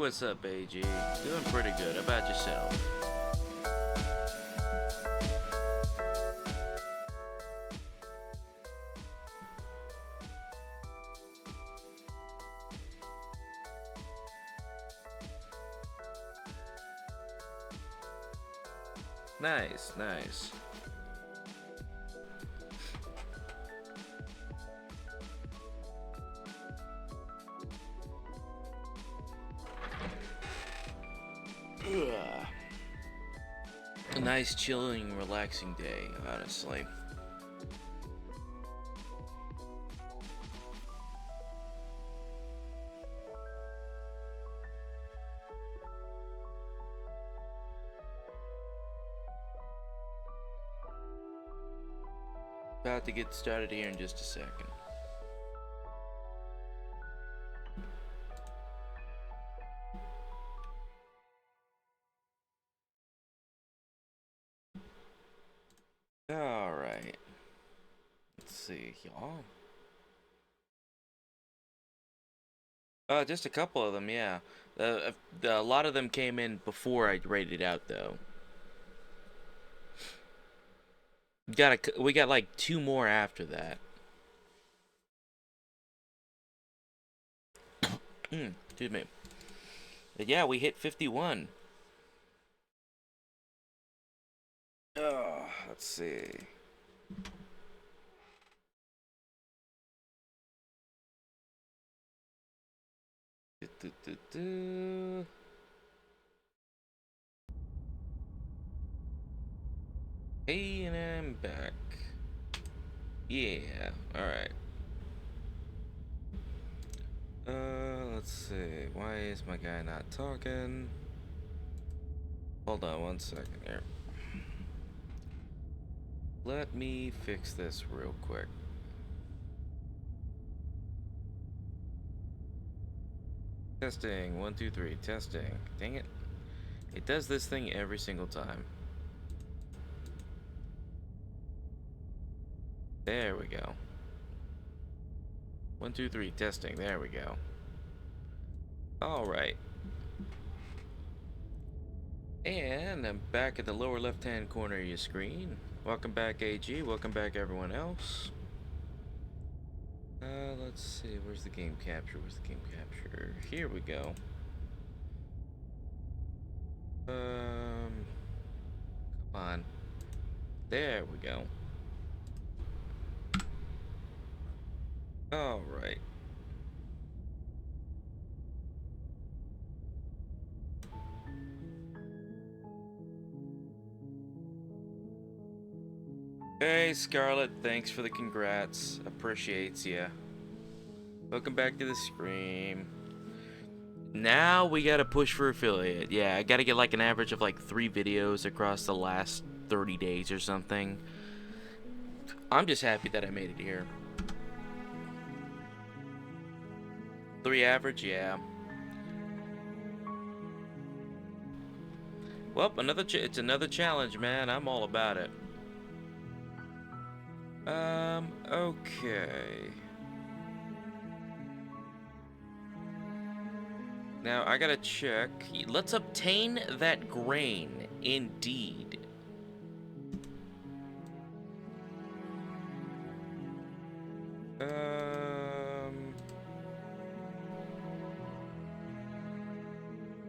what's up, AG? Doing pretty good. How about yourself? Nice, nice. A nice, chilling, relaxing day, honestly. About to get started here in just a second. Alright. Let's see, y'all. Just a couple of them, yeah. A lot of them came in before I rated it out, though. We got like 2 more after that. Excuse me. But yeah, we hit 51. Let's see. Hey, and I'm back. Yeah, alright. Let's see. Why is my guy not talking? Hold on 1 second here. Let me fix this real quick. Testing, 1, 2, 3, testing. Dang it. It does this thing every single time. There we go. 1, 2, 3, testing. There we go. Alright. And I'm back at the lower left-hand corner of your screen. Welcome back, AG. Welcome back, everyone else. Let's see. Where's the game capture? Where's the game capture? Here we go. Come on. There we go. Alright. Hey, Scarlett, thanks for the congrats. Appreciates ya. Welcome back to the stream. Now we gotta push for affiliate. Yeah, I gotta get like an average of like 3 videos across the last 30 days or something. I'm just happy that I made it here. 3 average, yeah. Well, it's another challenge, man. I'm all about it. Okay. Now, I gotta check. Let's obtain that grain, indeed.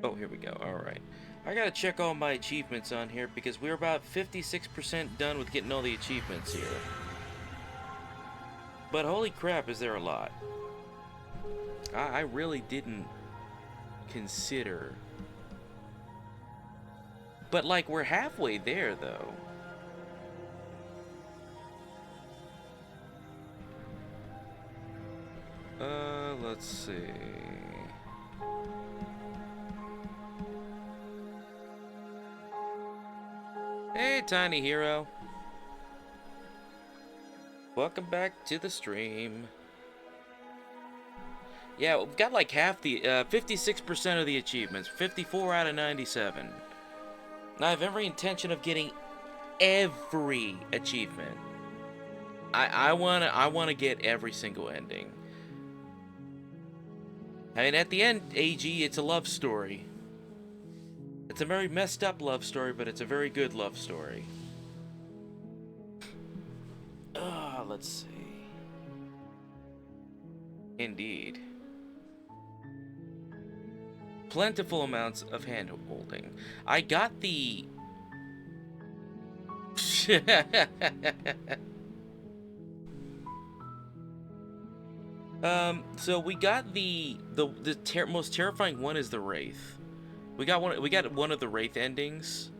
Oh, here we go. Alright. I gotta check all my achievements on here because we're about 56% done with getting all the achievements here. But holy crap, is there a lot. I really didn't consider. But, like, we're halfway there, though. Let's see. Hey, Tiny Hero. Welcome back to the stream. Yeah, we've got like half the, 56% of the achievements. 54 out of 97. Now, I have every intention of getting every achievement. I wanna get every single ending. I mean, at the end, AG, it's a love story. It's a very messed up love story, but it's a very good love story. Let's see. Indeed. Plentiful amounts of hand-holding. I got the... So we got the most terrifying one is the Wraith. We got one of the Wraith endings.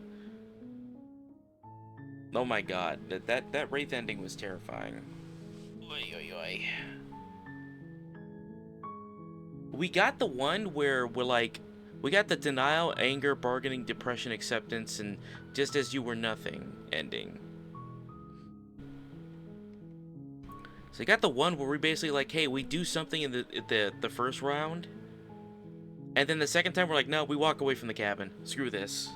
Oh my god, that Wraith ending was terrifying. Oy, oy, oy. We got the one where we got the denial, anger, bargaining, depression, acceptance, and just as you were nothing ending. So you got the one where we basically like, hey, we do something in the first round, and then the second time we're like, no, we walk away from the cabin. Screw this.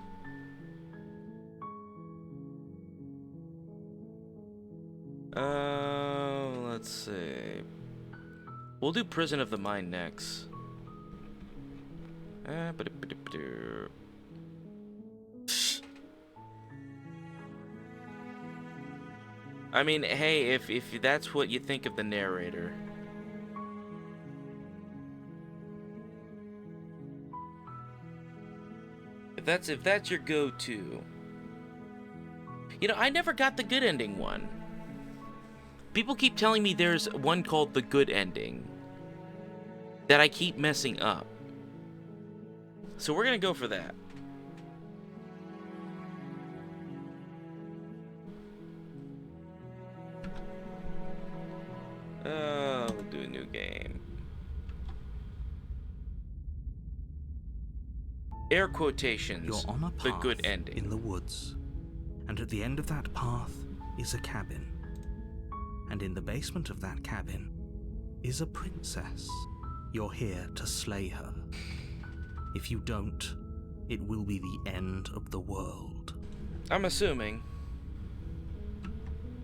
Let's see. We'll do Prison of the Mind next. I mean, hey, if that's what you think of the narrator. If that's your go-to. You know, I never got the good ending one. People keep telling me there's one called the good ending that I keep messing up. So we're gonna go for that. We'll do a new game. Air quotations. You're on a path the good ending. In the woods, and at the end of that path is a cabin. And in the basement of that cabin is a princess. You're here to slay her. If you don't, it will be the end of the world. I'm assuming.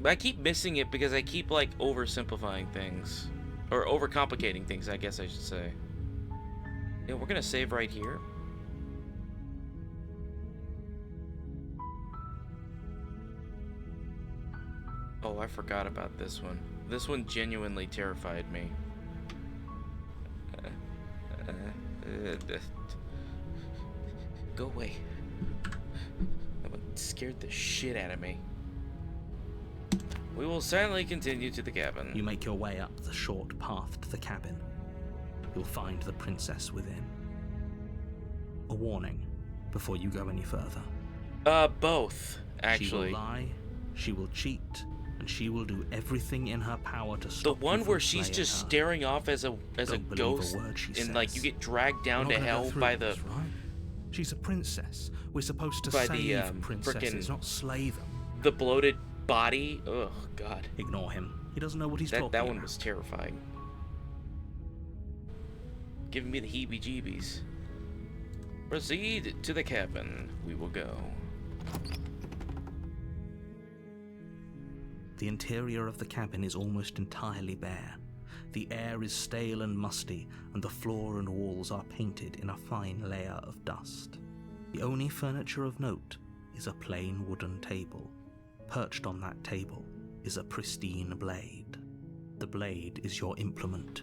But I keep missing it because I keep, like, oversimplifying things. Or overcomplicating things, I guess I should say. Yeah, we're gonna save right here. Oh, I forgot about this one. This one genuinely terrified me. Go away. That one scared the shit out of me. We will silently continue to the cabin. You make your way up the short path to the cabin. You'll find the princess within. A warning before you go any further. Both, actually. She will lie, she will cheat, and she will do everything in her power to stop the one you from where she's just her. staring off as a ghost, and like you get dragged down to hell by the. This, right? She's a princess. We're supposed to by save the princesses, not slay them. The bloated body. Oh God. Ignore him. He doesn't know what he's talking about. That one was terrifying. Giving me the heebie-jeebies. Proceed to the cabin. We will go. The interior of the cabin is almost entirely bare. The air is stale and musty, and the floor and walls are painted in a fine layer of dust. The only furniture of note is a plain wooden table. Perched on that table is a pristine blade. The blade is your implement.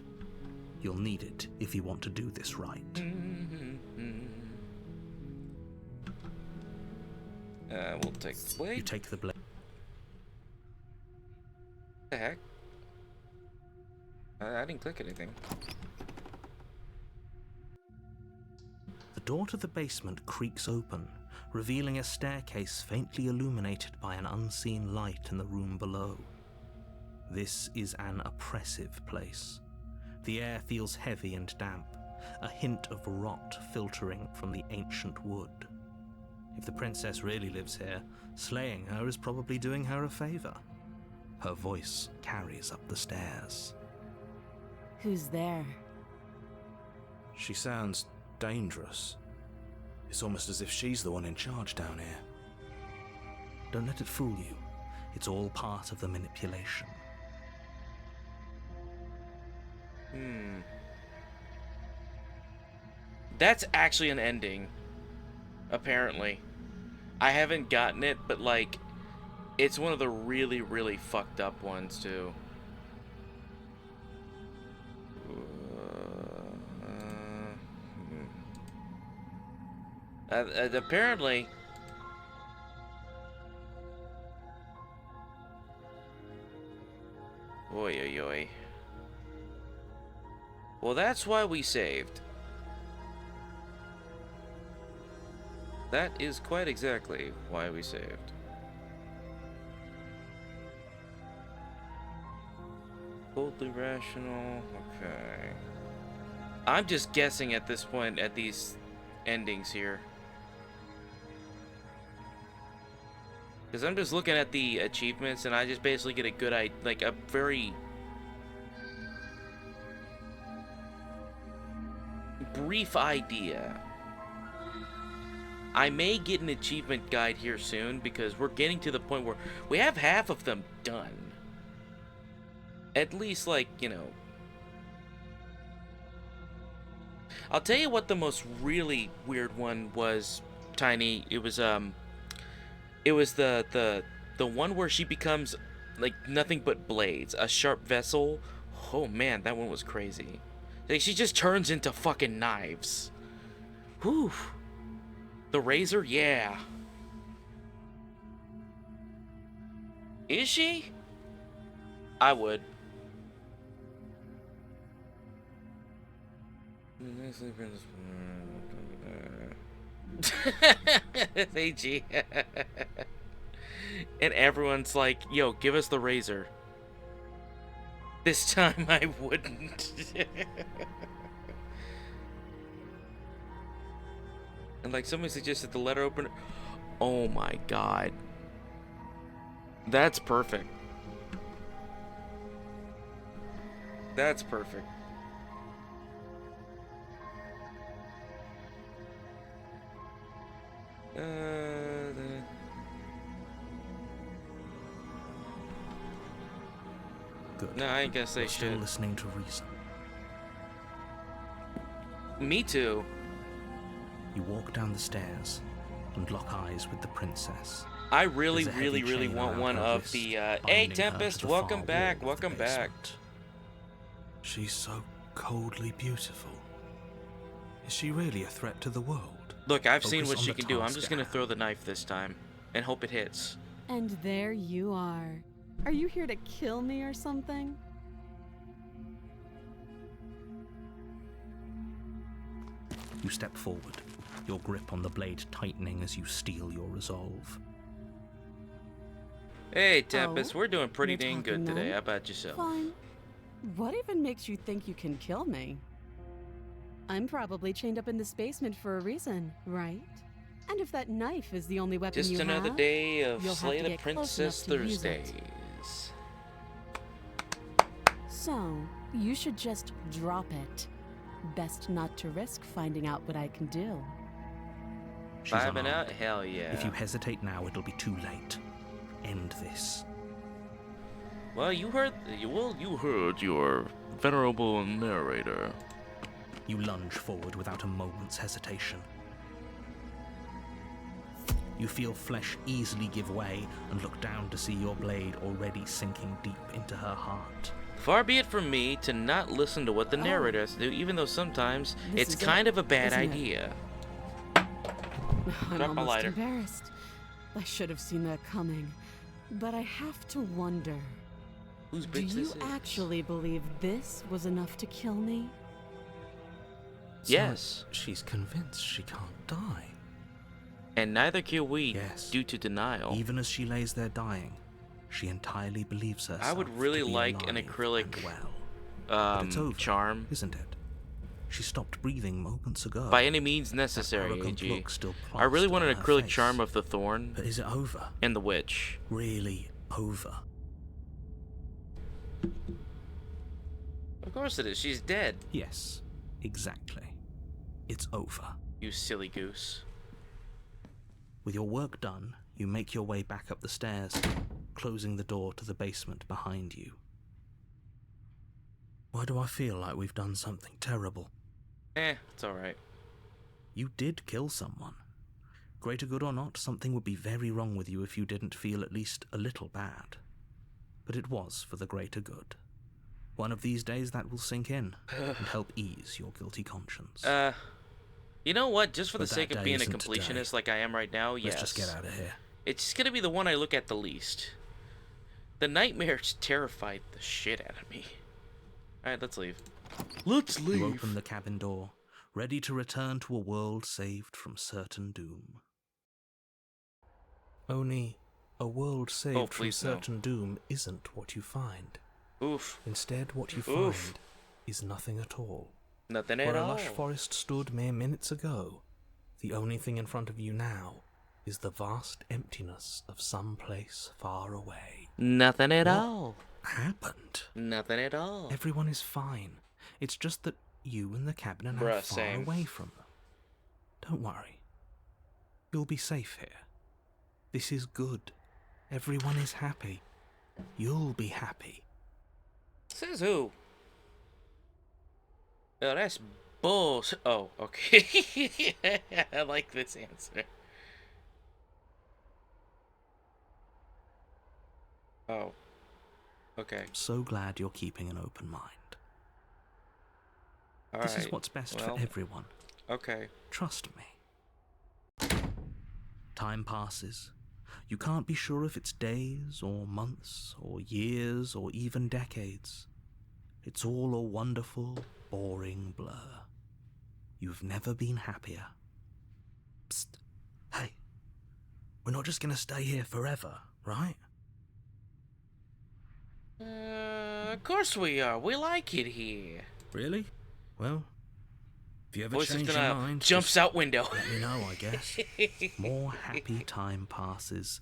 You'll need it if you want to do this right. We'll take the blade. You take the blade. What the heck? I didn't click anything. The door to the basement creaks open, revealing a staircase faintly illuminated by an unseen light in the room below. This is an oppressive place. The air feels heavy and damp, a hint of rot filtering from the ancient wood. If the princess really lives here, slaying her is probably doing her a favor. Her voice carries up the stairs. Who's there? She sounds dangerous. It's almost as if she's the one in charge down here. Don't let it fool you. It's all part of the manipulation. That's actually an ending. Apparently. I haven't gotten it, but like, it's one of the really, really fucked up ones too. Apparently. Oi, oi, oi. Well, that's why we saved. That is quite exactly why we saved. Coldly rational. Okay. I'm just guessing at this point at these endings here. Because I'm just looking at the achievements and I just basically get a good idea, like a very brief idea. I may get an achievement guide here soon because we're getting to the point where we have half of them done. At least, like, you know. I'll tell you what the most really weird one was, Tiny. It was the one where she becomes like nothing but blades, a sharp vessel. Oh man, that one was crazy. Like she just turns into fucking knives. Whew. The razor, yeah. Is she? I would. AG. And everyone's like, yo, give us the razor. This time I wouldn't. And like somebody suggested the letter opener. Oh my god. That's perfect. That's perfect. Good. No, I guess they You're still should. listening to reason. Me too. You walk down the stairs and lock eyes with the princess. I really, There's a heavy really, really chain want around one her of wrist, the, hey, binding her Tempest, to the welcome far back, wall of the welcome back. basement. She's so coldly beautiful. Is she really a threat to the world? Look, I've seen Focus what on she the can do. I'm task just at gonna hand. throw the knife this time and hope it hits. And there you are. Are you here to kill me or something? You step forward, your grip on the blade tightening as you steel your resolve. Hey, Tempest, Oh, we're doing pretty you're dang good talking today. then? How about yourself? Fine. What even makes you think you can kill me? I'm probably chained up in this basement for a reason, right? And if that knife is the only weapon Just you another have, day of you'll have Slay to the get close Princess enough to use it. Thursdays. So, you should just drop it. Best not to risk finding out what I can do. She's Vibing unarmed. out? Hell yeah. If you hesitate now, it'll be too late. End this. Well, you heard your venerable narrator. You lunge forward without a moment's hesitation. You feel flesh easily give way and look down to see your blade already sinking deep into her heart. Far be it from me to not listen to what the Oh. narrator has to do, even though sometimes This it's is kind it, of a bad isn't it? idea. I'm Drop my almost lighter. embarrassed. I should have seen that coming. But I have to wonder, Whose do bitch you this is? actually believe this was enough to kill me? So Yes. she's convinced she can't die. And neither can we, Yes. due to denial. Even as she lays there dying, she entirely believes herself I would really to be like an alive acrylic, and well. But it's over, charm. isn't it? She stopped breathing moments ago. By any means That necessary, arrogant AG. look still I really plastered want an on her acrylic face. charm of the thorn But is it over? and the witch. Really over? Of course it is. She's dead. Yes, exactly. It's over. You silly goose. With your work done, you make your way back up the stairs, closing the door to the basement behind you. Why do I feel like we've done something terrible? It's alright. You did kill someone. Greater good or not, something would be very wrong with you if you didn't feel at least a little bad. But it was for the greater good. One of these days that will sink in and help ease your guilty conscience. You know what? Just for the But sake that of day being a isn't completionist today. like I am right now, yes. Let's just get out of here. It's just gonna be the one I look at the least. The nightmares terrified the shit out of me. Alright, let's leave. Let's leave! You open the cabin door, ready to return to a world saved from certain doom. Only, a world saved from please no. certain doom isn't what you find. Oof. Instead, what you Oof. find is nothing at all. Nothing at Where a all. lush forest stood mere minutes ago, the only thing in front of you now is the vast emptiness of some place far away. Nothing at What all. happened? Nothing at all. Everyone is fine. It's just that you and the cabin are now Bruh, far same. away from them. Don't worry. You'll be safe here. This is good. Everyone is happy. You'll be happy. Says who? Oh, that's bullsh. Oh, okay. I like this answer. Oh. Okay. So glad you're keeping an open mind. Alright. This is what's best well, for everyone. Okay. Trust me. Time passes. You can't be sure if it's days or months or years or even decades. It's all a wonderful, boring blur. You've never been happier. Psst. Hey. We're not just gonna stay here forever, right? Of course we are. We like it here. Really? Well, if you ever Voice of change your denial mind, jumps just out window. let me know, I guess. More happy time passes,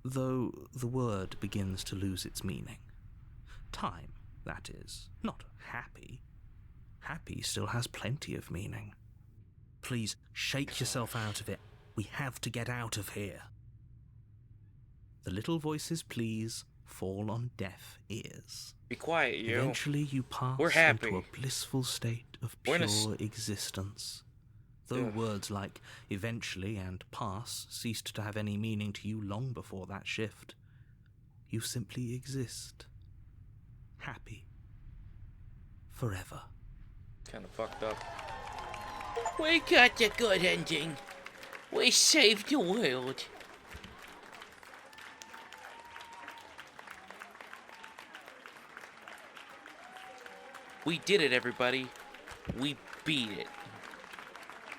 though the word begins to lose its meaning. Time, that is, not happy. Happy still has plenty of meaning. Please, shake yourself out of it. We have to get out of here. The little voice's pleas fall on deaf ears. Be quiet, you. Eventually you pass We're happy. into a blissful state of We're in pure a existence. Though Ugh. words like eventually and pass ceased to have any meaning to you long before that shift, you simply exist. Happy. Forever. Kind of fucked up. We got the good ending. We saved the world. We did it, everybody. We beat it.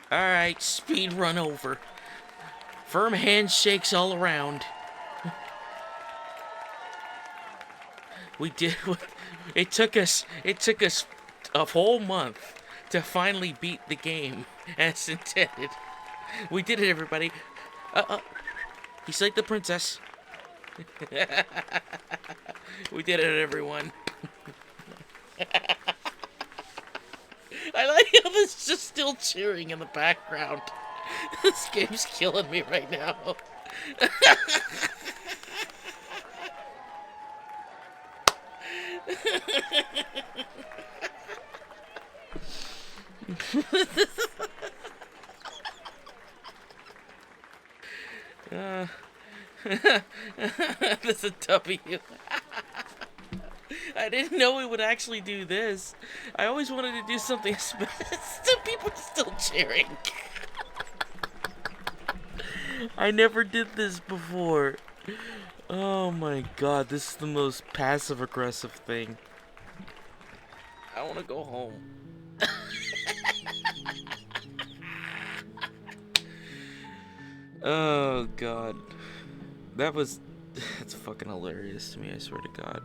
Alright, speed run over. Firm handshakes all around. We did. It took us a whole month to finally beat the game as intended. We did it, everybody. He slayed the princess. We did it, everyone. I like how this is just still cheering in the background. This game's killing me right now. This is a W. I didn't know we would actually do this. I always wanted to do something special. People are still cheering. I never did this before. Oh my god, this is the most passive-aggressive thing. I want to go home. Oh god. That's fucking hilarious to me, I swear to god.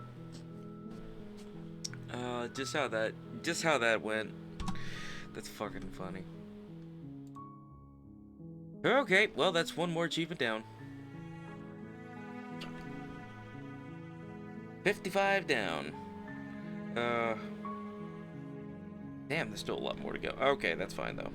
Just how that went. That's fucking funny. Okay, well, that's one more achievement down. 55 down. Damn, there's still a lot more to go. Okay, that's fine though.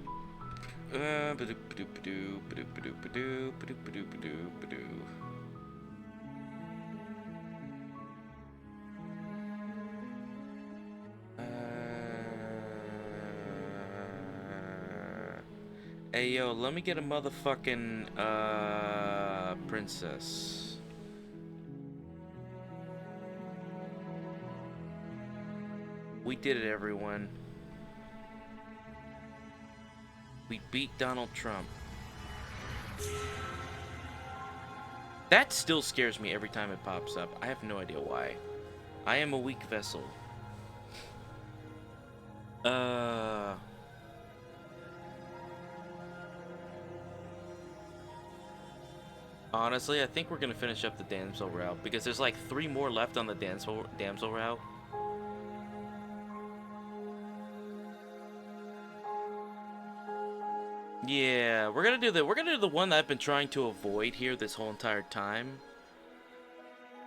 Hey, yo, let me get a motherfucking, princess. We did it, everyone. We beat Donald Trump. That still scares me every time it pops up. I have no idea why. I am a weak vessel. Honestly, I think we're gonna finish up the damsel route because there's like 3 more left on the damsel route. Yeah, we're gonna do the one that I've been trying to avoid here this whole entire time.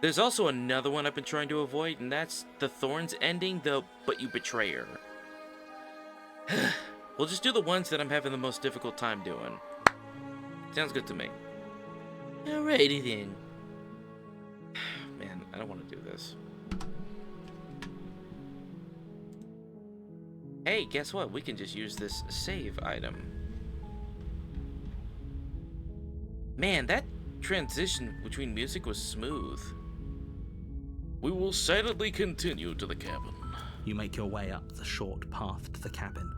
There's also another one I've been trying to avoid, and that's the Thorns ending, but you betray her. We'll just do the ones that I'm having the most difficult time doing. Sounds good to me. Alrighty then. Man, I don't want to do this. Hey, guess what? We can just use this save item. Man, that transition between music was smooth. We will silently continue to the cabin. You make your way up the short path to the cabin.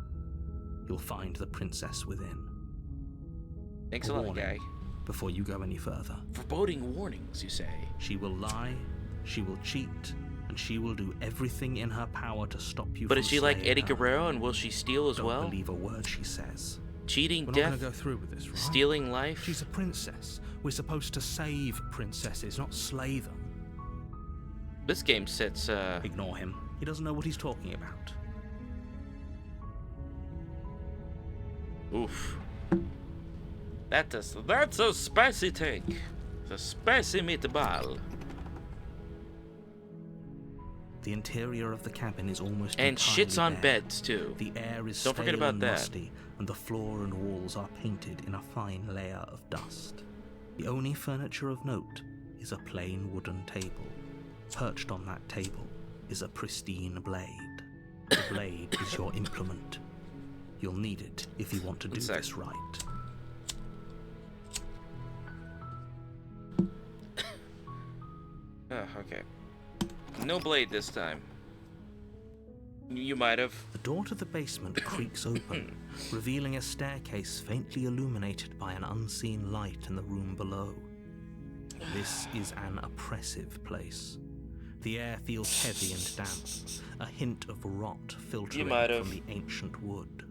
You'll find the princess within. Thanks a lot, guy. Before you go any further. Foreboding warnings, you say? She will lie, she will cheat, and she will do everything in her power to stop you But from is she like Eddie her. Guerrero, and will she steal as well? Don't believe a word she says. Cheating, We're death, not going to go through with this, right? stealing life? She's a princess. We're supposed to save princesses, not slay them. This game sets, Ignore him. He doesn't know what he's talking about. Oof. That's a spicy take. It's a spicy meatball. The interior of the cabin is almost And entirely shits on bare. beds, too. The air is Don't forget stale about and that. musty, and the floor and walls are painted in a fine layer of dust. The only furniture of note is a plain wooden table. Perched on that table is a pristine blade. The blade is your implement. You'll need it if you want to do this right. Oh, okay. No blade this time. You might have. The door to the basement creaks open, revealing a staircase faintly illuminated by an unseen light in the room below. This is an oppressive place. The air feels heavy and damp, a hint of rot filtering from the ancient wood.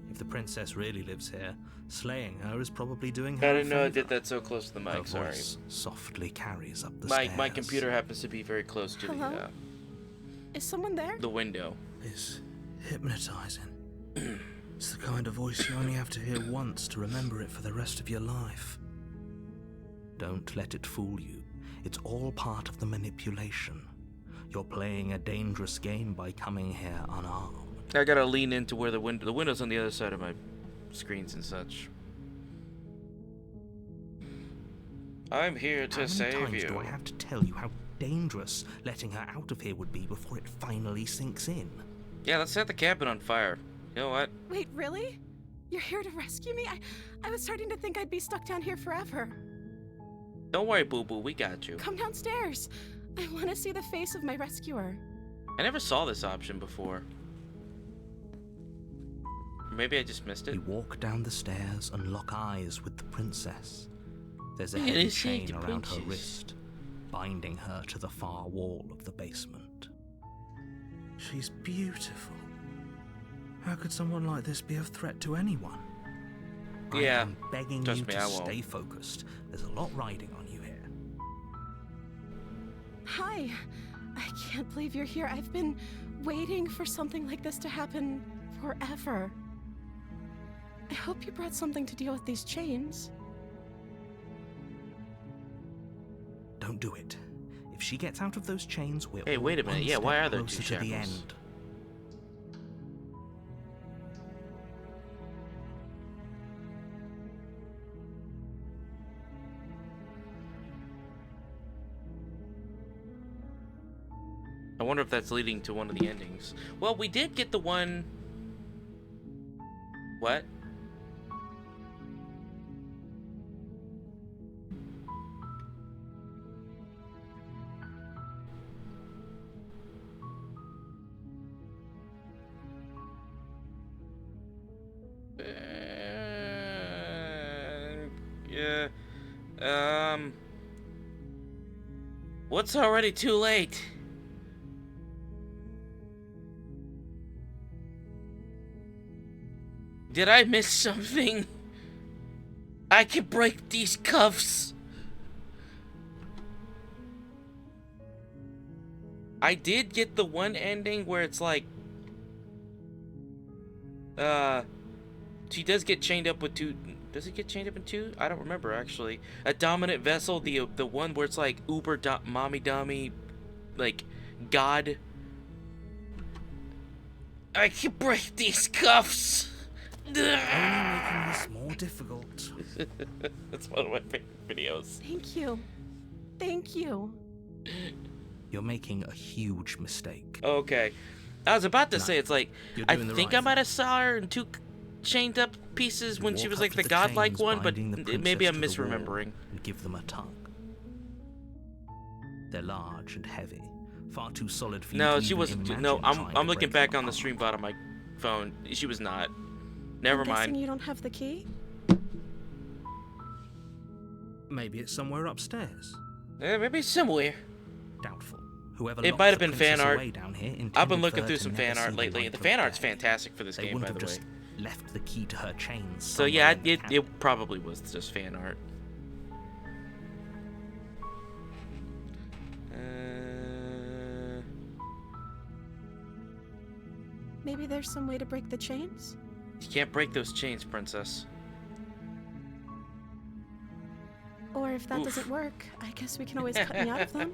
If the princess really lives here, slaying her is probably doing her I didn't know I favor. did that so close to the mic, Her sorry. voice softly carries up the stairs. My computer happens to be very close to Hello? Is someone there? the window. It's hypnotizing. It's the kind of voice you only have to hear once to remember it for the rest of your life. Don't let it fool you. It's all part of the manipulation. You're playing a dangerous game by coming here unarmed. I gotta lean into where the window's on the other side of my screens and such. I'm here to save How many times you. do I have to tell you how dangerous letting her out of here would be before it finally sinks in? Yeah, let's set the cabin on fire. You know what? Wait, really? You're here to rescue me? I was starting to think I'd be stuck down here forever. Don't worry, boo-boo, we got you. Come downstairs. I want to see the face of my rescuer. I never saw this option before. Maybe I just missed it. You walk down the stairs and lock eyes with the princess. There's a Yeah, heavy they say chain the around her princess. wrist, binding her to the far wall of the basement. She's beautiful. How could someone like this be a threat to anyone? Yeah, I am begging trust you me, to I won't. stay focused. There's a lot riding on you here. Hi. I can't believe you're here. I've been waiting for something like this to happen forever. I hope you brought something to deal with these chains. Don't do it. If she gets out of those chains, we're Hey, all wait a minute. one Yeah, why step are there closer two to the shackles? end. I wonder if that's leading to one of the endings. Well, we did get the one... What? Yeah. What's already too late? Did I miss something? I can break these cuffs. I did get the one ending where it's like, she does get chained up with two. Does it get chained up in two? I don't remember actually. A dominant vessel, the one where it's like uber mommy dummy, like God. I can break these cuffs. Only making this more difficult. That's one of my favorite videos. Thank you. Thank you. You're making a huge mistake. Okay. I was about to No, say, it's like, you're I doing the think right I might have saw her in two chained up pieces when she Walk was up like to the the godlike chains one, but binding the maybe I'm princess to the wall misremembering. and give them a tug. They're large and heavy, far too solid for you No, to she even wasn't. imagine No, trying I'm to looking break back them on the apart. stream bot on my phone. She was not. Never I'm guessing mind. you don't have the key? Maybe it's somewhere upstairs. Maybe somewhere. Doubtful. Whoever It locked might have the been fan princess art. away down here I've been intended looking for her through to some never fan see art the lately. light The of fan art's day. fantastic for this They game, by wouldn't the have way. just left the key to her chains. So yeah, somewhere in the it probably was just fan art. Maybe there's some way to break the chains? You can't break those chains, princess. Or if that Oof. doesn't work, I guess we can always cut me out of them.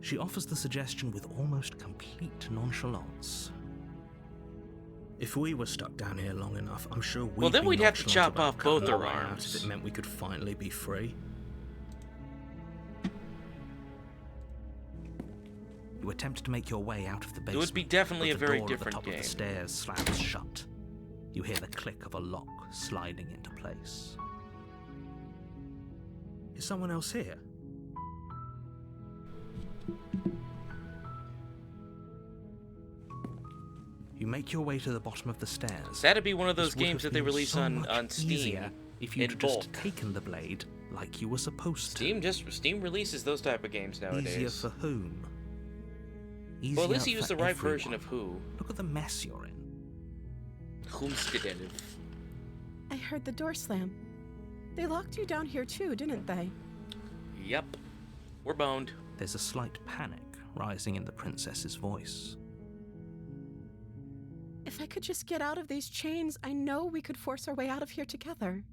She offers the suggestion with almost complete nonchalance. If we were stuck down here long enough, I'm sure we'd Well, then be we'd have to nonchalant chop about off cutting both our our way out arms. if it meant we could finally be free. You attempt to make your way out of the basement. It would be definitely but a the very door different at the top game. Of the stairs slams shut. You hear the click of a lock sliding into place. Is someone else here? You make your way to the bottom of the stairs. That'd be one of This those would games have that they been release so on much Steam easier if you'd in just bulk. taken the blade like you were supposed to. Steam releases those type of games nowadays. Easier for whom? Easier Well, at least you use for the right everyone. version of who. Look at the mess you're in. Whomstead. I heard the door slam. They locked you down here too, didn't they? Yep. We're boned. There's a slight panic rising in the princess's voice. If I could just get out of these chains, I know we could force our way out of here together.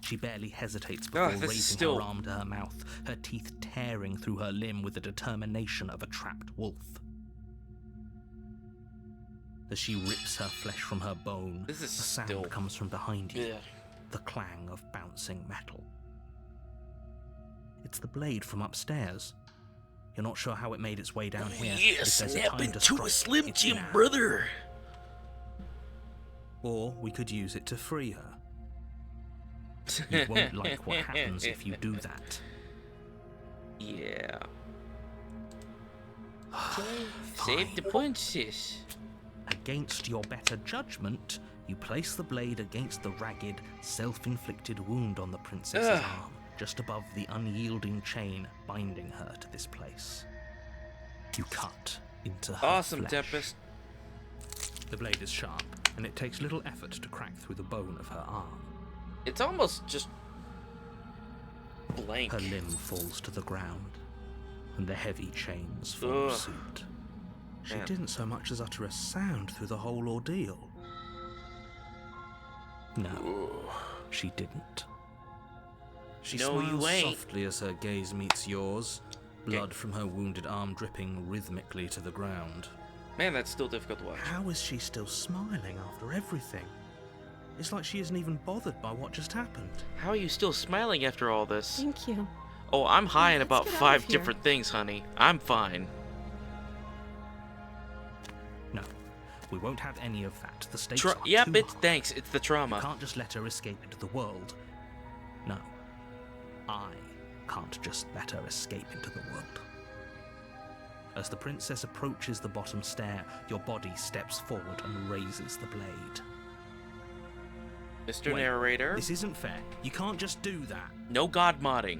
She barely hesitates before this is raising still- her arm to her mouth, her teeth tearing through her limb with the determination of a trapped wolf. As she rips her flesh from her bone, This is a sound still- comes from behind you, Ugh. the clang of bouncing metal. It's the blade from upstairs. You're not sure how it made its way down here. Yeah, If there's a snap time to into a strike, Slim it's Jim, now. brother. Or we could use it to free her. You won't like what happens if you do that. Yeah. Save the Fine. princess. Against your better judgment, you place the blade against the ragged, self-inflicted wound on the princess's Ugh. arm, just above the unyielding chain binding her to this place. You cut into her Awesome, flesh. Tempest. The blade is sharp, and it takes little effort to crack through the bone of her arm. It's almost just blank. Her limb falls to the ground, and the heavy chains follow Ugh. suit. She Man. didn't so much as utter a sound through the whole ordeal. No, she didn't. She No, you smiles ain't. softly as her gaze meets yours, blood from her wounded arm dripping rhythmically to the ground. Man, that's still difficult to watch. How is she still smiling after everything? It's like she isn't even bothered by what just happened. How are you still smiling after all this? Thank you. Oh, I'm high in Let's about get out 5 of here. different things, honey. I'm fine. No, we won't have any of that. The stakes are Yep, too it's high. thanks. It's the You trauma. can't just let her escape into the world. No, I can't just let her escape into the world. As the princess approaches the bottom stair, your body steps forward and raises the blade. Mr. Wait, Narrator. this isn't fair. You can't just do that. No god modding.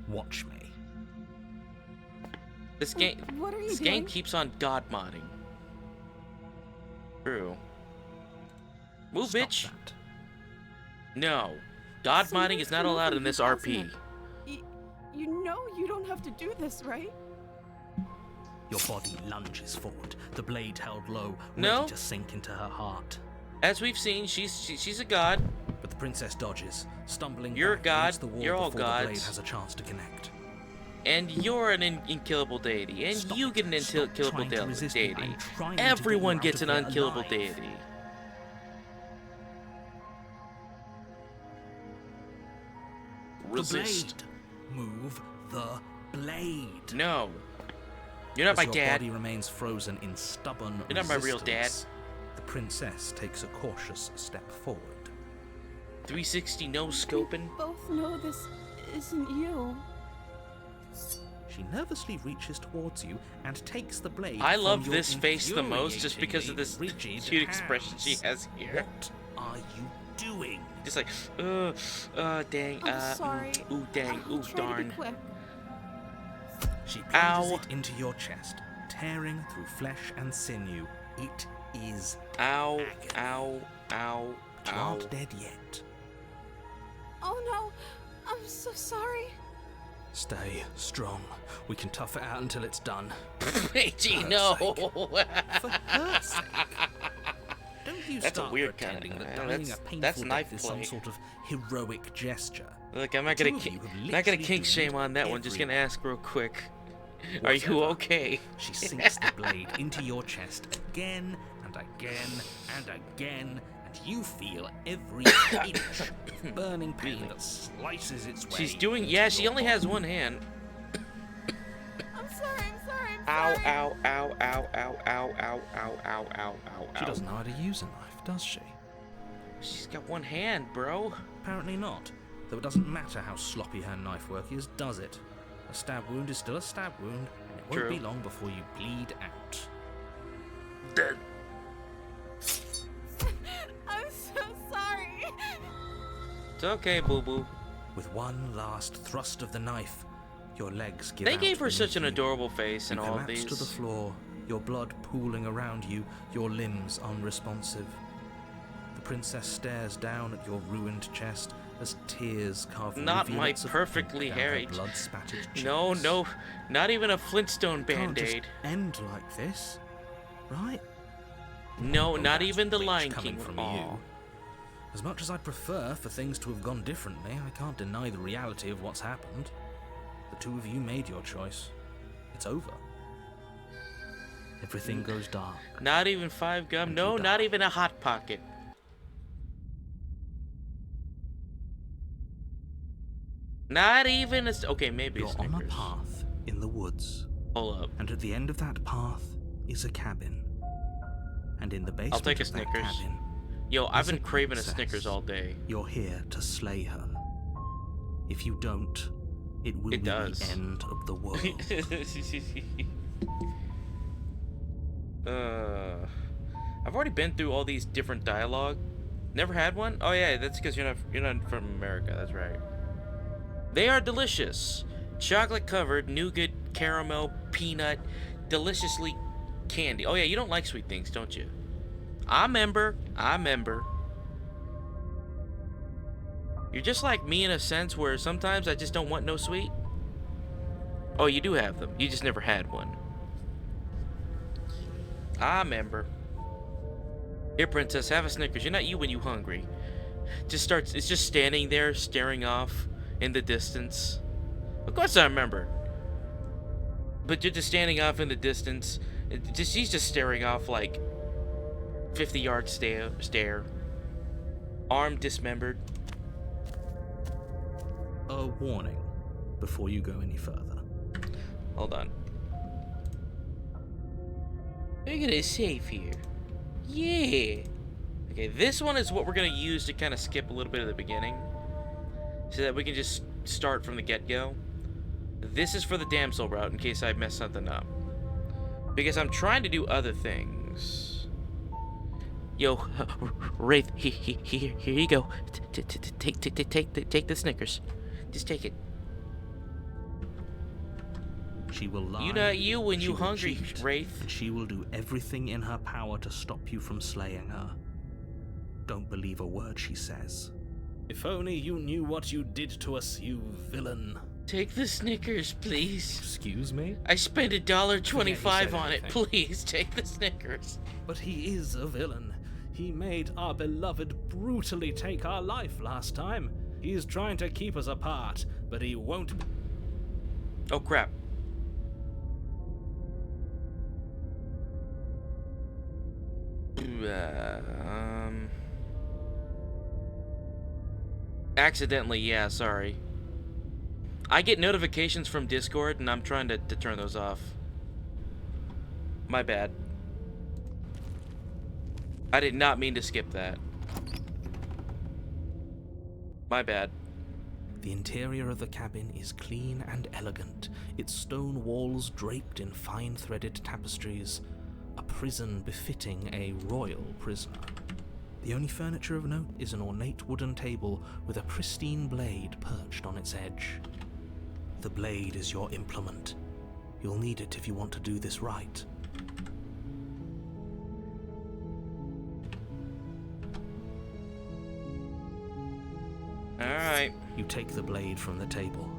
Watch me. This game What are you this doing? game keeps on god modding. True. Move, Stop bitch. that. No. God modding Someone's is not come allowed over in this you, RP. hasn't it? You know you don't have to do this, right? Your body lunges forward, the blade held low, No. ready to sink into her heart. As we've seen, she's a god. But the princess dodges, stumbling You're a back god. against the wall You're all before the blade gods. has a chance to connect. And you're an unkillable deity. And Stop you it. get an Stop unkillable trying to resist me. deity. I'm trying to Everyone get you out gets of an here unkillable alive. deity. Resist. The blade. Move the blade. No. You're not As my your dad. body remains frozen in stubborn You're not my real dad. resistance, the princess takes a cautious step forward. 360 no scoping. Both know this isn't you. She nervously reaches towards you and takes the blade. I from love your this face the most just because of this infuriatingly rigid cute expression she hands. has here. What are you doing? Just like, dang, I'm sorry. ooh, dang, I'll ooh, try to be darn. quick. She plunges Ow. it into your chest, tearing through flesh and sinew. It is Ow, agony. ow, ow, You ow. aren't dead yet. Oh no, I'm so sorry. Stay strong. We can tough it out until it's done. Gee, Her no. For her sake. Don't you That's a start weird pretending kinda- that yeah, dying that's- a painful that's death knife is some play. sort of heroic gesture. Look, I'm not The gonna, two of you have not gonna literally kink shame doomed on that one. Just gonna everyone. ask real quick. Are you Whatever. okay? She sinks the blade into your chest again and again and again, and you feel every inch of burning pain that slices its way. She's doing. into Yeah, she your only has body. one hand. I'm sorry, Ow, sorry. ow, ow, ow, ow, ow, ow, ow, ow, ow, ow. She doesn't know how to use a knife, does she? She's got one hand, bro. Apparently not. Though it doesn't matter how sloppy her knife work is, does it? A stab wound is still a stab wound, and it won't True. be long before you bleed out. Dead. I'm so sorry. It's okay, boo boo. With one last thrust of the knife, your legs give They out gave her such an beneath you. adorable face in You all of collapse these. to the floor, your blood pooling around you, your limbs unresponsive. The princess stares down at your ruined chest as tears carve Not my rivulets of perfectly pink down her hairy- blood-spattered cheeks. No, no, not even a Flintstone Can't just band-aid. end like this, right? No, Oh, not that's even the rich Lion coming King. from Aw. you. As much as I'd prefer for things to have gone differently, I can't deny the reality of what's happened. The two of you made your choice. It's over. Everything goes dark. Not even 5 gum. And No, you not die. even a hot pocket. Not even a. Okay, maybe a You're on a Snickers. path in the woods, Hold up. and at the end of that path is a cabin. And in the basement I'll take a of that Snickers. cabin, Yo, I've There's a been craving a princess. Snickers all day. you're here to slay her. If you don't, it will It be does. the end of the world. I've already been through all these different dialogue. Never had one? Oh yeah, that's because you're not from America. That's right. They are delicious. Chocolate covered, nougat, caramel, peanut, deliciously candy. Oh yeah, you don't like sweet things, don't you? I remember. You're just like me in a sense where sometimes I just don't want no sweet. Oh, you do have them. You just never had one. I remember. Here, princess, have a Snickers. You're not you when you hungry. It's just standing there, staring off in the distance. Of course I remember. But you're just standing off in the distance. She's just staring off like 50-yard stare. Arm dismembered. A warning before you go any further. Hold on. We're gonna save here. Yeah. Okay, this one is what we're gonna use to kind of skip a little bit of the beginning, so that we can just start from the get-go. This is for the damsel route in case I mess something up. Because I'm trying to do other things. Yo, Wraith, here you go. Take the Snickers. Just take it. She will lie. You know you when she you will hungry, cheat, Wraith. and she will do everything in her power to stop you from slaying her. Don't believe a word she says. If only you knew what you did to us, you villain. Take the Snickers, please. Excuse me? I spent $1.25 on it. anything. Please take the Snickers. But he is a villain. He made our beloved brutally take our life last time. He's trying to keep us apart, but he won't. Oh crap. Accidentally, yeah, sorry. I get notifications from Discord and I'm trying to turn those off. My bad. I did not mean to skip that. My bad. The interior of the cabin is clean and elegant, its stone walls draped in fine threaded tapestries, a prison befitting a royal prisoner. The only furniture of note is an ornate wooden table with a pristine blade perched on its edge. The blade is your implement. You'll need it if you want to do this right. Alright. You take the blade from the table.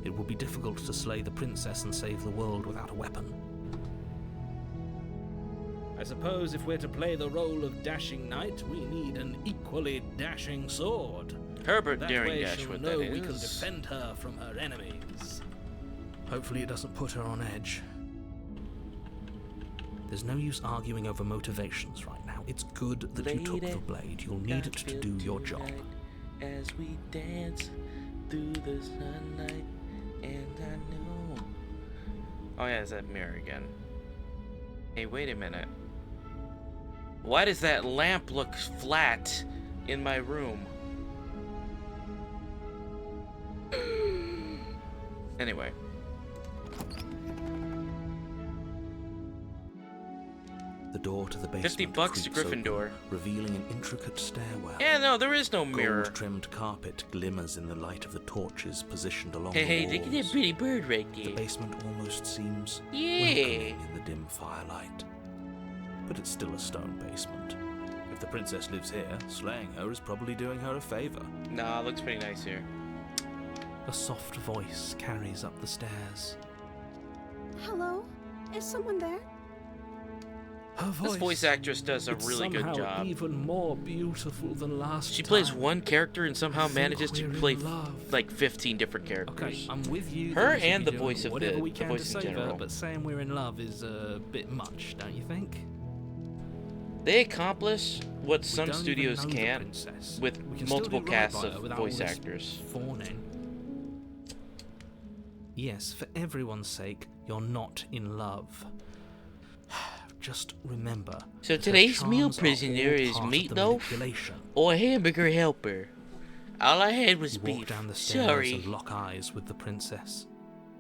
It will be difficult to slay the princess and save the world without a weapon. I suppose if we're to play the role of dashing knight, we need an equally dashing sword. Herbert That Daring way she'll Dashwood, know that we can is. defend her from her enemies. Hopefully it doesn't put her on edge. There's no use arguing over motivations right now. It's good that you took the blade. You'll need it to do your job. As we dance through the sunlight, and I know. Oh yeah, it's that mirror again. Hey, wait a minute. Why does that lamp look flat in my room? Anyway. The door to the basement 50 bucks to creaks Gryffindor. open, revealing an intricate stairwell. Yeah, no, there is no mirror. Gold-trimmed carpet glimmers in the light of the torches positioned along Hey, the look walls. at that pretty bird right The there. basement almost seems Yeah. welcoming in the dim firelight. But it's still a stone basement. If the princess lives here, slaying her is probably doing her a favor. Nah, it looks pretty nice here. A soft voice carries up the stairs. Hello? Is someone there? Her This voice actress does a it's really good somehow job. even more beautiful than last She time. plays one character and somehow I think manages to we're in play love. like 15 different Okay, characters. I'm with you. Her that we should and be the doing voice of whatever the we can voice to in save her, general. but saying we're in love is a bit much, don't you think? They accomplish what We some don't even studios know the can't princess. with We can still multiple do right casts by her of without voice all this actors. Fawning. Yes, for everyone's sake, you're not in love. Just remember. So that her today's meal charms are prisoner all is part of the meatloaf manipulation. or hamburger helper. All I had was You walk beef. down the stairs Sorry. and lock eyes with the princess.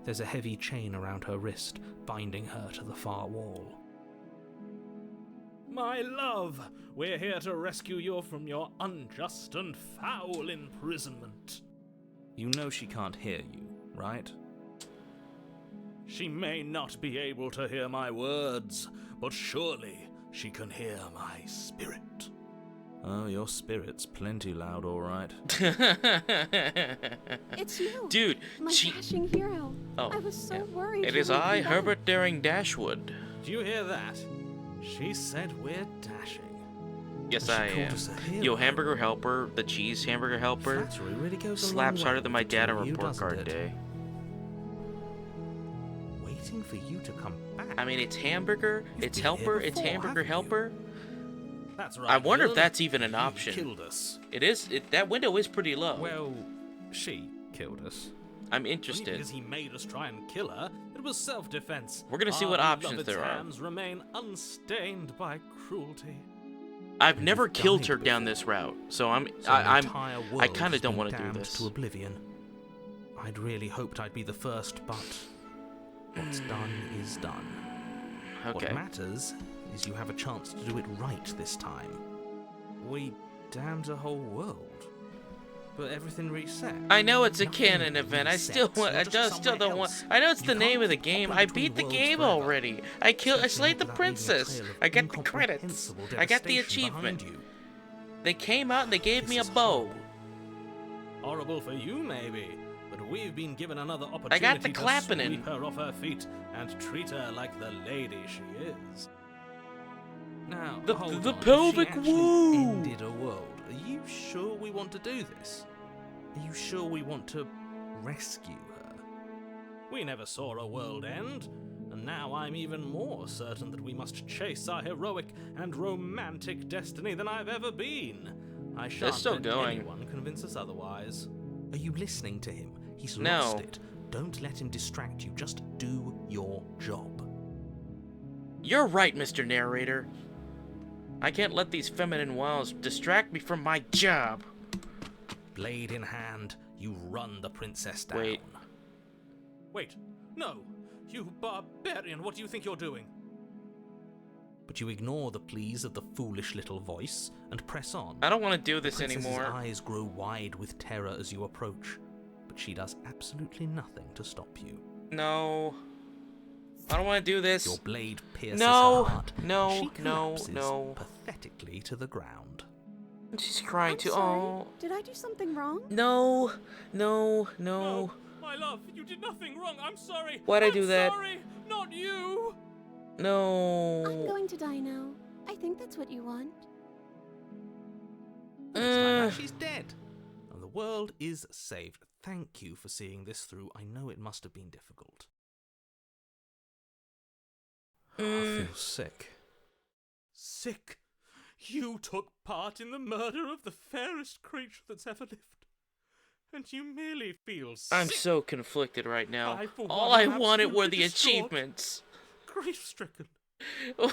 There's a heavy chain around her wrist, binding her to the far wall. My love, we're here to rescue you from your unjust and foul imprisonment. You know she can't hear you, right? She may not be able to hear my words, but surely she can hear my spirit. Oh, your spirit's plenty loud, all right. It's you. Dude, My she. dashing hero. Oh, I was so yeah. worried. It you is wouldn't I, come back. Herbert Daring Dashwood. Do you hear that? She said we're dashing. Yes, She I called am. us a hero. Yo, hamburger helper, the cheese hamburger helper, Flattery really goes a long slaps way harder than my with dad on you, report doesn't card it? day. Waiting for you to come back. I mean, it's hamburger, You've it's been helper, here it's before, hamburger haven't you? helper. That's right. I wonder if villain. that's even an He option. killed us. It is. That window is pretty low. Well, she killed us. I'm Only interested. because he made us try and kill her. It was self-defense. We're gonna see Our what options beloved's there are. hands remain unstained by cruelty. I've never You've killed died her down before. this route, so I'm. So the I'm. entire I world kind has of don't been want to do damned this. to oblivion. I'd really hoped I'd be the first, but what's done is done. Okay. What matters is you have a chance to do it right this time. We damned a whole world, but everything reset. I know it's a Nothing canon event. I still resets. want. You're I just still don't somewhere want. else. I know it's You the name can't of the keep game. hopping I beat the between game worlds forever, already. I especially slayed the not without leaving a princess. trail of I got the credits. incomprehensible I got the devastation achievement. behind you. They came out and they gave This me a is bow. Horrible for you, maybe, but we've been given another I opportunity got the to clapping in. sweep her off her feet and treat her like the lady she is. Now, The hold on. pelvic if she actually woo. ended a world, are you sure we want to do this? Are you sure we want to rescue her? We never saw a world end, and now I'm even more certain that we must chase our heroic and romantic destiny than I've ever been. I shan't still let going. anyone convince us otherwise. Are you listening to him? He's No. lost it. Don't let him distract you. Just do your job. You're right, Mr. Narrator. I can't let these feminine wiles distract me from my job. Blade in hand, you run the princess down. Wait. Wait, no! You barbarian, what do you think you're doing? But you ignore the pleas of the foolish little voice and press on. I don't want to do this The princess's anymore. eyes grow wide with terror as you approach, but she does absolutely nothing to stop you. No. I don't want to do this. Your blade pierces No, her heart. no, She no, collapses no. pathetically to the ground. She's crying I'm too. sorry. Oh. Did I do something wrong? No, no, no. My love, you did nothing wrong. I'm sorry. Why'd I do that? Sorry, not you. No. I'm going to die now. I think that's what you want. Looks like that she's dead. And the world is saved. Thank you for seeing this through. I know it must have been difficult. I feel sick. Sick? You took part in the murder of the fairest creature that's ever lived. And you merely feel sick. I'm so conflicted right now. I, for All one, I am wanted were absolutely the distraught. achievements. Grief-stricken. You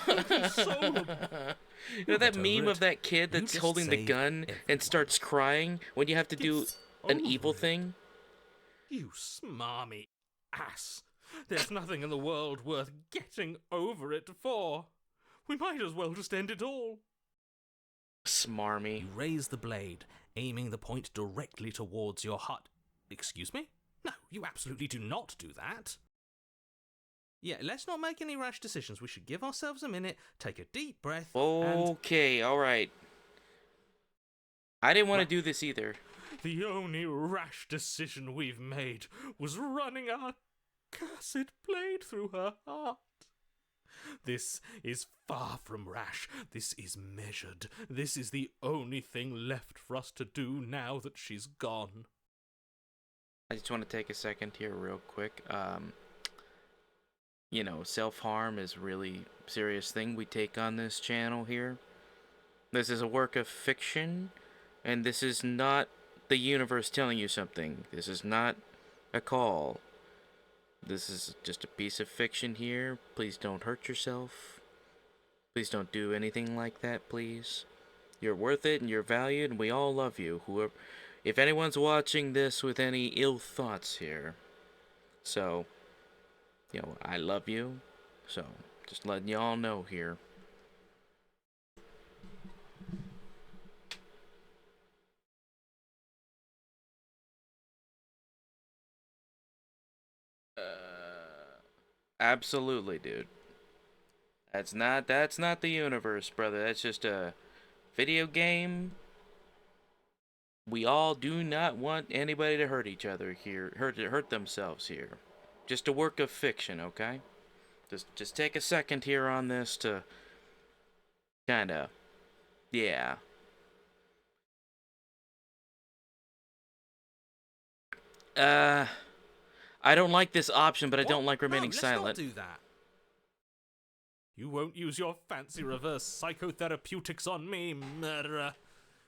soul. know that Get meme over of it. that kid You that's just holding the saved gun and everyone. starts crying when you have to do It's an over evil it. thing? You smarmy ass. There's nothing in the world worth getting over it for. We might as well just end it all. Smarmy. You raise the blade, aiming the point directly towards your heart. Excuse me? No, you absolutely do not do that. Yeah, let's not make any rash decisions. We should give ourselves a minute, take a deep breath, and... Okay, alright. I didn't want to do this either. The only rash decision we've made was running our cursed blade through her heart. This is far from rash. This is measured. This is the only thing left for us to do now that she's gone. I just want to take a second here real quick. You know, self-harm is a really serious thing we take on this channel here. This is a work of fiction, and this is not the universe telling you something. This is not a call. This is just a piece of fiction here. Please don't hurt yourself. Please don't do anything like that, please. You're worth it, and you're valued, and we all love you. Whoever, if anyone's watching this with any ill thoughts here. So, you know, I love you. So, just letting y'all know here. Absolutely, dude. That's not the universe, brother. That's just a video game. We all do not want anybody to hurt each other here, hurt themselves here. Just a work of fiction, okay? Just take a second here on this to kinda, yeah. I don't like this option, but I don't like remaining silent. Let's not do that. You won't use your fancy reverse psychotherapeutics on me, murderer.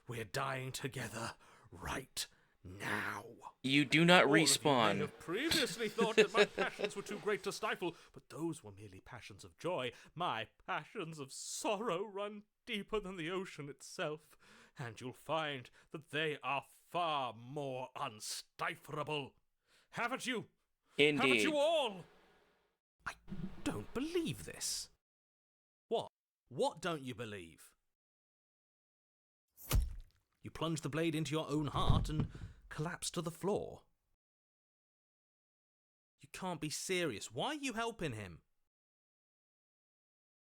We're dying together right now. You do not All of you may respawn. have previously thought that my passions were too great to stifle, but those were merely passions of joy. My passions of sorrow run deeper than the ocean itself, and you'll find that they are far more unstifleable. Haven't you? Haven't Indeed. you all? I don't believe this. What don't you believe? You plunge the blade into your own heart and collapse to the floor. You can't be serious. Why are you helping him?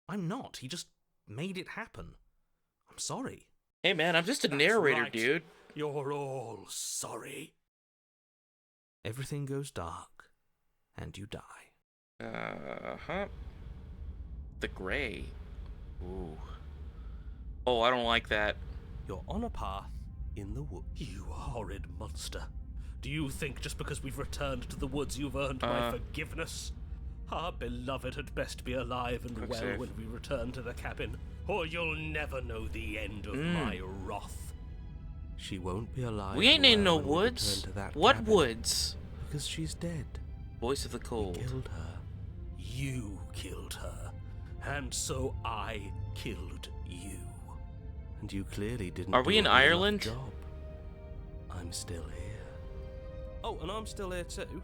I'm not. He just made it happen. I'm sorry. Hey man, I'm just a That's narrator, right. dude. You're all sorry. Everything goes dark, and you die. Uh-huh. The gray. Ooh. Oh, I don't like that. You're on a path in the woods. You horrid monster. Do you think just because we've returned to the woods you've earned my forgiveness? Our beloved had best be alive and Quick well save. when we return to the cabin, or you'll never know the end of my wrath. She won't be alive. We ain't in no when we return woods. to that What cabin, woods? Because she's dead. Voice of the cold. Killed her. You killed her, and so I killed you. And you clearly didn't. Are we do in a good enough Ireland? Job. I'm still here. Oh, and I'm still here too.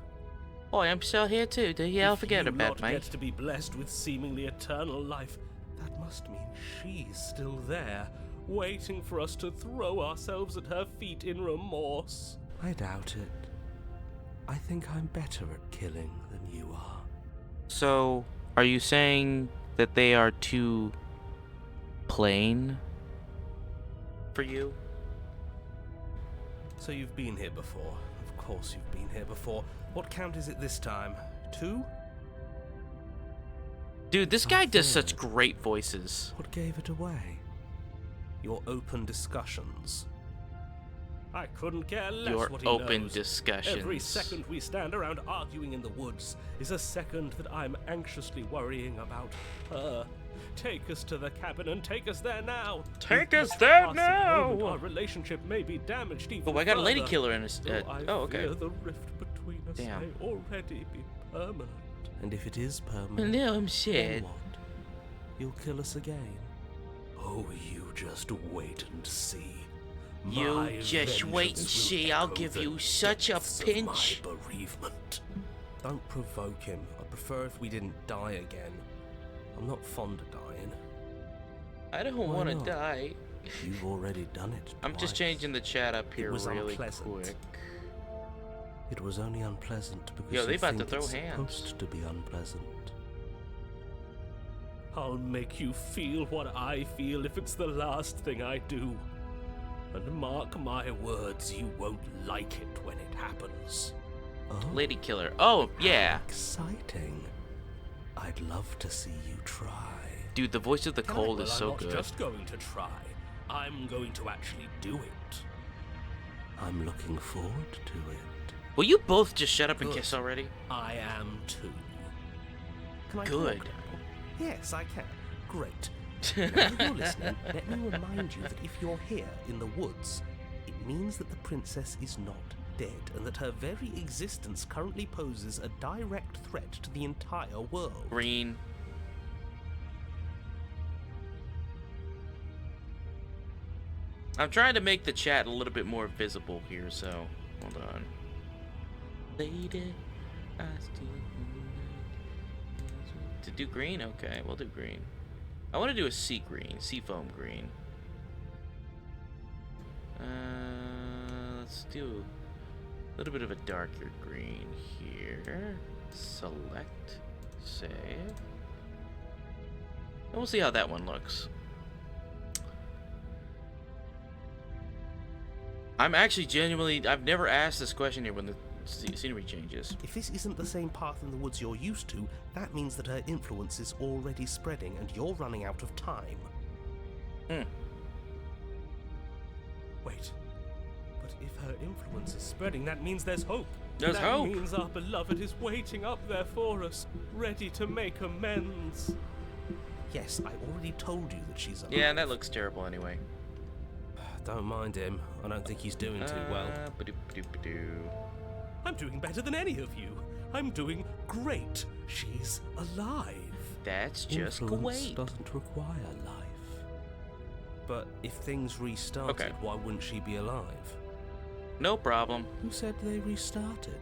Oh, I'm still here too. Do you ever forget If you about not me? get to be blessed with seemingly eternal life, that must mean she's still there, waiting for us to throw ourselves at her feet in remorse. I doubt it. I think I'm better at killing than you are. So, are you saying that they are too plain for you? So you've been here before. Of course you've been here before. What count is it this time? 2? Dude, this guy does such great voices. What gave it away? Your open discussions. I couldn't care less Your what he open knows. discussions. Every second we stand around arguing in the woods is a second that I'm anxiously worrying about her. Take us to the cabin and take us there now. Take With us each there passing now! moment, our relationship may be damaged even Oh, I got a lady further. killer in his. Though I Oh, okay. fear the rift between us Damn. may already be permanent. And if it is permanent, No, I'm then shit. what? You'll kill us again. Oh, you just wait and see. You My just wait and vengeance will see. I'll echo give the you such a depths of pinch. my bereavement. Don't provoke him. I'd prefer if we didn't die again. I'm not fond of dying. I don't Why want to not? die. You've already done it. I'm just twice. changing the chat up here was really unpleasant. quick. It was only unpleasant because Yo, they you about to think throw it's hands. supposed to be unpleasant. I'll make you feel what I feel if it's the last thing I do. And mark my words, you won't like it when it happens. Oh, Lady killer. Oh, yeah. exciting. I'd love to see you try. Dude, the voice of the cold is Well, so I'm not good. just going to try. I'm going to actually do it. I'm looking forward to it. Will you both just shut up and Good. kiss already? I am too. Can I Good. talk now? Yes, I can. Great. Now, if you're listening, let me remind you that if you're here in the woods, it means that the princess is not dead, and that her very existence currently poses a direct threat to the entire world. Green. I'm trying to make the chat a little bit more visible here, so hold on. Lady, I still to do green? Okay, we'll do green. I want to do a sea green, sea foam green. Let's do a little bit of a darker green here. Select, save. And we'll see how that one looks. I'm actually genuinely, I've never asked this question here when the scenery changes. If this isn't the same path in the woods you're used to, that means that her influence is already spreading and you're running out of time. Wait. But if her influence is spreading, that means there's hope. There's hope. That means our beloved is waiting up there for us, ready to make amends. Yes, I already told you that she's alive. Yeah, and that looks terrible anyway. Don't mind him. I don't think he's doing too well. Ba-doop-ba-doop-ba-doo. I'm doing better than any of you. I'm doing great. She's alive. That's just Influence great. doesn't require life. But if things restarted, Okay. why wouldn't she be alive? No problem. Who said they restarted?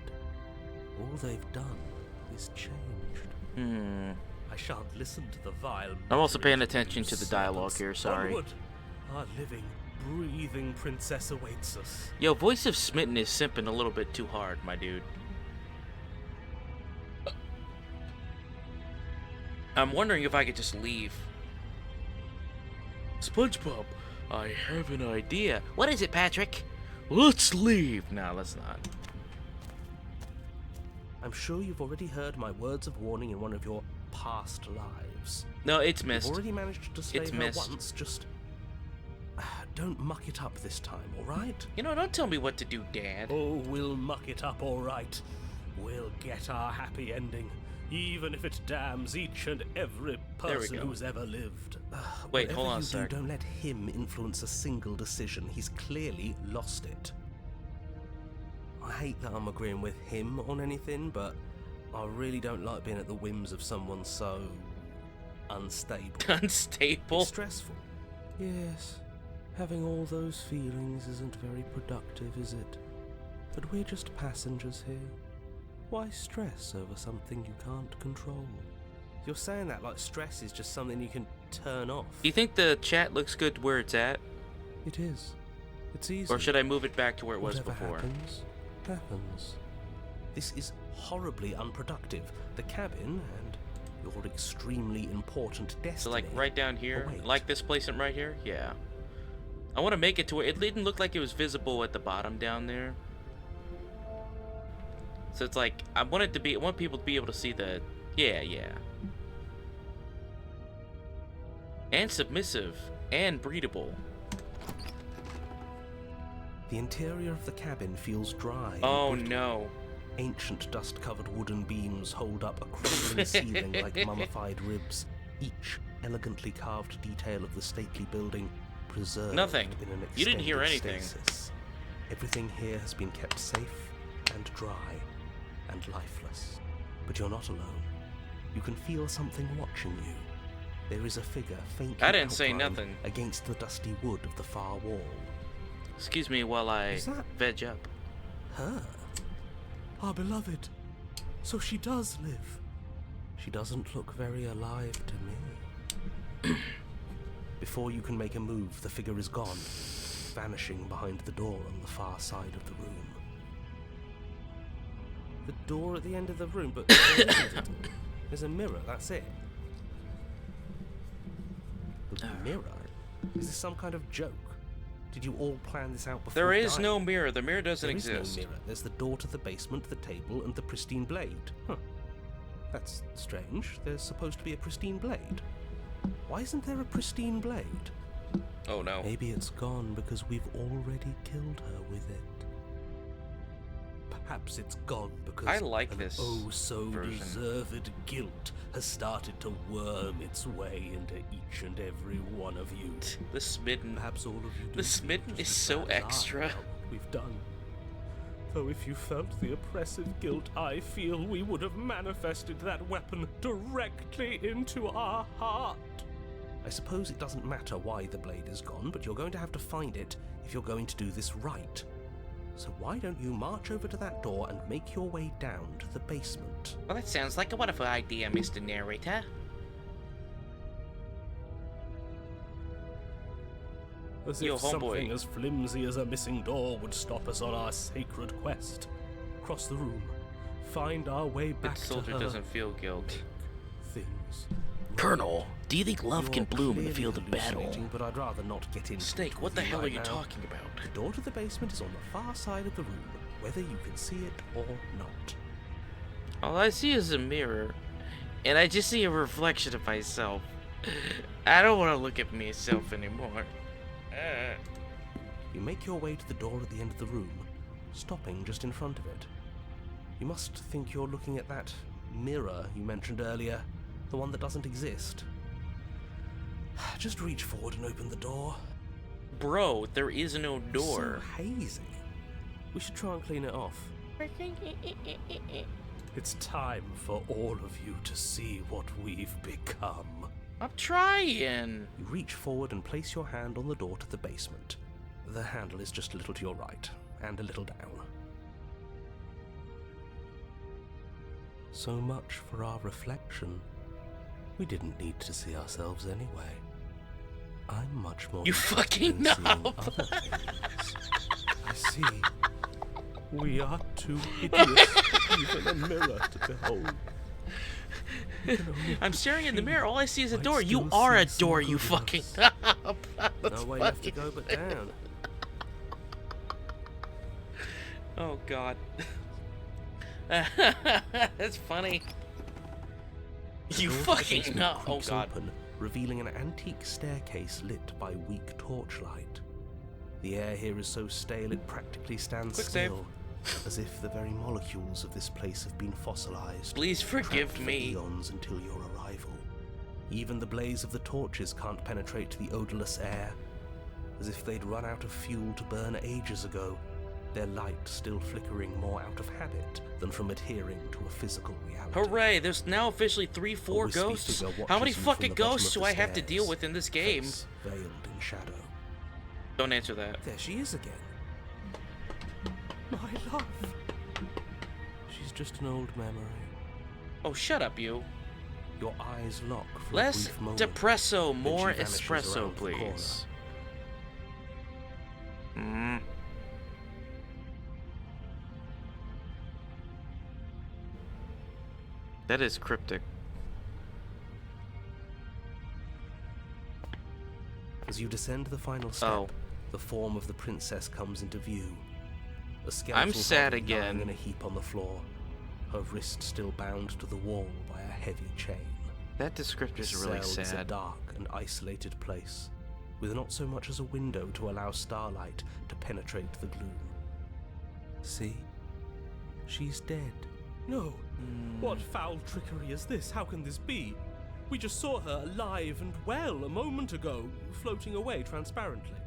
All they've done is changed. I shan't listen to the vile. I'm also paying murderings of attention you to the dialogue serpents. here, sorry. Onward! Our living, breathing princess awaits us. Yo, voice of Smitten is simping a little bit too hard, my dude. I'm wondering if I could just leave. SpongeBob, I have an idea. What is it, Patrick? Let's leave. No, let's not. I'm sure you've already heard my words of warning in one of your past lives. No, it's missed. You've already managed to slay It's her missed. once, just... don't muck it up this time, alright? You know, don't tell me what to do, Dad. Oh, we'll muck it up all right. We'll get our happy ending, even if it damns each and every There we person go. who's ever lived. Wait, hold on a Whatever you sec. do, don't let him influence a single decision. He's clearly lost it. I hate that I'm agreeing with him on anything, but I really don't like being at the whims of someone so unstable. Unstable. It's stressful. Yes, having all those feelings isn't very productive, is it? But we're just passengers here. Why stress over something you can't control? You're saying that like stress is just something you can turn off. Do you think the chat looks good where it's at? It is. It's easy. Or should I move it back to where it was Whatever before? happens. This is horribly unproductive. The cabin and your extremely important destiny. So like right down here, await. like this placement right here? Yeah. I want to make it to where it didn't look like it was visible at the bottom down there. So it's like, I want people to be able to see the, yeah. And submissive, and breedable. The interior of the cabin feels dry. and Oh brittle. no. Ancient dust-covered wooden beams hold up a crumbling ceiling like mummified ribs, each elegantly carved detail of the stately building preserved Nothing. in an You didn't hear extended anything. stasis. Everything here has been kept safe and dry and lifeless. But you're not alone. You can feel something watching you. There is a figure faintly I didn't say outlined nothing. against the dusty wood of the far wall. Excuse me while I Is that- veg up. Her? Our beloved. So she does live. She doesn't look very alive to me. Before you can make a move, the figure is gone, vanishing behind the door on the far side of the room. The door at the end of the room, but there isn't a door. There's a mirror, that's it. The mirror? Is this some kind of joke? Did you all plan this out before There is dying? no mirror. The mirror doesn't There is exist. no mirror. There's the door to the basement, the table, and the pristine blade. Huh. That's strange. There's supposed to be a pristine blade. Why isn't there a pristine blade? Oh no. Maybe it's gone because we've already killed her with it. Perhaps it's gone because I like an this oh so version. deserved guilt has started to worm its way into each and every one of you. The smitten. Perhaps all of you do The smitten just is as so bad as I extra. about what we've done. Though if you felt the oppressive guilt I feel, we would have manifested that weapon directly into our heart. I suppose it doesn't matter why the blade is gone, but you're going to have to find it if you're going to do this right. So why don't you march over to that door and make your way down to the basement? Well, that sounds like a wonderful idea, Mr. Narrator. As Yo, if homeboy. something as flimsy as a missing door would stop us on our sacred quest. Cross the room, find our way back Good soldier to her. doesn't feel guilt. Things. Colonel, do you think love can You're bloom in the clearly field of battle? hallucinating, but I'd rather not get into Snake, it what with the you hell are right you now. talking about? The door to the basement is on the far side of the room, whether you can see it or not. All I see is a mirror, and I just see a reflection of myself. I don't want to look at myself anymore. You make your way to the door at the end of the room, stopping just in front of it. You must think you're looking at that mirror you mentioned earlier, the one that doesn't exist. Just reach forward and open the door. Bro, there is no door. So hazy. We should try and clean it off. It's time for all of you to see what we've become. I'm trying. You reach forward and place your hand on the door to the basement. The handle is just a little to your right, and a little down. So much for our reflection. We didn't need to see ourselves anyway. I'm much more You interested fucking in seeing know. other things. I see. We are too hideous, even a mirror to behold. I'm staring in the mirror. All I see is a I'd door. You still are a see some door, you good in fucking. us. No way left to go but down. Oh god. That's funny. You The door to the fucking basement know. Oh creaks god. open, revealing an antique staircase lit by weak torchlight. The air here is so stale it practically stands Quick save. still, as if the very molecules of this place have been fossilized. Please forgive trapped for me. eons until your arrival. Even the blaze of the torches can't penetrate the odorless air, as if they'd run out of fuel to burn ages ago, their light still flickering more out of habit than from adhering to a physical reality. Hooray, there's now officially 3-4 wispy ghosts. figure How many watches you from fucking the bottom ghosts of do the I have to deal stairs, with in this game? face veiled in shadow. Don't answer that. There she is again. My love. She's just an old memory. Oh, shut up, you. Your eyes lock for Less a brief moment. depresso, then more she vanishes espresso, around the corner. please. Mm. That is cryptic. As you descend the final step, Oh. the form of the princess comes into view. A skeletal sad body lying again. in a heap on the floor, her wrist still bound to the wall by a heavy chain. That descriptor's The really cell is a sad. dark and isolated place, with not so much as a window to allow starlight to penetrate the gloom. See? She's dead. No. What foul trickery is this? How can this be? We just saw her alive and well a moment ago, floating away transparently.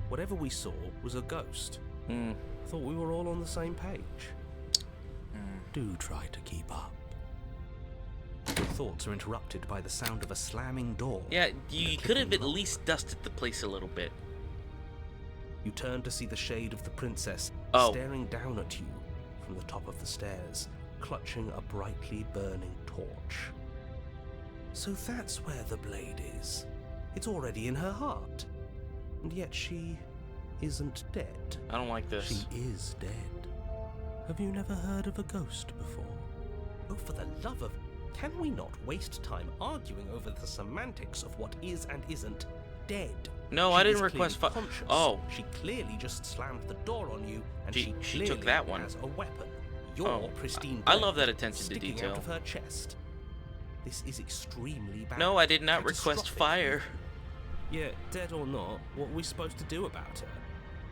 Whatever we saw was a ghost. Hmm. Thought we were all on the same page. Do try to keep up. Your thoughts are interrupted by the sound of a slamming door. Yeah, and a you could have clicking at lock. least dusted the place a little bit. You turn to see the shade of the princess Oh. staring down at you from the top of the stairs, clutching a brightly burning torch. So that's where the blade is. It's already in her heart. And yet she isn't dead. I don't like this. She is dead. Have you never heard of a ghost before? Oh, for the love of... Can we not waste time arguing over the semantics of what is and isn't dead? No, She I didn't is request clearly conscious. Oh. She clearly just slammed the door on you, and She she took clearly that one. has a weapon. Your Oh, pristine I love blade that attention to sticking detail. out of her chest. This is extremely bad. No, I did not request Catastrophic. fire. Yeah, dead or not, what are we supposed to do about her?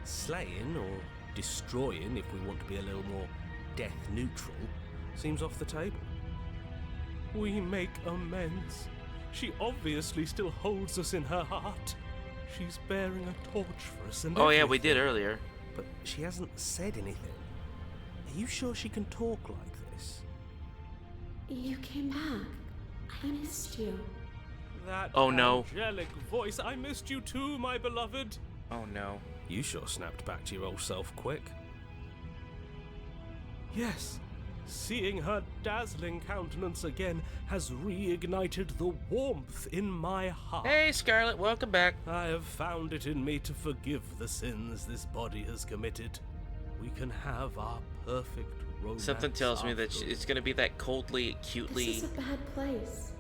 Slaying or destroying, if we want to be a little more death neutral, seems off the table. We make amends. She obviously still holds us in her heart. She's bearing a torch for us and Oh yeah, we everything. did earlier. But she hasn't said anything. Are you sure she can talk like this? You came back. I missed you. That Oh, no. angelic voice. I missed you too, my beloved. Oh no. You sure snapped back to your old self quick. Yes, seeing her dazzling countenance again has reignited the warmth in my heart. Hey Scarlet, welcome back. I have found it in me to forgive the sins this body has committed. We can have our perfect romance. Something tells me that after it's gonna be that coldly, cutely. This is a bad place.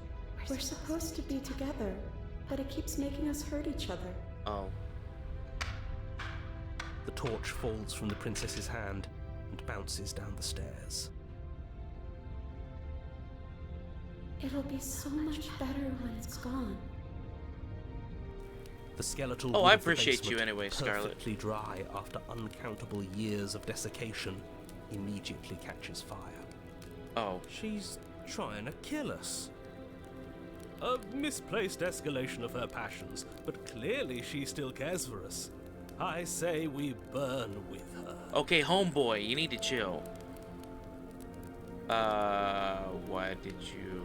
We're supposed to be together, but it keeps making us hurt each other. Oh. The torch falls from the princess's hand and bounces down the stairs. It'll be so much better when it's gone. The skeletal Oh, wood I of the appreciate you basement, anyway, Scarlet. perfectly dry after uncountable years of desiccation, immediately catches fire. Oh. She's trying to kill us. A misplaced escalation of her passions, but clearly she still cares for us. I say we burn with her. Okay, homeboy, you need to chill. Why did you?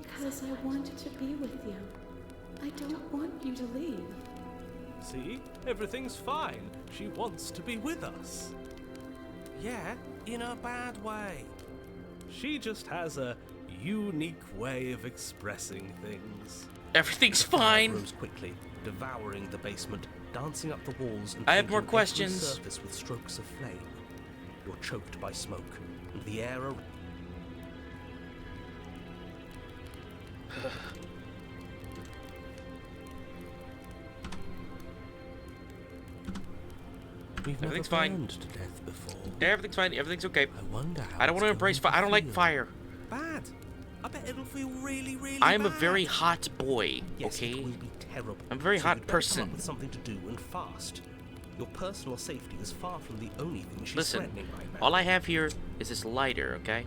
Because I wanted to be with you. I don't want you to leave. See? Everything's fine. She wants to be with us. Yeah, in a bad way. She just has a unique way of expressing things. Everything's The fire fine. grows quickly, devouring the basement, dancing up the walls and I have more painting every questions. surface with strokes of flame. You're choked by smoke, and the air around. We've never Everything's fine. burned to death before. Yeah, everything's fine. Everything's okay. I wonder how I don't it's want to embrace going fire. I don't like feel. fire. Bad. I bet it'll feel really, really I am a bad. very hot boy. Yes, Okay. it will be terrible. I'm a very So hot you'd better come person. up with something to do and fast. Your personal safety is far from the only thing she's Listen, threatening right now. all I have here is this lighter. Okay.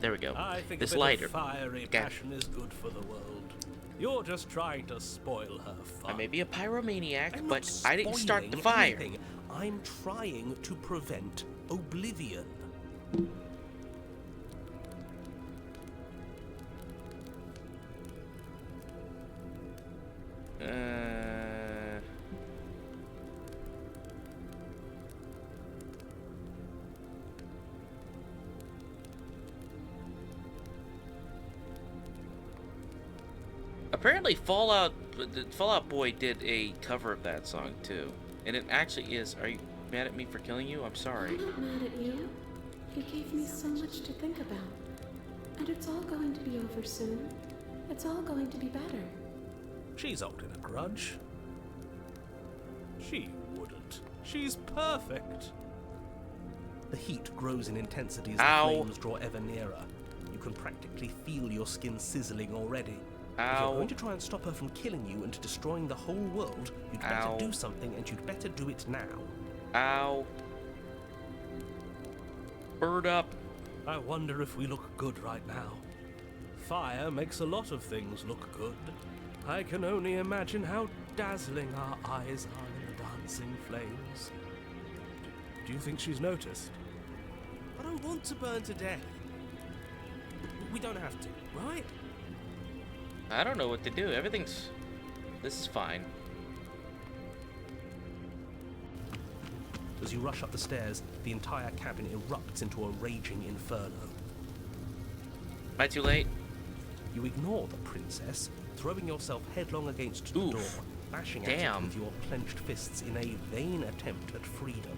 There we go. I think This a bit lighter. of fiery Okay. passion is good for the world. You're just trying to spoil her fun. I may be a pyromaniac, I'm but not I didn't start the spoiling fire. anything. I'm trying to prevent oblivion. Apparently, Fallout Boy did a cover of that song too, and it actually is. Are you mad at me for killing you? I'm sorry. I'm not mad at you. You gave me so much to think about. And it's all going to be over soon. It's all going to be better. She's holding a grudge. She wouldn't. She's perfect. The heat grows in intensity as Ow. the flames draw ever nearer. You can practically feel your skin sizzling already. If Ow. you're going to try and stop her from killing you and destroying the whole world, you'd better Ow. do something, and you'd better do it now. Ow. Bird up. I wonder if we look good right now. Fire makes a lot of things look good. I can only imagine how dazzling our eyes are in the dancing flames. Do you think she's noticed? I don't want to burn to death. We don't have to, right? I don't know what to do. This is fine. As you rush up the stairs, the entire cabin erupts into a raging inferno. Am I too late? You ignore the princess, throwing yourself headlong against the Oof. door, bashing at it Damn. with your clenched fists in a vain attempt at freedom.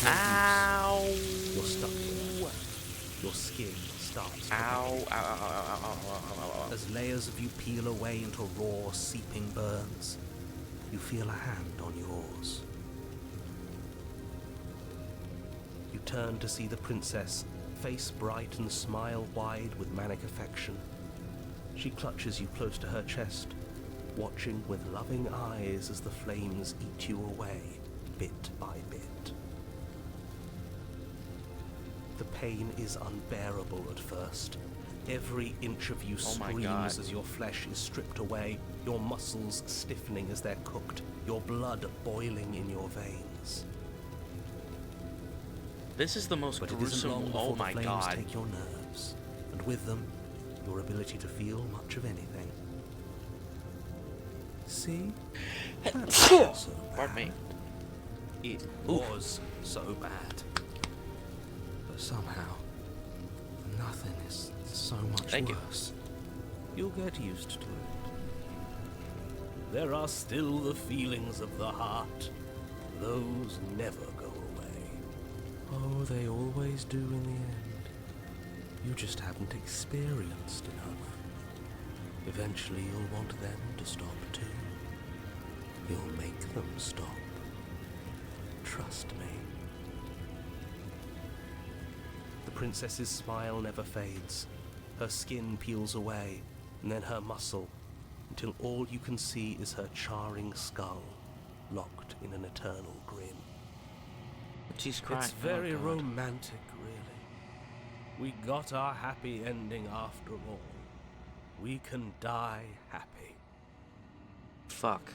Ow. You're stuck here. Your skin starts to Ow. burn. Ow. Ow. Ow. Ow. Ow. Ow. Ow. As layers of you peel away into raw, seeping burns, you feel a hand on yours. You turn to see the princess, face bright and smile wide with manic affection. She clutches you close to her chest, watching with loving eyes as the flames eat you away, bit by bit. The pain is unbearable at first. Every inch of you Oh my screams God. as your flesh is stripped away, your muscles stiffening as they're cooked, your blood boiling in your veins. This is the most But it isn't long gruesome. before Oh my the flames god. take your nerves, and with them, your ability to feel much of anything. See? That's not so bad. Pardon me. It Oof. was so bad. But somehow, nothing is so much Thank you. worse. You'll get used to it. There are still the feelings of the heart. Those never go away. Oh, they always do in the end. You just haven't experienced enough. Eventually you'll want them to stop too. You'll make them stop. Trust me. The princess's smile never fades. Her skin peels away, and then her muscle, until all you can see is her charring skull, locked in an eternal grin. She's crying. It's very Oh, God. romantic, really. We got our happy ending after all. We can die happy. Fuck.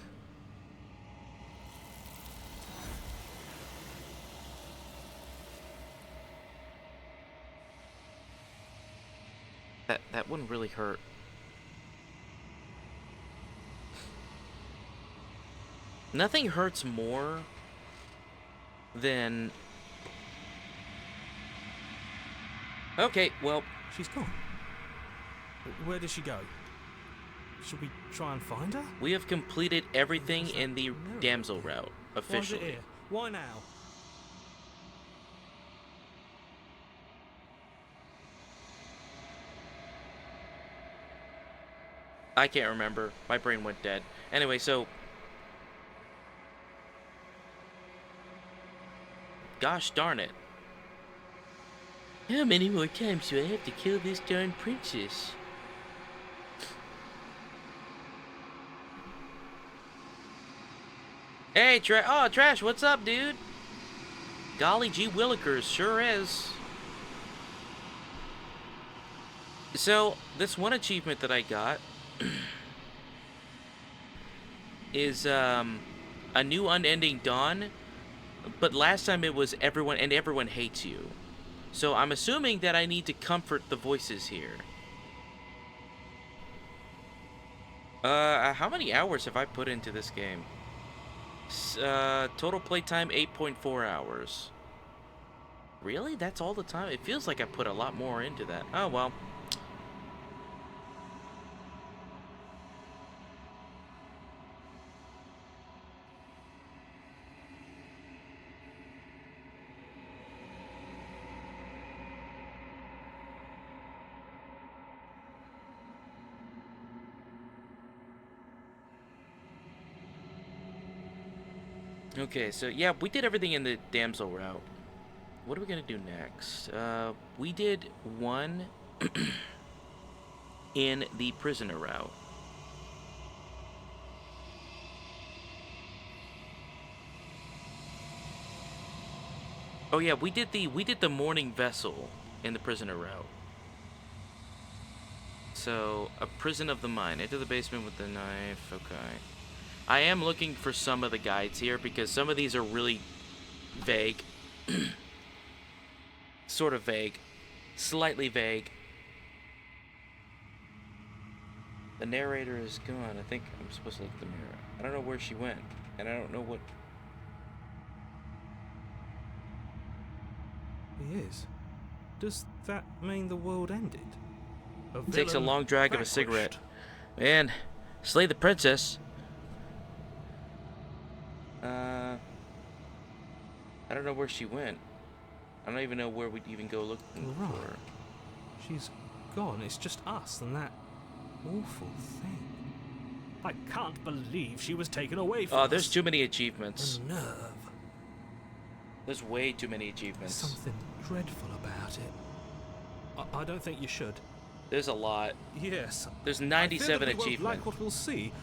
That one really hurt. Nothing hurts more than Okay, well, She's gone. Where did she go? Should we try and find her? we have completed everything in the damsel route, Why is it officially. here? Why now? I can't remember. My brain went dead. Anyway, so... Gosh darn it. How many more times do I have to kill this darn princess? Hey, Trash, what's up, dude? Golly gee willikers, sure is. So, this one achievement that I got is a new unending dawn, but last time it was everyone hates you. So I'm assuming that I need to comfort the voices here. How many hours have I put into this game? Total playtime 8.4 hours. Really? That's all the time? It feels like I put a lot more into that. Oh well. Okay, so yeah, we did everything in the damsel route. What are we gonna do next? We did one in the prisoner route. Oh yeah, we did the morning vessel in the prisoner route. So, a prison of the mind. Enter the basement with the knife. Okay. I am looking for some of the guides here because some of these are really vague. Sort of vague. Slightly vague. The narrator is gone. I think I'm supposed to look at the mirror. I don't know where she went. And I don't know what... He is. Does that mean the world ended? Takes a long drag of a cigarette. Man, slay the princess. I don't know where she went. I don't even know where we'd even go looking for her. She's gone. It's just us and that awful thing. I can't believe she was taken away from us. Oh, there's too many achievements. The nerve. There's way too many achievements. Something dreadful about it. I don't think you should. There's a lot. Yes. There's I 97 fear that we won't achievements. like what we'll see.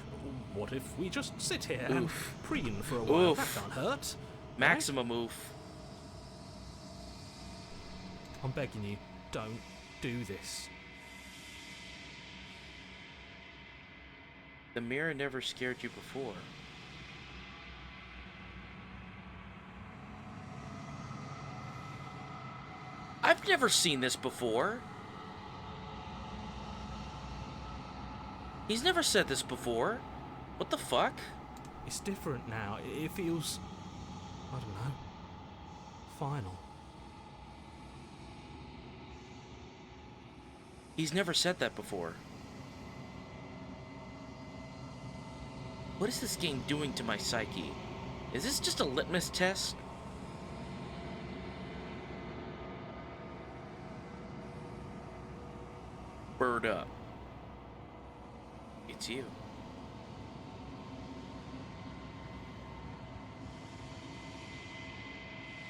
What if we just sit here and Oof. preen for a while? Oof. That can't hurt. Maximum oof. I'm begging you, don't do this. The mirror never scared you before. I've never seen this before. He's never said this before. What the fuck? It's different now. It feels, I don't know, final. He's never said that before. What is this game doing to my psyche? Is this just a litmus test? Bird up. It's you.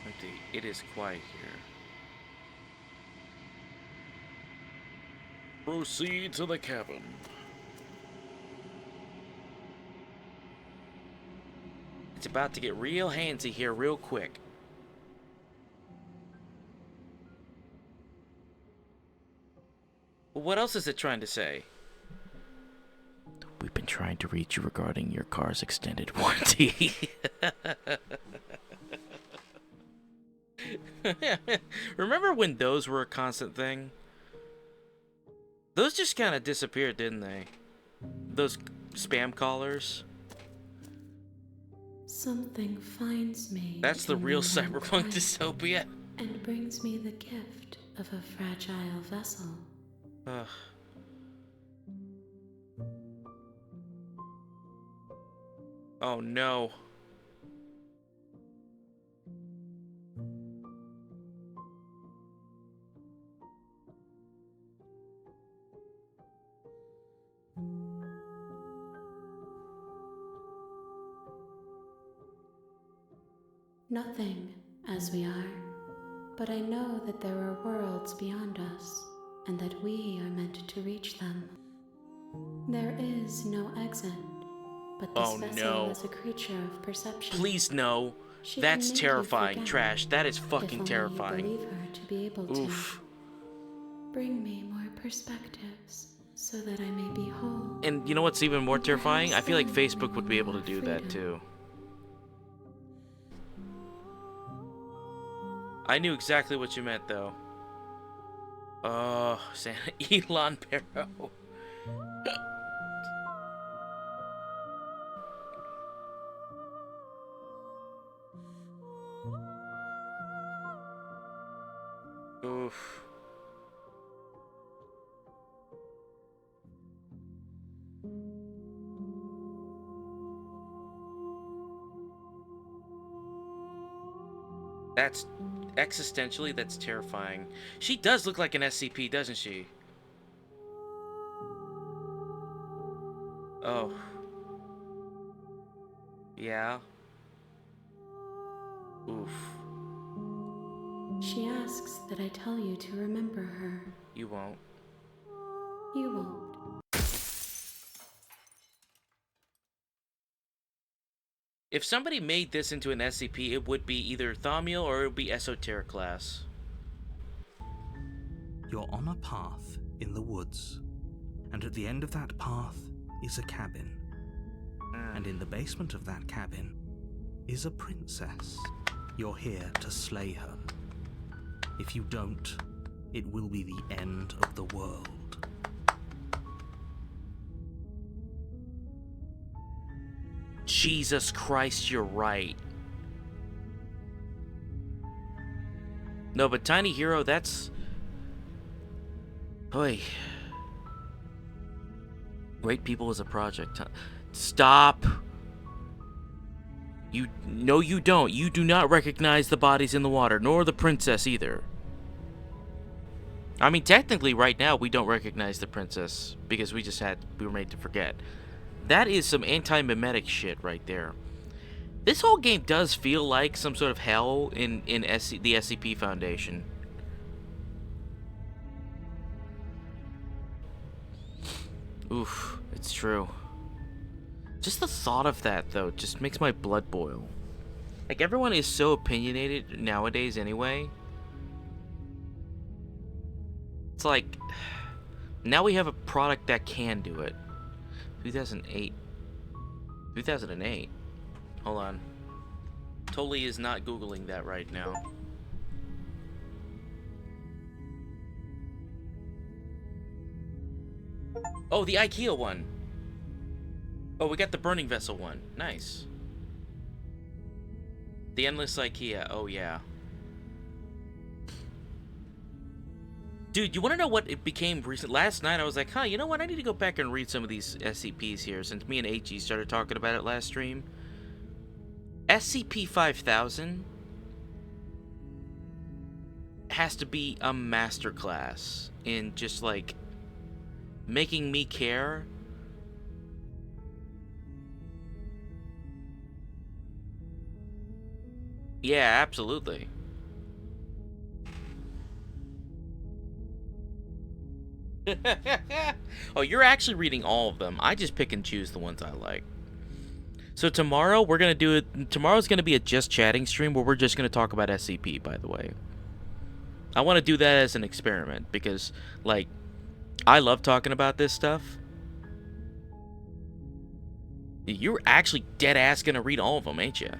Empty. It is quiet here. Proceed to the cabin. It's about to get real handsy here real quick. Well, what else is it trying to say? We've been trying to reach you regarding your car's extended warranty. Remember when those were a constant thing? Those just kind of disappeared, didn't they? Those spam callers. Something finds me. That's the in real my cyberpunk crying dystopia. And brings me the gift. of a fragile vessel. Ugh. Oh no. Nothing, as we are, but I know that there are worlds beyond us, and that we are meant to reach them. There is no exit, but this Oh, vessel no. is a creature of perception. Please no. She That's can make you terrifying, forget, Trash. That is if fucking only terrifying. you believe her to be able Oof. to. Bring me more perspectives, so that I may be whole. And you know what's even more And terrifying? I perhaps feel like then Facebook would be able to more do that freedom. too. I knew exactly what you meant though. Oh, Elon Barrow. Oof. That's existentially, that's terrifying. She does look like an SCP, doesn't she? Oh. Yeah. Oof. She asks that I tell you to remember her. You won't. You won't. If somebody made this into an SCP, it would be either Thaumiel or it would be Esoteric class. You're on a path in the woods, and at the end of that path is a cabin. And in the basement of that cabin is a princess. You're here to slay her. If you don't, it will be the end of the world. Jesus Christ, you're right. No, but Tiny Hero, that's... Boy. Great People is a project, huh? Stop! No, you don't. You do not recognize the bodies in the water, nor the princess either. I mean, technically, right now, we don't recognize the princess, because we were made to forget. That is some anti-mimetic shit right there. This whole game does feel like some sort of hell in the SCP Foundation. Oof, it's true. Just the thought of that, though, just makes my blood boil. Like, everyone is so opinionated nowadays anyway. It's like, now we have a product that can do it. 2008. 2008. Hold on. Totally is not Googling that right now. Oh, the IKEA one. Oh, we got the burning vessel one. Nice. The endless IKEA. Oh, yeah. Dude, you want to know what it became recent? Last night I was like, huh, you know what? I need to go back and read some of these SCPs here since me and HE started talking about it last stream. SCP-5000 has to be a masterclass in just, like, making me care. Yeah, absolutely. Oh, you're actually reading all of them. I just pick and choose the ones I like. So tomorrow we're gonna do it. Tomorrow's gonna be a just chatting stream where we're just gonna talk about SCP. By the way, I want to do that as an experiment because, like, I love talking about this stuff. You're actually dead ass gonna read all of them, ain't you?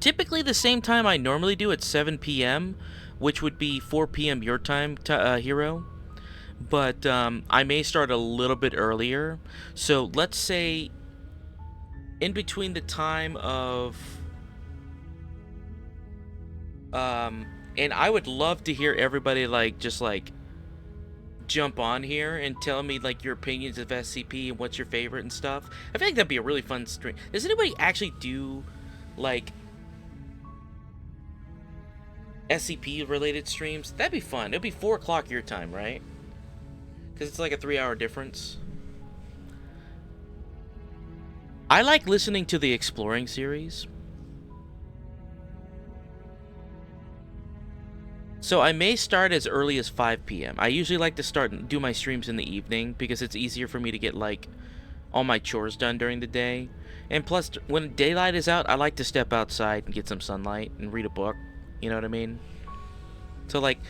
Typically the same time I normally do at 7 p.m., which would be 4 p.m. your time, Hero. But I may start a little bit earlier. So let's say in between the time of And I would love to hear everybody like just like jump on here and tell me like your opinions of SCP and what's your favorite and stuff. I feel like that'd be a really fun stream. Does anybody actually do like SCP related streams? That'd be fun. It'd be 4 o'clock your time, right? Because it's like a 3-hour difference. I like listening to the Exploring series. So I may start as early as 5 p.m. I usually like to do my streams in the evening because it's easier for me to get like all my chores done during the day. And plus, when daylight is out, I like to step outside and get some sunlight and read a book. You know what I mean? So like,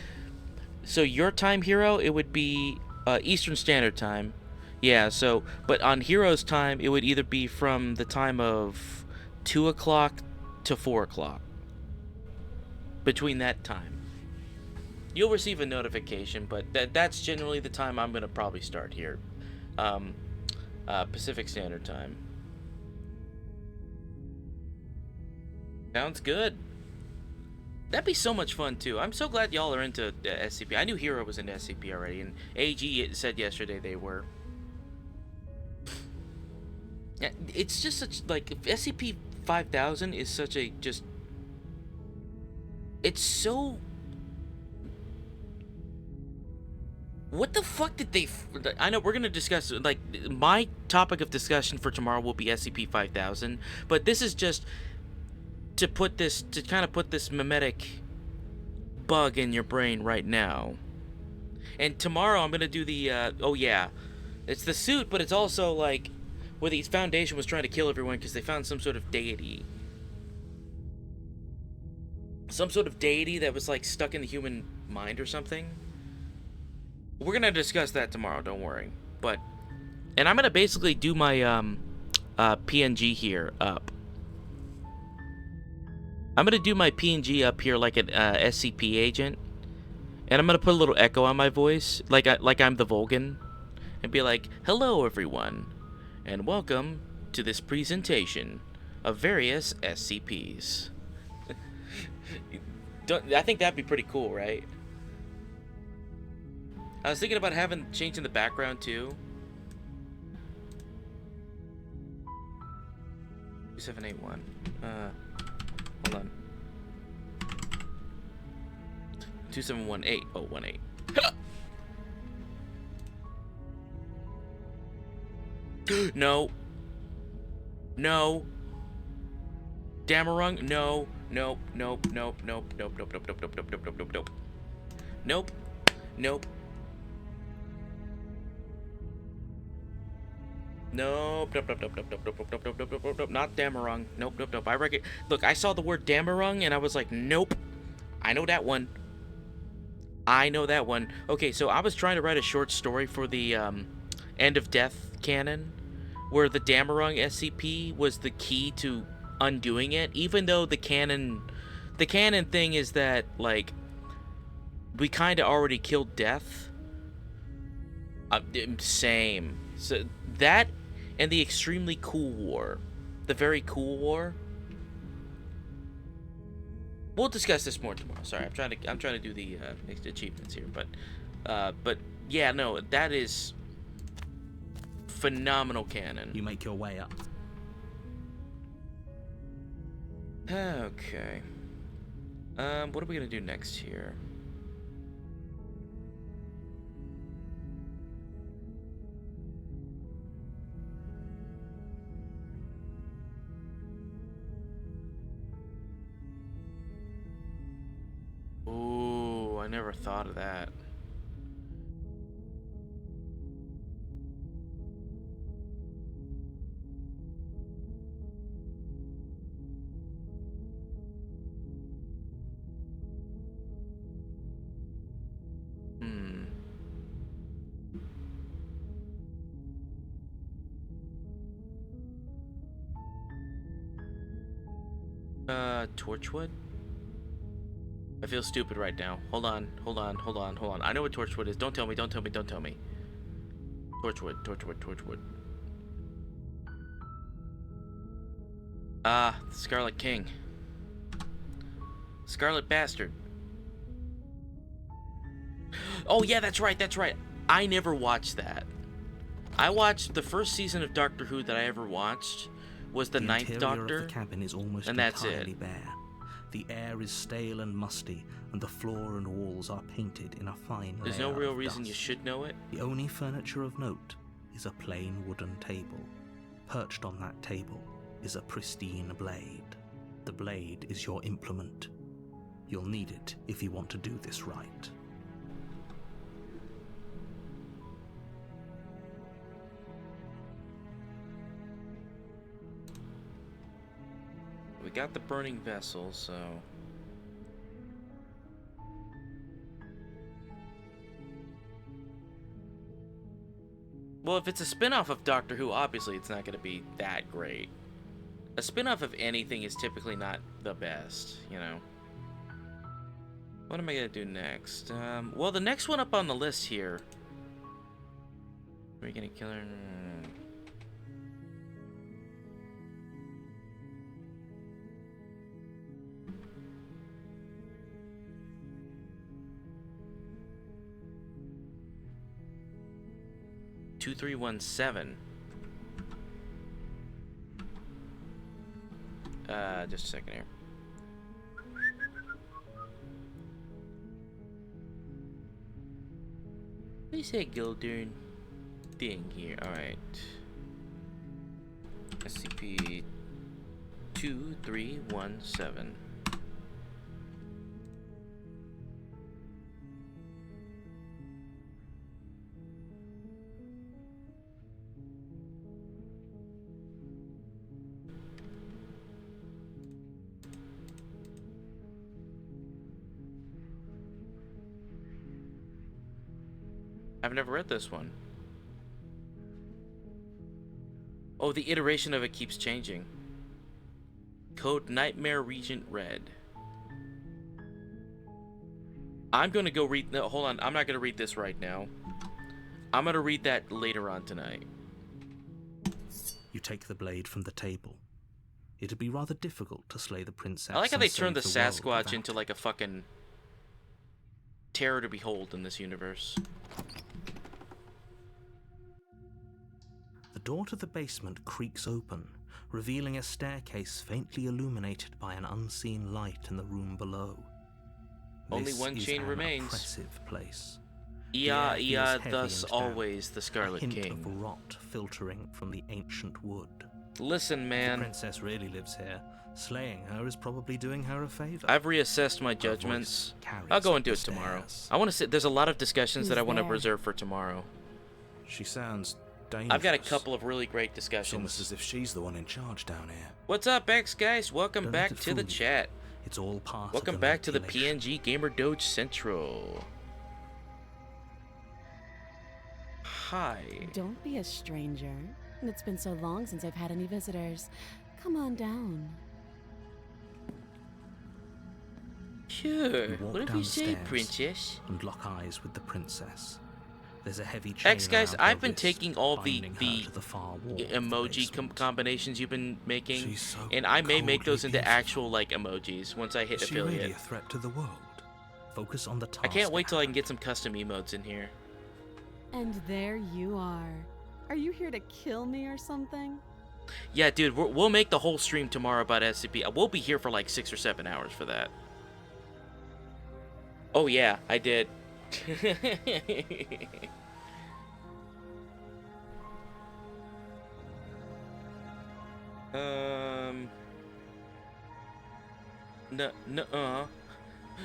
so your time, Hero, it would be Eastern Standard Time. Yeah, so, but on Hero's time, it would either be from the time of 2 o'clock to 4 o'clock. Between that time. You'll receive a notification, but that's generally the time I'm going to probably start here. Pacific Standard Time. Sounds good. That'd be so much fun, too. I'm so glad y'all are into SCP. I knew Hero was into SCP already, and AG said yesterday they were. It's just such, like, SCP-5000 is such a, just... It's so... What the fuck did they... I know we're going to discuss... Like, my topic of discussion for tomorrow will be SCP-5000. But this is just to put this... To kind of put this mimetic bug in your brain right now. And tomorrow I'm going to do the... oh, yeah. It's the suit, but it's also, like... Where the Foundation was trying to kill everyone because they found some sort of deity. Some sort of deity that was, like, stuck in the human mind or something. We're gonna discuss that tomorrow, don't worry. But, and I'm gonna basically do my PNG here up. I'm gonna do my PNG up here like an SCP agent, and I'm gonna put a little echo on my voice, like I'm the Vulcan, and be like, "Hello, everyone, and welcome to this presentation of various SCPs." I think that'd be pretty cool, right? I was thinking about changing the background too. 2781. Hold on. 2718. Oh, 18. No. No. Damarung. No. Nope. Nope. Nope. Nope. Nope. Nope. Nope. Nope. Nope. Nope. Nope. Nope. Nope. Nope. Nope. Nope, nope, nope, nope, nope, nope, nope, nope, nope, nope, nope, nope, nope, not Damarung. Nope, nope, nope. I reckon. Look, I saw the word Damarung and I was like, nope. I know that one. I know that one. Okay, so I was trying to write a short story for the End of Death canon, where the Damarung SCP was the key to undoing it, even though the canon thing is that, like, we kind of already killed Death. Same. So that and the Extremely Cool War, the Very Cool War. We'll discuss this more tomorrow. Sorry, I'm trying to do the achievements here, but yeah, no, that is phenomenal canon. You make your way up. Okay. What are we gonna do next here? Ooh, I never thought of that. Torchwood? I feel stupid right now. Hold on. I know what Torchwood is. Don't tell me. Torchwood. Ah, the Scarlet King. Scarlet Bastard. Oh yeah, that's right, that's right. I never watched that. I watched the first season of Doctor Who that I ever watched was the Ninth interior Doctor, of the cabin is almost and that's entirely it. bare. The air is stale and musty, and the floor and walls are painted in a fine There's layer no real of reason dust. you should know it. The only furniture of note is a plain wooden table. Perched on that table is a pristine blade. The blade is your implement. You'll need it if you want to do this right. We got the burning vessel, so... Well, if it's a spin-off of Doctor Who, obviously it's not going to be that great. A spin-off of anything is typically not the best, you know? What am I going to do next? Well, the next one up on the list here... Are we going to kill her? 2317. Just a second here. What is that Gildern thing here? Alright. SCP 2317. I've never read this one. Oh, the iteration of it keeps changing. Code Nightmare Regent Red. I'm gonna go read... No, hold on. I'm not gonna read this right now. I'm gonna read that later on tonight. You take the blade from the table. It'd be rather difficult to slay the princess. I like how they and turned the save the world Sasquatch without into like a fucking terror to behold in this universe. The door to the basement creaks open, revealing a staircase faintly illuminated by an unseen light in the room below. Only This one is chain an remains. oppressive place. Ea, The air Ea, feels heavy thus and damp, always the Scarlet a hint King. of rot filtering from the ancient wood. Listen, The man. princess really lives here. Slaying her is probably doing her a favor. I've reassessed my Her judgments. voice carries I'll go and up do the it tomorrow. stairs. I want to sit. There's a lot of discussions that Who's I want to there? reserve for tomorrow. She sounds dangerous. I've got a couple of really great It's almost discussions. as if she's the one in charge down here. What's up, X guys? Welcome Don't back let it to the fool you. chat. It's all part Welcome of back to the manipulation. PNG Gamer Doge Central. Hi. Don't be a stranger. It's been so long since I've had any visitors. Come on down. Sure. You walk Whatever down you the say, stairs princess. and lock eyes with the princess. There's a heavy chain X guys, around her I've been wrist, taking all the binding her to the far wall of the emoji basement. combinations you've been making, She's so and I may make coldly those into beautiful. actual like emojis once I hit Is she affiliate. really a threat to the world? Focus on the task I can't wait at till I can hand. get some custom emotes in here. And there you are. Are you here to kill me or something? Yeah, dude, we'll make the whole stream tomorrow about SCP. We'll be here for like 6 or 7 hours for that. Oh yeah, I did. No,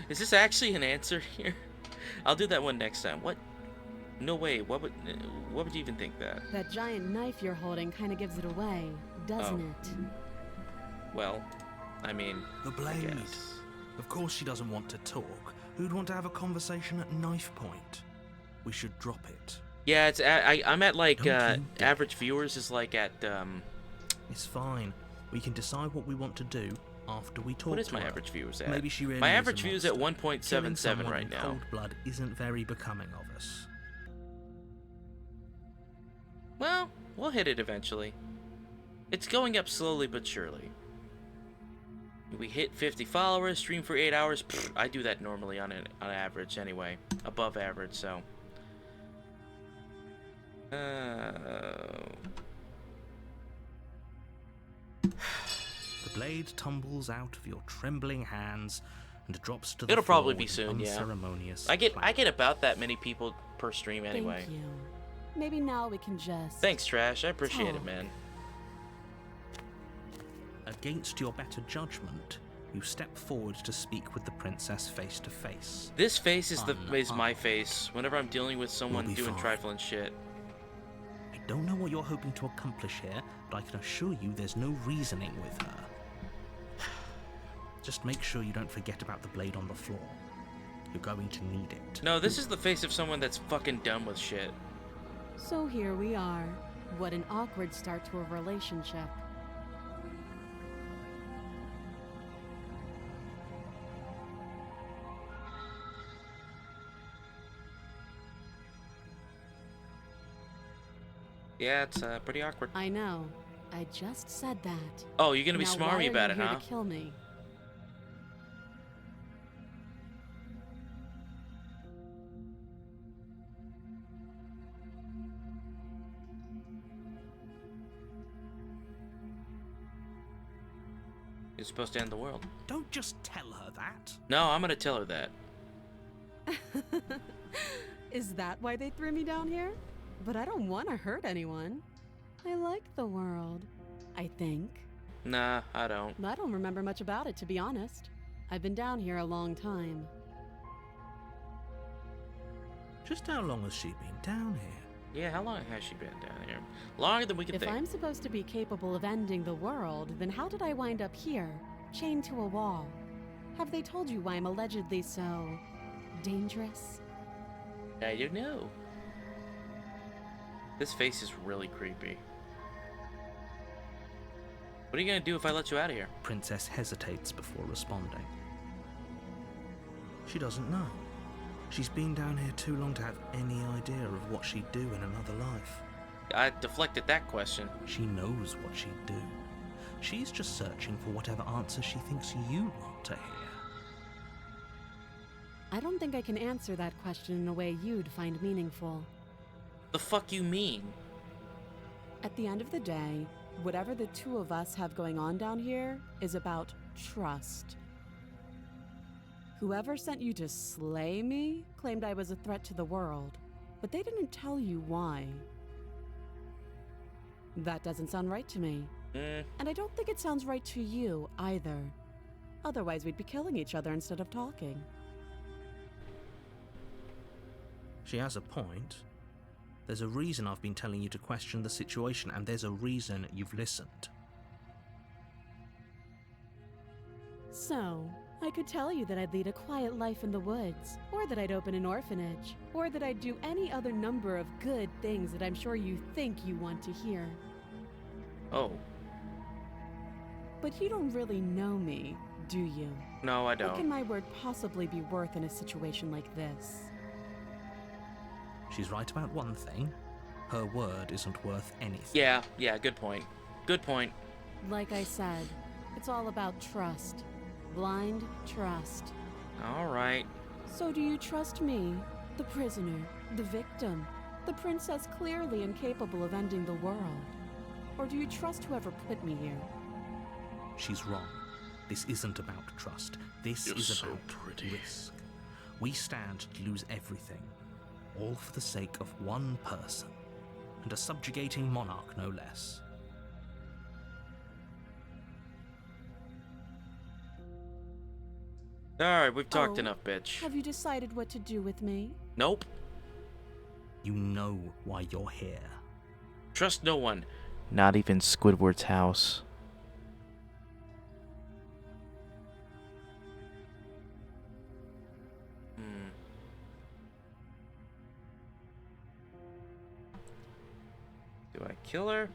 Is this actually an answer here? I'll do that one next time. What? No way. What would you even think that? That giant knife you're holding kind of gives it away, doesn't Oh. it? Well, I mean, The I blade. guess. Of course she doesn't want to talk. Who'd want to have a conversation at knife point? We should drop it. Yeah, it's I'm at like Don't you dare. average viewers is like at It's fine. We can decide what we want to do after we talk what is to my her. average viewers at? Maybe she really my is a average views at monster. 1.77 Killing someone right in now. cold blood isn't very becoming of us. Well, we'll hit it eventually. It's going up slowly but surely. We hit 50 followers, stream for 8 hours. Pfft, I do that normally on average anyway. Above average, so. The blade tumbles out of your trembling hands and drops to the It'll floor probably be with soon, an yeah. unceremonious I get clank. about that many people per stream anyway. Thank you. Maybe now we can just... Thanks, Trash. I appreciate it, talk. man. Against your better judgment, you step forward to speak with the princess face to face. This face is my Unarmed. face whenever I'm dealing with someone be doing fine. trifling shit. I don't know what you're hoping to accomplish here, but I can assure you there's no reasoning with her. Just make sure you don't forget about the blade on the floor. You're going to need it. No, this is the face of someone that's fucking done with shit. So here we are. What an awkward start to a relationship. Yeah, it's pretty awkward. I know. I just said that. Oh, you're gonna be Now, smarmy why are about you it, here huh? to kill me? You're supposed to end the world. Don't just tell her that. No, I'm gonna tell her that. Is that why they threw me down here? But I don't want to hurt anyone. I like the world, I think. Nah, I don't. I don't remember much about it, to be honest. I've been down here a long time. Just how long has she been down here? Yeah, how long has she been down here? Longer than we can If think. I'm supposed to be capable of ending the world, then how did I wind up here, chained to a wall? Have they told you why I'm allegedly so dangerous? I don't know. This face is really creepy. What are you gonna do if I let you out of here? Princess hesitates before responding. She doesn't know. She's been down here too long to have any idea of what she'd do in another life. I deflected that question. She knows what she'd do. She's just searching for whatever answer she thinks you want to hear. I don't think I can answer that question in a way you'd find meaningful. The fuck you mean? At the end of the day, whatever the two of us have going on down here is about trust. Whoever sent you to slay me claimed I was a threat to the world, but they didn't tell you why. That doesn't sound right to me. And I don't think it sounds right to you either. Otherwise, we'd be killing each other instead of talking. She has a point. There's a reason I've been telling you to question the situation, and there's a reason you've listened. So, I could tell you that I'd lead a quiet life in the woods, or that I'd open an orphanage, or that I'd do any other number of good things that I'm sure you think you want to hear. Oh, But you don't really know me, do you? no, I What can don't. my word possibly be worth in a situation like this? She's right about one thing. Her word isn't worth anything. Yeah, good point. Good point. Like I said, it's all about trust. Blind trust. Alright. So do you trust me, the prisoner, the victim, the princess clearly incapable of ending the world? Or do you trust whoever put me here? She's wrong. This isn't about trust. This You're is so about pretty. risk. We stand to lose everything, all for the sake of one person, and a subjugating monarch no less. Alright, we've talked Oh, enough, bitch. Have you decided what to do with me? Nope. You know why you're here. Trust no one. Not even Squidward's house. Hmm. Do I kill her?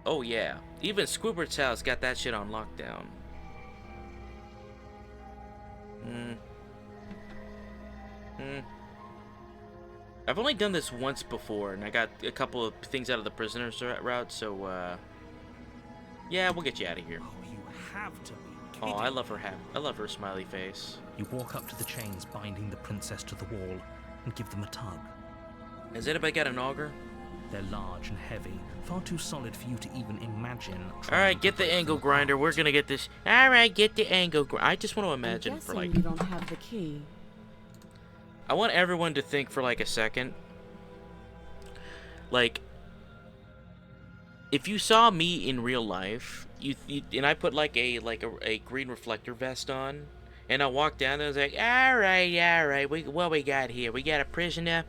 Oh yeah, even Squidward's house got that shit on lockdown. I've only done this once before, and I got a couple of things out of the prisoner's route, so, yeah, we'll get you out of here. Oh, you have to be Oh, kidding. I love her smiley face. You walk up to the chains binding the princess to the wall and give them a tug. Has anybody got an auger? They're large and heavy, far too solid for you to even imagine. Alright, get the angle grinder. We're gonna get this. Alright, get the angle grinder. I just want to imagine I'm for guessing like. you don't have the key. I want everyone to think for like a second. Like, if you saw me in real life, and I put like a green reflector vest on, and I walked down and I was like, all right, what we got here? We got a prisoner.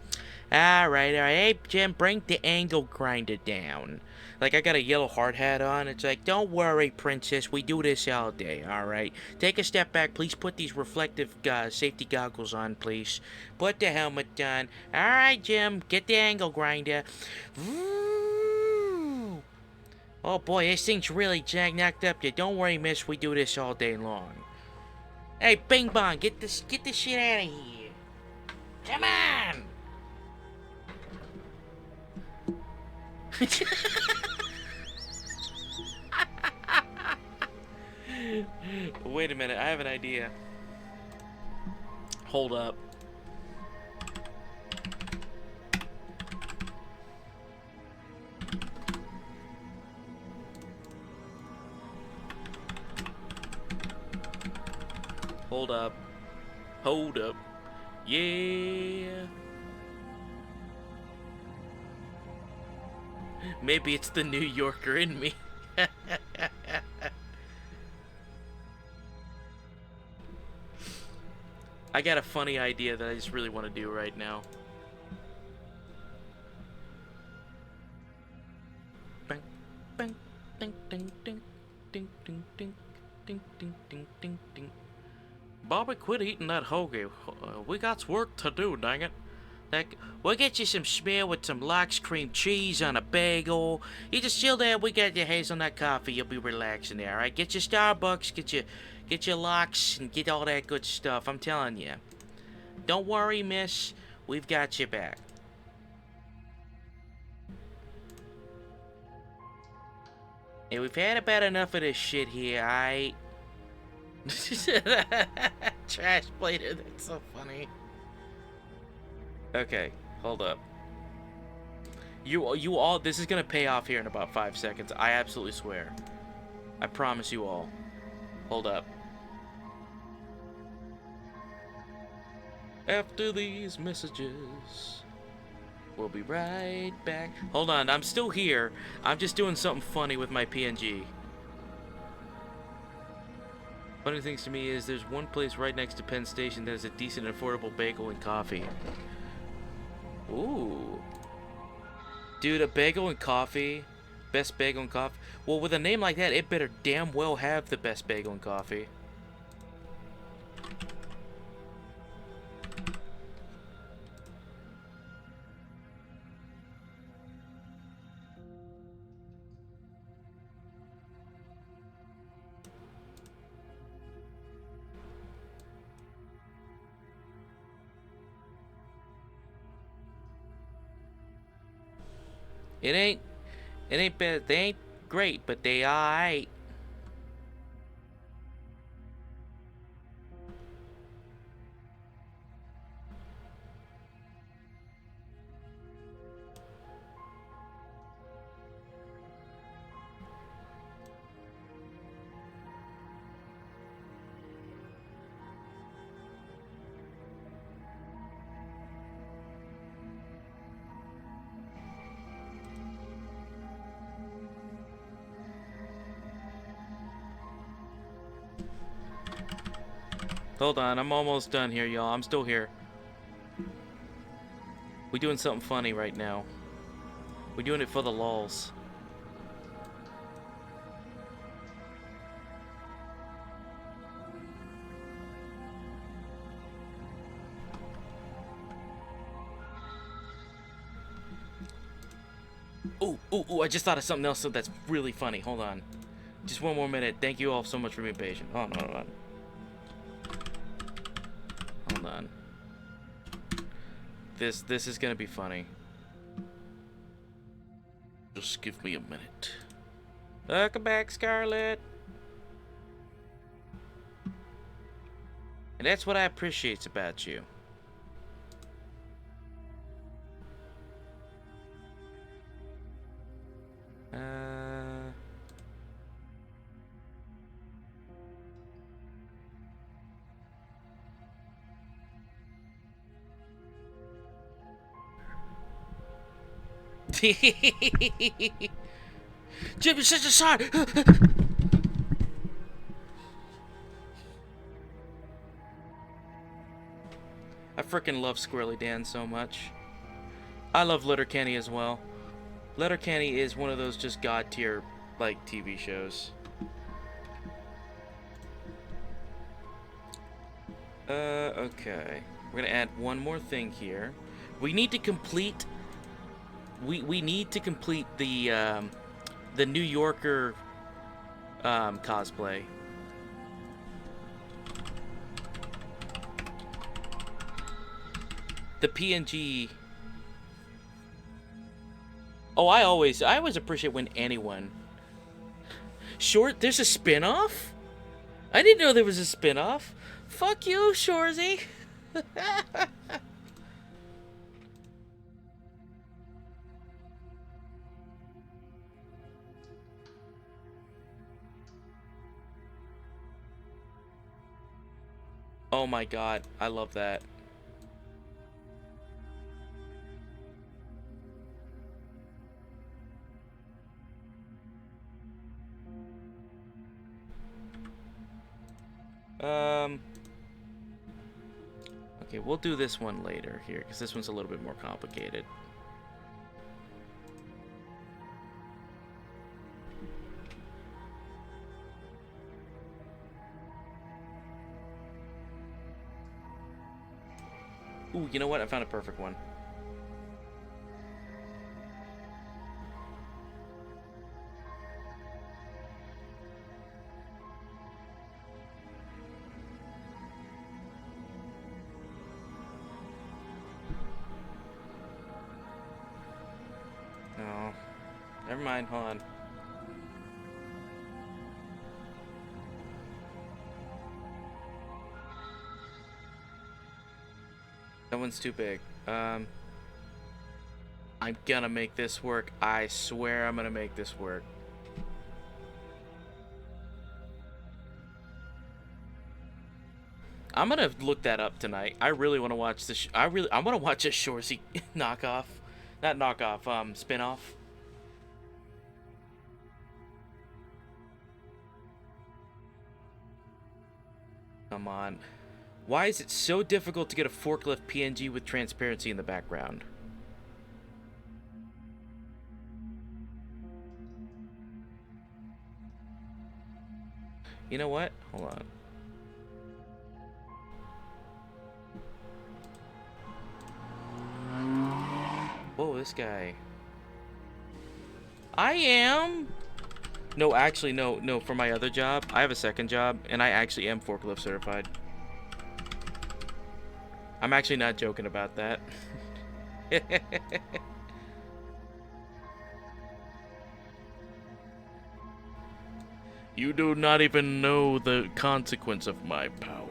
All right. Hey, Jim, bring the angle grinder down. Like, I got a yellow hard hat on. It's like, don't worry, princess. We do this all day, all right? Take a step back. Please put these reflective safety goggles on, please. Put the helmet on. All right, Jim, get the angle grinder. Oh, boy, this thing's really knocked up there. Don't worry, miss. We do this all day long. Hey, Bing Bong, get this shit out of here. Come on. Wait a minute, I have an idea. Hold up. Hold up. Hold up. Yeah. Maybe it's the New Yorker in me. I got a funny idea that I just really want to do right now. Bang, bang, ding, ding, ding, ding, ding, ding, ding, ding, ding, ding, ding. Bobby, quit eating that hoagie. We got work to do, dang it. We'll get you some schmear with some lox cream cheese on a bagel. You just chill there. We got your hazelnut coffee. You'll be relaxing there, all right? Get your Starbucks. Get your lox and get all that good stuff. I'm telling you. Don't worry, miss. We've got your back. Hey, we've had about enough of this shit here, alright? Trash plater. That's so funny. Okay, hold up. You all, this is gonna pay off here in about 5 seconds. I absolutely swear. I promise you all. Hold up. After these messages, we'll be right back. Hold on, I'm still here. I'm just doing something funny with my PNG. Funny things to me is there's one place right next to Penn Station that has a decent and affordable bagel and coffee. Ooh. Dude, a bagel and coffee. Best bagel and coffee. Well, with a name like that, it better damn well have the best bagel and coffee. It ain't bad. They ain't great, but they alright. Hold on, I'm almost done here, y'all. I'm still here. We doing something funny right now. We doing it for the lulz. Ooh, I just thought of something else that's really funny. Hold on. Just one more minute. Thank you all so much for being patient. Hold on. Hold on. This is gonna be funny. Just give me a minute. Welcome back, Scarlet. And that's what I appreciate about you. Jimmy, such a sorry. I freaking love Squirrely Dan so much. I love Letterkenny as well. Letterkenny is one of those just god tier like TV shows. Okay. We're gonna add one more thing here. We need to complete. We need to complete the New Yorker cosplay. The PNG. Oh, I always appreciate when anyone. Short, there's a spin-off? I didn't know there was a spin-off. Fuck you, Shorzy. Oh my god, I love that. Okay, we'll do this one later here, because this one's a little bit more complicated. Ooh, you know what? I found a perfect one. No. Never mind, hold on. That one's too big. I'm gonna make this work. I swear I'm gonna make this work. I'm gonna look that up tonight. I really want to watch this. I want to watch a Shorzy knockoff, not knockoff. Spin-off. Come on. Why is it so difficult to get a forklift PNG with transparency in the background? You know what? Hold on. Whoa, this guy. I am. No, actually, no. For my other job, I have a second job, and I actually am forklift certified. I'm actually not joking about that. You do not even know the consequence of my power.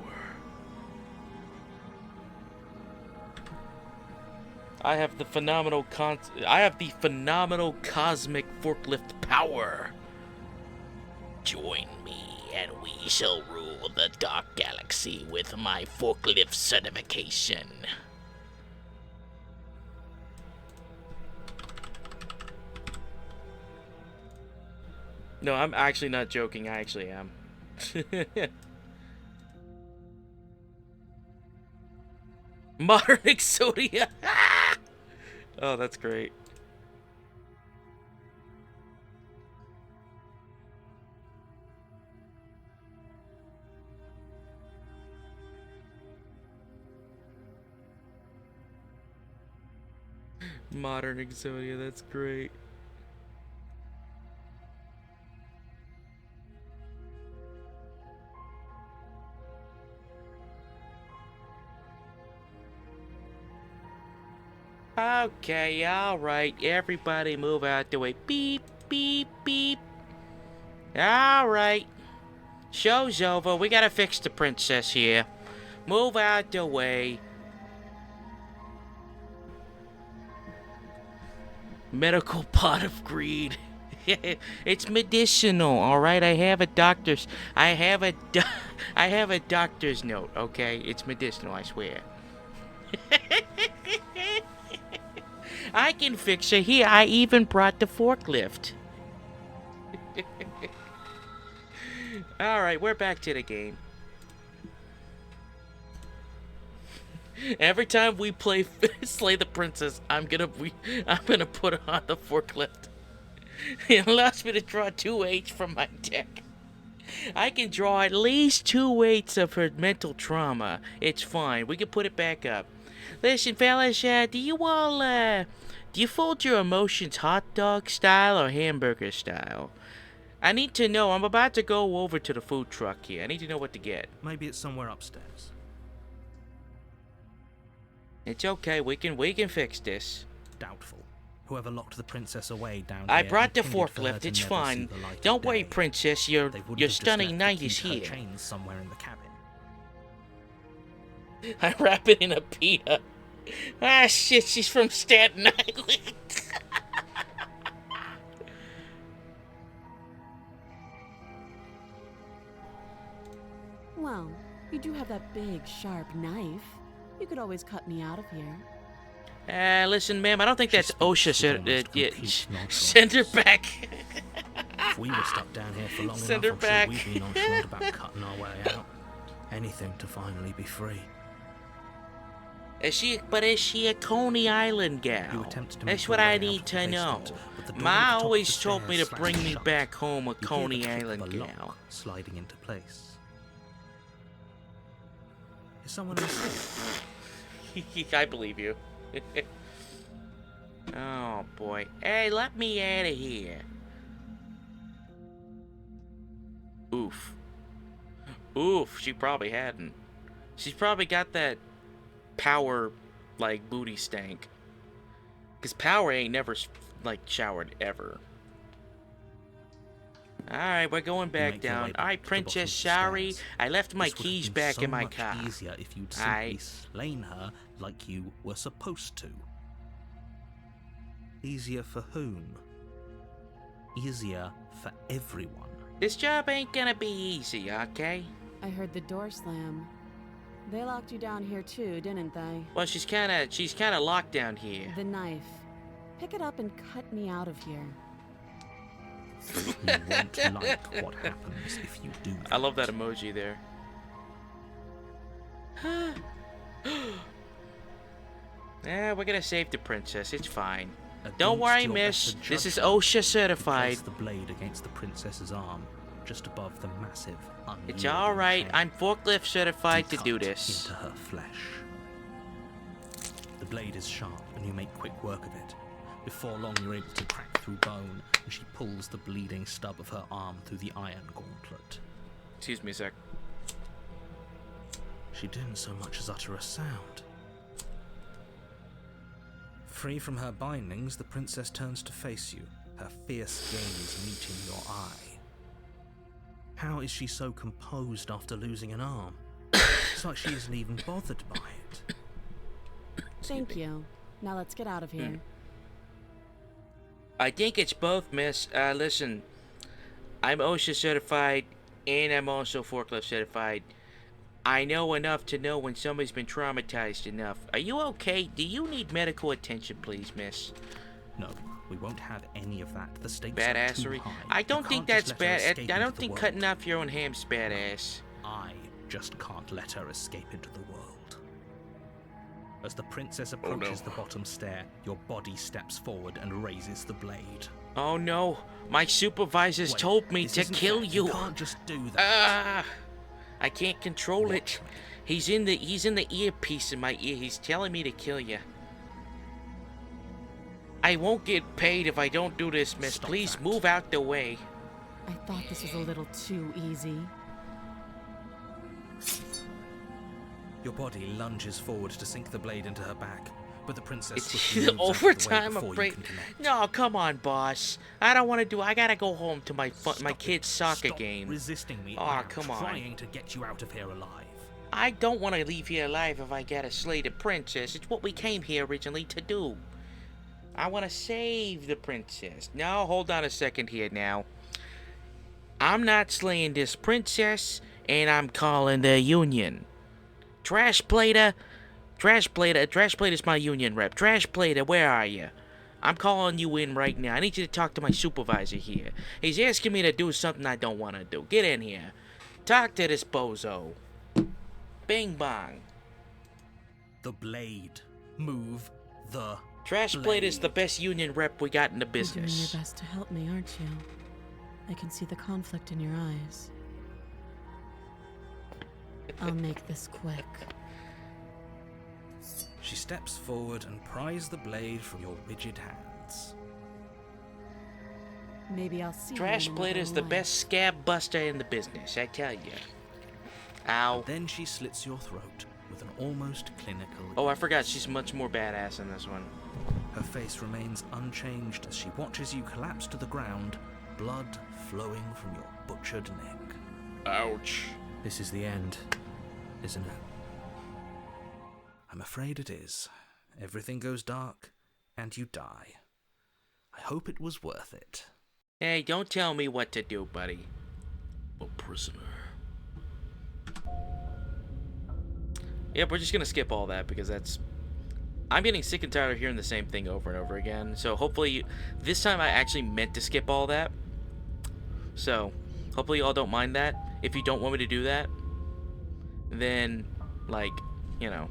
I have the phenomenal cosmic forklift power. Join me, and we shall rule the dark galaxy with my forklift certification. No, I'm actually not joking. I actually am. Modern Exodia. Oh, that's great. Modern Exodia, that's great. Okay, alright. Everybody move out the way. Beep, beep, beep. Alright. Show's over. We gotta fix the princess here. Move out the way. Medical pot of greed. It's medicinal, alright? I have a doctor's note, okay? It's medicinal, I swear. I can fix her here. I even brought the forklift. Alright, we're back to the game. Every time we play Slay the Princess, I'm gonna put her on the forklift. It allows me to draw 2/8 from my deck. I can draw at least 2/8 of her mental trauma. It's fine. We can put it back up. Listen, fellas, do you fold your emotions hot dog style or hamburger style? I need to know. I'm about to go over to the food truck here. I need to know what to get. Maybe it's somewhere upstairs. It's okay. We can fix this. Doubtful. Whoever locked the princess away down I here brought the intended for her forklift. to It's never fine. see the light of Don't worry, day. princess. Your They wouldn't have just stunning left knight the is key to her here. chains somewhere in the cabin. I wrap it in a pita. Ah, shit. She's from Staten Island. Well, you do have that big, sharp knife. You could always cut me out of here. Listen, ma'am. I don't think that's speaks with OSHA. almost complete nonchalance. Send her back. If we were stuck down here for long Send enough, her I'm back. sure we'd be nonchalant about cutting our way out. Anything to finally be free. Is she a Coney Island You gal? attempt to make That's your what way I out need of to the know. basement, but the door Ma at the top of always the told me to stairs bring slams me shut. back home a You hear the Coney click of Island a gal. lock sliding into place. Is someone inside? I believe you. Oh boy. Hey, let me out of here. Oof. Oof, she probably hadn't. She's probably got that power, like, booty stank. Because power ain't never, like, showered ever. Alright, we're going back make your way down. back Alright, to the bottom princess, of the sorry. stairs. I left my This would have keys been back so in my much car. easier if you'd simply Aight. slain her like you were supposed to. Easier for whom? Easier for everyone. This job ain't gonna be easy, okay? I heard the door slam. They locked you down here too, didn't they? Well, she's kinda locked down here. The knife. Pick it up and cut me out of here. You won't like what happens if you do that. I love that emoji there. Yeah, we're gonna save the princess. It's fine. Don't Against worry, your miss. better This is judgment, OSHA you certified. place the blade against the princess's arm, just above the massive, It's unyielding alright. chain. I'm forklift certified to do Cut this. into her flesh. The blade is sharp, and you make quick work of it. Before long, you're able to crack through bone, and she pulls the bleeding stub of her arm through the iron gauntlet. Excuse me a sec. She didn't so much as utter a sound. Free from her bindings, the princess turns to face you, her fierce gaze meeting your eye. How is she so composed after losing an arm? It's like she isn't even bothered by it. Thank you. Now let's get out of here. I think it's both, miss. Listen. I'm OSHA certified, and I'm also forklift certified. I know enough to know when somebody's been traumatized enough. Are you okay? Do you need medical attention, please, miss? No, we won't have any of that. The stakes are too Badassery? high. I You don't think can't just that's let her bad. escape I into don't the think world. cutting off your own ham's badass. I just can't let her escape into the world. As the princess approaches the bottom stair, your body steps forward and raises the blade. Oh no, my supervisors Wait, told me this to isn't kill fair. you. You can't just do that. I can't control it. Watch me. He's in the earpiece in my ear. He's telling me to kill you. I won't get paid if I don't do this, miss. Stop Please that. move out the way. I thought this was a little too easy. Your body lunges forward to sink the blade into her back. but the princess It's quickly moves out of the way overtime before you break. can connect. No, come on, boss. I don't want to do. I gotta go home to my Stop kid's it. soccer Stop game. resisting me. Aw, I am come on. trying to get you out of here alive. I don't want to leave here alive if I gotta slay the princess. It's what we came here originally to do. I want to save the princess. Now, hold on a second here now. I'm not slaying this princess, and I'm calling the union. Trash Plater, Trash Plater's my union rep. Trash Plater, where are you? I'm calling you in right now. I need you to talk to my supervisor here. He's asking me to do something I don't want to do. Get in here. Talk to this bozo. Bing bong. The blade. Move the Trash Plater's the best union rep we got in the You're doing business. your best to help me, aren't you? I can see the conflict in your eyes. I'll make this quick. She steps forward and pries the blade from your rigid hands. Maybe I'll see Trash you in another Plater's the life. best scab buster in the business, I tell you. Ow. Then she slits your throat with an almost clinical Oh, I ease. forgot she's much more badass in this one. Her face remains unchanged as she watches you collapse to the ground, blood flowing from your butchered neck. Ouch. This is the end, isn't it? I'm afraid it is. Everything goes dark, and you die. I hope it was worth it. Hey, don't tell me what to do, buddy. A prisoner. Yeah, we're just gonna skip all that because that's... I'm getting sick and tired of hearing the same thing over and over again. So hopefully, this time I actually meant to skip all that. So, hopefully y'all don't mind that. If you don't want me to do that, then, like, you know,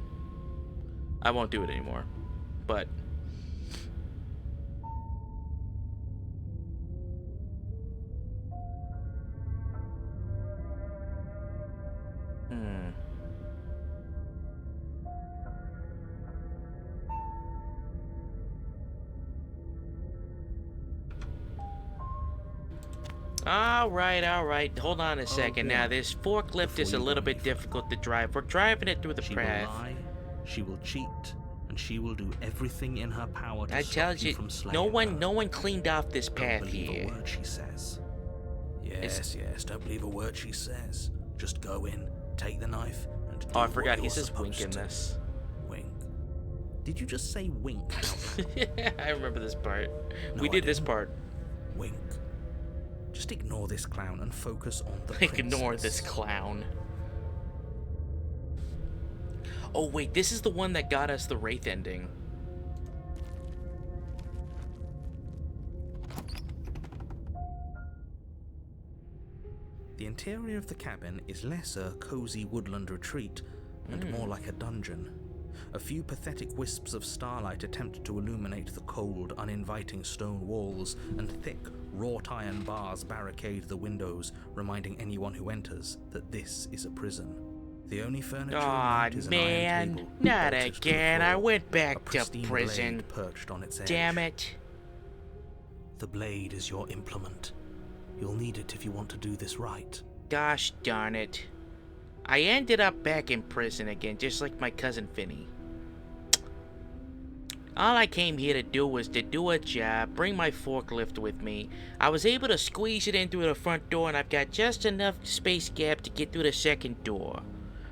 I won't do it anymore. But... Alright. Hold on a second. Now, this forklift is a little bit difficult to drive. We're driving it through the She will path. lie, she will cheat, and she will do everything in her power to I stop tell you you, from slaying no her. one cleaned off this Don't path believe here. a word she says. Yes, don't believe a word she says. Just go in, take the knife, and do Oh, I what forgot. He you're says wink in supposed to. this. Wink. Did you just say wink out loud? Yeah, I remember this part. No, We I did this didn't. part. Wink. Just ignore this clown and focus on the Ignore this princess. clown. Oh, wait. This is the one that got us the Wraith ending. The interior of the cabin is less a cozy woodland retreat and more like a dungeon. A few pathetic wisps of starlight attempt to illuminate the cold, uninviting stone walls, and thick, wrought iron bars barricade the windows, reminding anyone who enters that this is a prison. The only furniture Aw, in is an man. iron table, Not bolted to the again. I floor, went a back to pristine prison. blade perched on its edge. Damn it. The blade is your implement. You'll need it if you want to do this right. Gosh darn it. I ended up back in prison again, just like my cousin Finny. All I came here to do was to do a job, bring my forklift with me. I was able to squeeze it in through the front door, and I've got just enough space gap to get through the second door.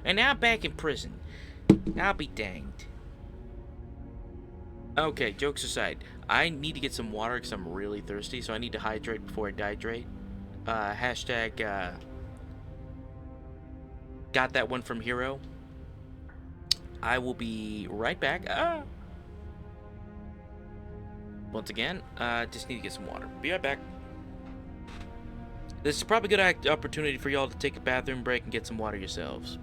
And now I'm back in prison. I'll be danged. Okay, jokes aside, I need to get some water because I'm really thirsty, so I need to hydrate before I dehydrate. Hashtag, got that one from Hero. I will be right back. Once again, just need to get some water. Be right back. This is probably a good opportunity for y'all to take a bathroom break and get some water yourselves.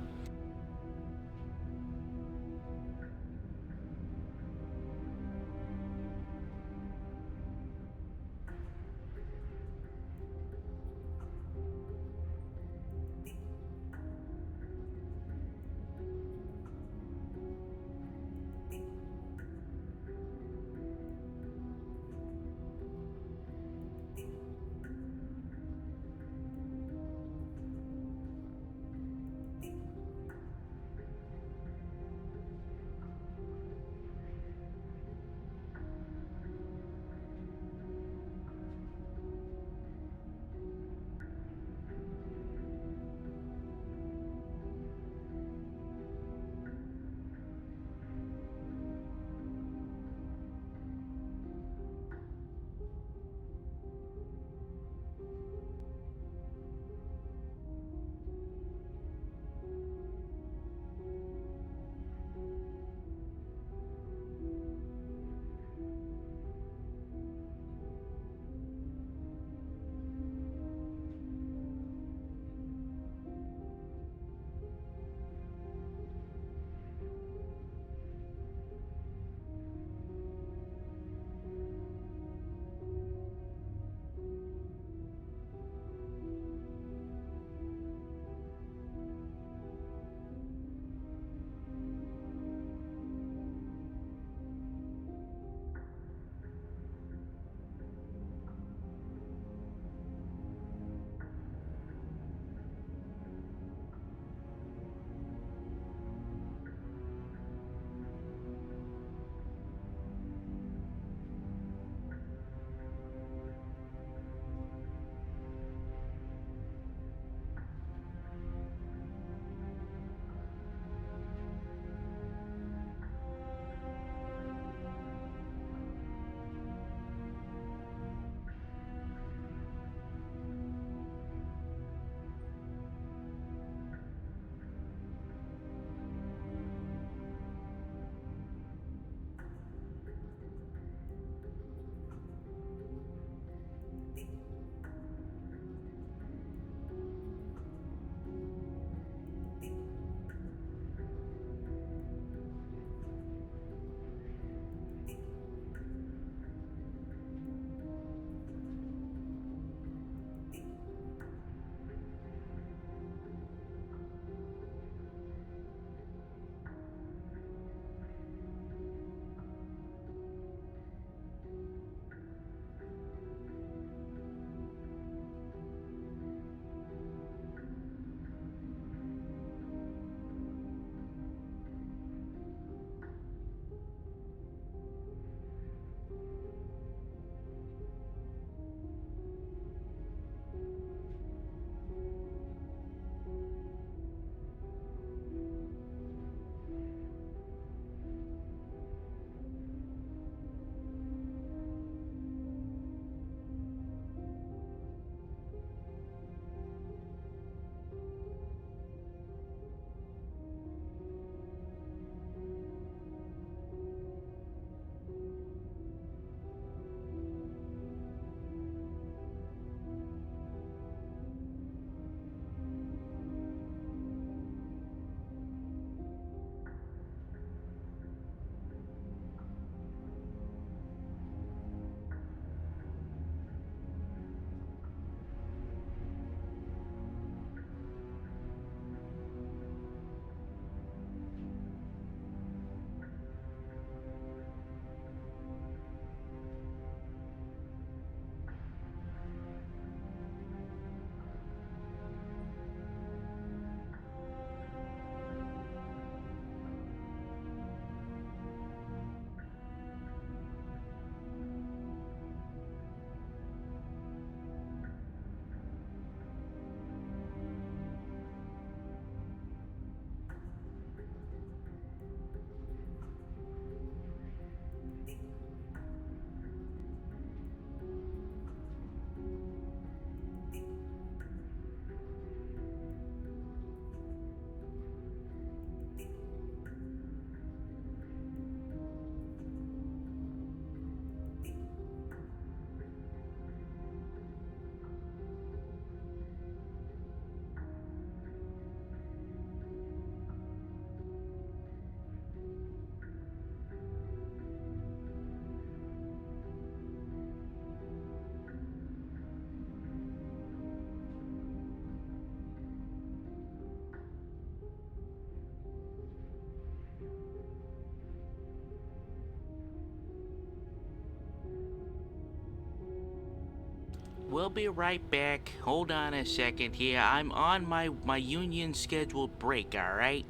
we'll be right back. Hold on a second here. I'm on my union scheduled break, alright?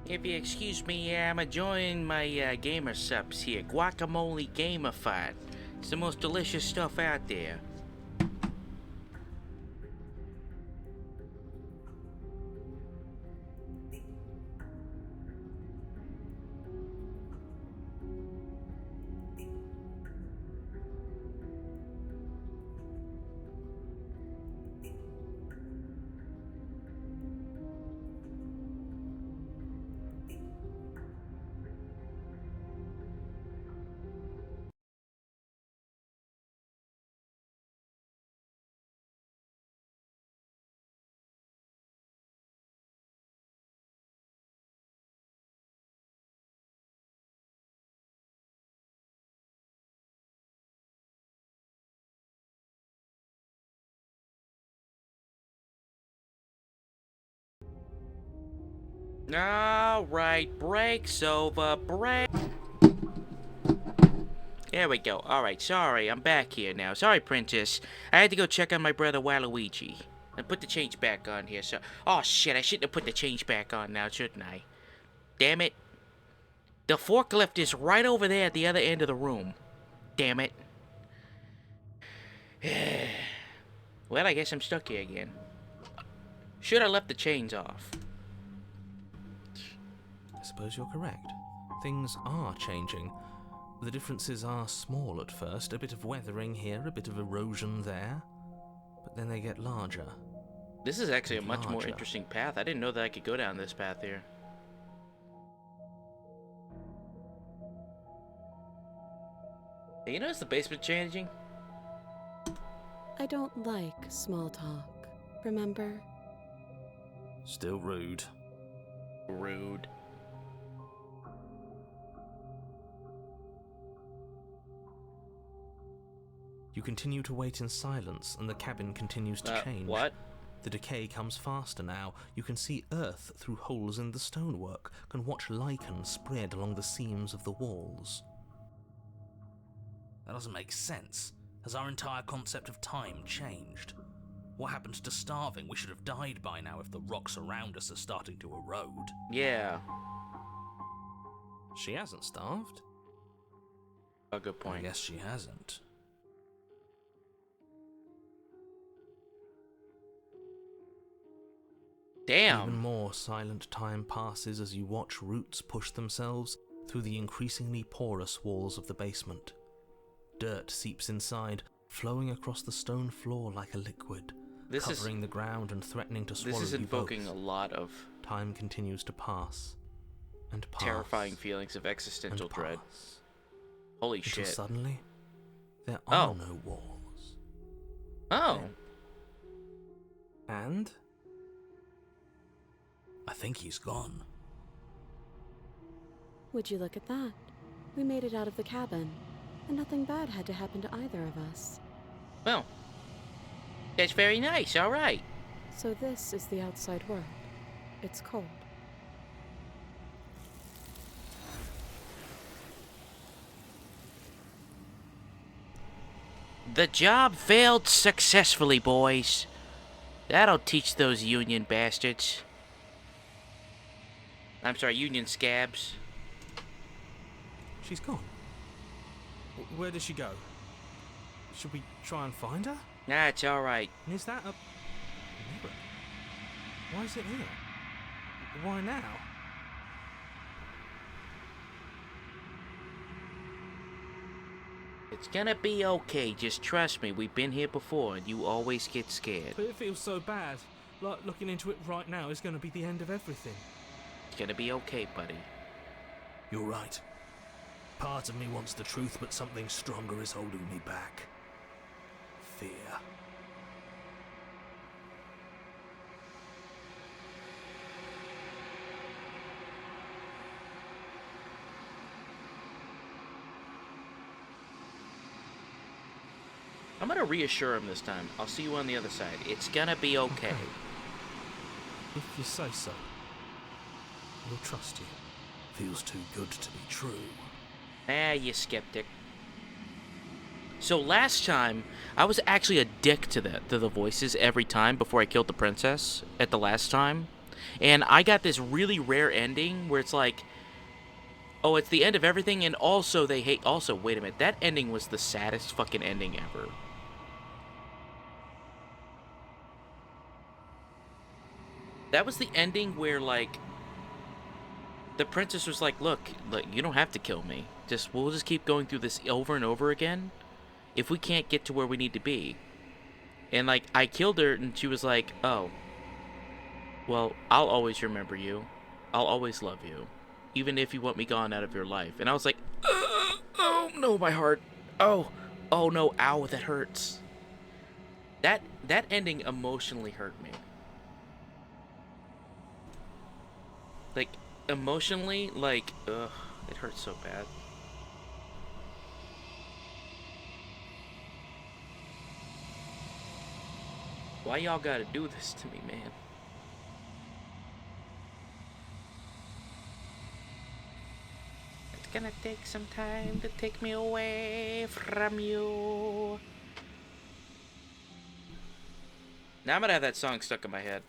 If you excuse me, I'm enjoying my gamer subs here. Guacamole gamified. It's the most delicious stuff out there. Alright, break's over. Break. There we go. Alright, sorry, I'm back here now. Sorry, Princess. I had to go check on my brother Waluigi. And put the change back on here, so... Oh, shit, I shouldn't have put the change back on now, shouldn't I? Damn it. The forklift is right over there at the other end of the room. Damn it. Well, I guess I'm stuck here again. Should have left the chains off. I suppose you're correct. Things are changing. The differences are small at first, a bit of weathering here, a bit of erosion there, but then they get larger. This is actually a much more interesting path. I didn't know that I could go down this path here. Hey, you notice the basement changing? I don't like small talk, remember? Still rude. Rude. You continue to wait in silence, and the cabin continues to change. What? The decay comes faster now. You can see earth through holes in the stonework, can watch lichen spread along the seams of the walls. That doesn't make sense. Has our entire concept of time changed? What happened to starving? We should have died by now if the rocks around us are starting to erode. Yeah. She hasn't starved. A good point. I guess she hasn't. Damn. Even more silent time passes as you watch roots push themselves through the increasingly porous walls of the basement. Dirt seeps inside, flowing across the stone floor like a liquid, covering the ground and threatening to swallow you both. This is invoking a lot of time continues to pass and pass. Terrifying feelings of existential dread. Holy Until shit. Suddenly, there are no walls. Oh. And I think he's gone. Would you look at that? We made it out of the cabin, and nothing bad had to happen to either of us. Well, that's very nice, alright. So this is the outside world. It's cold. The job failed successfully, boys. That'll teach those union bastards. I'm sorry, union scabs. She's gone. Where did she go? Should we try and find her? Nah, it's alright. And is that a mirror? Why is it here? Why now? It's gonna be okay, just trust me. We've been here before, and you always get scared. But it feels so bad. Like looking into it right now is going to be the end of everything. It's gonna be okay, buddy. You're right. Part of me wants the truth, but something stronger is holding me back. Fear. I'm gonna reassure him this time. I'll see you on the other side. It's gonna be okay. If you say so, we'll trust you. Feels too good to be true. Ah, you skeptic. So last time, I was actually a dick to the voices every time before I killed the princess at the last time. And I got this really rare ending where it's like, oh, it's the end of everything, and also they hate... Also, wait a minute. That ending was the saddest fucking ending ever. That was the ending where, like, the princess was like, look, you don't have to kill me. We'll just keep going through this over and over again if we can't get to where we need to be. And, like, I killed her, and she was like, oh, well, I'll always remember you. I'll always love you, even if you want me gone out of your life. And I was like, oh, no, my heart. Oh, no, ow, that hurts. That ending emotionally hurt me. Like, emotionally, like, ugh, it hurts so bad. Why y'all gotta do this to me, man? It's gonna take some time to take me away from you. Now I'm gonna have that song stuck in my head.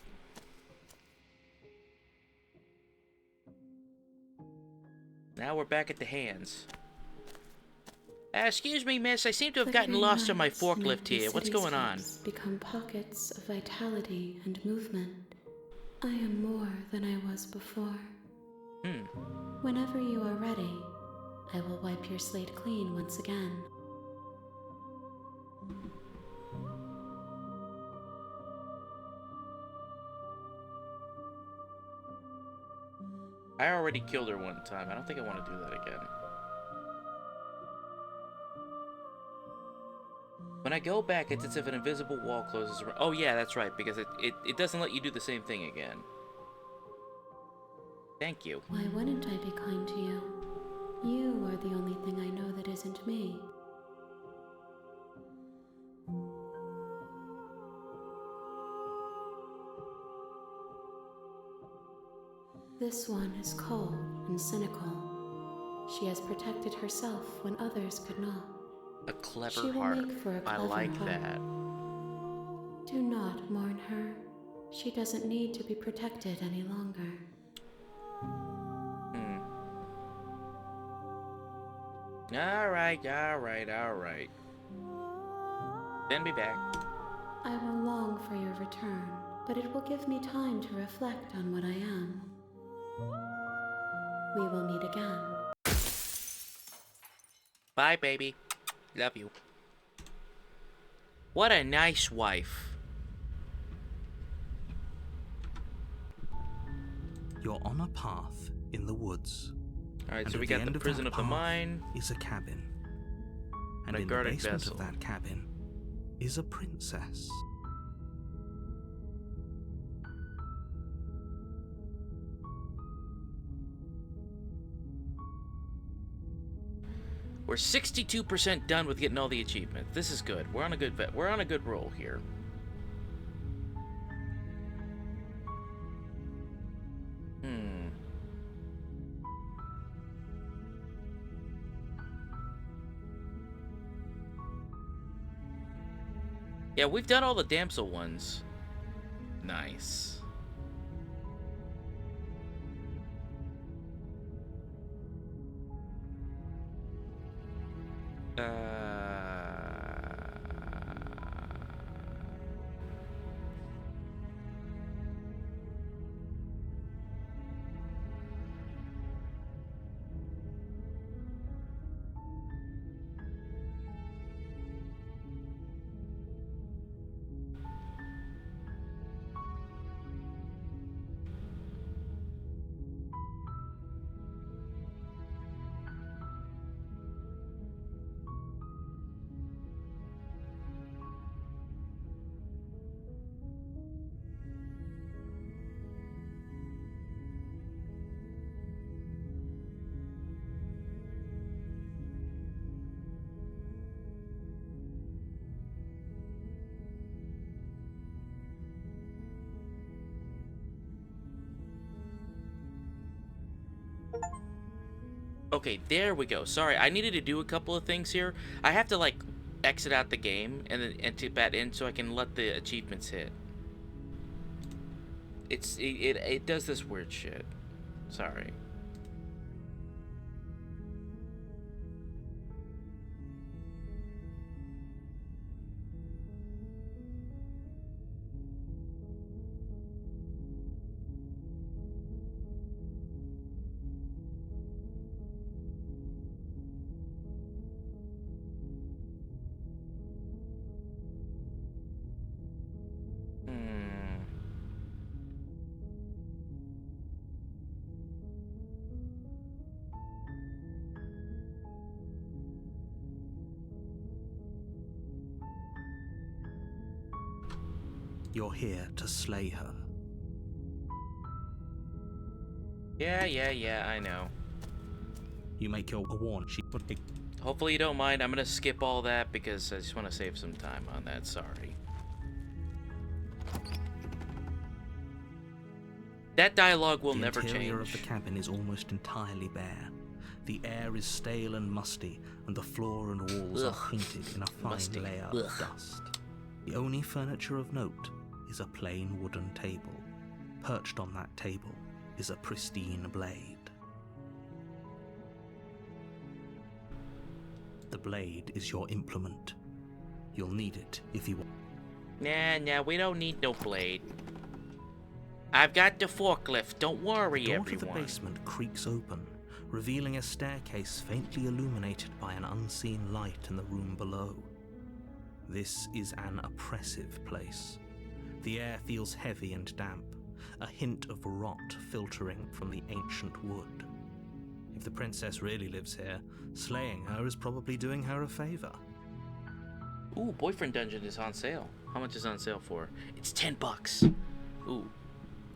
Now we're back at the hands. Excuse me, miss. I seem to have gotten lost on my forklift here. What's going on? Become pockets of vitality and movement. I am more than I was before. Whenever you are ready, I will wipe your slate clean once again. I already killed her one time. I don't think I want to do that again. When I go back, it's as if an invisible wall closes around. Oh yeah, that's right, because it doesn't let you do the same thing again. Thank you. Why wouldn't I be kind to you? You are the only thing I know that isn't me. This one is cold and cynical. She has protected herself when others could not. A clever She will heart. make for a I clever like heart. that. Do not mourn her. She doesn't need to be protected any longer. Alright. Then be back. I will long for your return, but it will give me time to reflect on what I am. We will meet again. Bye, baby. Love you. What a nice wife. You're on a path in the woods. Alright, And so we at the got end the of prison that of the path mine. is a cabin. And A in the guarded basement vessel. of that cabin is a princess. We're 62% done with getting all the achievements. This is good. We're on a good roll here. Yeah, we've done all the damsel ones. Nice. Okay, there we go. Sorry, I needed to do a couple of things here. I have to, like, exit out the game and then enter that in so I can let the achievements hit. It does this weird shit. Sorry. You're here to slay her. Yeah, I know. You make your warn. Hopefully you don't mind. I'm gonna skip all that because I just want to save some time on that. Sorry. That dialogue will never change. The interior of the cabin is almost entirely bare. The air is stale and musty, and the floor and walls are painted in a fine layer of dust. The only furniture of note is a plain wooden table. Perched on that table is a pristine blade. The blade is your implement. You'll need it if you want. Nah, we don't need no blade. I've got the forklift, don't worry, The door everyone. to the basement creaks open, revealing a staircase faintly illuminated by an unseen light in the room below. This is an oppressive place. The air feels heavy and damp, a hint of rot filtering from the ancient wood. If the princess really lives here, slaying her is probably doing her a favor. Ooh, Boyfriend Dungeon is on sale. How much is it on sale for? It's $10. Ooh,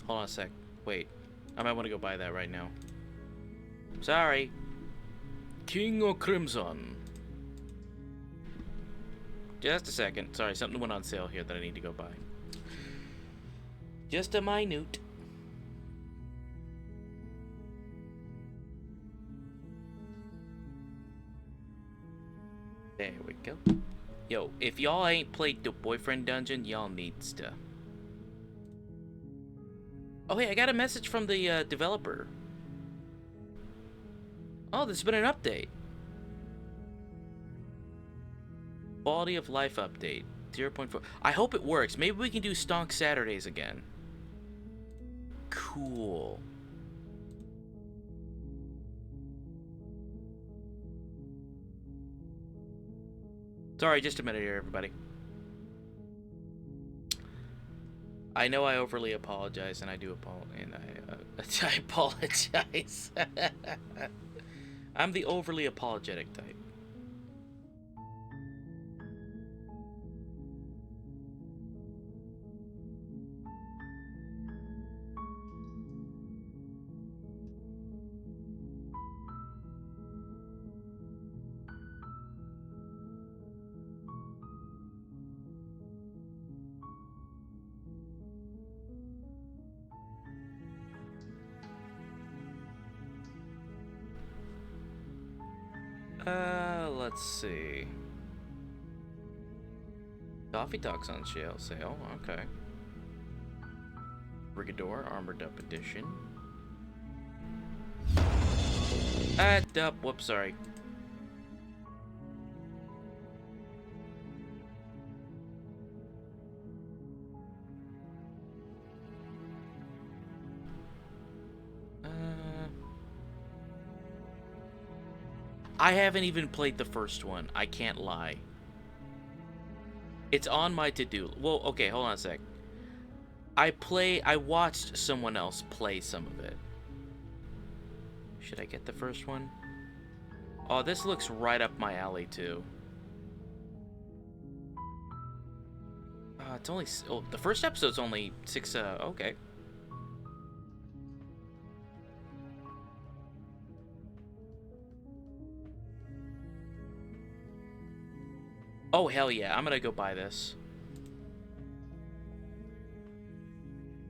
hold on a sec. Wait, I might want to go buy that right now. Sorry. King or Crimson? Just a second. Sorry, something went on sale here that I need to go buy. Just a minute. There we go. Yo, if y'all ain't played the Boyfriend Dungeon, y'all needs to. Oh, hey, I got a message from the developer. Oh, there's been an update. Quality of life update. 0.4. I hope it works. Maybe we can do Stonk Saturdays again. Cool. Sorry, just a minute here, everybody. I know I overly apologize, and I do I apologize. I'm the overly apologetic type. Let's see. Coffee Talk's on sale. Okay. Brigador Armored Up Edition. Whoops, sorry. I haven't even played the first one. I can't lie. It's on my to-do. Well, okay, hold on a sec. I watched someone else play some of it. Should I get the first one? Oh, this looks right up my alley, too. It's only... Oh, the first episode's only 6... okay. Oh, hell yeah. I'm gonna go buy this.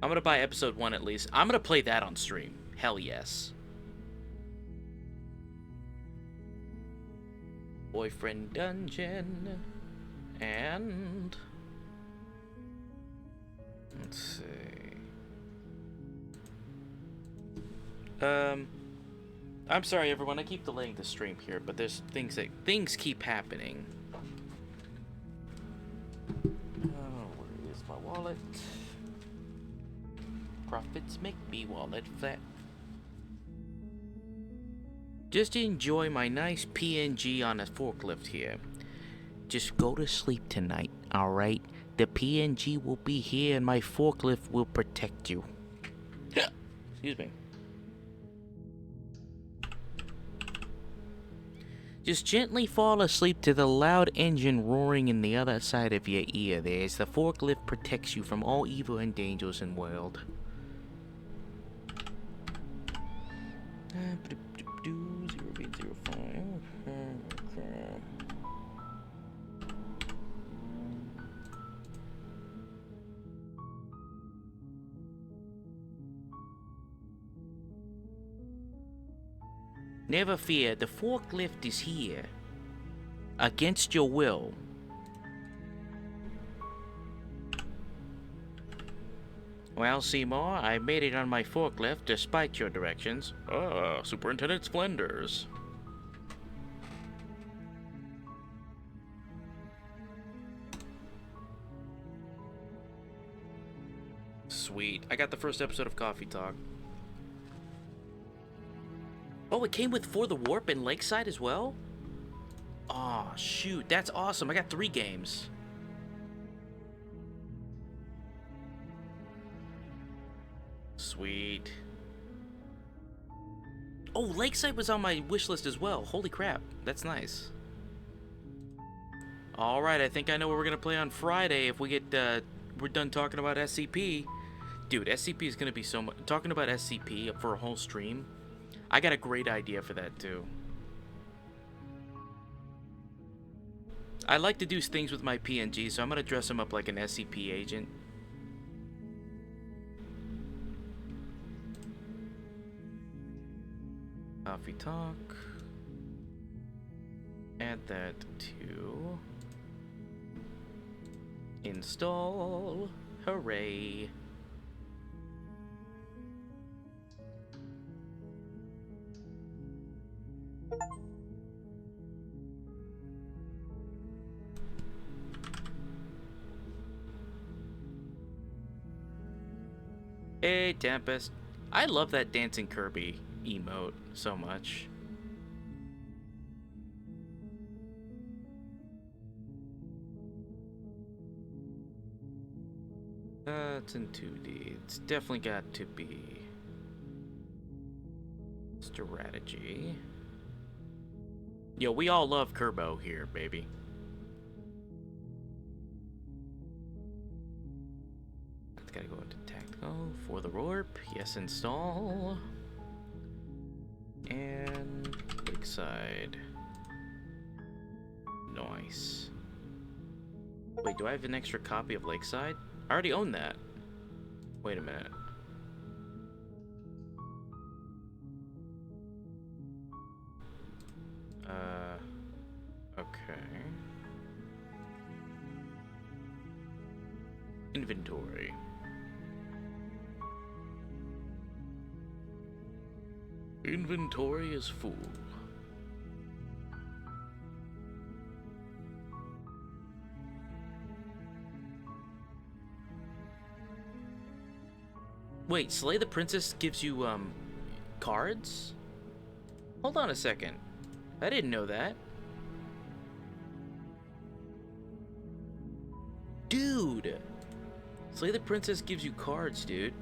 I'm gonna buy episode 1 at least. I'm gonna play that on stream. Hell yes. Boyfriend dungeon. And let's see. I'm sorry everyone, I keep delaying the stream here, but there's things keep happening. Where is my wallet? Profits make me wallet flat. Just enjoy my nice PNG on a forklift here. Just go to sleep tonight, alright? The PNG will be here and my forklift will protect you. Excuse me. Just gently fall asleep to the loud engine roaring in the other side of your ear there as the forklift protects you from all evil and dangers in the world. 0805. Okay. Never fear, the forklift is here. Against your will. Well, Seymour, I made it on my forklift despite your directions. Ah, Superintendent Splendors. Sweet. I got the first episode of Coffee Talk. Oh, it came with For the Warp and Lakeside as well? Aw, oh, shoot. That's awesome. I got 3 games. Sweet. Oh, Lakeside was on my wish list as well. Holy crap. That's nice. Alright, I think I know what we're going to play on Friday if we get, we're done talking about SCP. Dude, SCP is going to be so much... Talking about SCP for a whole stream... I got a great idea for that too. I like to do things with my PNG, so I'm gonna dress him up like an SCP agent. Coffee Talk. Add that to install. Hooray. Hey, Tempest. I love that Dancing Kirby emote so much. It's in 2D. It's definitely got to be strategy. Yo, we all love Kerbo here, baby. That's gotta go into tactical for the warp. Yes, install. And Lakeside. Nice. Wait, do I have an extra copy of Lakeside? I already own that. Wait a minute. Okay. Inventory. Inventory is full. Wait, Slay the Princess gives you, cards? Hold on a second. I didn't know that. Dude! Slay the Princess gives you cards, dude.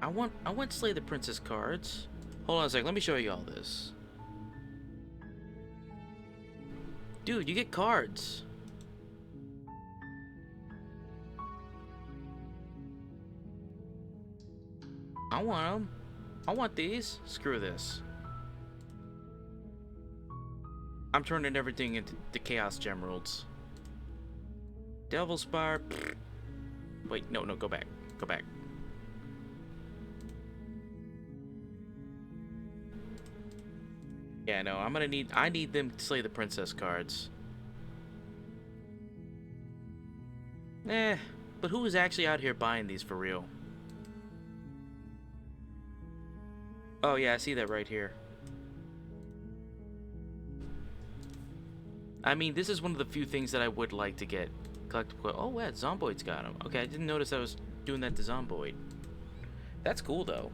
I want Slay the Princess cards. Hold on a second, let me show you all this. Dude, you get cards. I want them. I want these. Screw this. I'm turning everything into the Chaos Gemeralds. Devil Spire. Wait, no, go back. Go back. Yeah, no, I need them to Slay the Princess cards. But who is actually out here buying these for real? Oh yeah, I see that right here. I mean, this is one of the few things that I would like to get. Collectible. Oh, yeah, Zomboid's got them. Okay, I didn't notice I was doing that to Zomboid. That's cool, though.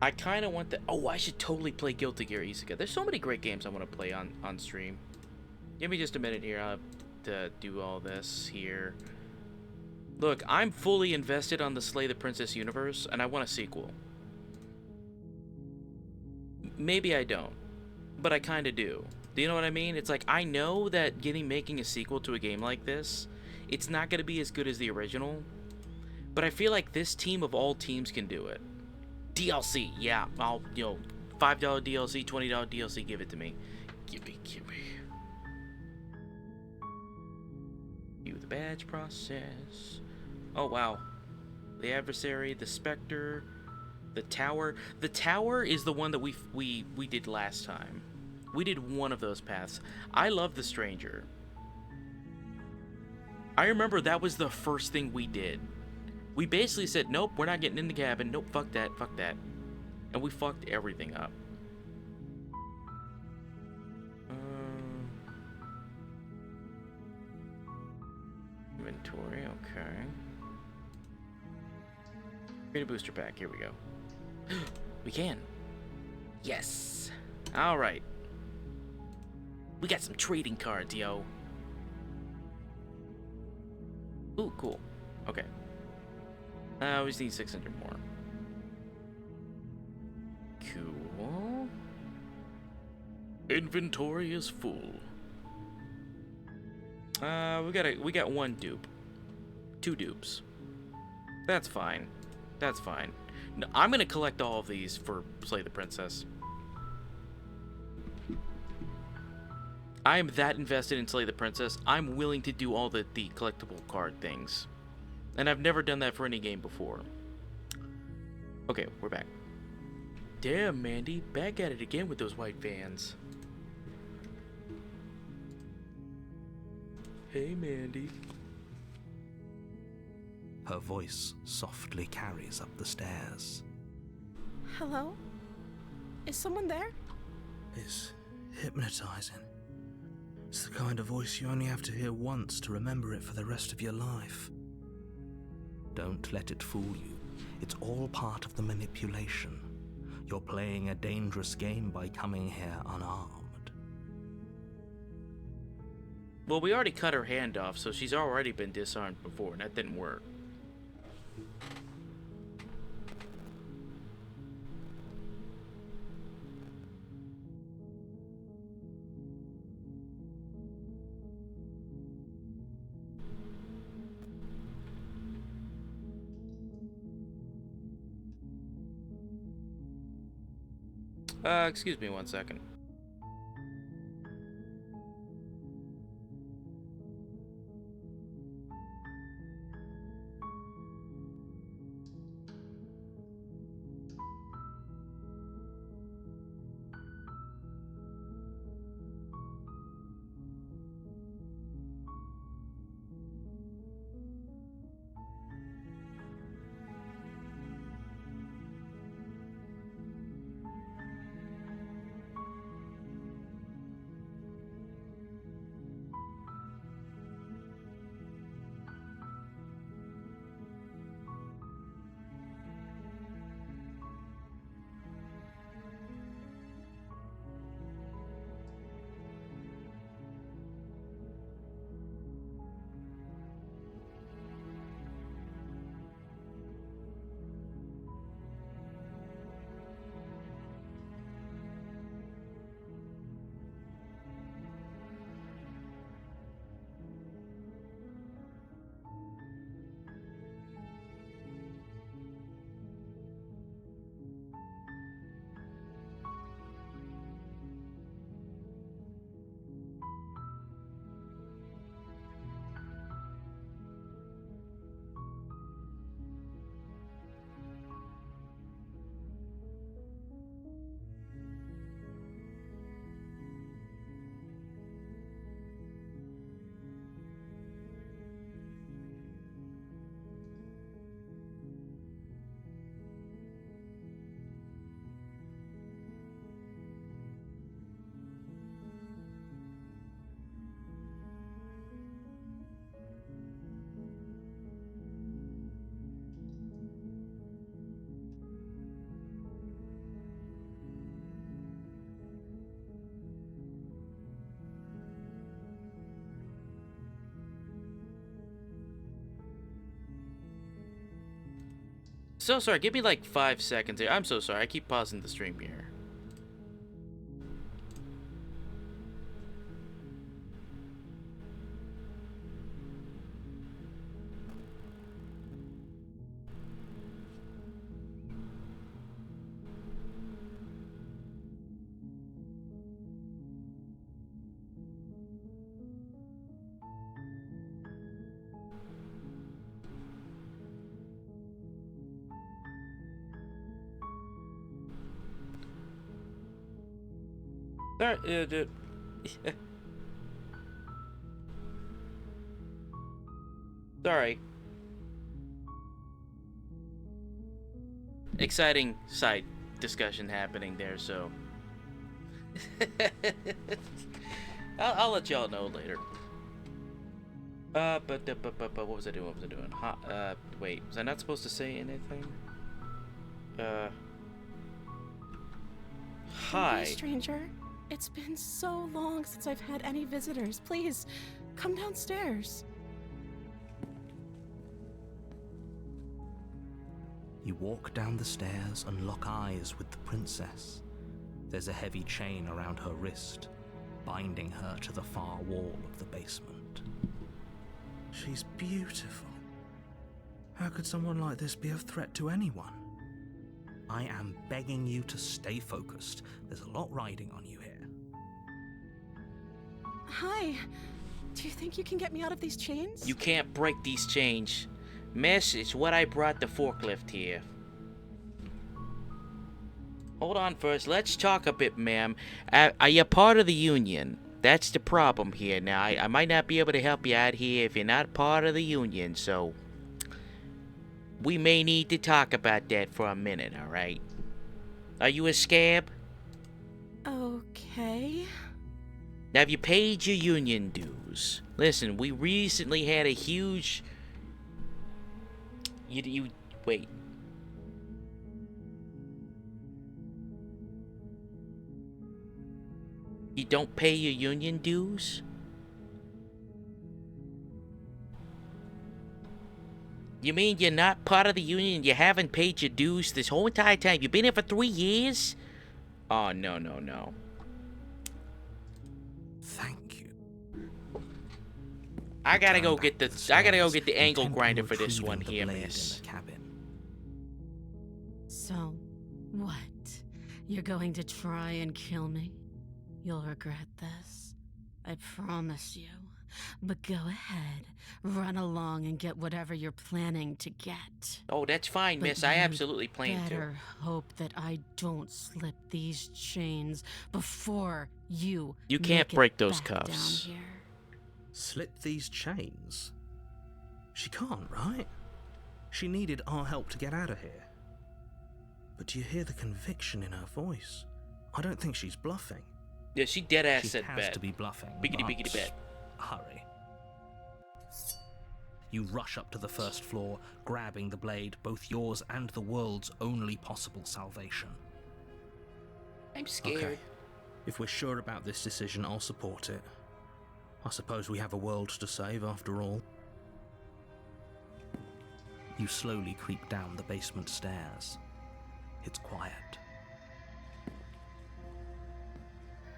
I kind of want the... Oh, I should totally play Guilty Gear Isuka. There's so many great games I want to play on stream. Give me just a minute here. I'll have to do all this here. Look, I'm fully invested on the Slay the Princess universe, and I want a sequel. Maybe I don't, but I kind of do. Do you know what I mean? It's like, I know that making a sequel to a game like this, it's not going to be as good as the original, but I feel like this team of all teams can do it. DLC, yeah, I'll, $5 DLC, $20 DLC, give it to me. Give me. View the badge process. Oh, wow. The adversary, the specter, the tower. The tower is the one that we did last time. We did one of those paths. I love the stranger. I remember that was the first thing we did. We basically said, nope, we're not getting in the cabin. Nope, fuck that. And we fucked everything up. Inventory, okay. Create a booster pack, here we go. We can. Yes. Alright. We got some trading cards, yo. Ooh, cool. Okay. We just need 600 more. Cool. Inventory is full. We got one dupe. 2 dupes. That's fine. That's fine. No, I'm gonna collect all of these for Slay the Princess. I am that invested in Slay the Princess, I'm willing to do all the collectible card things. And I've never done that for any game before. Okay, we're back. Damn, Mandy, back at it again with those white vans. Hey, Mandy. Her voice softly carries up the stairs. Hello? Is someone there? It's hypnotizing. It's the kind of voice you only have to hear once to remember it for the rest of your life. Don't let it fool you. It's all part of the manipulation. You're playing a dangerous game by coming here unarmed. Well, we already cut her hand off, so she's already been disarmed before, and that didn't work. Excuse me 1 second. So sorry, give me like 5 seconds here. I'm so sorry, I keep pausing the stream here. Sorry, dude. Sorry. Exciting side discussion happening there, so I'll let y'all know later. But what was I doing? What was I doing? Wait, was I not supposed to say anything? Hi. Hey, stranger. It's been so long since I've had any visitors. Please, come downstairs. You walk down the stairs and lock eyes with the princess. There's a heavy chain around her wrist, binding her to the far wall of the basement. She's beautiful. How could someone like this be a threat to anyone? I am begging you to stay focused. There's a lot riding on you here. Hi. Do you think you can get me out of these chains? You can't break these chains. Miss, it's what I brought the forklift here. Hold on first, let's talk a bit, ma'am. Are you part of the union? That's the problem here. Now, I might not be able to help you out here if you're not part of the union, so we may need to talk about that for a minute, alright? Are you a scab? Okay. Now, have you paid your union dues? Listen, we recently had a huge... Wait. You don't pay your union dues? You mean you're not part of the union? You haven't paid your dues this whole entire time? You've been here for 3 years? Oh, no. Thank you. I gotta go get the angle Intent grinder on for this retrieving one the here, blade in miss. the cabin. So, what? You're going to try and kill me? You'll regret this. I promise you. But go ahead. Run along and get whatever you're planning to get. Oh, that's fine, But miss. I you absolutely plan to. better hope that I don't slip these chains before you can't make it break those back cuffs. down here. Slip these chains? She can't, right? She needed our help to get out of here. But do you hear the conviction in her voice? I don't think she's bluffing. Yeah, she dead ass She said has bet. to be bluffing. Biggity but biggity bet. Hurry. You rush up to the first floor, grabbing the blade, both yours and the world's only possible salvation. I'm scared. Okay. If we're sure about this decision, I'll support it. I suppose we have a world to save after all. You slowly creep down the basement stairs. It's quiet.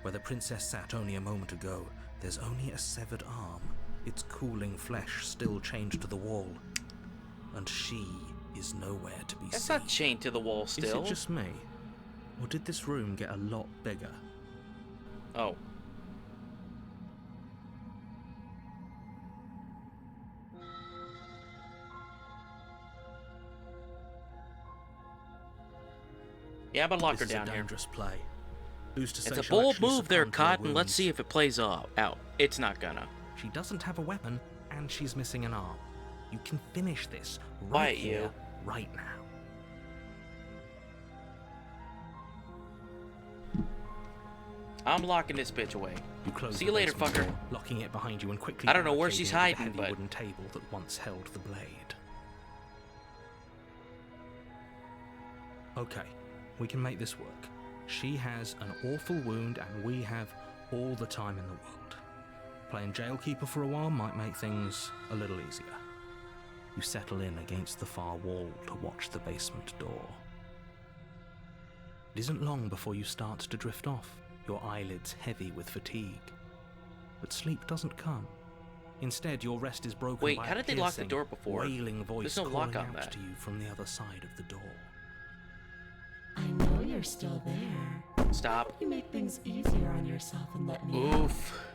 Where the princess sat only a moment ago, there's only a severed arm, its cooling flesh still chained to the wall. And she is nowhere to be That's seen. not chained to the wall still. Is it just me? Or did this room get a lot bigger? Oh. Yeah, I'm gonna lock her This is down a here. dangerous play. Who's to say It's a she'll bold actually move there, succumb to her Cotton. Let's see wounds? if it plays out. It's not gonna. She doesn't have a weapon, and she's missing an arm. You can finish this right Quiet here, you. right now. I'm locking this bitch away. You close See the you later, basement fucker. door, locking it behind you and quickly I don't know where barricading she's the hiding, heavy but- wooden table that once held the blade. Okay, we can make this work. She has an awful wound, and we have all the time in the world. Playing jailkeeper for a while might make things a little easier. You settle in against the far wall to watch the basement door. It isn't long before you start to drift off, your eyelids heavy with fatigue. But sleep doesn't come. Instead, your rest is broken Wait, by how a did they lock the piercing, door before? wailing voice There's no lock calling on out that. to you from the other side of the door. I know you're still there. Stop. You make things easier on yourself and let me out. Oof.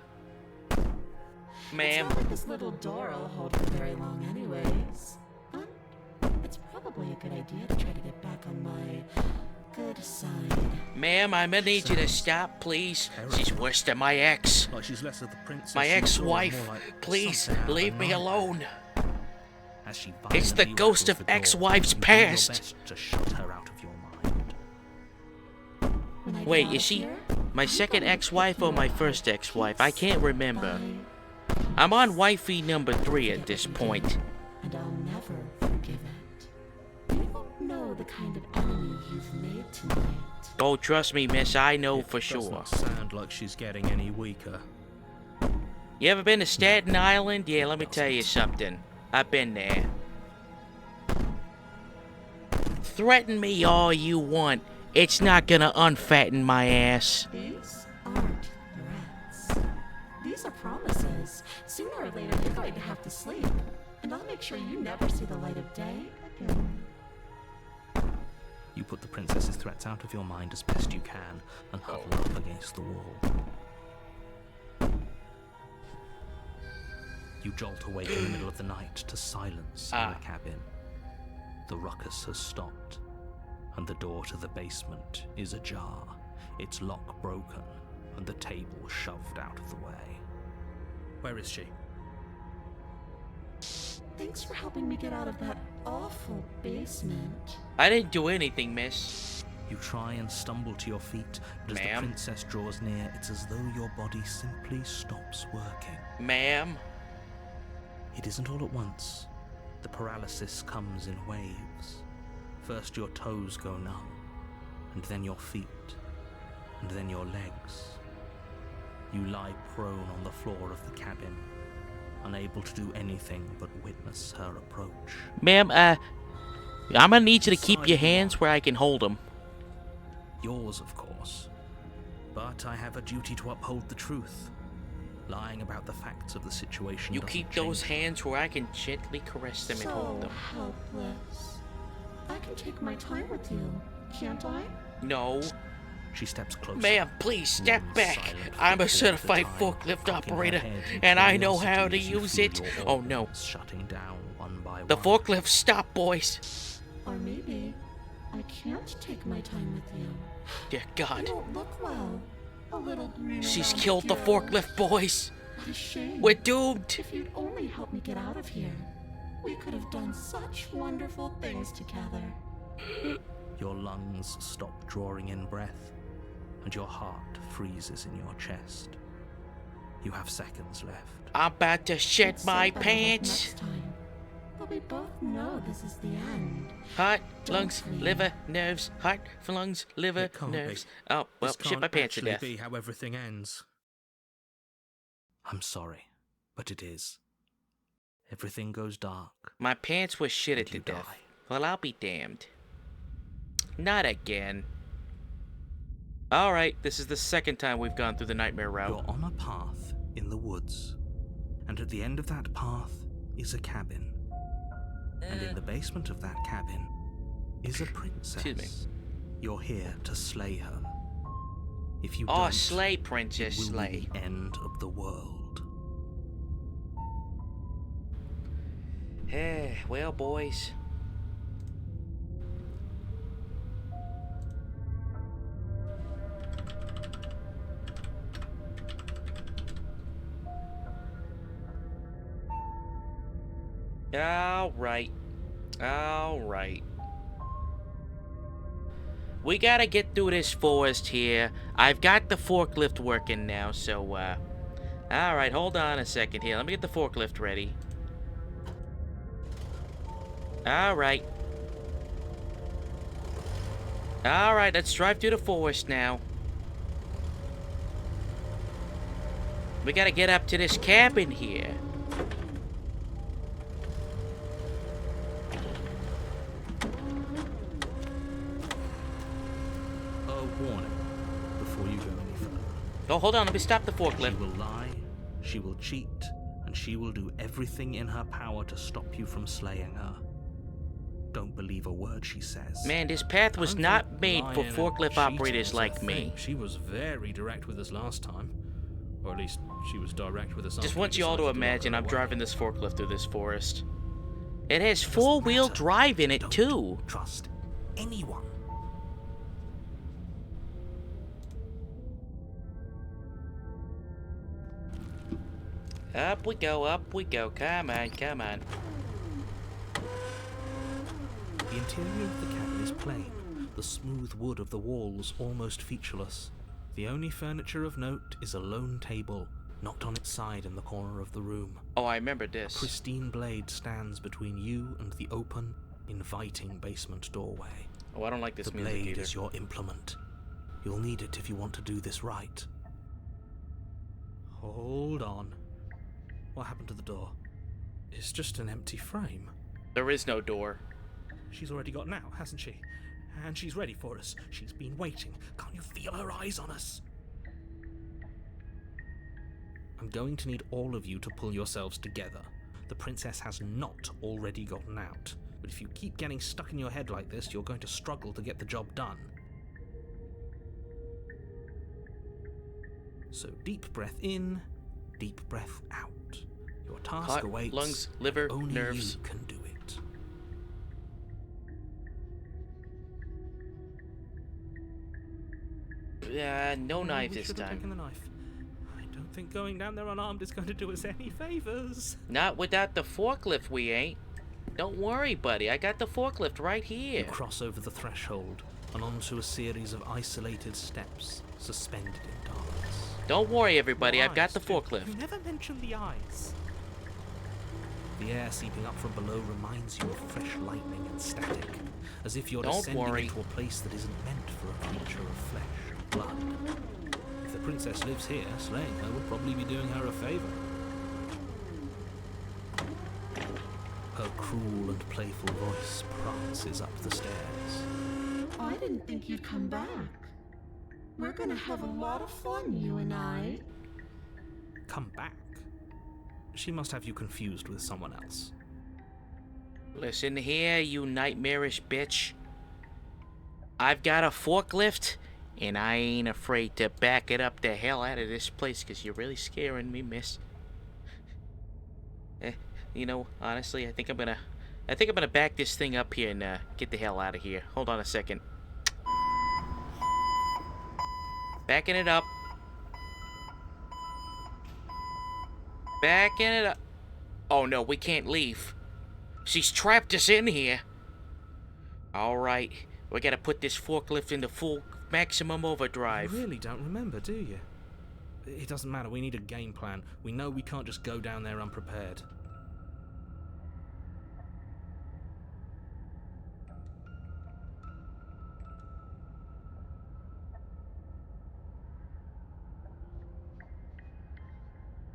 Ma'am. It's not like this little door will hold for very long anyways. But it's probably a good idea to try to get back on my good side. Ma'am, I'm gonna need you to stop, please. She's worse than my ex. Like she's less of the princess. My you saw, ex-wife. more like Please, something out of a leave me nightmare. alone. As she It's the violently ghost rattles of the door, ex-wife's you do your past. best to shut her out of your mind. When I get Wait, out is of she here, my I'm second going to ex-wife pick or you my up. first ex-wife? I can't remember. Bye. I'm on wifey number 3 at this Forget point. what you did, and I'll never forgive it. You don't know the kind of enemy you've made tonight. Oh, trust me, miss, I know for Does sure. not sound like she's getting any weaker. You ever been to Staten Island? Yeah, let me tell you something. I've been there. Threaten me all you want. It's not gonna unfatten my ass. These aren't threats. These are promises. Sooner or later, you're going to have to sleep. And I'll make sure you never see the light of day again. You put the princess's threats out of your mind as best you can and huddle up against the wall. You jolt awake in the middle of the night to silence in the cabin. The ruckus has stopped, and the door to the basement is ajar, its lock broken, and the table shoved out of the way. Where is she? Thanks for helping me get out of that awful basement. I didn't do anything, miss. You try and stumble to your feet, but as the Ma'am? princess draws near, it's as though your body simply stops working. Ma'am? It isn't all at once. The paralysis comes in waves. First your toes go numb, and then your feet, and then your legs. You lie prone on the floor of the cabin, unable to do anything but witness her approach. Ma'am, I'm gonna need you to keep your hands where I can hold them. Yours, of course. But I have a duty to uphold the truth. Lying about the facts of the situation You doesn't keep change those it. hands where I can gently caress them and hold them. Helpless. I can take my time with you, can't I? No. She steps closer. Ma'am, please step Moves back. silent I'm for a a certified quarter time, forklift cocking her operator, head in and I know how to curiosity as you use feel it. your Oh no. organs shutting down one by The one. forklift stop, boys. Or maybe I can't take my time with you. Dear You God. don't look well. A little green She's around killed the here. forklift, boys. What a shame. We're doomed. If you'd only help me get out of here, we could have done such wonderful things together. Your lungs stop drawing in breath, and your heart freezes in your chest. You have seconds left. I'm about to shit Let's my save better luck pants. Next time. But we both know this is the end. Heart, Don't lungs, breathe. liver, nerves. Heart, lungs, liver, It can't nerves. be. Oh, well, This shit can't my pants to actually death. be how everything ends. I'm sorry, but it is. Everything goes dark. My pants were shitted And to you death. die. Well, I'll be damned. Not again. Alright, this is the second time we've gone through the nightmare route. You're on a path in the woods, and at the end of that path is a cabin. And in the basement of that cabin is a princess. Excuse me. You're here to slay her. If you Oh, don't, slay, princess, it will slay. be the end of the world. Well, boys. Alright. Alright. We gotta get through this forest here. I've got the forklift working now, so, alright, hold on a second here. Let me get the forklift ready. Alright. Alright, let's drive through the forest now. We gotta get up to this cabin here. you go any further. Oh, hold on, let me stop the She forklift. will lie, she will cheat, and she will do everything in her power to stop you from slaying her. Don't believe a word she says. Man, this path was not made for Lying and forklift cheating operators is her like thing. me. She was very direct with us last time. Or at least, she was direct with us Just after want we you all to decided lock imagine her I'm away. driving this forklift through this forest. It has Doesn't four-wheel matter. drive in it, Don't too. trust anyone. Up we go. Come on, come on. The interior of the cabin is plain, the smooth wood of the walls almost featureless. The only furniture of note is a lone table, knocked on its side in the corner of the room. Oh, I remember this. Pristine blade stands between you and the open, inviting basement doorway. Oh, I don't like this The music blade either. is your implement. You'll need it if you want to do this right. Hold on. What happened to the door? It's just an empty frame. There is no door. She's already gotten out, hasn't she? And she's ready for us. She's been waiting. Can't you feel her eyes on us? I'm going to need all of you to pull yourselves together. The princess has not already gotten out. But if you keep getting stuck in your head like this, you're going to struggle to get the job done. So deep breath in, deep breath out. Your task Heart, awaits. lungs, liver, Only nerves. you can do it. No knife We this should have time. taken the knife. I don't think going down there unarmed is going to do us any favors. Not without the forklift, we ain't. Don't worry, buddy. I got the forklift right here. You cross over the threshold and onto a series of isolated steps suspended in darkness. Don't worry, everybody. I've got the Eyes. forklift. You never mentioned the eyes. The air seeping up from below reminds you of fresh lightning and static, as if you're Don't descending worry. into a place that isn't meant for a creature of flesh and blood. If the princess lives here, slaying her would probably be doing her a favor. Her cruel and playful voice prances up the stairs. I didn't think you'd come back. We're gonna have a lot of fun, you and I. Come back. She must have you confused with someone else. Listen here, you nightmarish bitch. I've got a forklift, and I ain't afraid to back it up the hell out of this place, because you're really scaring me, miss. You know, honestly, I think I'm gonna back this thing up here and get the hell out of here. Hold on a second. Backing it up. Backing it up. Oh no, we can't leave. She's trapped us in here. Alright, we gotta put this forklift into full maximum overdrive. You really don't remember, do you? It doesn't matter, we need a game plan. We know we can't just go down there unprepared.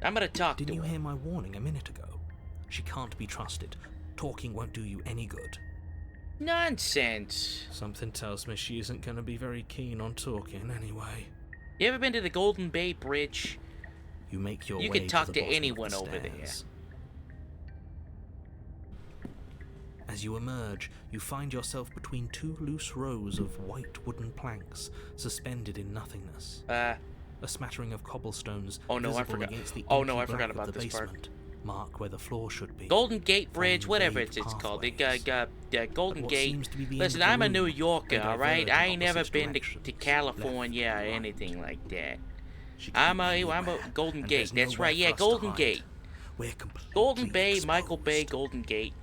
I'm gonna talk Didn't to you her. hear my warning a minute ago? She can't be trusted. Talking won't do you any good. Nonsense. Something tells me she isn't going to be very keen on talking anyway. You ever been to the Golden Bay Bridge? You make your You way can talk to, to the bottom anyone of the over there. stairs. As you emerge, you find yourself between two loose rows of white wooden planks suspended in nothingness. A smattering of cobblestones Oh, no, I visible forgot. against the Oh, no, inky I forgot black of about the this part. basement, mark where the floor should be. Golden Gate Bridge, Forming whatever vague it's called. It pathways. Golden At what Gate. seems to be the end Listen, of the I'm a room, New they Yorker, alright? diverge I in ain't never opposite been to directions, California left or and right. anything like that. She can I'm be a anywhere, Golden and Gate. there's That's nowhere right. for Yeah, us to Golden hide. Gate. We're completely Golden Bay, Michael Bay, exposed. Golden Gate.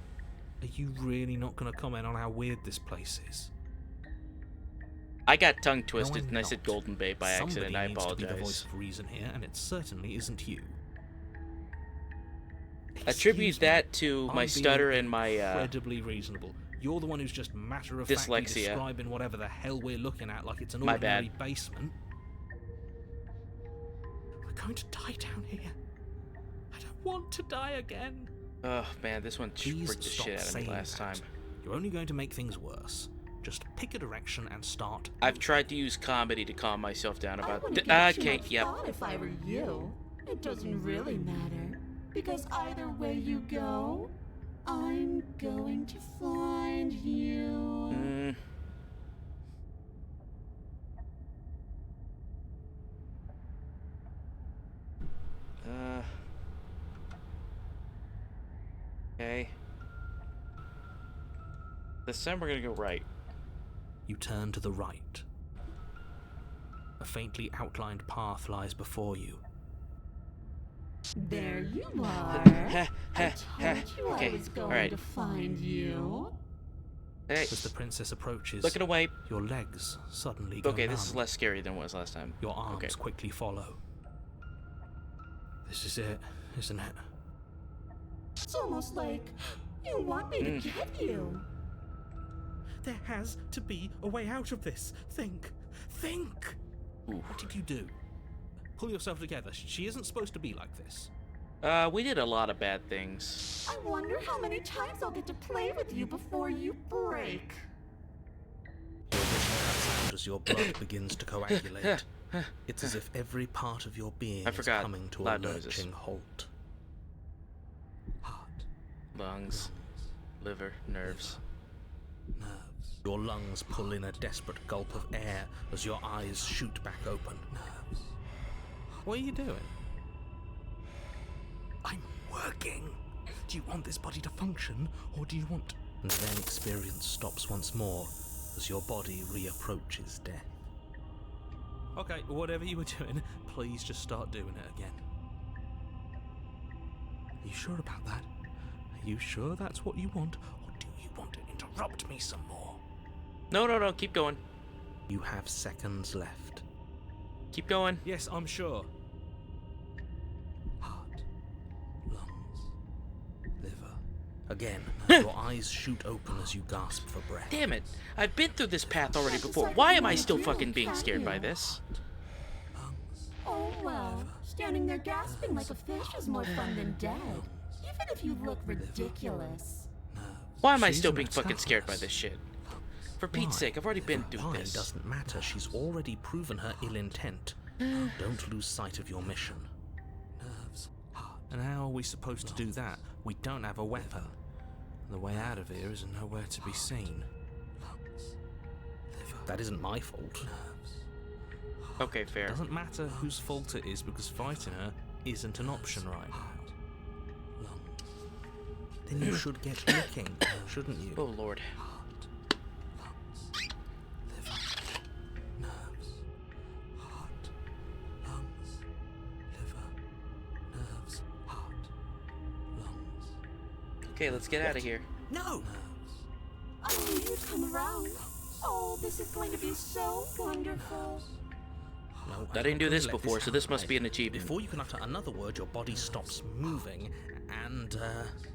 Are you really not going to comment on how weird this place is? I got tongue twisted I'm and I said not. Golden Bay by accident. Somebody I needs to be the voice apologize. of reason here, and it certainly isn't you. Attribute Excuse me, that to I'm my being stutter and my incredibly reasonable. You're the one who's just matter-of-factly Dyslexia. describing whatever the hell we're looking at like it's an My ordinary bad. basement. We're going to die down here. I don't want to die again. Oh man, this one Please freaked the stop shit out of me saying last that. time. You're only going to make things worse. Just pick a direction and start. I've tried to use comedy to calm myself down I about. wouldn't give it too Okay, much yep. thought if I were you. It doesn't really matter. Because either way you go, I'm going to find you. Okay. This time we're gonna go right. You turn to the right. A faintly outlined path lies before you. There you are. Ha, I ha, told you okay, I was going alright. to find you. Hey, As the princess approaches, looking away. your legs suddenly go Okay, numb. this is less scary than it was last time. Your arms Okay. quickly follow. This is it, isn't it? It's almost like you want me to get you. There has to be a way out of this. Think. Think! Ooh. What did you do? Pull yourself together. She isn't supposed to be like this. We did a lot of bad things. I wonder how many times I'll get to play with you before you break. Your vision cuts out as your blood begins to coagulate. It's as if every part of your being I is forgot. coming to a Loud noises. lurching halt. Heart, Lungs, liver, nerves. nerves. Your lungs pull in a desperate gulp of air as your eyes shoot back open. Nerves. What are you doing? I'm working. Do you want this body to function, or do you want... And then experience stops once more as your body reapproaches death. Okay, whatever you were doing, please just start doing it again. Are you sure about that? Are you sure that's what you want, or do you want to interrupt me some more? No, keep going. You have seconds left. Keep going. Yes, I'm sure. Heart, lungs, liver. Again, your eyes shoot open as you gasp for breath. Damn it. I've been through this path already before. Why am I still fucking being scared by this? Lungs, Oh well, standing there gasping like a fish is more fun than dead. Even if you look ridiculous. nerves. Why am I She's still an being fucking scared by attack. this shit? For Pete's sake, I've already been through Why this. doesn't matter. She's already proven her ill intent. Don't lose sight of your mission. Nerves, heart. And how are we supposed to do that? We don't have a weapon. The way out of here is nowhere to be seen. That isn't my fault. Okay, fair. Doesn't matter whose fault it is because fighting her isn't an option right now. Then you should get looking, shouldn't you? Oh, Lord. Nerves, heart, lungs, liver, nerves, heart, lungs. Okay, let's get out of here. No! I knew you'd come around. Oh, this is going to be so wonderful. No, I didn't do this let before, so this must happen. be an achievement. Before you can utter another word, your body stops moving, and,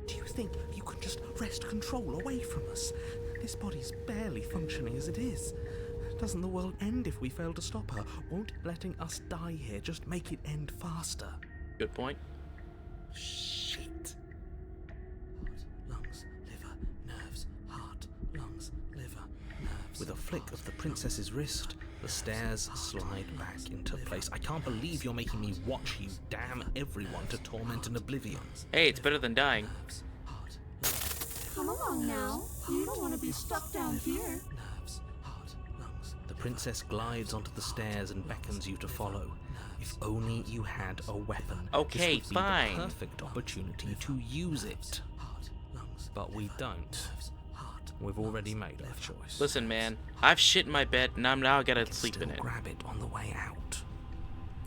do you think you can just wrest control away from us? This body's barely functioning as it is. Doesn't the world end if we fail to stop her? Won't letting us die here just make it end faster? Good point. Shit. Lungs, liver, nerves, heart, lungs, liver, nerves. With a flick of the princess's wrist, the stairs slide back into place. I can't believe you're making me watch you damn everyone to torment and oblivion. Hey, it's better than dying. Come along now. You don't want to be stuck down here. Nerves, heart, lungs. The princess glides onto the stairs and beckons you to follow. If only you had a weapon. Okay, this would be fine. the perfect opportunity to use it. But we don't. We've already made our choice. Listen, man. I've shit in my bed, and now gotta sleep Still in it. grab it on the way out.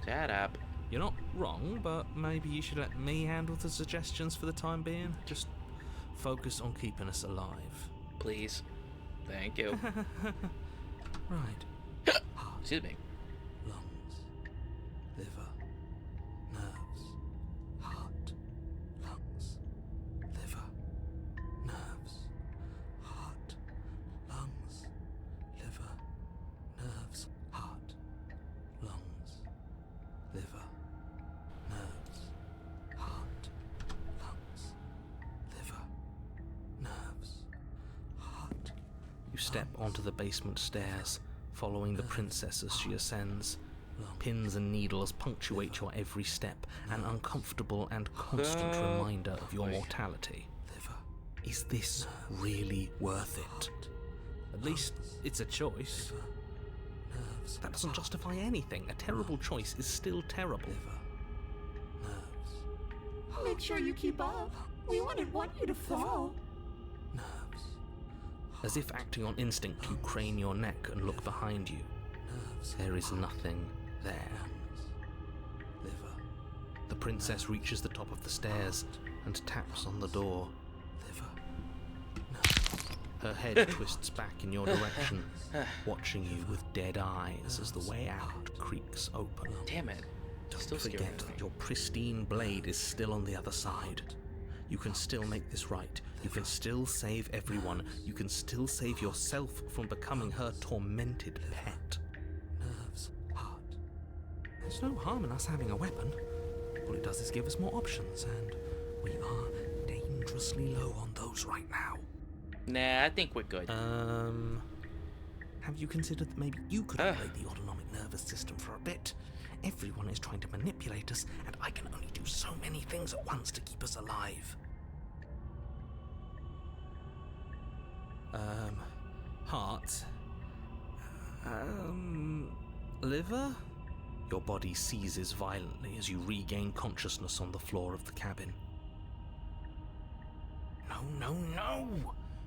Shut up. You're not wrong, but maybe you should let me handle the suggestions for the time being. Just focus on keeping us alive. Please. Thank you. Right. Excuse me. Lungs, liver, nerves, heart, lungs, liver, nerves, heart, lungs, liver, nerves, heart, lungs, liver, nerves, heart, lungs, liver, nerves, heart. You step onto the basement stairs, following the princess as she ascends. Pins and needles punctuate your every step, an uncomfortable and constant reminder of your mortality. Is this really worth it? At least it's a choice. That doesn't justify anything. A terrible choice is still terrible. Make sure you keep up. We wouldn't want you to fall. As if acting on instinct, you crane your neck and look behind you. There is nothing there. The princess reaches the top of the stairs and taps on the door. Her head twists back in your direction, watching you with dead eyes as the way out creaks open. Damn it. Still Don't forget scared me. that your pristine blade is still on the other side. You can still make this right. You can still save everyone. You can still save yourself from becoming her tormented pet. There's no harm in us having a weapon. All it does is give us more options, and we are dangerously low on those right now. Nah, I think we're good. Have you considered that maybe you could upgrade the autonomic nervous system for a bit? Everyone is trying to manipulate us, and I can only do so many things at once to keep us alive. Heart? Liver? Your body seizes violently as you regain consciousness on the floor of the cabin. No!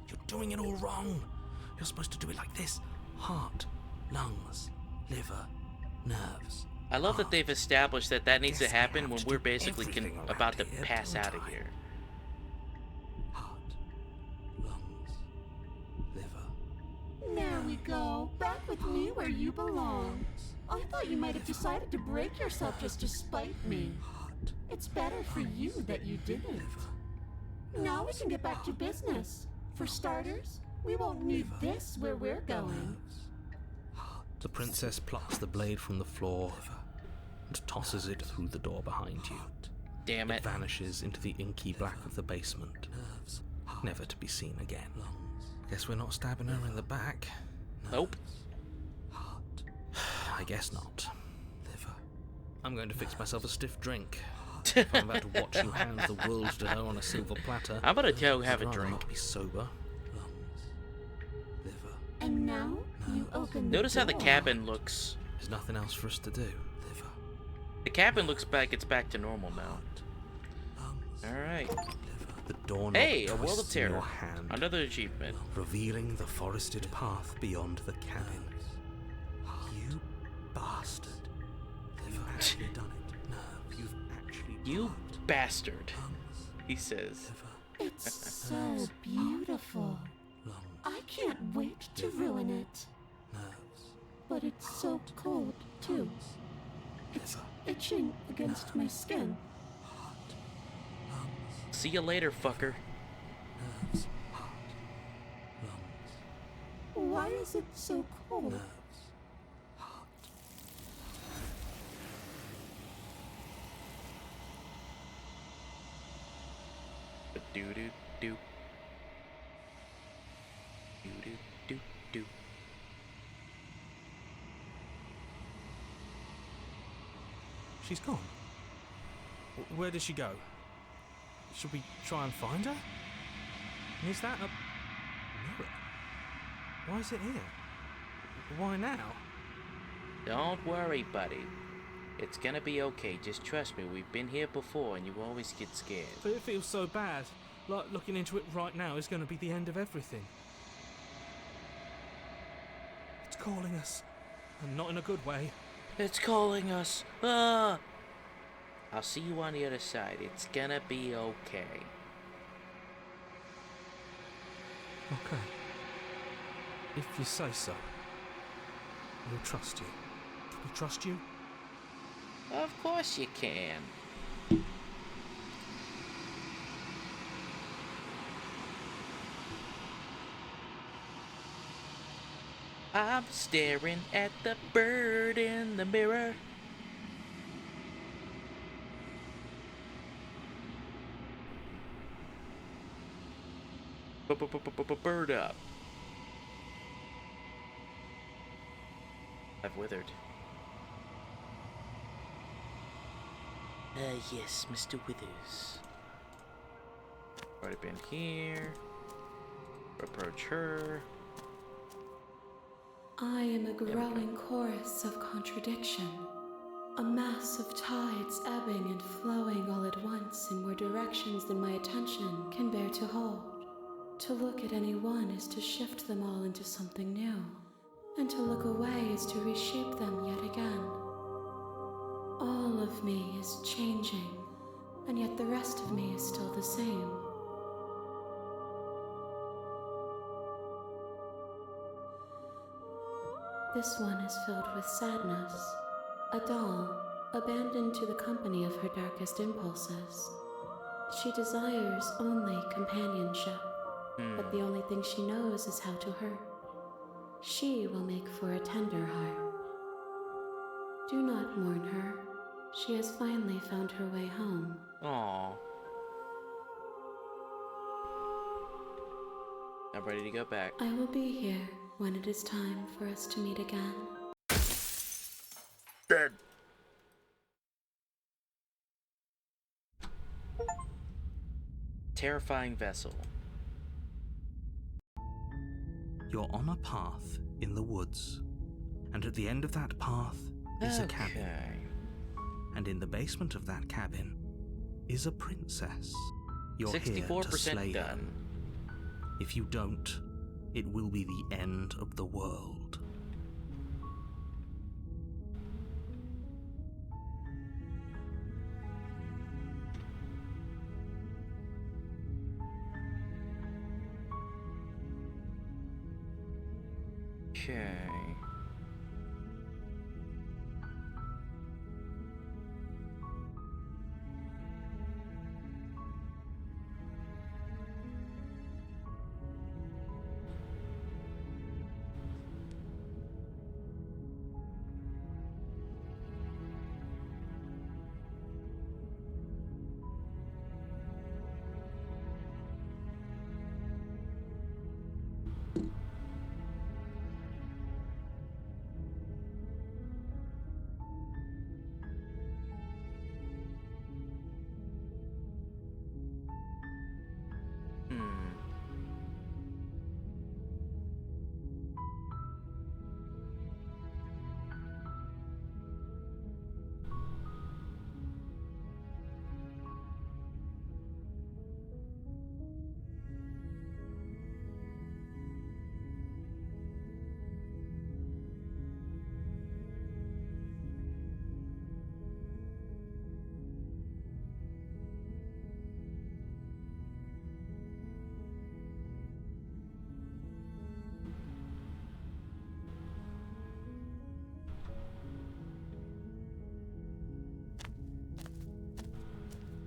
You're doing it all wrong. You're supposed to do it like this. Heart, lungs, liver, nerves. I love that they've established that that needs to Guess I happen have when to we're do basically everything around about to here, pass don't out of I? here. Heart, lungs, liver. There we go. Back with me where you belong. I thought you might have decided to break yourself just to spite me. It's better for you that you didn't. Now we can get back to business. For starters, we won't need this where we're going. The princess plucks the blade from the floor and tosses it through the door behind you. Damn It it. vanishes into the inky black of the basement, never to be seen again. Guess we're not stabbing her in the back. Nope. I guess not. I'm going to fix myself a stiff drink. If I'm about to watch you hand the world to her on a silver platter, I'm gonna go have I'd a rather drink. not be sober. And now you open the Notice how the door. cabin looks. There's nothing else for us to do. The cabin looks like it's back to normal now. Alright. The doorknob Hey, a world of twists in your terror. hand, Another achievement. revealing the forested path beyond the cabin. You bastard. You've actually done it. No, you've actually You done it. bastard, he says. It's so beautiful. I can't wait to ruin it. But it's so cold, too. It's itching against my skin. See you later, fucker. Why is it so cold? Do do do. Do do do do. She's gone. Where did she go? Should we try and find her? And is that a mirror? Why is it here? Why now? Don't worry, buddy. It's gonna be okay. Just trust me. We've been here before, and you always get scared. But it feels so bad. Like looking into it right now is going to be the end of everything. It's calling us. And not in a good way. It's calling us. Ah! I'll see you on the other side. It's gonna be okay. Okay. If you say so. We'll trust you. Can we trust you? Of course you can. I'm staring at the bird in the mirror. Bird up. I've withered. Yes, Mr. Withers. Already been here. Approach her. I am a we go. growing chorus of contradiction. A mass of tides ebbing and flowing all at once in more directions than my attention can bear to hold. To look at any one is to shift them all into something new, and to look away is to reshape them yet again. All of me is changing, and yet the rest of me is still the same. This one is filled with sadness. A doll, abandoned to the company of her darkest impulses. She desires only companionship, but the only thing she knows is how to hurt. She will make for a tender heart. Do not mourn her. She has finally found her way home. Aww. I'm ready to go back. I will be here when it is time for us to meet again. Dead. Terrifying vessel. You're on a path in the woods, and at the end of that path is a cabin. And in the basement of that cabin is a princess. You're here to 64% slay her. done. If you don't, it will be the end of the world. Okay.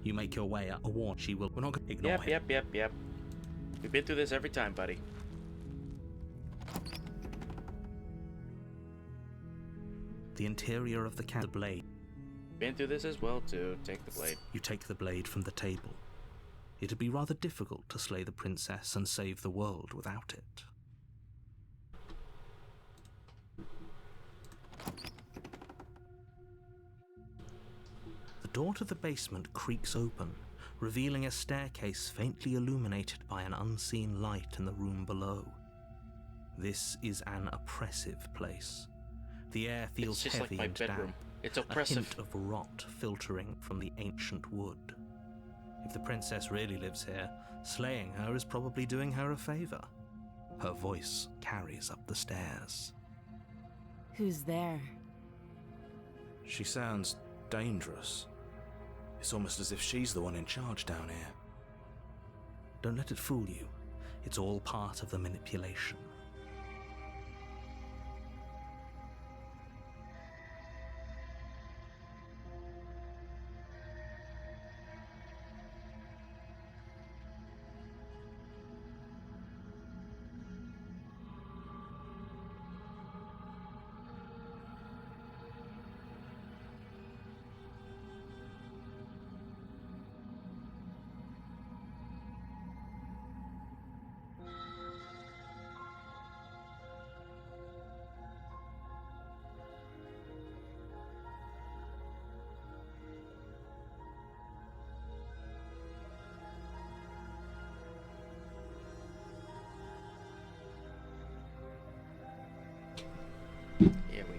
You make your way up a wall. She will. We're not going to ignore him. Yep. We've been through this every time, buddy. The interior of the cabin. The blade. Been through this as well, too. Take the blade. You take the blade from the table. It'd be rather difficult to slay the princess and save the world without it. The door to the basement creaks open, revealing a staircase faintly illuminated by an unseen light in the room below. This is an oppressive place. The air feels It's just heavy like my and bedroom. damp, It's a oppressive. hint of rot filtering from the ancient wood. If the princess really lives here, slaying her is probably doing her a favor. Her voice carries up the stairs. Who's there? She sounds dangerous. It's almost as if she's the one in charge down here. Don't let it fool you. It's all part of the manipulation.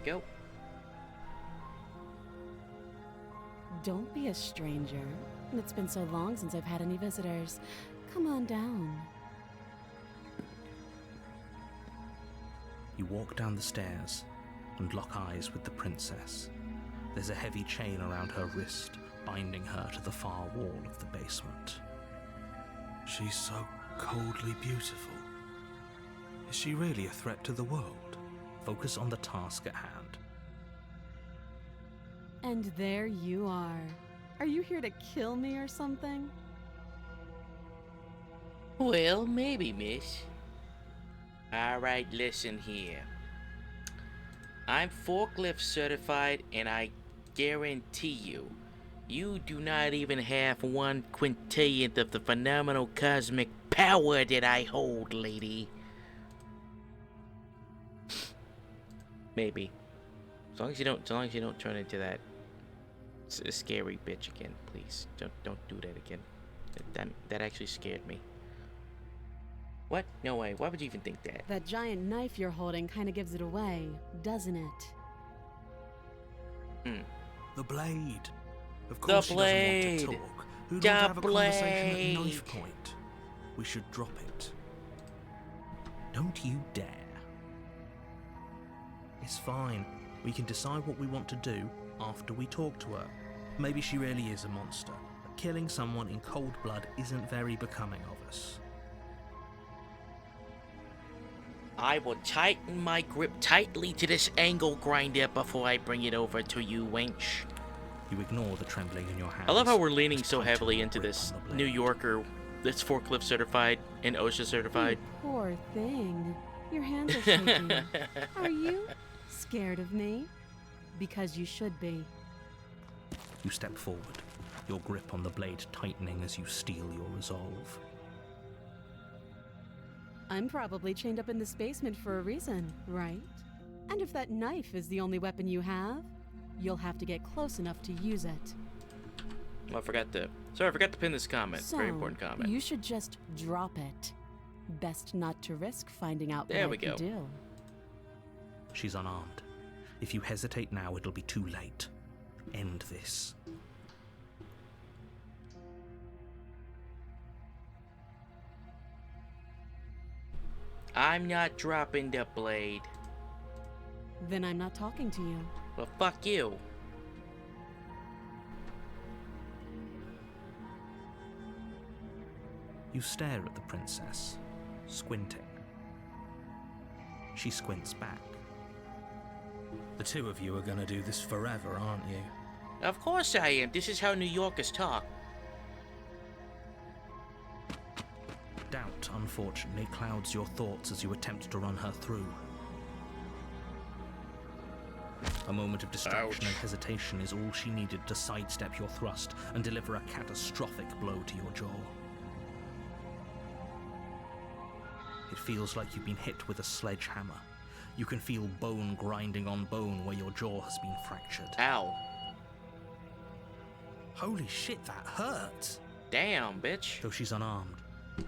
we go. Don't be a stranger. It's been so long since I've had any visitors. Come on down. You walk down the stairs and lock eyes with the princess. There's a heavy chain around her wrist, binding her to the far wall of the basement. She's so coldly beautiful. Is she really a threat to the world? Focus on the task at hand. And there you are. Are you here to kill me or something? Well, maybe, miss. Alright, listen here. I'm forklift certified, and I guarantee you, you do not even have 1/quintillionth of the phenomenal cosmic power that I hold, lady. Maybe. As long as you don't turn into that scary bitch again, please. Don't do that again. That actually scared me. What? No way. Why would you even think that? That giant knife you're holding kind of gives it away, doesn't it? The blade. Of The course blade. she doesn't want to talk. Who'd The want to have a conversation at blade. knife point? We should drop it. Don't you dare. It's fine. We can decide what we want to do after we talk to her. Maybe she really is a monster, but killing someone in cold blood isn't very becoming of us. I will tighten my grip tightly to this angle grinder before I bring it over to you, wench. You ignore the trembling in your hands. I love how we're leaning and so tighten heavily your into grip this on the blade. New Yorker that's forklift certified and OSHA certified. You poor thing. Your hands are shaking. Are you scared of me? Because you should be. You step forward, your grip on the blade tightening as you steel your resolve. I'm probably chained up in this basement for a reason, right? And if that knife is the only weapon you have, you'll have to get close enough to use it. Oh, I forgot to pin this comment. So, Very important comment. you should just drop it. Best not to risk finding out There what we I go. could do. She's unarmed. If you hesitate now, it'll be too late. End this. I'm not dropping the blade. Then I'm not talking to you. Well, fuck you. You stare at the princess, squinting. She squints back. The two of you are gonna do this forever, aren't you? Of course I am. This is how New Yorkers talk. Doubt, unfortunately, clouds your thoughts as you attempt to run her through. A moment of distraction and hesitation is all she needed to sidestep your thrust and deliver a catastrophic blow to your jaw. It feels like you've been hit with a sledgehammer. You can feel bone grinding on bone where your jaw has been fractured. Ow. Holy shit, that hurt! Damn, bitch. Though she's unarmed,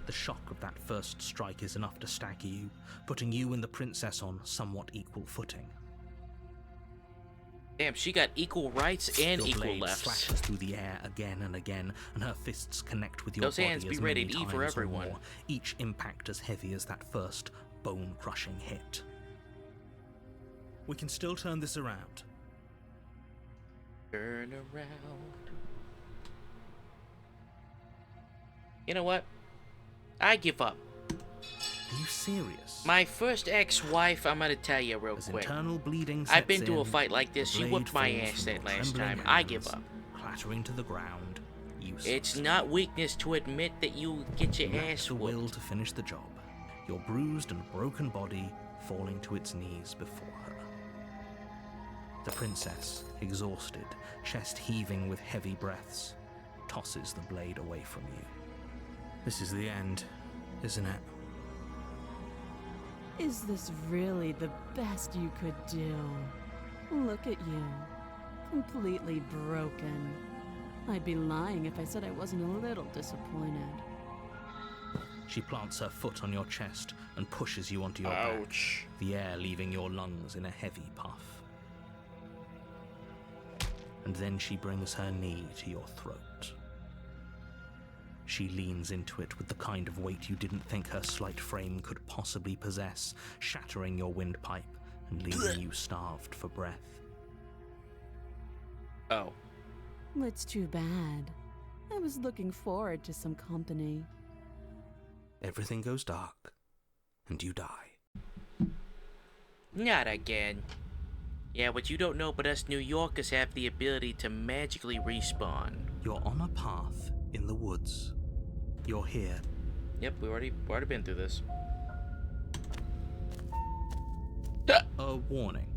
the shock of that first strike is enough to stagger you, putting you and the princess on somewhat equal footing. Damn, she got equal rights and Your equal blade lefts. slashes through the air again and again, and her fists connect with your Those body hands be as rated many E for times or everyone. more, each impact as heavy as that first bone-crushing hit. We can still turn this around. Turn around. You know what? I give up. Are you serious? My first ex-wife, I'm gonna tell you real As quick. internal bleeding I've been sets to a in, fight like this. the She blade whooped my falls ass from that your last trembling time. I give hands, up. clattering to the ground, useless. It's not weakness to admit that you get your You lack ass the will whooped. to finish the job, your bruised and broken body falling to its knees before her. The princess, exhausted, chest heaving with heavy breaths, tosses the blade away from you. This is the end, isn't it? Is this really the best you could do? Look at you. Completely broken. I'd be lying if I said I wasn't a little disappointed. She plants her foot on your chest and pushes you onto your Ouch. back, the air leaving your lungs in a heavy puff. and then she brings her knee to your throat. She leans into it with the kind of weight you didn't think her slight frame could possibly possess, shattering your windpipe and leaving you starved for breath. Oh. It's too bad. I was looking forward to some company. Everything goes dark, and you die. Not again. Yeah, what you don't know, but us New Yorkers have the ability to magically respawn. You're on a path in the woods. You're here. Yep, we've already been through this. A warning.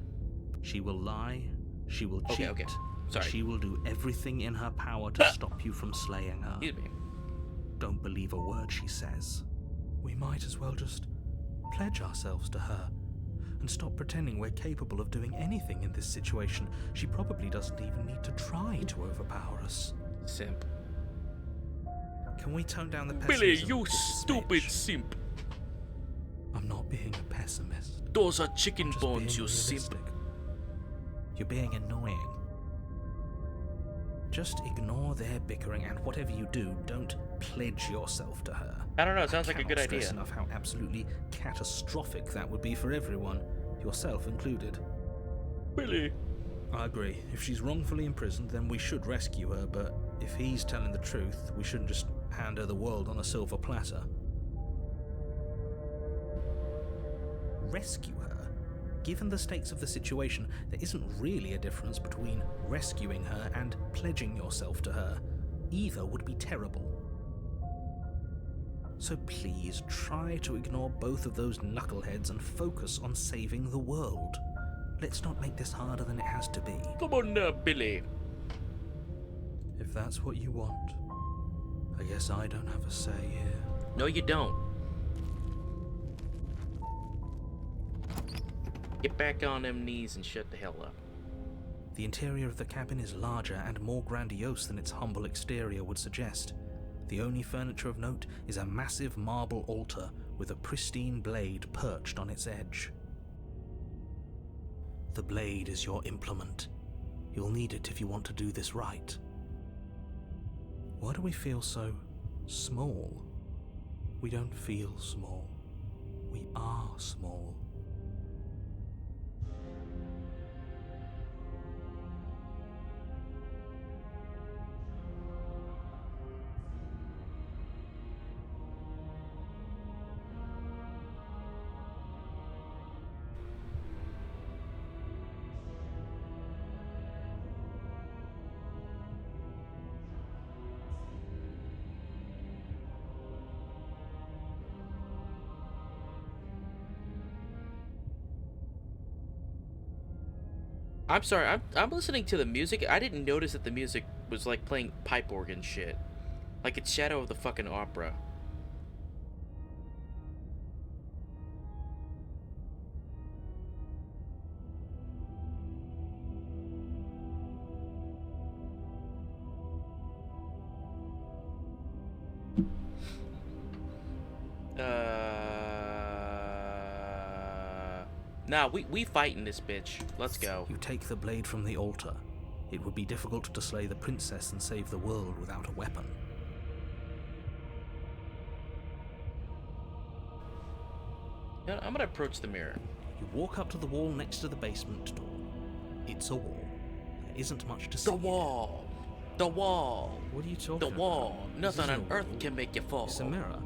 She will lie, she will cheat, Okay. Sorry. she will do everything in her power to stop you from slaying her. Excuse me. Don't believe a word she says. We might as well just pledge ourselves to her and stop pretending we're capable of doing anything in this situation. She probably doesn't even need to try to overpower us. Simp. Can we tone down the Billy, pessimism? you just a stupid smidge? simp. I'm not being a pessimist. Those are chicken Just bones, being you realistic. simp. You're being annoying. Just ignore their bickering, and whatever you do, don't pledge yourself to her. I don't know, it sounds like a good Cannot stress idea. enough how absolutely catastrophic that would be for everyone, yourself included. Billy. I agree. If she's wrongfully imprisoned, then we should rescue her, but if he's telling the truth, we shouldn't just hand her the world on a silver platter. Rescue her? Given the stakes of the situation, there isn't really a difference between rescuing her and pledging yourself to her. Either would be terrible. So please, try to ignore both of those knuckleheads and focus on saving the world. Let's not make this harder than it has to be. Come on now, Billy. If that's what you want, I guess I don't have a say here. No, you don't. Get back on them knees and shut the hell up. The interior of the cabin is larger and more grandiose than its humble exterior would suggest. The only furniture of note is a massive marble altar with a pristine blade perched on its edge. The blade is your implement. You'll need it if you want to do this right. Why do we feel so small? We don't feel small. We are small. I'm sorry, I'm listening to the music. I didn't notice that the music was like playing pipe organ shit. Like it's Shadow of the fucking Opera. Nah, we fighting this bitch. Let's go. You take the blade from the altar. It would be difficult to slay the princess and save the world without a weapon. Yeah, I'm gonna approach the mirror. You walk up to the wall next to the basement door. It's a wall. There isn't much to see. The wall. The wall. What are you talking The about? wall. This Nothing isn't on a earth wall. can make you fall. It's a mirror.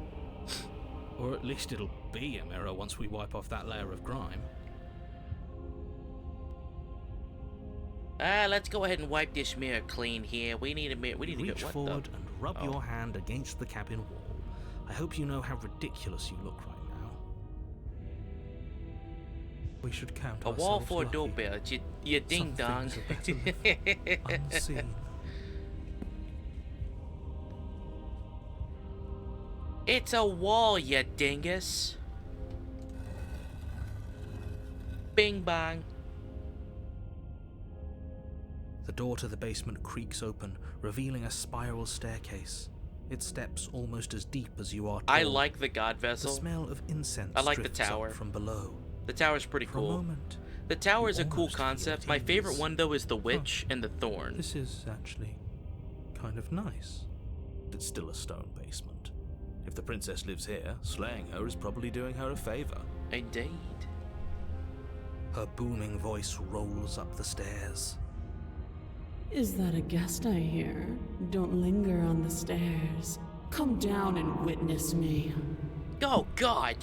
Or at least it'll be a mirror once we wipe off that layer of grime. Let's go ahead and wipe this mirror clean here. We need a mirror. We need to Reach get what forward the... and rub Oh. your hand against the cabin wall. I hope you know how ridiculous you look right now. We should count A wall ourselves for a lucky. doorbell. You ding Some dong. things are better unseen. It's a wall, you dingus. Bing bang. The door to the basement creaks open, revealing a spiral staircase. Its steps almost as deep as you are tall. I like the god The vessel. smell of incense I like the drifts up tower. from below. The tower's pretty For a cool. moment, The tower is a cool Almost feel concept. at My favorite ease. one, though, is the witch and the thorn. This is actually kind of nice. It's still a stone basement. If the princess lives here, slaying her is probably doing her a favor. Indeed. Her booming voice rolls up the stairs. Is that a guest I hear? Don't linger on the stairs. Come down and witness me. Oh, God!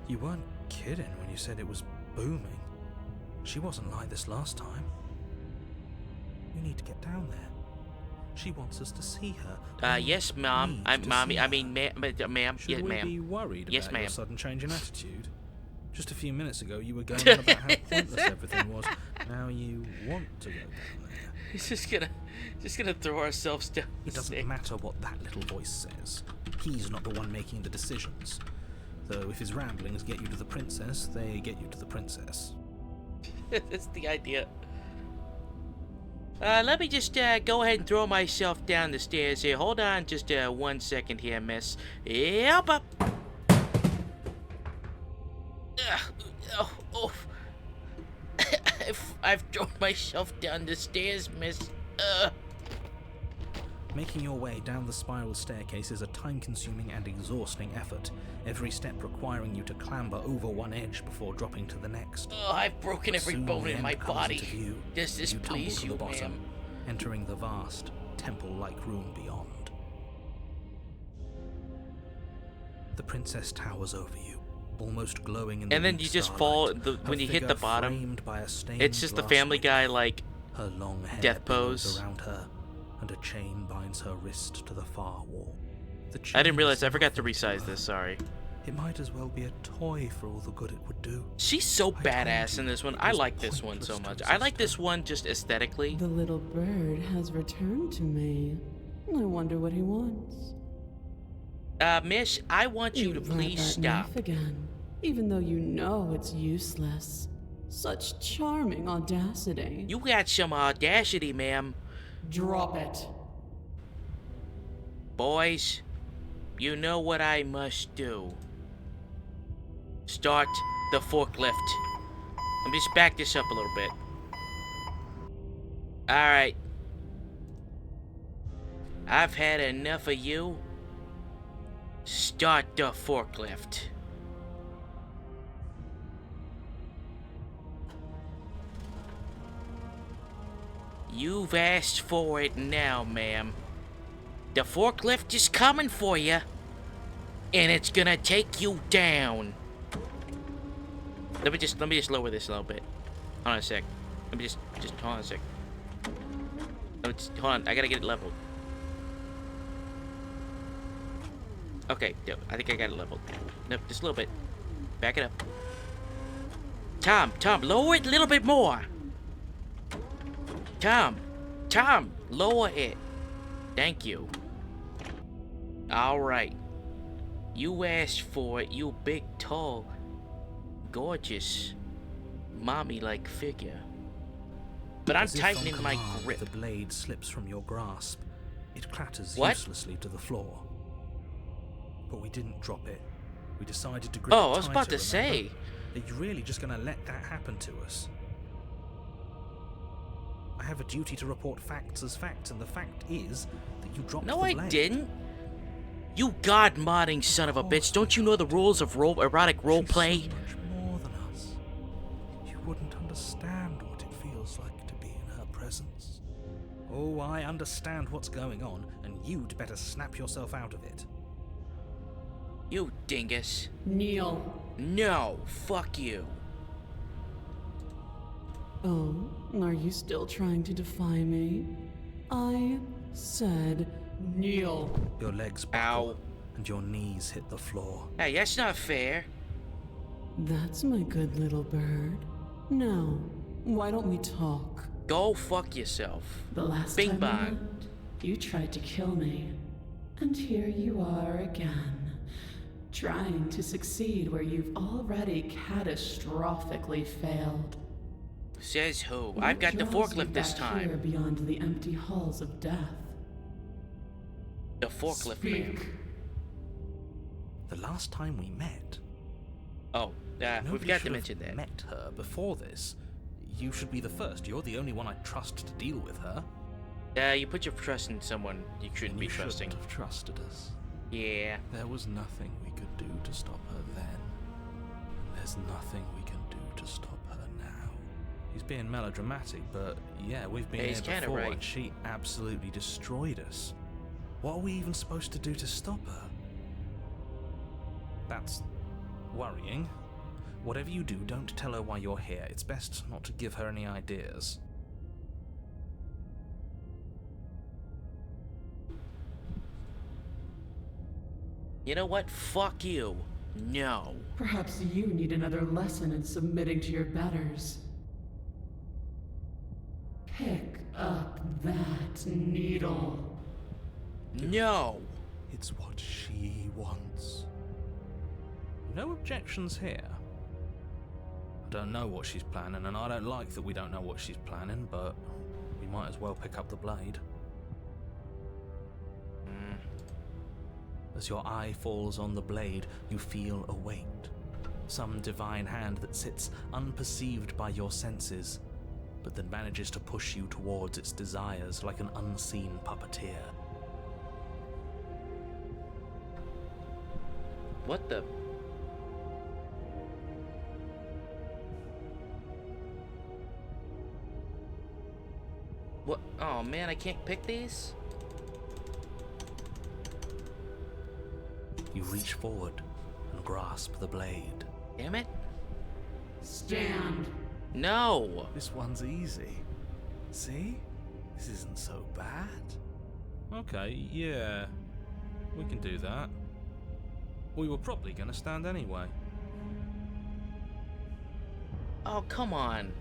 You weren't kidding when you said it was booming. She wasn't like this last time. We need to get down there. She wants us to see her. Yes, Mom. Mommy. I mean, ma'am. Should Yes, we ma'am. be worried Yes, about ma'am. your sudden change in attitude? Just a few minutes ago, you were going on about how pointless everything was. Now you want to go down there. He's just gonna throw ourselves down. It doesn't matter what that little voice says. He's not the one making the decisions. Though if his ramblings get you to the princess, they get you to the princess. That's the idea. Let me just go ahead and throw myself down the stairs here. Hold on just 1 second here, miss. Yep, up. Oh. I've thrown myself down the stairs, miss. Making your way down the spiral staircase is a time-consuming and exhausting effort, every step requiring you to clamber over one edge before dropping to the next. Oh, I've broken every Soon bone the in end my comes body. into view, Does this as you tumble please to you, the bottom, ma'am? entering the vast, temple-like room beyond. The princess towers over you, almost glowing in the And then weak you just starlight, fall her when you hit figure the bottom. framed by a stained It's just the glass Family window. Guy, like, Her long hair death billows pose. around her, and a chain binds her wrist to the far wall. The I didn't chain realize is I forgot to nothing resize her. this, sorry. It might as well be a toy for all the good it would do. She's so I badass told in you this one. it I was like this one so pointless much. to I like exist this her. one just aesthetically. The little bird has returned to me. I wonder what he wants. Miss, I want you to brought please that stop. knife again, even though you know it's useless. Such charming audacity. You got some audacity, ma'am. Drop it. Boys, you know what I must do. Start the forklift. Let me just back this up a little bit. Alright. I've had enough of you. Start the forklift. You've asked for it now, ma'am. The forklift is coming for you. And it's gonna take you down. Let me just lower this a little bit. Hold on a sec. Let me just hold on a sec. Hold on, I gotta get it leveled. Okay, I think I got it leveled. Nope, just a little bit. Back it up. Tom, lower it a little bit more. Tom, lower it. Thank you. Alright. You asked for it, you big, tall, gorgeous, mommy-like figure. But I'm As if on tightening my command, grip. The blade slips from your grasp. It clatters What? uselessly to the floor. But we didn't drop it. We decided to grip Oh, it I was about tighter, to say. remember? Are you really just going to let that happen to us? I have a duty to report facts as facts, and the fact is that you dropped No, the I blade. didn't. You god-modding son of a bitch. Don't you know the rules of erotic She's roleplay? so much more than us. You wouldn't understand what it feels like to be in her presence. Oh, I understand what's going on, and you'd better snap yourself out of it. You dingus. Kneel. No, fuck you. Oh, are you still trying to defy me? I said kneel. Your legs Ow. buckle, and your knees hit the floor. Hey, that's not fair. That's my good little bird. Now, why don't we talk? Go fuck yourself. The last Bing time bong. we met, you tried to kill me. And here you are again, trying to succeed where you've already catastrophically failed. Says who? What I've got the draws you forklift this back here time. beyond the empty halls of death. The forklift man. Speak. The last time we met, Oh, we nobody forgot to should mention have that. met her before this. you should be the first. You're the only one I trust to deal with her. Yeah, you put your trust in someone you shouldn't be trusting. You shouldn't have trusted us. Yeah. There was nothing we could do to stop her then. And there's nothing we can do to stop her now. He's being melodramatic, but yeah, we've been Yeah, he's here kinda before, right. and she absolutely destroyed us. What are we even supposed to do to stop her? That's worrying. Whatever you do, don't tell her why you're here. It's best not to give her any ideas. You know what? Fuck you. No. Perhaps you need another lesson in submitting to your betters. Pick up that needle. No. It's what she wants. No objections here. I don't know what she's planning, and I don't like that we don't know what she's planning, but we might as well pick up the blade. As your eye falls on the blade, you feel a weight. Some divine hand that sits unperceived by your senses, but that manages to push you towards its desires like an unseen puppeteer. What the? What? Oh man, I can't pick these? You reach forward and grasp the blade. Damn it. Stand. No. This one's easy. See? This isn't so bad. Okay, yeah, we can do that. We were probably going to stand anyway. Oh, come on.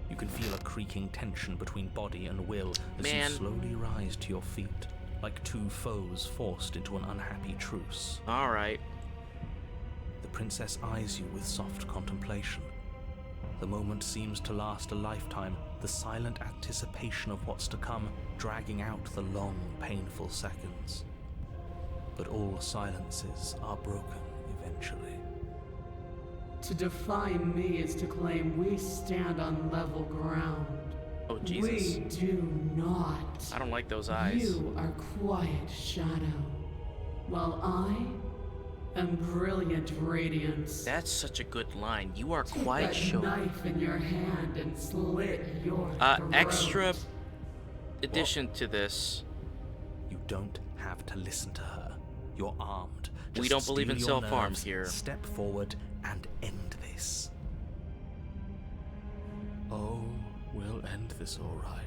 You can feel a creaking tension between body and will as Man. you slowly rise to your feet, like two foes forced into an unhappy truce. Alright. The princess eyes you with soft contemplation. The moment seems to last a lifetime, the silent anticipation of what's to come dragging out the long, painful seconds. But all silences are broken eventually. To defy me is to claim we stand on level ground. Oh, Jesus. We do not. I don't like those eyes. You are quiet shadow, while I am brilliant radiance. That's such a good line. You are Take quite that sure. knife in your hand and slit your throat. Extra addition to this. You don't have to listen to her. You're armed. We Just don't believe in steel your self-harm nerves, here. Step forward and end this. Oh, we'll end this all right.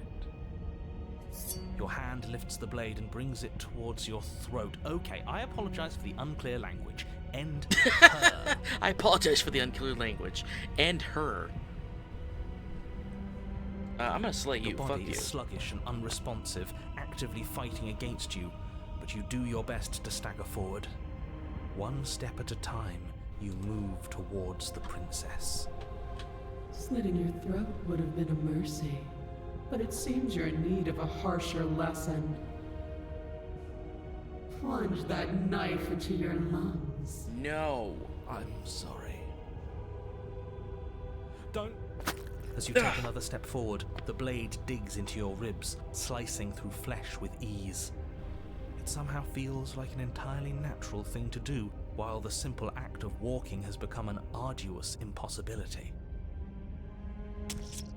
Your hand lifts the blade and brings it towards your throat. Okay, I apologize for the unclear language. End her. I apologize for the unclear language. And her. I'm gonna slay you. Your Fuck body you. is sluggish and unresponsive, actively fighting against you, but you do your best to stagger forward. One step at a time, you move towards the princess. Slitting your throat would have been a mercy, but it seems you're in need of a harsher lesson. Plunge that knife into your lungs. No. I'm sorry. Don't. As you take another step forward, the blade digs into your ribs, slicing through flesh with ease. It somehow feels like an entirely natural thing to do, while the simple act of walking has become an arduous impossibility.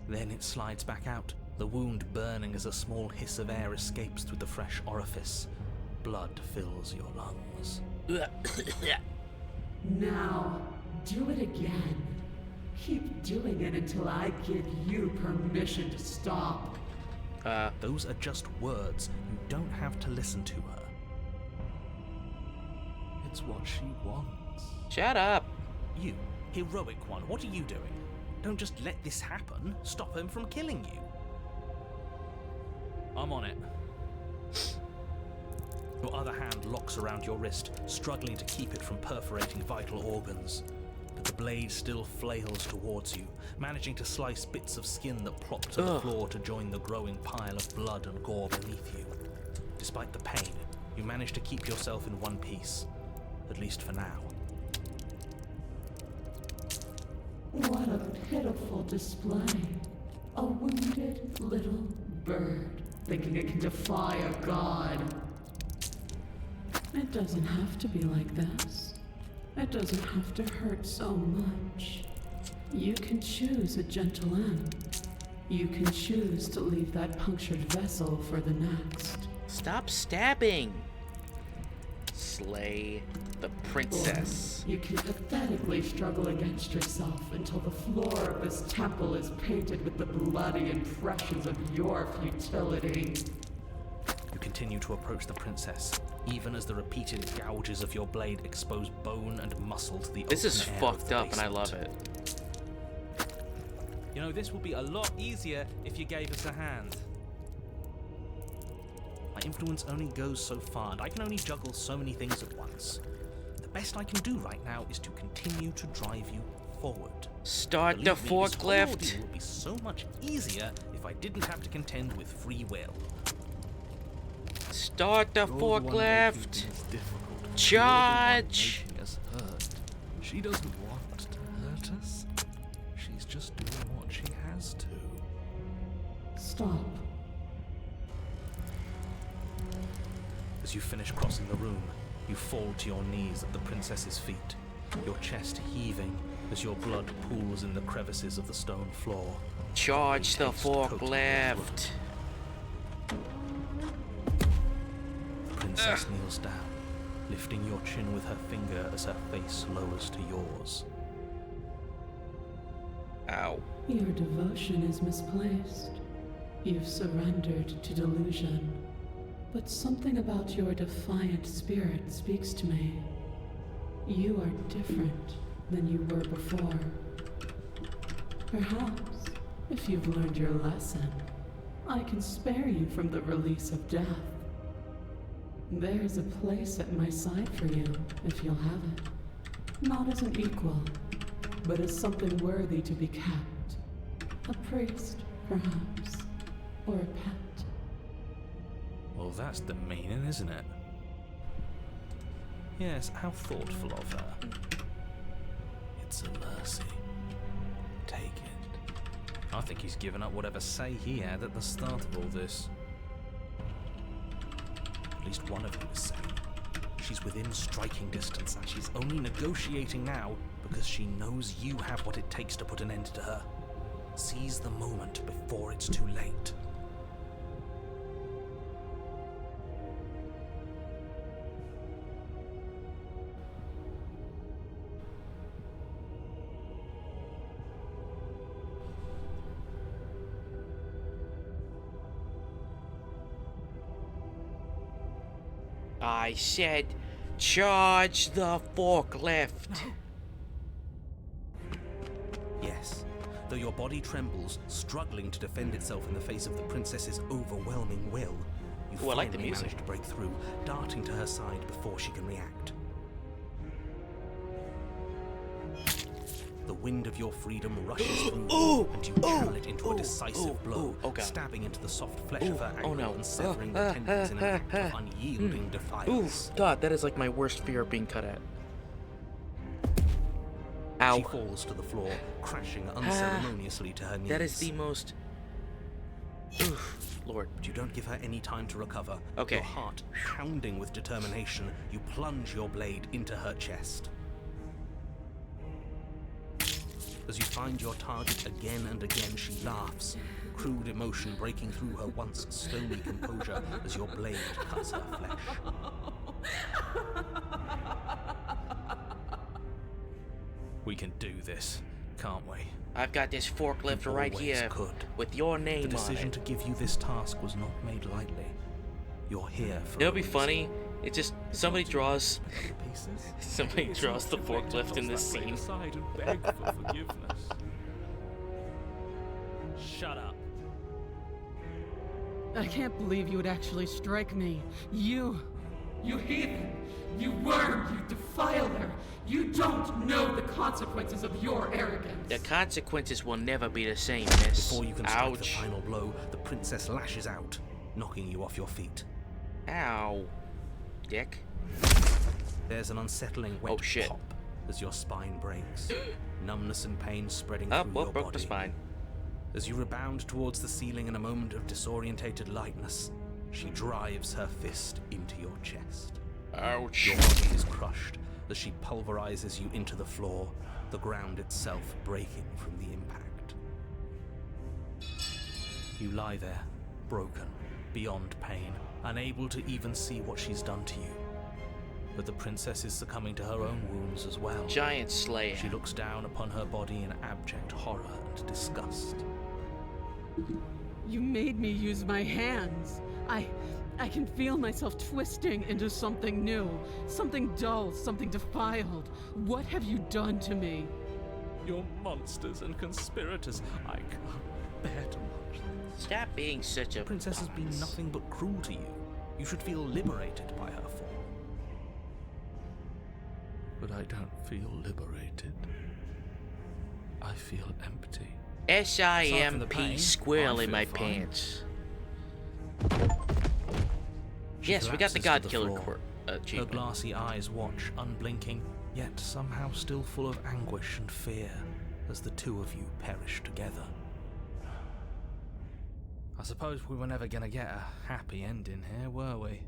Then it slides back out, the wound burning as a small hiss of air escapes through the fresh orifice. Blood fills your lungs. Now, do it again. Keep doing it until I give you permission to stop. Those are just words. You don't have to listen to her. It's what she wants. Shut up. You, heroic one, what are you doing? Don't just let this happen. Stop him from killing you. I'm on it. Your other hand locks around your wrist, struggling to keep it from perforating vital organs. But the blade still flails towards you, managing to slice bits of skin that plop to the floor to join the growing pile of blood and gore beneath you. Despite the pain, you manage to keep yourself in one piece, at least for now. What a pitiful display. A wounded little bird thinking it can defy a god. It doesn't have to be like this. It doesn't have to hurt so much. You can choose a gentle end. You can choose to leave that punctured vessel for the next. Stop stabbing! Slay the princess. You can pathetically struggle against yourself until the floor of this temple is painted with the bloody impressions of your futility. You continue to approach the princess, even as the repeated gouges of your blade expose bone and muscle to the This is open air fucked of the up and I love basement. it. You know, this would be a lot easier if you gave us a hand. My influence only goes so far, and I can only juggle so many things at once. The best I can do right now is to continue to drive you forward. Start the Believe me, this whole ordeal forklift. would be so much easier if I didn't have to contend with free will. Start the You're the one making forklift. things difficult. Charge. You're the one making us hurt. She doesn't want to hurt us. She's just doing what she has to. Stop. As you finish crossing the room, you fall to your knees at the princess's feet, your chest heaving as your blood pools in the crevices of the stone floor. Charge the Taste coating your blood. forklift. The princess kneels down, lifting your chin with her finger as her face lowers to yours. Ow. Your devotion is misplaced. You've surrendered to delusion. But something about your defiant spirit speaks to me. You are different than you were before. Perhaps, if you've learned your lesson, I can spare you from the release of death. There's a place at my side for you, if you'll have it. Not as an equal, but as something worthy to be kept. A priest, perhaps, or a pet. Well, that's the meaning, isn't it? Yes, how thoughtful of her. It's a mercy. Take it. I think he's given up whatever say he had at the start of all this. At least one of you is sane. She's within striking distance, and she's only negotiating now because she knows you have what it takes to put an end to her. Seize the moment before it's too late. I said, charge the forklift. Yes, though your body trembles, struggling to defend itself in the face of the princess's overwhelming will, you Ooh, I like the finally music. manage to break through, darting to her side before she can react. The wind of your freedom rushes through you, and you channel it into a decisive blow, oh God. stabbing into the soft flesh of her oh ankle no. and severing the tendons in an act of unyielding Ooh, defiance. God, that is like my worst fear of being cut at. Ow. She falls to the floor, crashing unceremoniously to her knees. That is the most... Oof, Lord. But you don't give her any time to recover. Okay. Your heart pounding with determination, you plunge your blade into her chest. As you find your target again and again, she laughs, crude emotion breaking through her once stony composure as your blade cuts her flesh. We can do this, can't we? I've got this forklift You right always here could. with your The name on decision it. to give you this task was not made lightly. You're here for It'll a be reason. funny. It just somebody draws Pieces. somebody It's draws the not too late to forklift in toss this that blade scene. aside and beg for forgiveness. Shut up. I can't believe you would actually strike me. You heathen! You worm! You defiler! You don't know the consequences of your arrogance! The consequences will never be the same, miss. Before you can strike the Ouch. final blow, the princess lashes out, knocking you off your feet. Ow. Dick. There's an unsettling wet Oh, shit. pop as your spine breaks, numbness and pain spreading Oh, through well, your broke body. the spine. As you rebound towards the ceiling in a moment of disorientated lightness, she drives her fist into your chest. Ouch. Your body is crushed as she pulverizes you into the floor, the ground itself breaking from the impact. You lie there, broken, beyond pain, unable to even see what she's done to you. But the princess is succumbing to her own wounds as well. Giant Slayer. She looks down upon her body in abject horror and disgust. You made me use my hands. I can feel myself twisting into something new, something dull, something defiled. What have you done to me? You're monsters and conspirators. I can't bear to watch this. Stop being such a The princess has been boss. nothing but cruel to you. You should feel liberated by her fall. But I don't feel liberated. I feel empty. SIMP squirrel I in feel my fine. pants. She Yes, we got the collapses God to Killer floor. Her achievement. glassy eyes watch, unblinking, yet somehow still full of anguish and fear, as the two of you perish together. I suppose we were never gonna get a happy ending here, were we?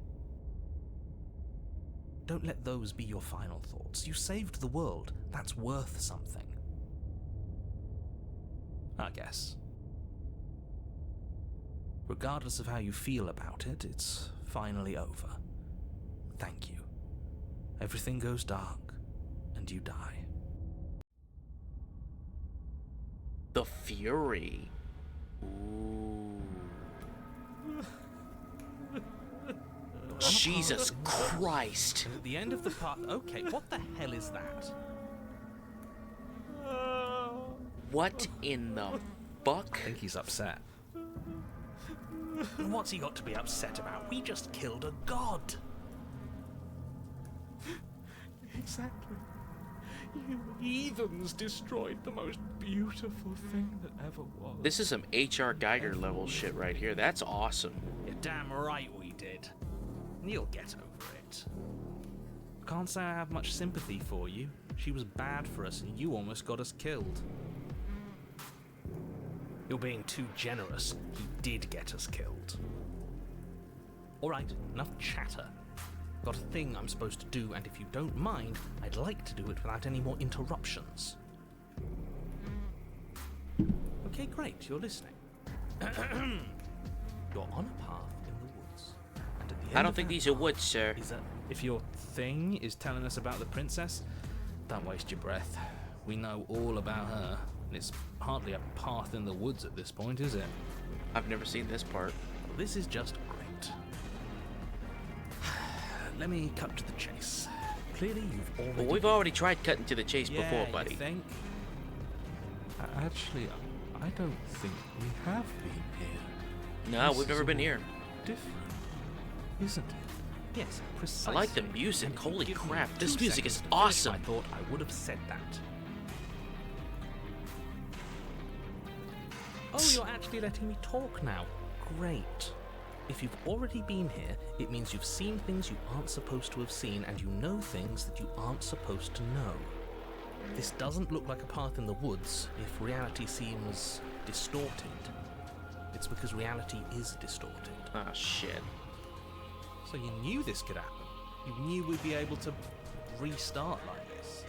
Don't let those be your final thoughts. You saved the world. That's worth something. I guess. Regardless of how you feel about it, it's finally over. Thank you. Everything goes dark, and you die. The Fury. Ooh. Jesus Christ. And at the end of the part, okay, what the hell is that? What in the fuck? I think he's upset. And what's he got to be upset about? We just killed a god. Exactly. You heathens destroyed the most beautiful thing that ever was. This is some HR Geiger level shit right here. That's awesome. You're damn right we did. You'll get over it. Can't say I have much sympathy for you. She was bad for us and you almost got us killed. You're being too generous. He did get us killed. Alright, enough chatter. Got a thing I'm supposed to do, and if you don't mind, I'd like to do it without any more interruptions. Okay, great, you're listening. You're on a path in the woods. And at the end I don't of think that these are path woods, sir. is if your thing is telling us about the princess, don't waste your breath. We know all about her. And it's hardly a path in the woods at this point, is it? I've never seen this part. Well, this is just great. Let me cut to the chase. Clearly, you've already. Well, we've already tried cutting to the chase before, you buddy. think? Actually, I don't think we have been here. No, This we've never is been all here. Different, isn't it? Yes, I precisely. like the music. And if you Holy give me crap, 2 this music is seconds to finish awesome. my thought, I would have said that. Oh, you're actually letting me talk now. Great. If you've already been here, it means you've seen things you aren't supposed to have seen, and you know things that you aren't supposed to know. This doesn't look like a path in the woods if reality seems distorted. It's because reality is distorted. Oh, shit. So you knew this could happen. You knew we'd be able to restart like this.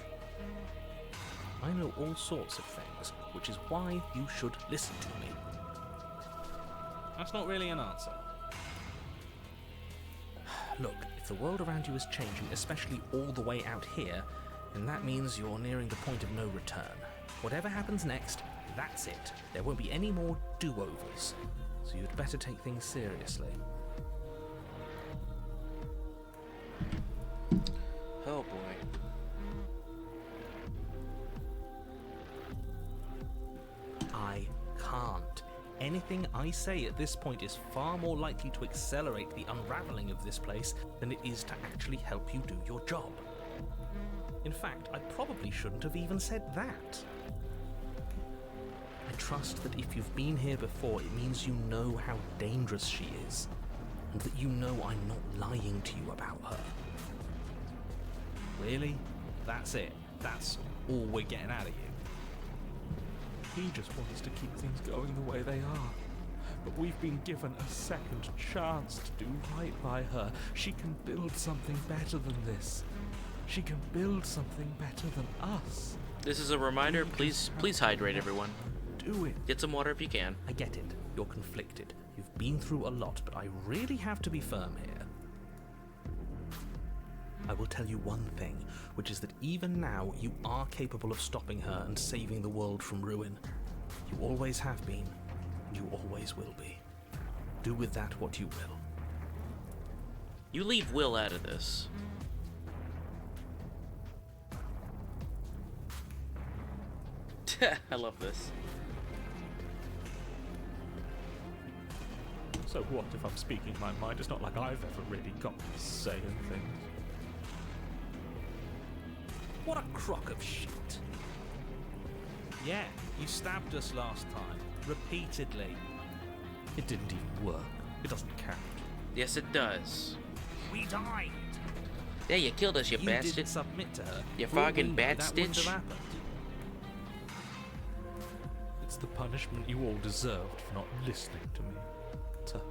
I know all sorts of things, which is why you should listen to me. That's not really an answer. Look, if the world around you is changing, especially all the way out here, then that means you're nearing the point of no return. Whatever happens next, that's it. There won't be any more do-overs. So you'd better take things seriously. Oh, boy. I can't. Anything I say at this point is far more likely to accelerate the unraveling of this place than it is to actually help you do your job. In fact, I probably shouldn't have even said that. I trust that if you've been here before, it means you know how dangerous she is, and that you know I'm not lying to you about her. Really? That's it. That's all we're getting out of you. He just wants to keep things going the way they are. But we've been given a second chance to do right by her. She can build something better than this. She can build something better than us. This is a reminder. Please hydrate, everyone. Do it. Get some water if you can. I get it. You're conflicted. You've been through a lot, but I really have to be firm here. I will tell you one thing, which is that even now you are capable of stopping her and saving the world from ruin. You always have been, and you always will be. Do with that what you will. You leave Will out of this. I love this. So what if I'm speaking my mind? It's not like I've ever really got to say anything. What a crock of shit. Yeah, you stabbed us last time. Repeatedly. It didn't even work. It doesn't count. Yes, it does. We died. Yeah, you killed us, you bastard. Didn't submit to her. You For all fucking we know, bad that wouldn't stitch. have happened. It's the punishment you all deserved for not listening to me. To her.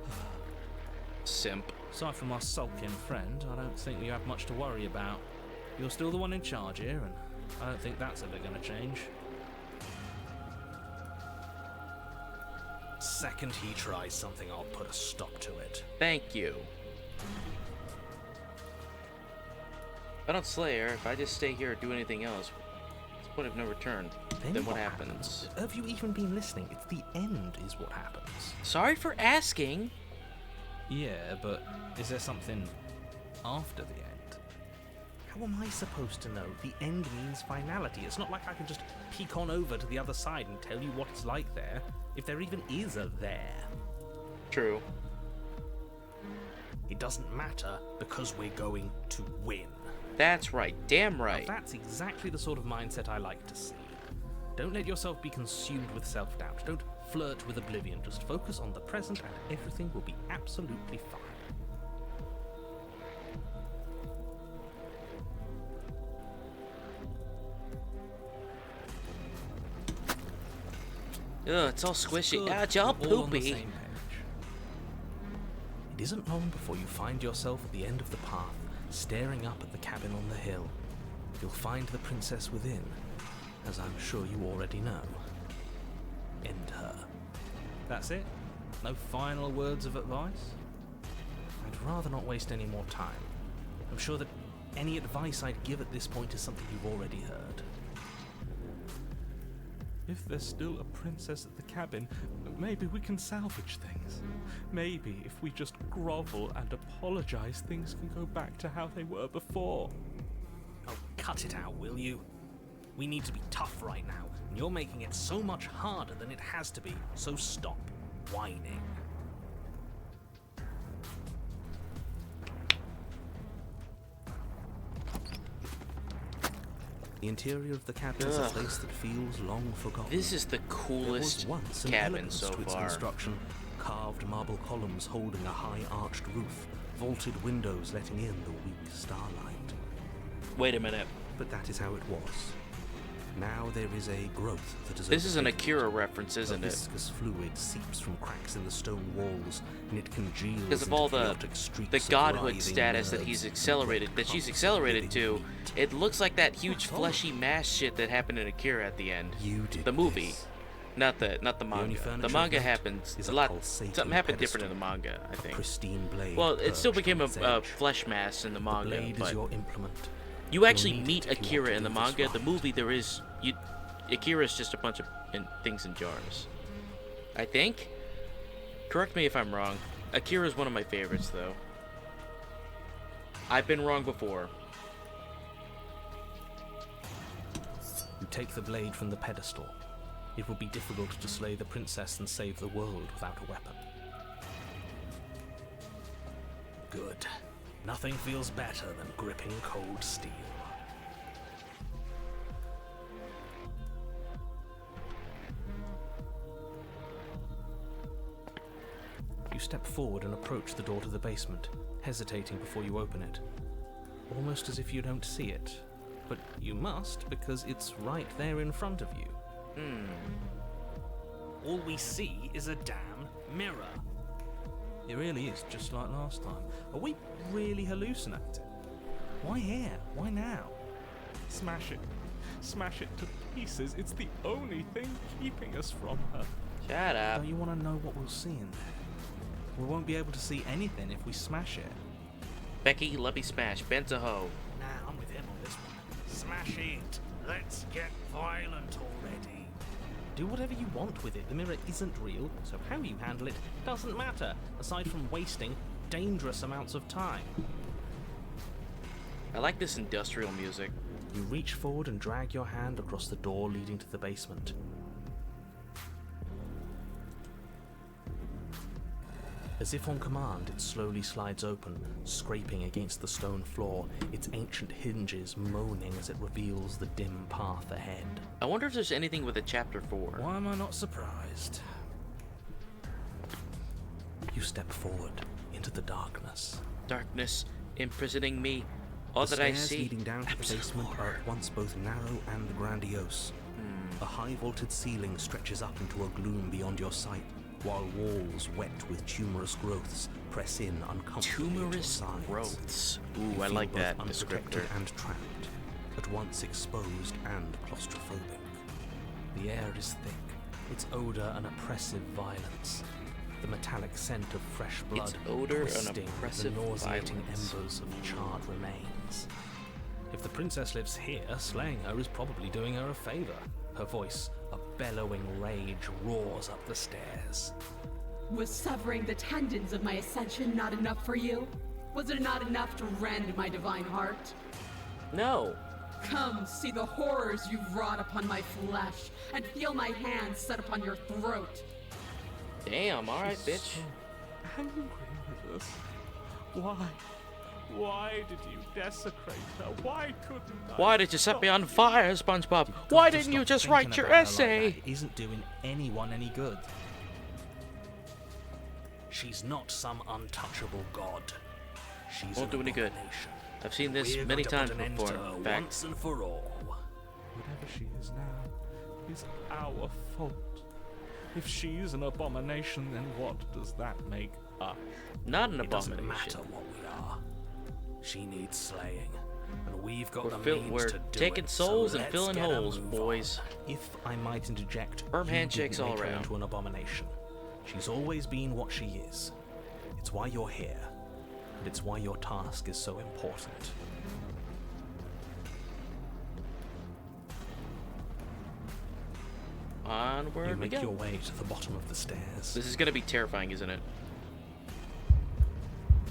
Simp. Aside from our sulking friend, I don't think you have much to worry about. You're still the one in charge here, and I don't think that's ever going to change. Second he tries something, I'll put a stop to it. Thank you. If I don't slay her, if I just stay here or do anything else, it's a point of no return. Then what happens? Have you even been listening? It's the end is what happens. Sorry for asking. Yeah, but is there something after the end? How am I supposed to know? The end means finality. It's not like I can just peek on over to the other side and tell you what it's like there, if there even is a there. True. It doesn't matter because we're going to win. That's right. Damn right. Now, that's exactly the sort of mindset I like to see. Don't let yourself be consumed with self-doubt. Don't flirt with oblivion. Just focus on the present and everything will be absolutely fine. Ugh, it's all squishy. Good. Ah, it's all We're all on the poopy. same page. It isn't long before you find yourself at the end of the path, staring up at the cabin on the hill. You'll find the princess within, as I'm sure you already know. End her. That's it? No final words of advice? I'd rather not waste any more time. I'm sure that any advice I'd give at this point is something you've already heard. If there's still a princess at the cabin, maybe we can salvage things. Maybe if we just grovel and apologize, things can go back to how they were before. Oh, cut it out, will you? We need to be tough right now, and you're making it so much harder than it has to be, so stop whining. The interior of the cabin is a place that feels long forgotten. This is the There coolest was once an cabin elegance so to its far. construction, carved marble columns holding a high-arched roof, vaulted windows letting in the weak starlight. Wait a minute. But that is how it was. Now there is a growth that is This is an overtaken Akira reference, isn't A it? viscous fluid seeps from cracks in the stone walls, and it congeals Because of into all the chaotic streaks of godhood writhing status that nerves he's and accelerated, wet that she's clumps of accelerated to, living meat. it looks like that huge fleshy mass shit that happened in Akira at the end. You did The movie. this. Not the only manga. furniture The of manga note happens is a a lot. pulsating Something happened different in pedestal, the manga, I A think. pristine blade. Well, it still perched became on a its edge. flesh mass in the The manga, blade is but your implement. you actually You'll need meet it if you Akira want to in the do this manga. The right. movie, there is Akira's just a bunch of things in jars. I think. Correct me if I'm wrong. Akira's one of my favorites, though. I've been wrong before. You take the blade from the pedestal. It would be difficult to slay the princess and save the world without a weapon. Good. Nothing feels better than gripping cold steel. You step forward and approach the door to the basement, hesitating before you open it. Almost as if you don't see it, But you must, because it's right there in front of you. All we see is a damn mirror. It really is, just like last time. Are we really hallucinating? Why here? Why now? Smash it. Smash it to pieces. It's the only thing keeping us from her. Shut up. Don't you want to know what we'll see in there? We won't be able to see anything if we smash it. Becky, let me smash. Ben's a hoe. Nah, I'm with him on this one. Smash it. Let's get violent already. Do whatever you want with it. The mirror isn't real, so how you handle it doesn't matter, aside from wasting dangerous amounts of time. I like this industrial music. You reach forward and drag your hand across the door leading to the basement. As if on command, it slowly slides open, scraping against the stone floor, its ancient hinges moaning as it reveals the dim path ahead. I wonder if there's anything with a chapter 4. Why am I not surprised? You step forward into the darkness. Darkness imprisoning me. All The that I stairs see. leading down to the basement are at once both narrow and grandiose. A high vaulted ceiling stretches up into a gloom beyond your sight, while walls wet with tumorous growths press in uncomfortably at your Tumorous sides. growths. You Ooh, I feel like both that unprotected descriptor. and trapped, at once exposed and claustrophobic. The air is thick, its odor an oppressive violence. The metallic scent of fresh blood Its odor an twisting with the oppressive nauseating violence. embers of charred remains. If the princess lives here, slaying her is probably doing her a favor. Her voice, a bellowing rage, roars up the stairs. Was severing the tendons of my ascension not enough for you? Was it not enough to rend my divine heart? No. Come, see the horrors you've wrought upon my flesh, and feel my hands set upon your throat. Damn, alright, bitch. So angry with us. Why? Why did you desecrate her? Why couldn't I? Why did you set me on fire, SpongeBob? You've Why got to didn't you stop just thinking write your about her like essay? that. It isn't doing anyone any good. She's not some untouchable god. She's Won't an do any good. abomination. I've seen this We're many going to times put an end before. to her In fact, once and for all. Whatever she is now is our fault. If she's an abomination, then what does that make us? not an It doesn't abomination. matter what we are. She needs slaying, and we've got the We're means to do taking it, souls so and let's filling get a holes, move boys. If I might interject, Firm you handshakes didn't all make her around. into an abomination. She's always been what she is. It's why you're here, and it's why your task is so important. Onward You we make go. your way to the bottom of the stairs. This is gonna be terrifying, isn't it?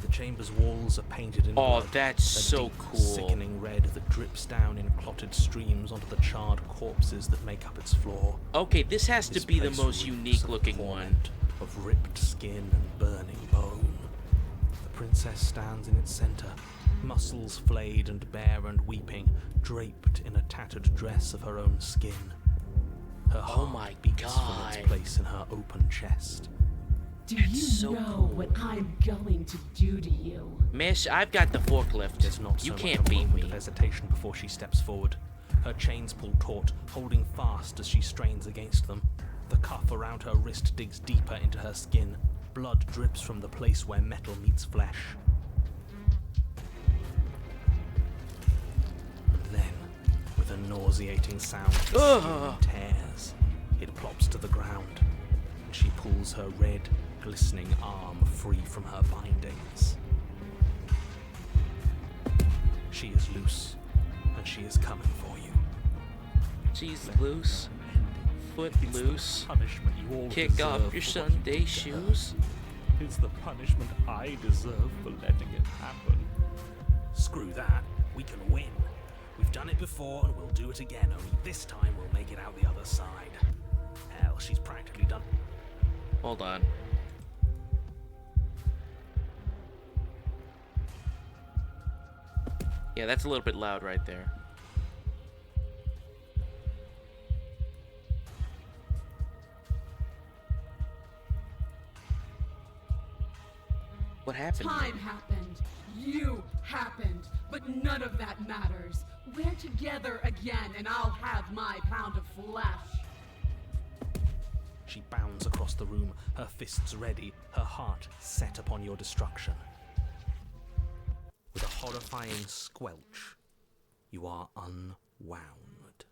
The chamber's walls are painted in Oh, blood, that's a so deep, cool. sickening red that drips down in clotted streams onto the charred corpses that make up its floor. Okay, this has to This be the place most reeks unique of looking one. torment, of ripped skin and burning bone. The princess stands in its center, muscles flayed and bare and weeping, draped in a tattered dress of her own skin. Her Oh heart my beats from God. its place in her open chest. Do That's you so know cool. what I'm going to do to you? Miss, I've got the forklift. There's not so You much can't a beat moment me. of hesitation before she steps forward. Her chains pull taut, holding fast as she strains against them. The cuff around her wrist digs deeper into her skin. Blood drips from the place where metal meets flesh. And then, with a nauseating sound, the Ugh. skin tears. It plops to the ground, and she pulls her red, glistening arm free from her bindings. She is loose, and she is coming for you. She's loose, foot It's loose. the punishment you all Kick deserve off your for what you Sunday did to her. shoes. It's the punishment I deserve for letting it happen. Screw that. We can win. We've done it before and we'll do it again, only this time we'll make it out the other side. Hell, she's practically done. Hold on. Yeah, that's a little bit loud right there. What happened? Time happened. You happened. But none of that matters. We're together again, and I'll have my pound of flesh. She bounds across the room, her fists ready, her heart set upon your destruction. With a horrifying squelch, you are unwound.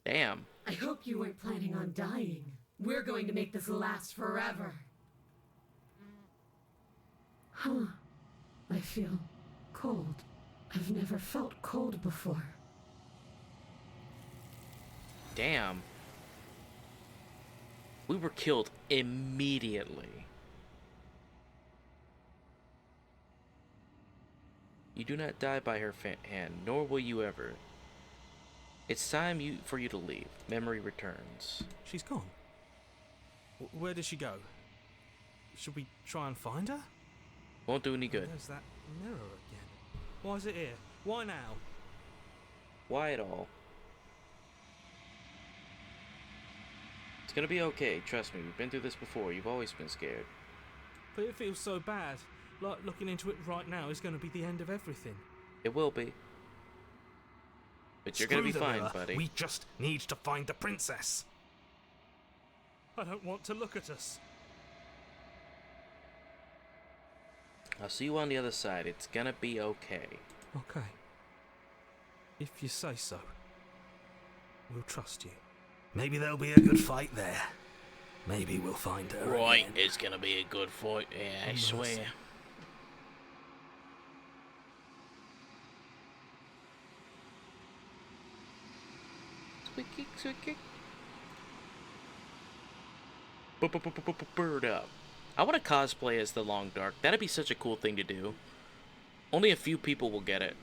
Damn. I hope you weren't planning on dying. We're going to make this last forever. Huh. I feel cold. I've never felt cold before. Damn. We were killed immediately. You do not die by her hand, nor will you ever. It's time for you to leave. Memory returns. She's gone. Where did she go? Should we try and find her? Won't do any good. There's that mirror again. Why is it here? Why now? Why at all? It's gonna be okay, trust me. We've been through this before. You've always been scared. But it feels so bad. Like looking into it right now is going to be the end of everything. It will be. But you're gonna be fine, buddy. We just need to find the princess. I don't want to look at us. I'll see you on the other side. It's gonna be okay. Okay. If you say so. We'll trust you. Maybe there'll be a good fight there. Maybe we'll find her. Right, again. it's gonna be a good fight, yeah, I swear. Squeaky, squeaky. Bird up. I want to cosplay as the Long Dark. That'd be such a cool thing to do. Only a few people will get it.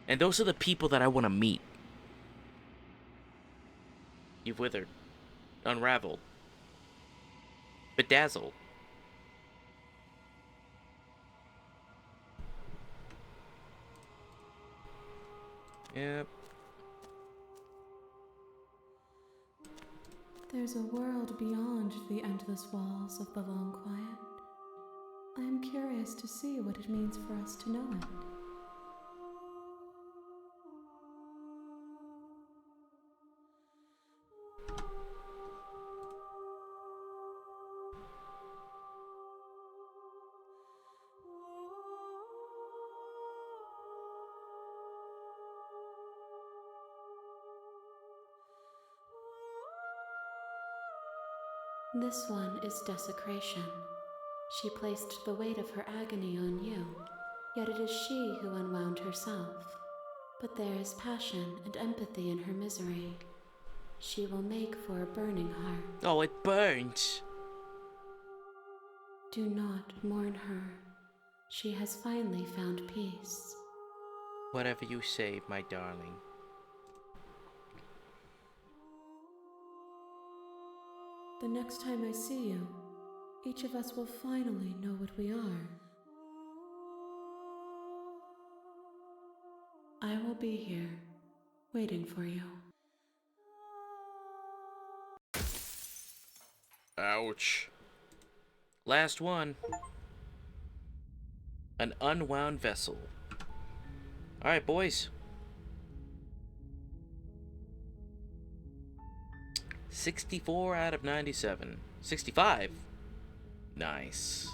And those are the people that I want to meet. You've withered. Unraveled. Bedazzled. Yep. There's a world beyond the endless walls of the long quiet. I am curious to see what it means for us to know it. This one is desecration. She placed the weight of her agony on you, yet it is she who unwound herself. But there is passion and empathy in her misery. She will make for a burning heart. Oh, it burns. Do not mourn her. She has finally found peace. Whatever you say, my darling. The next time I see you, each of us will finally know what we are. I will be here, waiting for you. Ouch. Last one. An unwound vessel. Alright, boys. 64 out of 97. 65. Nice.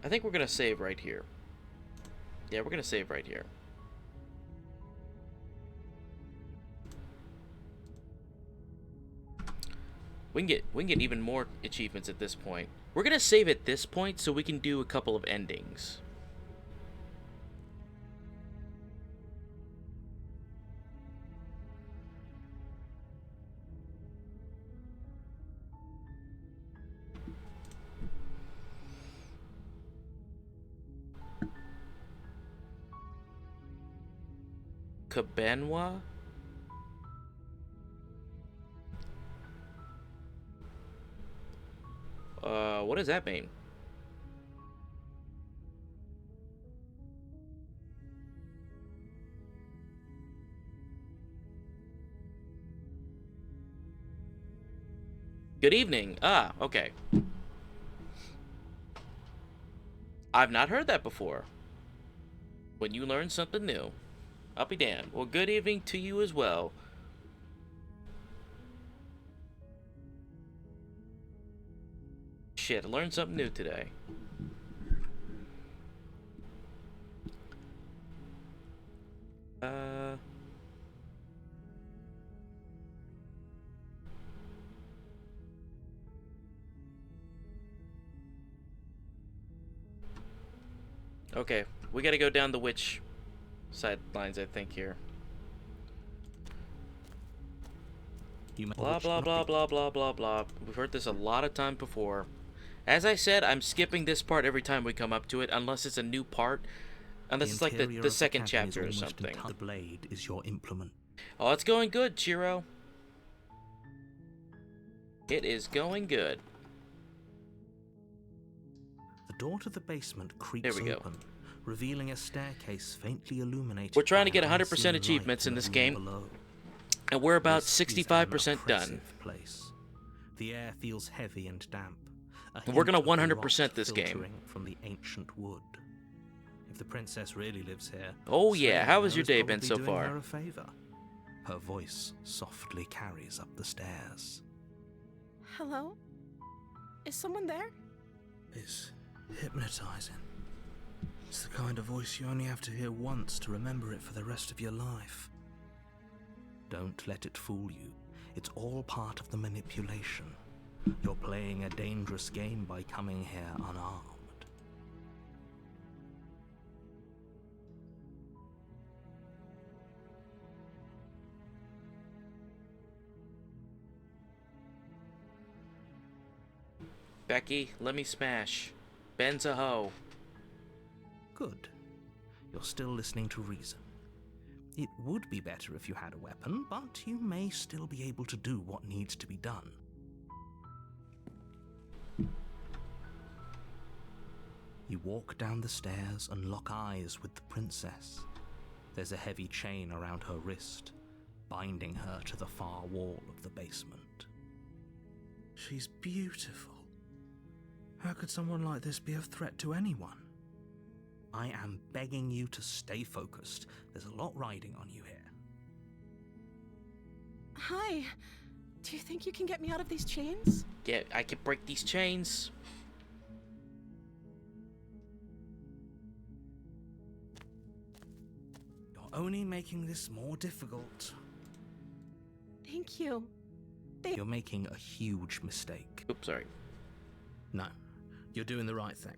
I think we're gonna save right here. Yeah, we're gonna save right here. We can get even more achievements at this point. We're gonna save at this point so we can do a couple of endings. Cabenwa? What does that mean? Good evening. Ah, okay. I've not heard that before. When you learn something new. I'll be damned. Well, good evening to you as well. Shit, I learned something new today. Okay, we gotta go down the witch sidelines, I think, here. Blah, blah, blah, blah, blah, blah, blah. We've heard this a lot of times before. As I said, I'm skipping this part every time we come up to it, unless it's a new part. Unless it's like the second chapter or something. The blade is your implement. Oh, it's going good, Chiro. It is going good. The door to the basement creaks There we go. open, revealing a staircase faintly illuminated. We're trying to by get an 100% unseen achievements light in this the room game. below. And we're about This is an 65% done. oppressive place. The air feels heavy and damp. And we're gonna hint of the 100% rot this game. filtering from the ancient wood. If the princess really lives here, Oh yeah, how has your Slayer day is been probably so doing far? her a favor. Her voice softly carries up the stairs. Hello? Is someone there? It's hypnotizing. It's the kind of voice you only have to hear once to remember it for the rest of your life. Don't let it fool you. It's all part of the manipulation. You're playing a dangerous game by coming here unarmed. Becky, let me smash. Ben's a hoe. Good. You're still listening to reason. It would be better if you had a weapon, but you may still be able to do what needs to be done. You walk down the stairs and lock eyes with the princess. There's a heavy chain around her wrist, binding her to the far wall of the basement. She's beautiful. How could someone like this be a threat to anyone? I am begging you to stay focused. There's a lot riding on you here. Hi. Do you think you can get me out of these chains? Yeah, I can break these chains. You're only making this more difficult. Thank you. You're making a huge mistake. Oops, sorry. No, you're doing the right thing.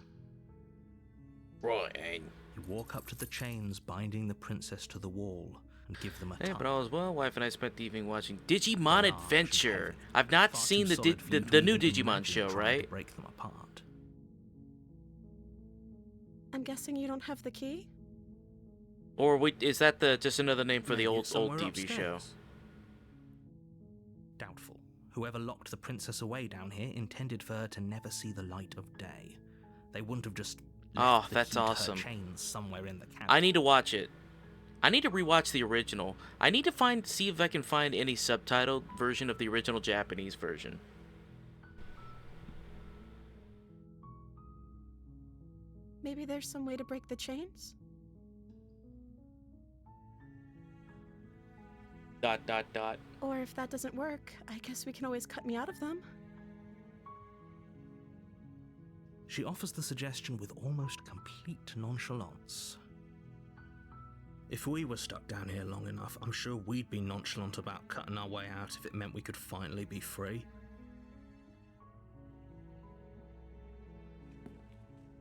Right. You walk up to the chains binding the princess to the wall and give them a Hey, tug. but all is well. Wife and I spent the evening watching Digimon Large and Adventure. heavy, I've not far seen too the solid for you to the new even Digimon imagine show, trying to right? break them apart. I'm guessing you don't have the key? Or is that just another name for the Maybe old it's somewhere TV show? upstairs. Doubtful. Whoever locked the princess away down here intended for her to never see the light of day. They wouldn't have just Oh, left the that's key to her awesome. chains somewhere in the cabin. I need to watch it. I need to rewatch the original. I need to see if I can find any subtitled version of the original Japanese version. Maybe there's some way to break the chains? Dot dot dot. Or if that doesn't work, I guess we can always cut me out of them. She offers the suggestion with almost complete nonchalance. If we were stuck down here long enough, I'm sure we'd be nonchalant about cutting our way out if it meant we could finally be free.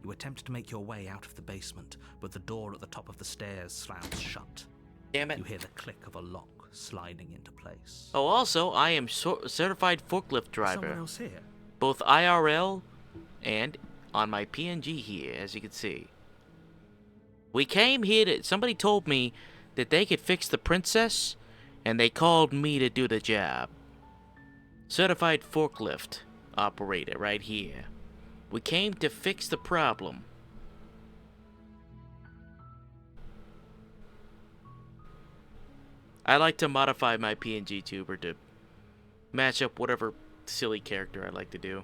You attempt to make your way out of the basement, but the door at the top of the stairs slams shut. Damn it. You hear the click of a lock sliding into place. Oh, also, I am certified forklift driver. Someone else here? Both IRL and on my PNG here, as you can see. We came here to... Somebody told me that they could fix the princess, and they called me to do the job. Certified forklift operator right here. We came to fix the problem. I like to modify my PNG tuber to match up whatever silly character I like to do.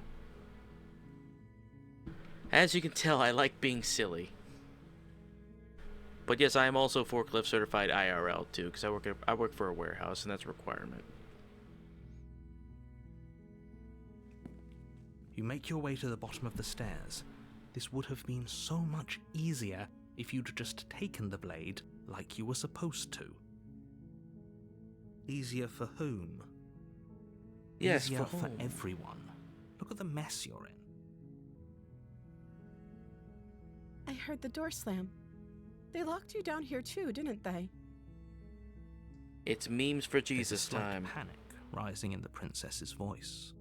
As you can tell, I like being silly. But yes, I am also forklift certified IRL too, because I work for a warehouse, and that's a requirement. You make your way to the bottom of the stairs. This would have been so much easier if you'd just taken the blade like you were supposed to. Easier for whom? Yes, Easier for for whom? everyone. Look at the mess you're in. I heard the door slam. They locked you down here too, didn't they? It's memes for There's a Jesus slight time. panic rising in the princess's voice.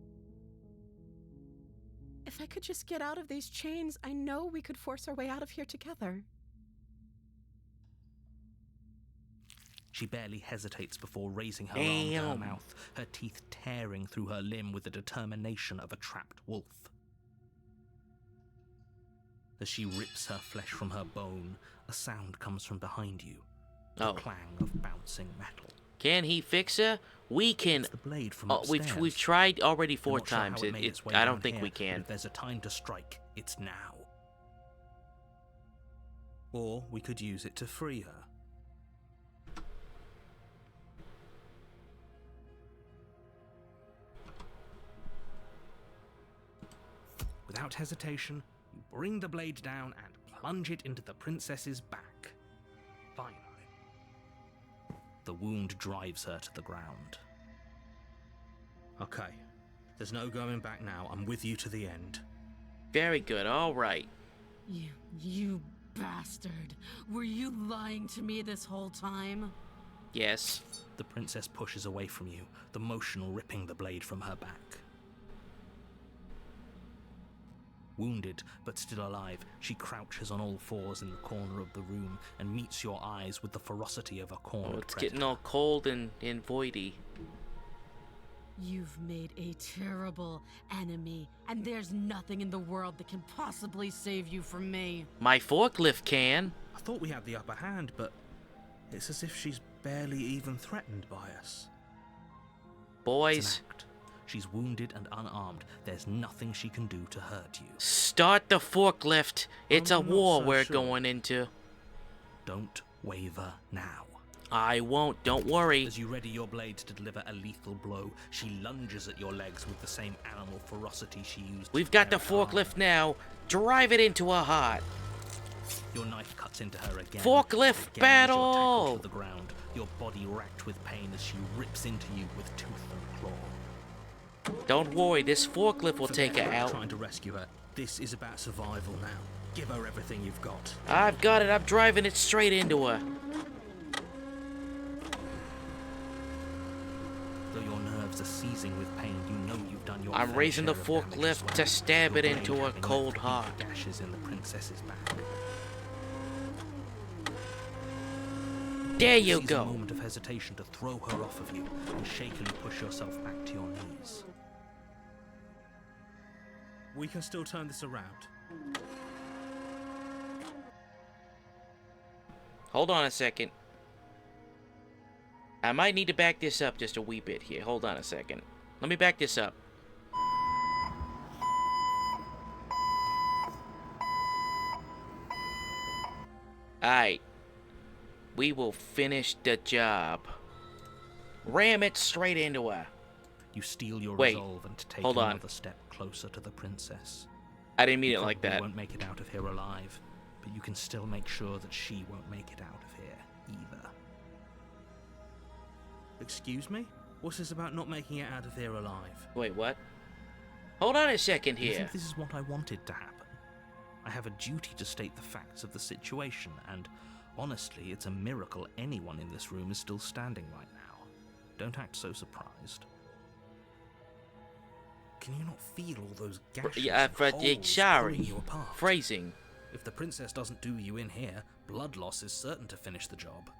If I could just get out of these chains, I know we could force our way out of here together. She barely hesitates before raising her arm to her Damn. mouth, her teeth tearing through her limb with the determination of a trapped wolf. As she rips her flesh from her bone, a sound comes from behind you. The Oh. clang of bouncing metal. Can he fix her? We can. It's the blade from Oh, upstairs. we've tried already I'm 4 not sure how times. it made its way I down don't think here, we but can. If there's a time to strike, it's now. Or we could use it to free her. Without hesitation, you bring the blade down and plunge it into the princess's back. Finally. The wound drives her to the ground. Okay, there's no going back now. I'm with you to the end. Very good. All right. You bastard. Were you lying to me this whole time? Yes. The princess pushes away from you, the motion ripping the blade from her back. Wounded, but still alive, she crouches on all fours in the corner of the room and meets your eyes with the ferocity of a cornered Oh, it's predator. getting all cold and voidy. You've made a terrible enemy, and there's nothing in the world that can possibly save you from me. My forklift can. I thought we had the upper hand, but it's as if she's barely even threatened by us. It's Boys, an act. She's wounded and unarmed. There's nothing she can do to hurt you. start the forklift. It's a I'm not war so we're sure. going into. Don't waver now. I won't. Don't worry. As you ready your blade to deliver a lethal blow, she lunges at your legs with the same animal ferocity she used. We've to got the tear her arm. forklift now. Drive it into her heart. Your knife cuts into her again. Forklift Again as you're battle! tackled to the ground, your body racked with pain as she rips into you with tooth and claw. Don't worry. This forklift will Forget take her about out. trying to rescue her. This is about survival now. Give her everything you've got. I've got it. I'm driving it straight into her. Though your nerves are seizing with pain, you know you've done your I'm fair raising the share of damage as forklift well. to stab Your it into blade her having cold left deep heart. gashes in the princess's back. There you Seize a go. moment of hesitation to throw her off of you and shakily push yourself back to your knees. We can still turn this around. Hold on a second. I might need to back this up just a wee bit here. Hold on a second. Let me back this up. Alright. We will finish the job. Ram it straight into her. You steel your Wait, resolve and take hold on. another step closer to the princess. I didn't mean You it like probably that. won't make it out of here alive, but you can still make sure that she won't make it out of here either. Excuse me? What's this about not making it out of here alive? Wait, what? Hold on a second You here. think this is what I wanted to happen? I have a duty to state the facts of the situation, and honestly, it's a miracle anyone in this room is still standing right now. Don't act so surprised. Can you not feel all those gashes Yeah, and but holes sorry. pulling you apart? Phrasing. If the princess doesn't do you in here, blood loss is certain to finish the job.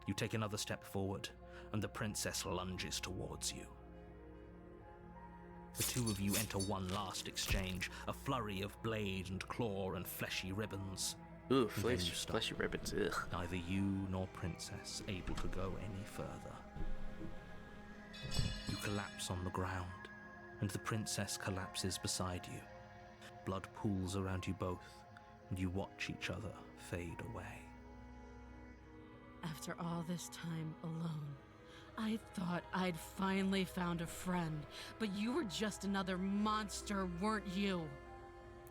You take another step forward, and the princess lunges towards you. The two of you enter one last exchange, a flurry of blade and claw and fleshy ribbons. Ooh, And then you stop. fleshy ribbons. Ugh. Neither you nor Princess able to go any further. You collapse on the ground, and the princess collapses beside you. Blood pools around you both, and you watch each other fade away. After all this time alone, I thought I'd finally found a friend, but you were just another monster, weren't you?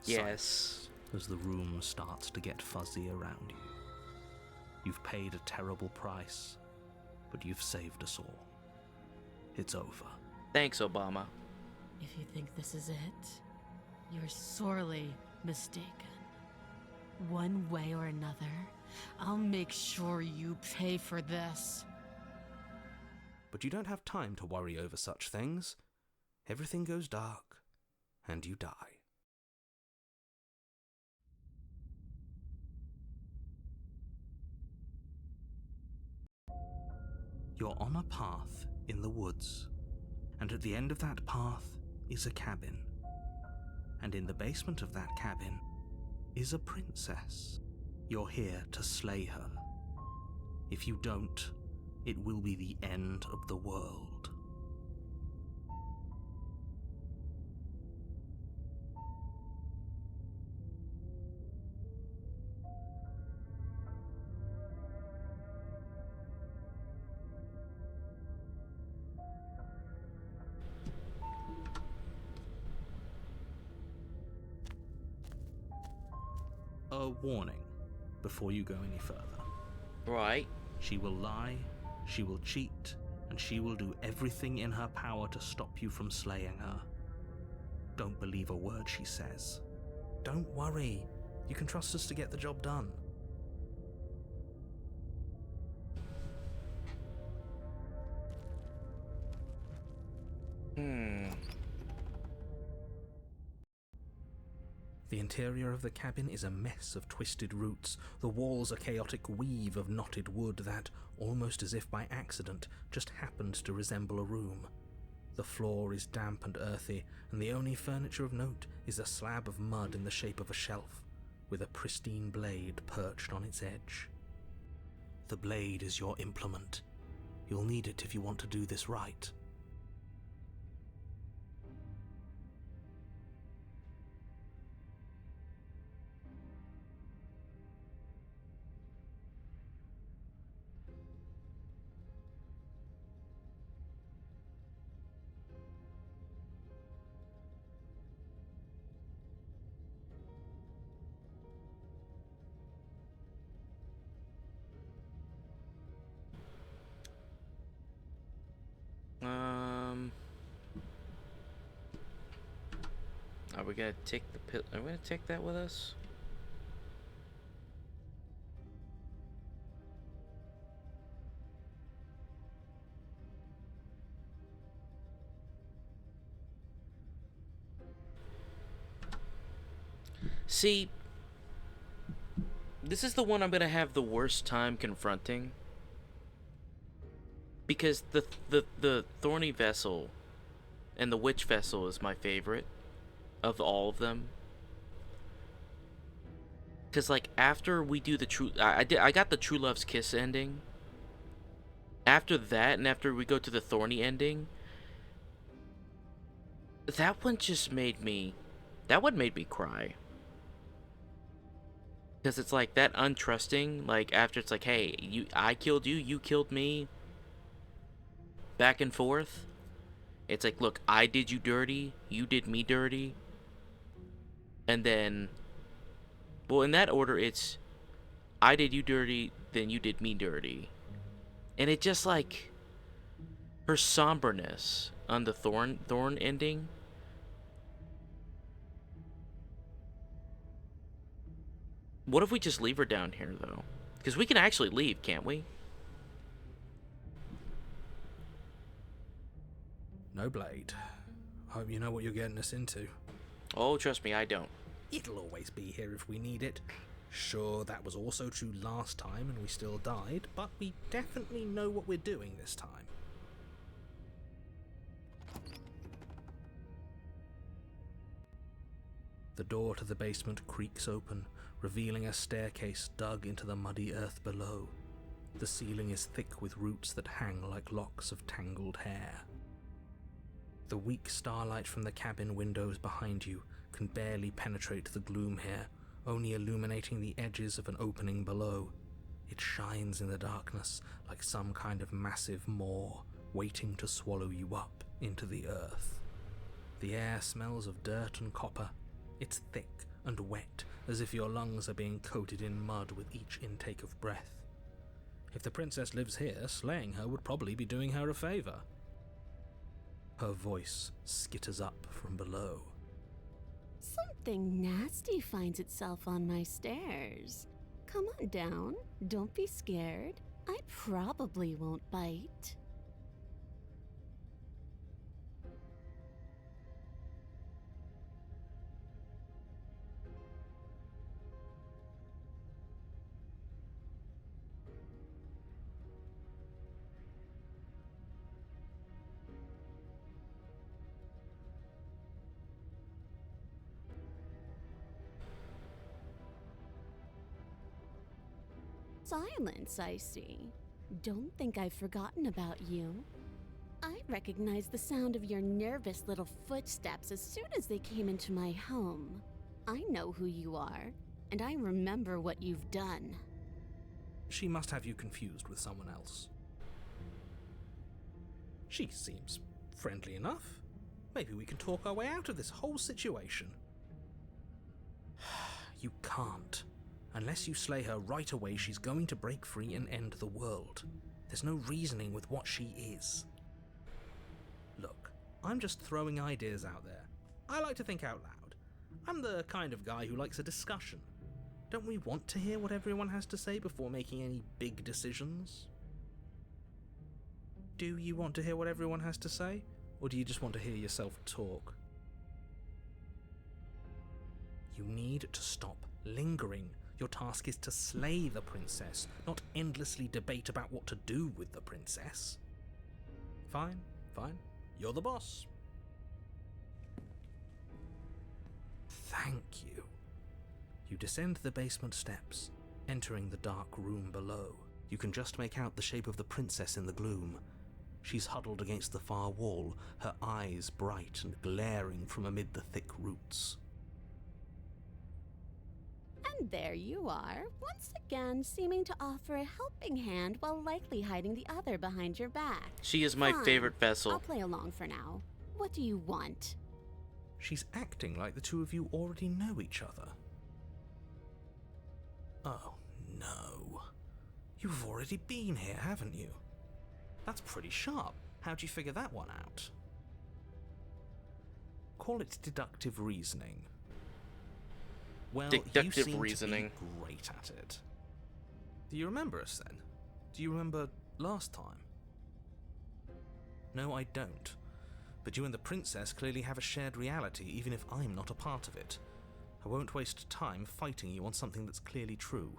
Yes. As the room starts to get fuzzy around you. You've paid a terrible price, but you've saved us all. It's over. Thanks, Obama. If you think this is it, you're sorely mistaken. One way or another, I'll make sure you pay for this. But you don't have time to worry over such things. Everything goes dark, and you die. You're on a path in the woods, and at the end of that path is a cabin. And in the basement of that cabin is a princess. You're here to slay her. If you don't, it will be the end of the world. A warning before you go any further. Right. She will lie, she will cheat, and she will do everything in her power to stop you from slaying her. Don't believe a word she says. Don't worry, you can trust us to get the job done. The interior of the cabin is a mess of twisted roots. The walls a chaotic weave of knotted wood that, almost as if by accident, just happened to resemble a room. The floor is damp and earthy, and the only furniture of note is a slab of mud in the shape of a shelf, with a pristine blade perched on its edge. The blade is your implement. You'll need it if you want to do this right. Are we gonna take the pill? Are we gonna take that with us? See, this is the one I'm gonna have the worst time confronting, because the thorny vessel and the witch vessel is my favorite of all of them. Cause like after we do the true, I got the True Love's Kiss ending. After that, and after we go to the thorny ending, that one just made me, that one made me cry. Because it's like that untrusting, like after it's like, hey, I killed you, you killed me. Back and forth. It's like, look, I did you dirty, you did me dirty. And then, well, in that order, it's I did you dirty, then you did me dirty. And it just like, her somberness on the thorn ending. What if we just leave her down here, though? Because we can actually leave, can't we? No blade. Hope you know what you're getting us into. Oh, trust me, I don't. It'll always be here if we need it. Sure, that was also true last time and we still died, but we definitely know what we're doing this time. The door to the basement creaks open, revealing a staircase dug into the muddy earth below. The ceiling is thick with roots that hang like locks of tangled hair. The weak starlight from the cabin windows behind you can barely penetrate the gloom here, only illuminating the edges of an opening below. It shines in the darkness like some kind of massive maw waiting to swallow you up into the earth. The air smells of dirt and copper. It's thick and wet, as if your lungs are being coated in mud with each intake of breath. If the princess lives here, slaying her would probably be doing her a favor. Her voice skitters up from below. Something nasty finds itself on my stairs. Come on down. Don't be scared. I probably won't bite. Silence, I see. Don't think I've forgotten about you. I recognized the sound of your nervous little footsteps as soon as they came into my home. I know who you are, and I remember what you've done. She must have you confused with someone else. She seems friendly enough. Maybe we can talk our way out of this whole situation. You can't. Unless you slay her right away, she's going to break free and end the world. There's no reasoning with what she is. Look, I'm just throwing ideas out there. I like to think out loud. I'm the kind of guy who likes a discussion. Don't we want to hear what everyone has to say before making any big decisions? Do you want to hear what everyone has to say? Or do you just want to hear yourself talk? You need to stop lingering. Your task is to slay the princess, not endlessly debate about what to do with the princess. Fine, fine. You're the boss. Thank you. You descend the basement steps, entering the dark room below. You can just make out the shape of the princess in the gloom. She's huddled against the far wall, her eyes bright and glaring from amid the thick roots. And there you are, once again seeming to offer a helping hand while likely hiding the other behind your back. She is my Fine. favorite vessel. I'll play along for now. What do you want? She's acting like the two of you already know each other. Oh, no. You've already been here, haven't you? That's pretty sharp. How'd you figure that one out? Call it deductive reasoning. Well, you seem reasoning. to be great at it. Do you remember us then? Do you remember last time? No, I don't. But you and the princess clearly have a shared reality, even if I'm not a part of it. I won't waste time fighting you on something that's clearly true.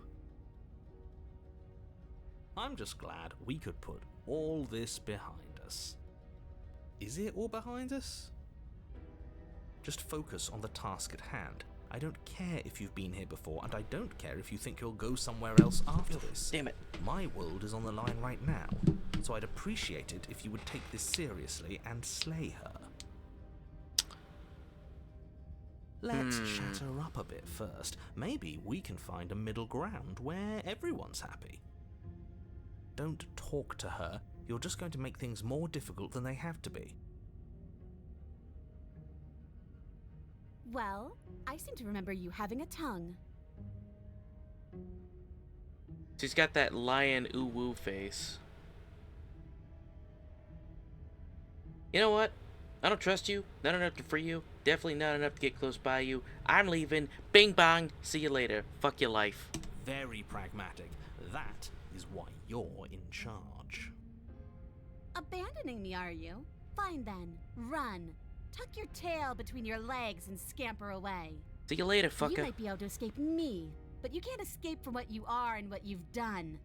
I'm just glad we could put all this behind us. Is it all behind us? Just focus on the task at hand. I don't care if you've been here before, and I don't care if you think you'll go somewhere else after this. Damn it. My world is on the line right now, so I'd appreciate it if you would take this seriously and slay her. Let's chat her up a bit first. Maybe we can find a middle ground where everyone's happy. Don't talk to her. You're just going to make things more difficult than they have to be. Well, I seem to remember you having a tongue. She's got that lion ooh-woo face. You know what? I don't trust you. Not enough to free you. Definitely not enough to get close by you. I'm leaving. Bing bong. See you later. Fuck your life. Very pragmatic. That is why you're in charge. Abandoning me, are you? Fine then. Run. Tuck your tail between your legs and scamper away. See you later, You fucker. might be able to escape me, but you can't escape from what you are and what you've done.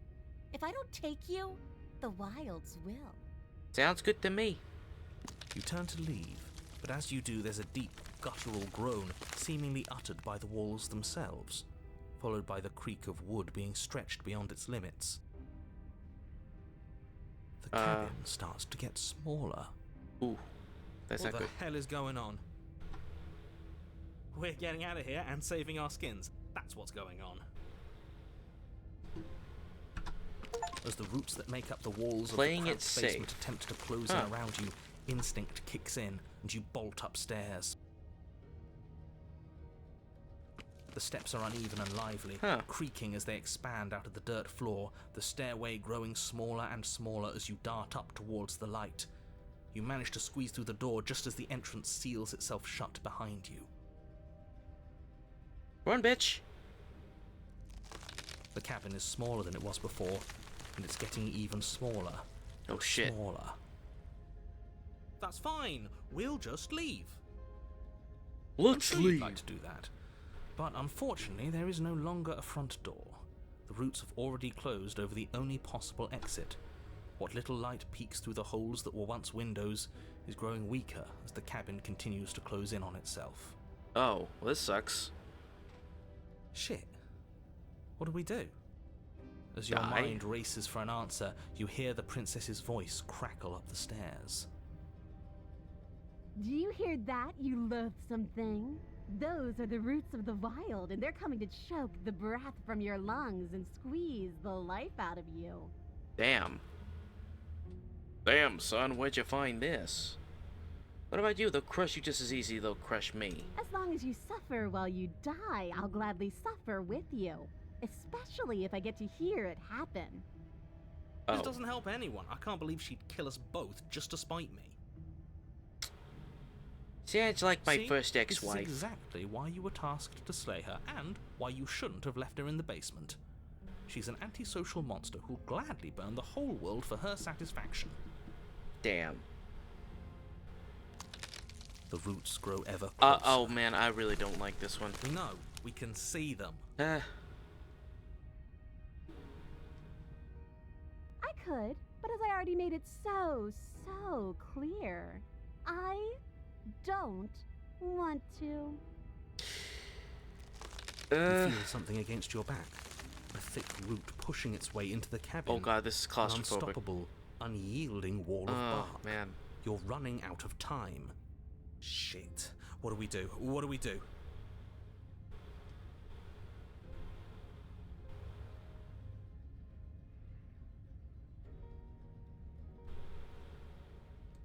If I don't take you, the wilds will. Sounds good to me. You turn to leave, but as you do, there's a deep, guttural groan, seemingly uttered by the walls themselves, followed by the creak of wood being stretched beyond its limits. The cabin starts to get smaller. Ooh, that's What not the good. hell is going on? We're getting out of here and saving our skins. That's what's going on. As the roots that make up the walls Playing of the it cramped safe. basement attempt to close in around you, instinct kicks in and you bolt upstairs. The steps are uneven and lively, creaking as they expand out of the dirt floor, the stairway growing smaller and smaller as you dart up towards the light. You manage to squeeze through the door just as the entrance seals itself shut behind you. Run, bitch! The cabin is smaller than it was before, and it's getting even smaller. Oh shit. Smaller. That's fine. We'll just leave. Let's I'm sure you'd leave. like to do that. But unfortunately, there is no longer a front door. The roots have already closed over the only possible exit. What little light peeks through the holes that were once windows is growing weaker as the cabin continues to close in on itself. Oh, well, this sucks. Shit. What do we do? As your Die? mind races for an answer, you hear the princess's voice crackle up the stairs. Do you hear that, you loathsome thing? Those are the roots of the wild, and they're coming to choke the breath from your lungs and squeeze the life out of you. Damn. Damn, son, where'd you find this? What about you? They'll crush you just as easy as they'll crush me. As long as you suffer while you die, I'll gladly suffer with you. Especially if I get to hear it happen. This Oh. doesn't help anyone. I can't believe she'd kill us both just to spite me. Sounds like my See? first This is ex-wife. exactly why you were tasked to slay her, and why you shouldn't have left her in the basement. She's an antisocial monster who'll gladly burn the whole world for her satisfaction. Damn. The roots grow ever closer. Oh man, I really don't like this one. We know. We can see them. I could, but as I already made it so clear, I don't want to. You feel something against your back. A thick root pushing its way into the cabin. Oh god, this is An claustrophobic. unstoppable, unyielding wall of Oh bark. man. You're running out of time. Shit. What do we do? What do we do?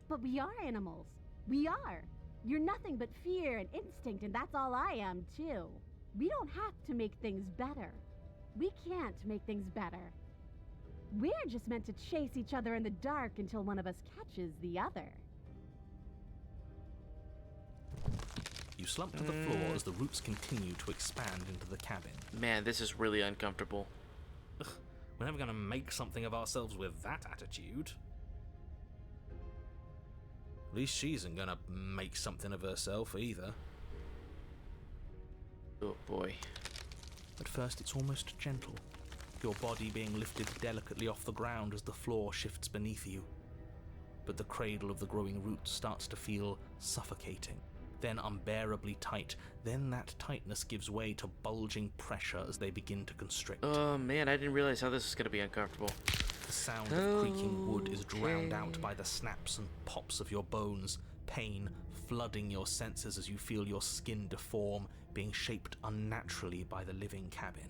But we are animals. We are. You're nothing but fear and instinct, and that's all I am, too. We don't have to make things better. We can't make things better. We're just meant to chase each other in the dark until one of us catches the other. You slump to the floor as the roots continue to expand into the cabin. Man, this is really uncomfortable. We're never going to make something of ourselves with that attitude. At least she isn't going to make something of herself either. Oh boy. At first it's almost gentle, your body being lifted delicately off the ground as the floor shifts beneath you. But the cradle of the growing roots starts to feel suffocating, then unbearably tight. Then that tightness gives way to bulging pressure as they begin to constrict. Oh man, I didn't realize how this is gonna be uncomfortable. The sound of creaking wood is drowned out by the snaps and pops of your bones, pain flooding your senses as you feel your skin deform, being shaped unnaturally by the living cabin.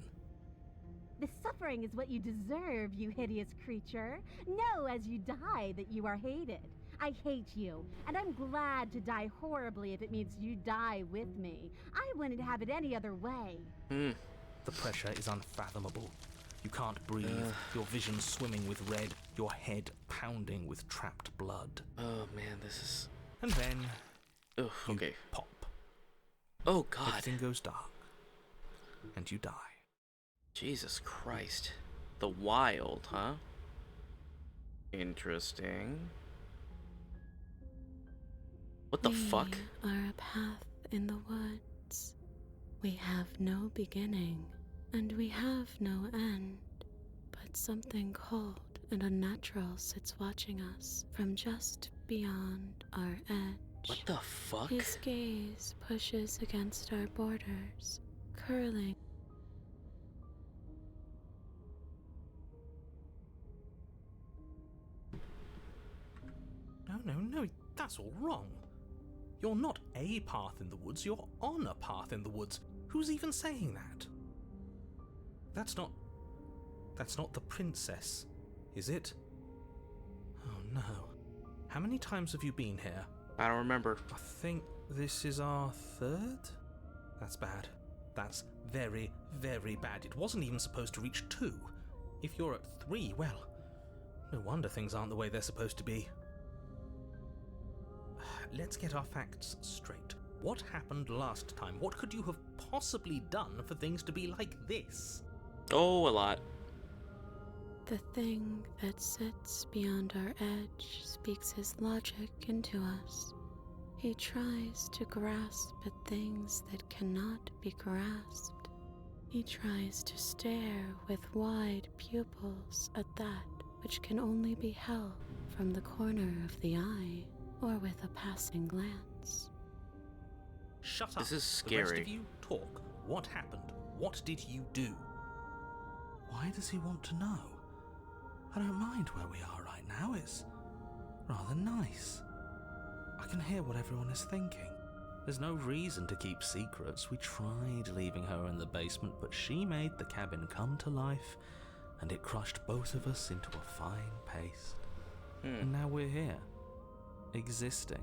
The suffering is what you deserve, you hideous creature. Know as you die that you are hated. I hate you, and I'm glad to die horribly if it means you die with me. I wouldn't have it any other way. The pressure is unfathomable. You can't breathe, your vision swimming with red, your head pounding with trapped blood. Oh man, this is... And then Ugh, you okay. pop. Oh god. Everything goes dark. And you die. Jesus Christ. The wild, huh? Interesting. What the fuck? We are a path in the woods. We have no beginning and we have no end, but something cold and unnatural sits watching us from just beyond our edge. What the fuck? His gaze pushes against our borders, curling. No, that's all wrong. You're not a path in the woods, you're on a path in the woods. Who's even saying that? That's not the princess, is it? Oh no. How many times have you been here? I don't remember. I think this is our third? That's bad. That's very, very bad. It wasn't even supposed to reach 2. If you're at 3, well, no wonder things aren't the way they're supposed to be. Let's get our facts straight. What happened last time? What could you have possibly done for things to be like this? Oh, a lot. The thing that sits beyond our edge speaks his logic into us. He tries to grasp at things that cannot be grasped. He tries to stare with wide pupils at that which can only be held from the corner of the eye or with a passing glance. Shut up. This is The rest scary. of you talk. What happened? What did you do? Why does he want to know? I don't mind where we are right now. It's rather nice. I can hear what everyone is thinking. There's no reason to keep secrets. We tried leaving her in the basement, but she made the cabin come to life, and it crushed both of us into a fine paste. And now we're here, existing.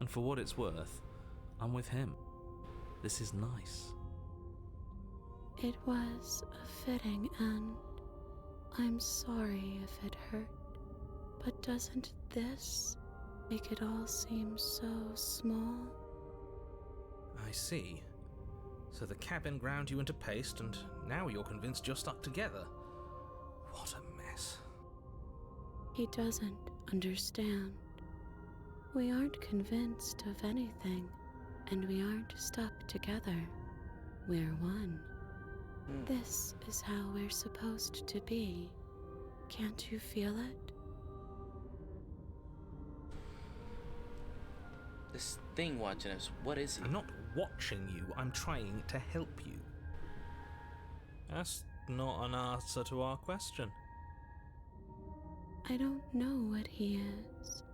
And for what it's worth, I'm with him. This is nice. It was a fitting end. I'm sorry if it hurt, but doesn't this make it all seem so small? I see. So the cabin ground you into paste, and now you're convinced you're stuck together. What a mess. He doesn't understand. We aren't convinced of anything, and we aren't stuck together. We're one. This is how we're supposed to be. Can't you feel it? This thing watching us, what is it? I'm not watching you, I'm trying to help you. That's not an answer to our question. I don't know what he is.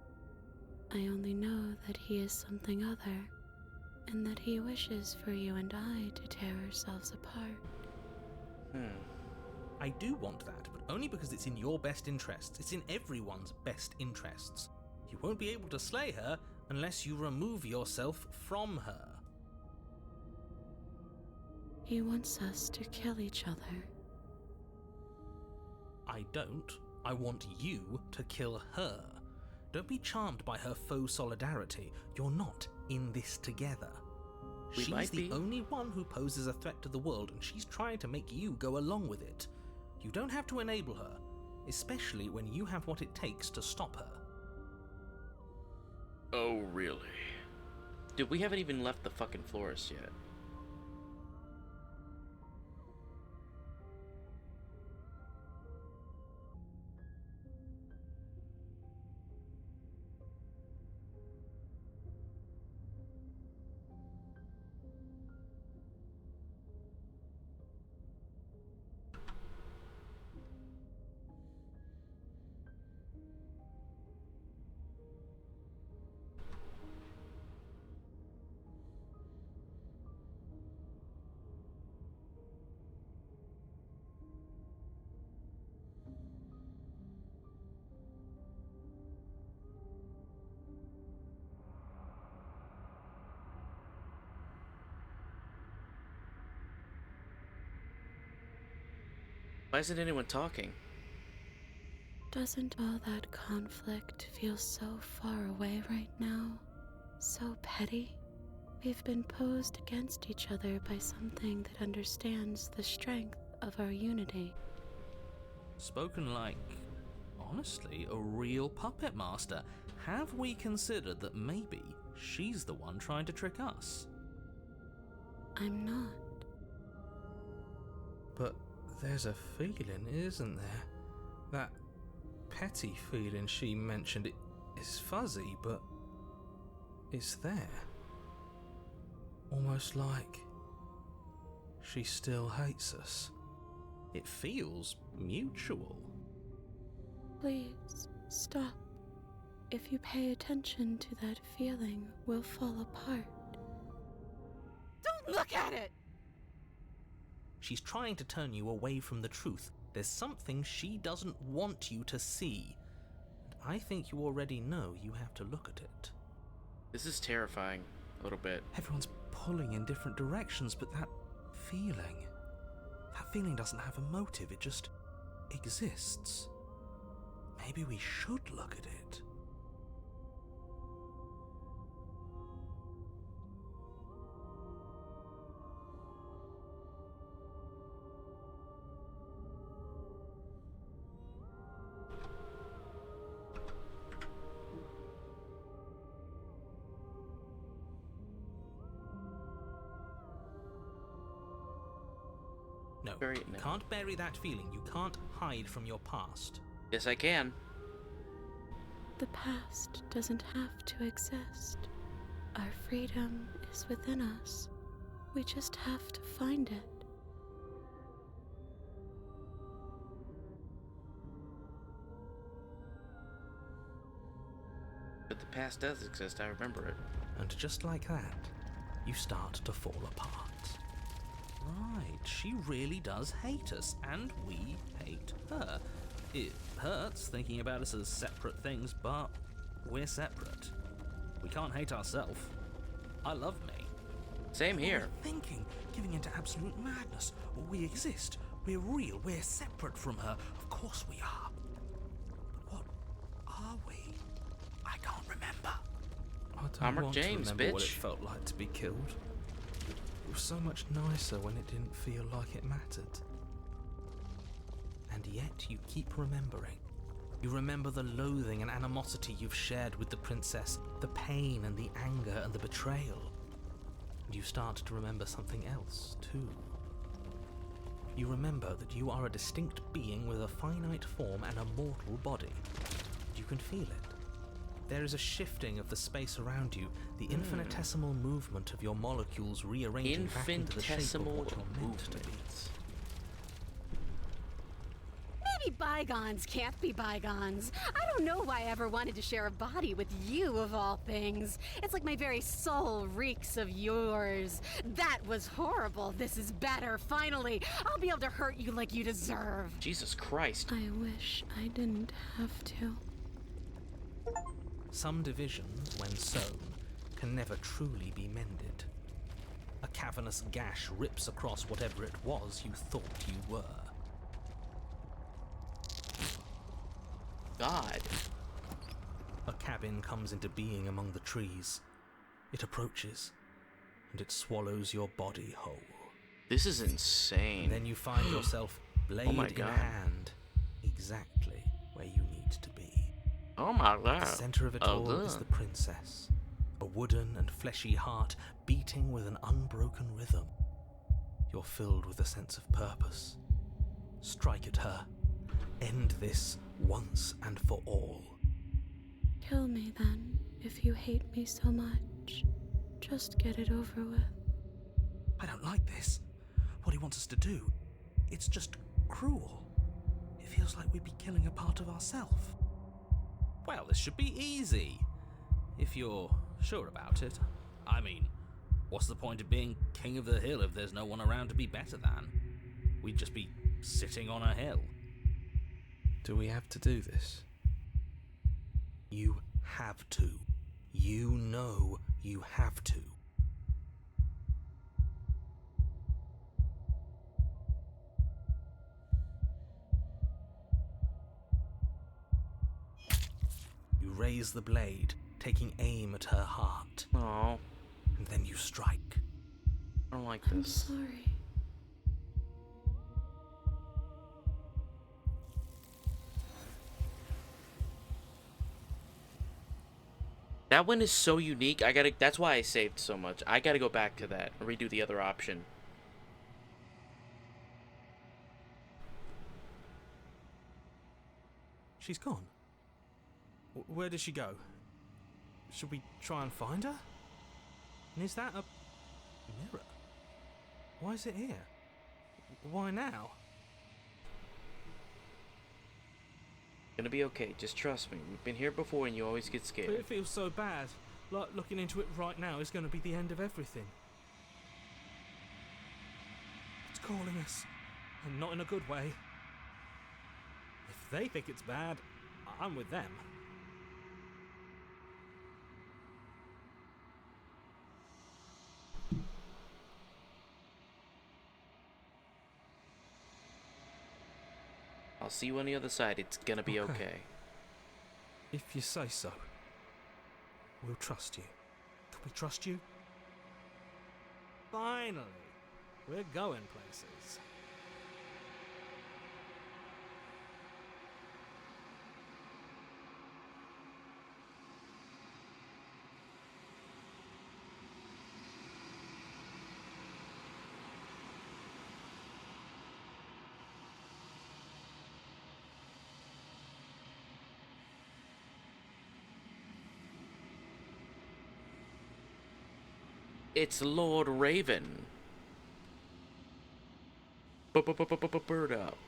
I only know that he is something other, and that he wishes for you and I to tear ourselves apart. I do want that, but only because it's in your best interests. It's in everyone's best interests. You won't be able to slay her unless you remove yourself from her. He wants us to kill each other. I don't. I want you to kill her. Don't be charmed by her faux solidarity. You're not in this together. She's might the be. only one who poses a threat to the world, and she's trying to make you go along with it. You don't have to enable her, especially when you have what it takes to stop her. Oh, really? Dude, we haven't even left the fucking florist yet. Why isn't anyone talking? Doesn't all that conflict feel so far away right now? So petty? We've been posed against each other by something that understands the strength of our unity. Spoken like, honestly, a real puppet master. Have we considered that maybe she's the one trying to trick us? I'm not. But There's a feeling, isn't there? That petty feeling she mentioned, it is fuzzy, but it's there. Almost like she still hates us. It feels mutual. Please, stop. If you pay attention to that feeling, we'll fall apart. Don't look at it! She's trying to turn you away from the truth. There's something she doesn't want you to see. And I think you already know you have to look at it. This is terrifying, a little bit. Everyone's pulling in different directions, but that feeling doesn't have a motive, it just exists. Maybe we should look at it. No, Bury you it now. can't bury that feeling. You can't hide from your past. Yes, I can. The past doesn't have to exist. Our freedom is within us. We just have to find it. But the past does exist, I remember it. And just like that, you start to fall apart. Right, she really does hate us, and we hate her. It hurts thinking about us as separate things, but we're separate. We can't hate ourselves. I love me. Same here. We're thinking, giving into absolute madness. We exist. We're real. We're separate from her. Of course we are. But what are we? I can't remember. I don't Homer want James, to remember what it bitch. felt like to be killed. It was so much nicer when it didn't feel like it mattered. And yet you keep remembering. You remember the loathing and animosity you've shared with the princess, the pain and the anger and the betrayal. And you start to remember something else, too. You remember that you are a distinct being with a finite form and a mortal body. You can feel it. There is a shifting of the space around you, the infinitesimal movement of your molecules rearranging back into the shape of Infinitesimal what you're meant to be. movements. Maybe bygones can't be bygones. I don't know why I ever wanted to share a body with you, of all things. It's like my very soul reeks of yours. That was horrible. This is better. Finally, I'll be able to hurt you like you deserve. Jesus Christ. I wish I didn't have to. Some divisions, when sown, can never truly be mended. A cavernous gash rips across whatever it was you thought you were. God. A cabin comes into being among the trees. It approaches, and it swallows your body whole. This is insane. And then you find yourself, blade my in God. hand, exactly where you need to be. Oh my At God. the center of it all is God. the princess, a wooden and fleshy heart beating with an unbroken rhythm. You're filled with a sense of purpose. Strike at her. End this once and for all. Kill me then, if you hate me so much. Just get it over with. I don't like this. What he wants us to do, it's just cruel. It feels like we'd be killing a part of ourselves. Well, this should be easy, if you're sure about it. I mean, what's the point of being king of the hill if there's no one around to be better than? We'd just be sitting on a hill. Do we have to do this? You have to. You know you have to. You raise the blade, taking aim at her heart, Oh, and then you strike. I don't like I'm this. sorry. That one is so unique. That's why I saved so much. I gotta go back to that and redo the other option. She's gone. Where did she go? Should we try and find her? And is that a mirror? Why is it here? Why now? Gonna be okay, just trust me. We've been here before and you always get But scared. it feels so bad. Like looking into it right now is going to be the end of everything. It's calling us. And not in a good way. If they think it's bad, I'm with them. I'll see you on the other side. It's gonna be okay. If you say so. We'll trust you. Can we trust you? Finally, we're going places. It's Lord Raven. Bird up.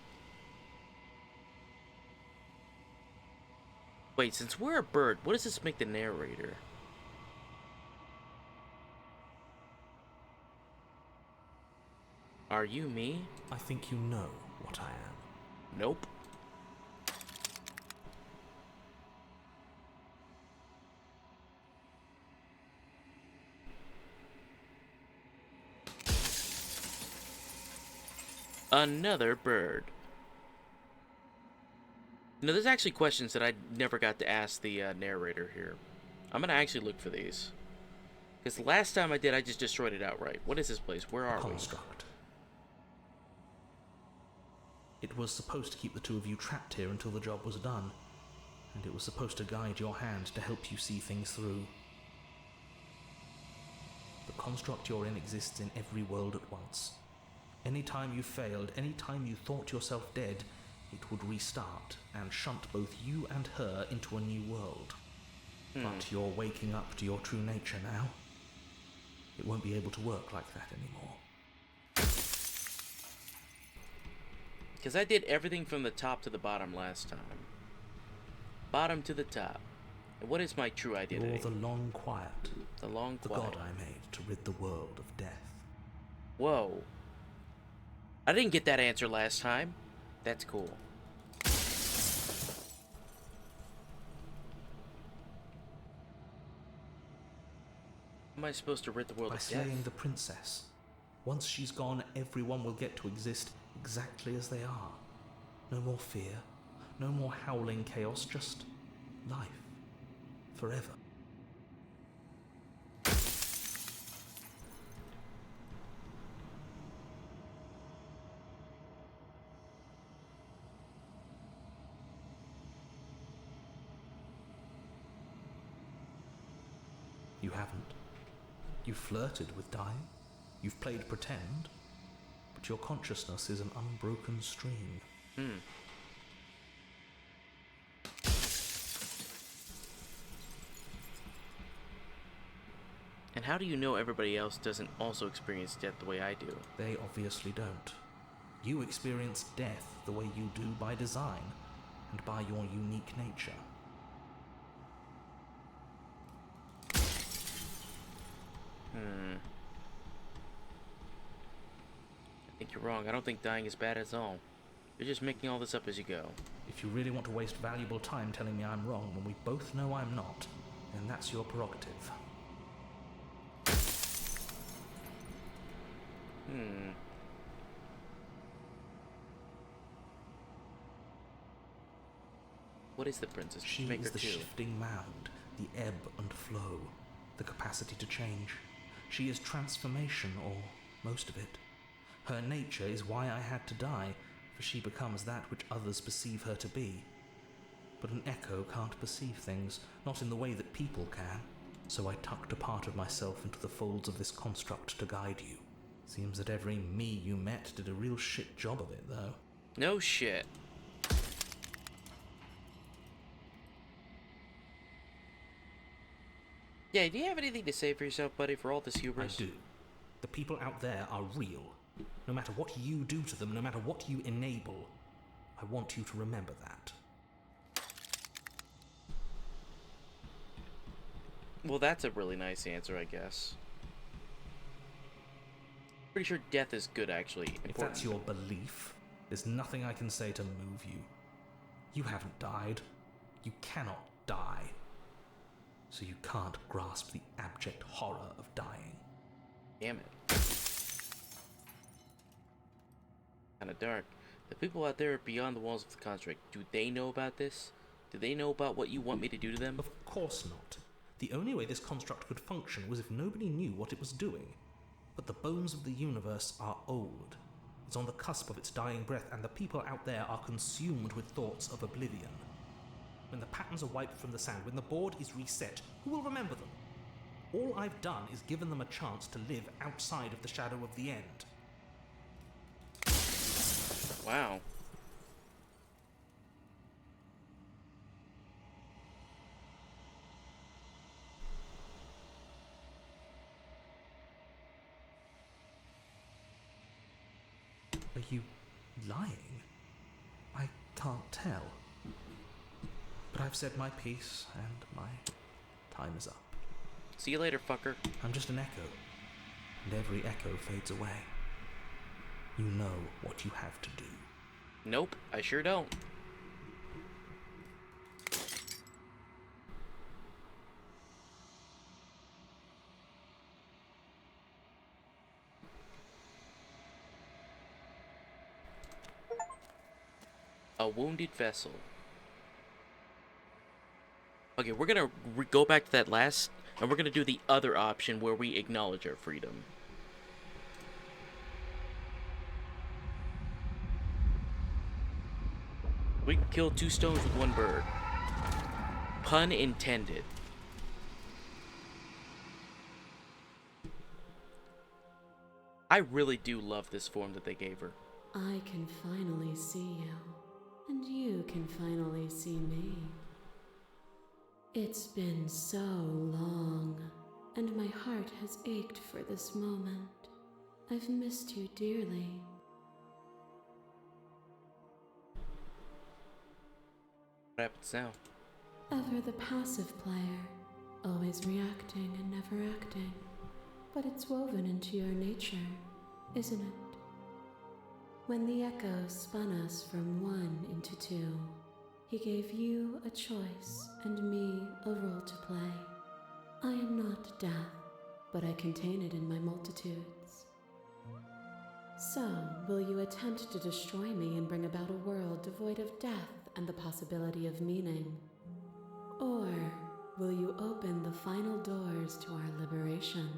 Wait, since we're a bird, what does this make the narrator? Are you me? I think you know what I am. Nope. Another bird. You know, there's actually questions that I never got to ask the narrator here. I'm gonna actually look for these. Because the last time I did, I just destroyed it outright. What is this place? Where are we? Construct. It was supposed to keep the two of you trapped here until the job was done, and it was supposed to guide your hand to help you see things through. The construct you're in exists in every world at once. Any time you failed, any time you thought yourself dead, it would restart and shunt both you and her into a new world. But you're waking up to your true nature now. It won't be able to work like that anymore. Because I did everything from the top to the bottom last time. Bottom to the top. And what is my true identity? You're the long quiet. The long The quiet. god I made to rid the world of death. Whoa. I didn't get that answer last time. That's cool. How am I supposed to rid the world By of slaying death? the princess. Once she's gone, everyone will get to exist exactly as they are. No more fear, no more howling chaos, just life. Forever. You haven't. You've flirted with dying. You've played pretend. But your consciousness is an unbroken stream. And how do you know everybody else doesn't also experience death the way I do? They obviously don't. You experience death the way you do by design, and by your unique nature. I think you're wrong. I don't think dying is bad at all. You're just making all this up as you go. If you really want to waste valuable time telling me I'm wrong when we both know I'm not, then that's your prerogative. What is the princess? She Make is her the too. shifting mound, the ebb and flow, the capacity to change. She is transformation, or most of it. Her nature is why I had to die, for she becomes that which others perceive her to be. But an echo can't perceive things, not in the way that people can. So I tucked a part of myself into the folds of this construct to guide you. Seems that every me you met did a real shit job of it, though. No shit. Yeah, do you have anything to say for yourself, buddy, for all this I hubris? do. The people out there are real. No matter what you do to them, no matter what you enable, I want you to remember that. Well, that's a really nice answer, I guess. Pretty sure death is good, actually. If Important. that's your belief, there's nothing I can say to move you. You haven't died. You cannot die. So you can't grasp the abject horror of dying. Damn it. Kinda dark. The people out there beyond the walls of the construct, do they know about this? Do they know about what you want me to do to them? Of course not. The only way this construct could function was if nobody knew what it was doing. But the bones of the universe are old. It's on the cusp of its dying breath, and the people out there are consumed with thoughts of oblivion. When the patterns are wiped from the sand, when the board is reset, who will remember them? All I've done is given them a chance to live outside of the shadow of the end. Wow. Are you lying? I can't tell. But I've said my piece, and my time is up. See you later, fucker. I'm just an echo, and every echo fades away. You know what you have to do. Nope, I sure don't. A wounded vessel. Okay, we're gonna go back to that last, and we're gonna do the other option where we acknowledge our freedom. We can kill two stones with one bird. Pun intended. I really do love this form that they gave her. I can finally see you, and you can finally see me. It's been so long, and my heart has ached for this moment. I've missed you dearly. What happens now? Ever the passive player, always reacting and never acting. But it's woven into your nature, isn't it? When the echo spun us from one into two, he gave you a choice and me a role to play. I am not death, but I contain it in my multitudes. So, will you attempt to destroy me and bring about a world devoid of death and the possibility of meaning? Or will you open the final doors to our liberation?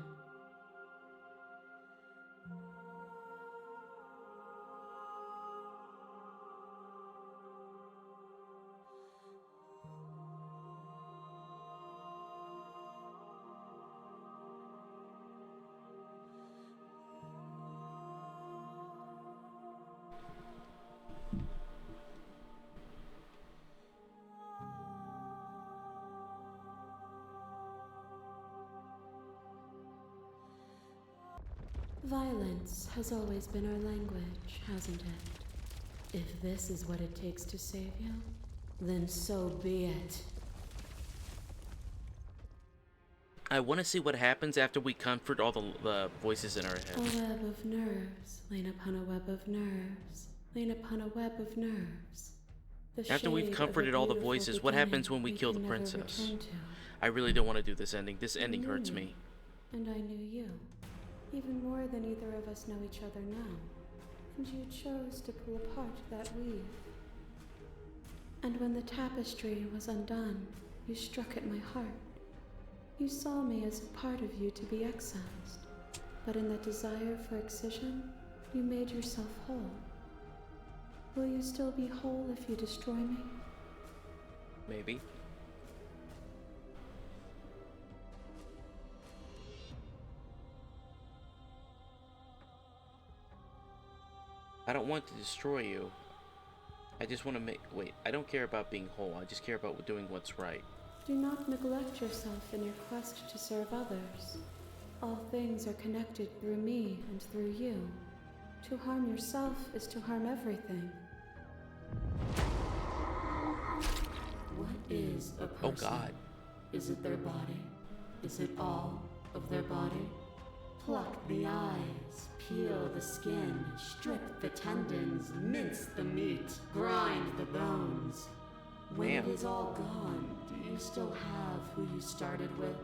Violence has always been our language, hasn't it? If this is what it takes to save you, then so be it. I want to see what happens after we comfort all the voices in our head. A web of nerves, lain upon a web of nerves, lain upon a web of nerves. The After we've shade of comforted a all the beautiful voices, what happens when we beginning kill the can never princess? return to. I really don't want to do this ending. This ending hurts knew me. And I knew you, even more than either of us know each other now. And you chose to pull apart that weave. And when the tapestry was undone, you struck at my heart. You saw me as a part of you to be excised, but in that desire for excision, you made yourself whole. Will you still be whole if you destroy me? Maybe. I don't want to destroy you. I just want to make... Wait, I don't care about being whole. I just care about doing what's right. Do not neglect yourself in your quest to serve others. All things are connected through me and through you. To harm yourself is to harm everything. What is a person? Oh God. Is it their body? Is it all of their body? Pluck the eyes, peel the skin, strip the tendons, mince the meat, grind the bones. When Damn. it is all gone, do you still have who you started with?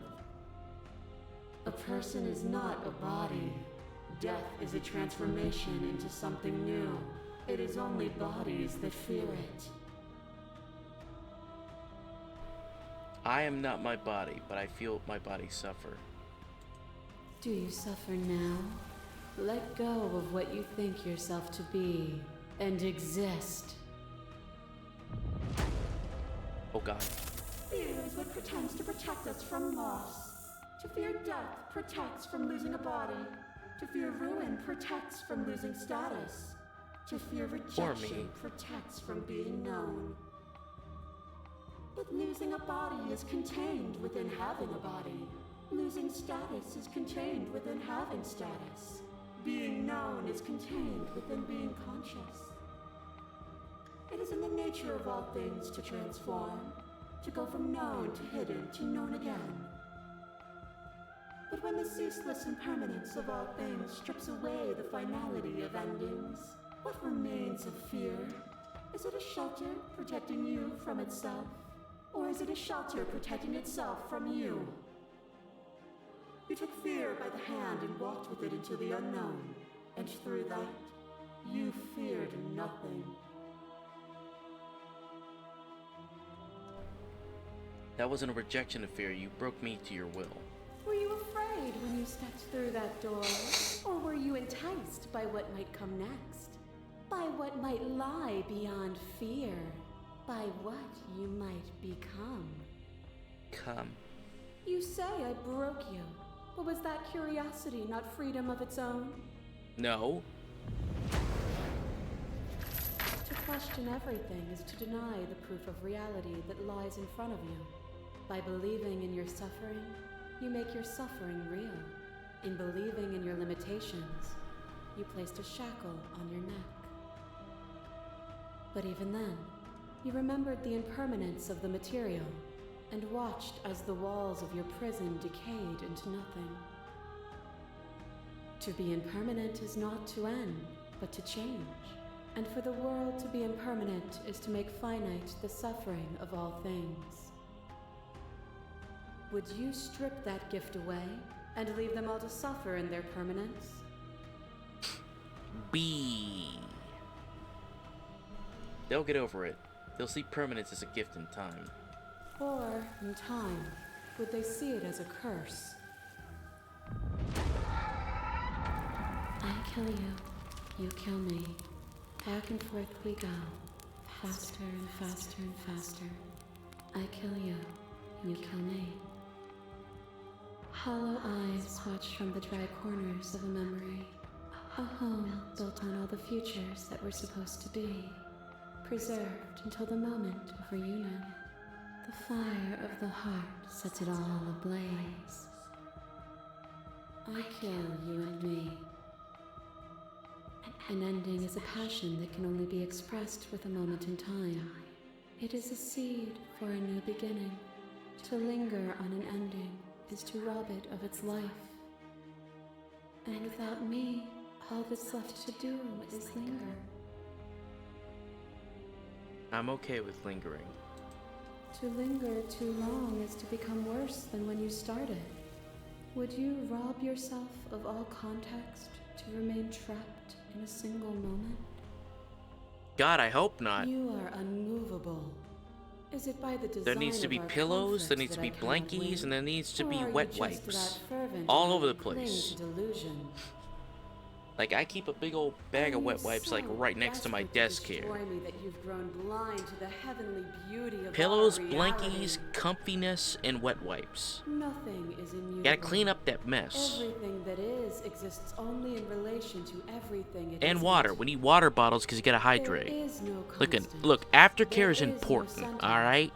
A person is not a body. Death is a transformation into something new. It is only bodies that fear it. I am not my body, but I feel my body suffer. Do you suffer now? Let go of what you think yourself to be and exist. Oh God. Fear is what pretends to protect us from loss. To fear death protects from losing a body. To fear ruin protects from losing status. To fear rejection protects from being known. But losing a body is contained within having a body. Losing status is contained within having status. Being known is contained within being conscious. It is in the nature of all things to transform, to go from known to hidden to known again. But when the ceaseless impermanence of all things strips away the finality of endings, what remains of fear? Is it a shelter protecting you from itself? Or is it a shelter protecting itself from you? You took fear by the hand and walked with it into the unknown, and through that, you feared nothing. That wasn't a rejection of fear. You broke me to your will. Were you afraid when you stepped through that door? Or were you enticed by what might come next? By what might lie beyond fear? By what you might become? Come. You say I broke you, but was that curiosity not freedom of its own? No. To question everything is to deny the proof of reality that lies in front of you. By believing in your suffering, you make your suffering real. In believing in your limitations, you placed a shackle on your neck. But even then, you remembered the impermanence of the material and watched as the walls of your prison decayed into nothing. To be impermanent is not to end, but to change. And for the world to be impermanent is to make finite the suffering of all things. Would you strip that gift away and leave them all to suffer in their permanence? B. They'll get over it. They'll see permanence as a gift in time. Or, in time, would they see it as a curse? I kill you, you kill me. Back and forth we go, faster and faster and faster. I kill you, you kill me. Hollow eyes watch from the dry corners of a memory. A home built on all the futures that were supposed to be. Preserved until the moment of reunion. The fire of the heart sets it all ablaze. I kill you and me. An ending is a passion that can only be expressed with a moment in time. It is a seed for a new beginning. To linger on an ending is to rob it of its life. And without me, all that's left to do is linger. I'm okay with lingering. To linger too long is to become worse than when you started. Would you rob yourself of all context to remain trapped in a single moment? God, I hope not. You are unmovable. Is it by the design There needs to be of our pillows, there conflicts needs to that be I cannot blankies, win? and there needs to Or be are you wet just wipes. that fervent All that over you the cling place. to delusion? Like, I keep a big old bag of wet wipes, like, right next to my desk here. Destroy me that you've grown blind to the heavenly beauty of Pillows, our reality. blankies, comfiness, and wet wipes. Nothing is immutable. Gotta clean up that mess. Everything that is exists only in relation to everything it And isn't. water. We need water bottles because you gotta There hydrate. is no constant. Look, aftercare There is is no important, sentence. alright?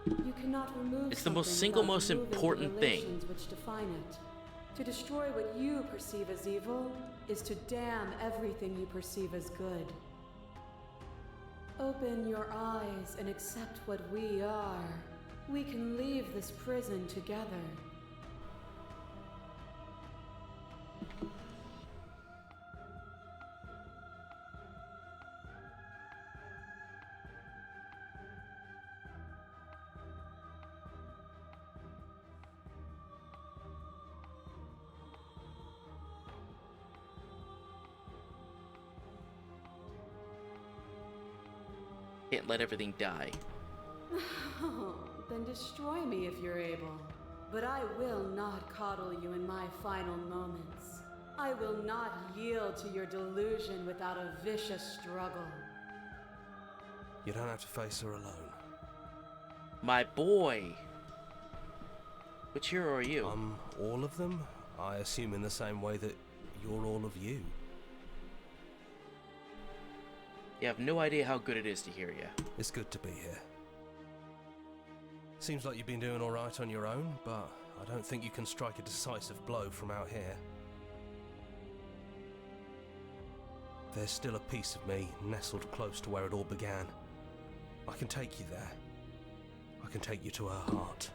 You cannot remove It's the most something single without most removing the important thing. relations which define it. To destroy what you perceive as evil is to damn everything you perceive as good. Open your eyes and accept what we are. We can leave this prison together. Can't let everything die. Then destroy me if you're able. But I will not coddle you in my final moments. I will not yield to your delusion without a vicious struggle. You don't have to face her alone. My boy. Which hero are you? All of them? I assume in the same way that you're all of you. You have no idea how good it is to hear you. It's good to be here. Seems like you've been doing alright on your own, but I don't think you can strike a decisive blow from out here. There's still a piece of me nestled close to where it all began. I can take you there. I can take you to her heart.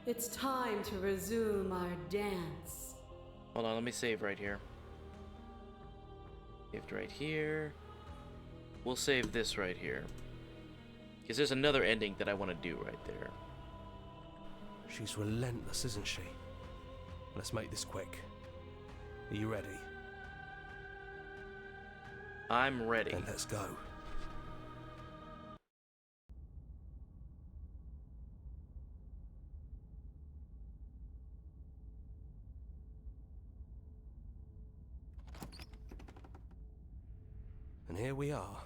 It's time to resume our dance. Hold on, let me save right here. Saved right here. We'll save this right here. Because there's another ending that I want to do right there. She's relentless, isn't she? Let's make this quick. Are you ready? I'm ready. Then let's go. And here we are.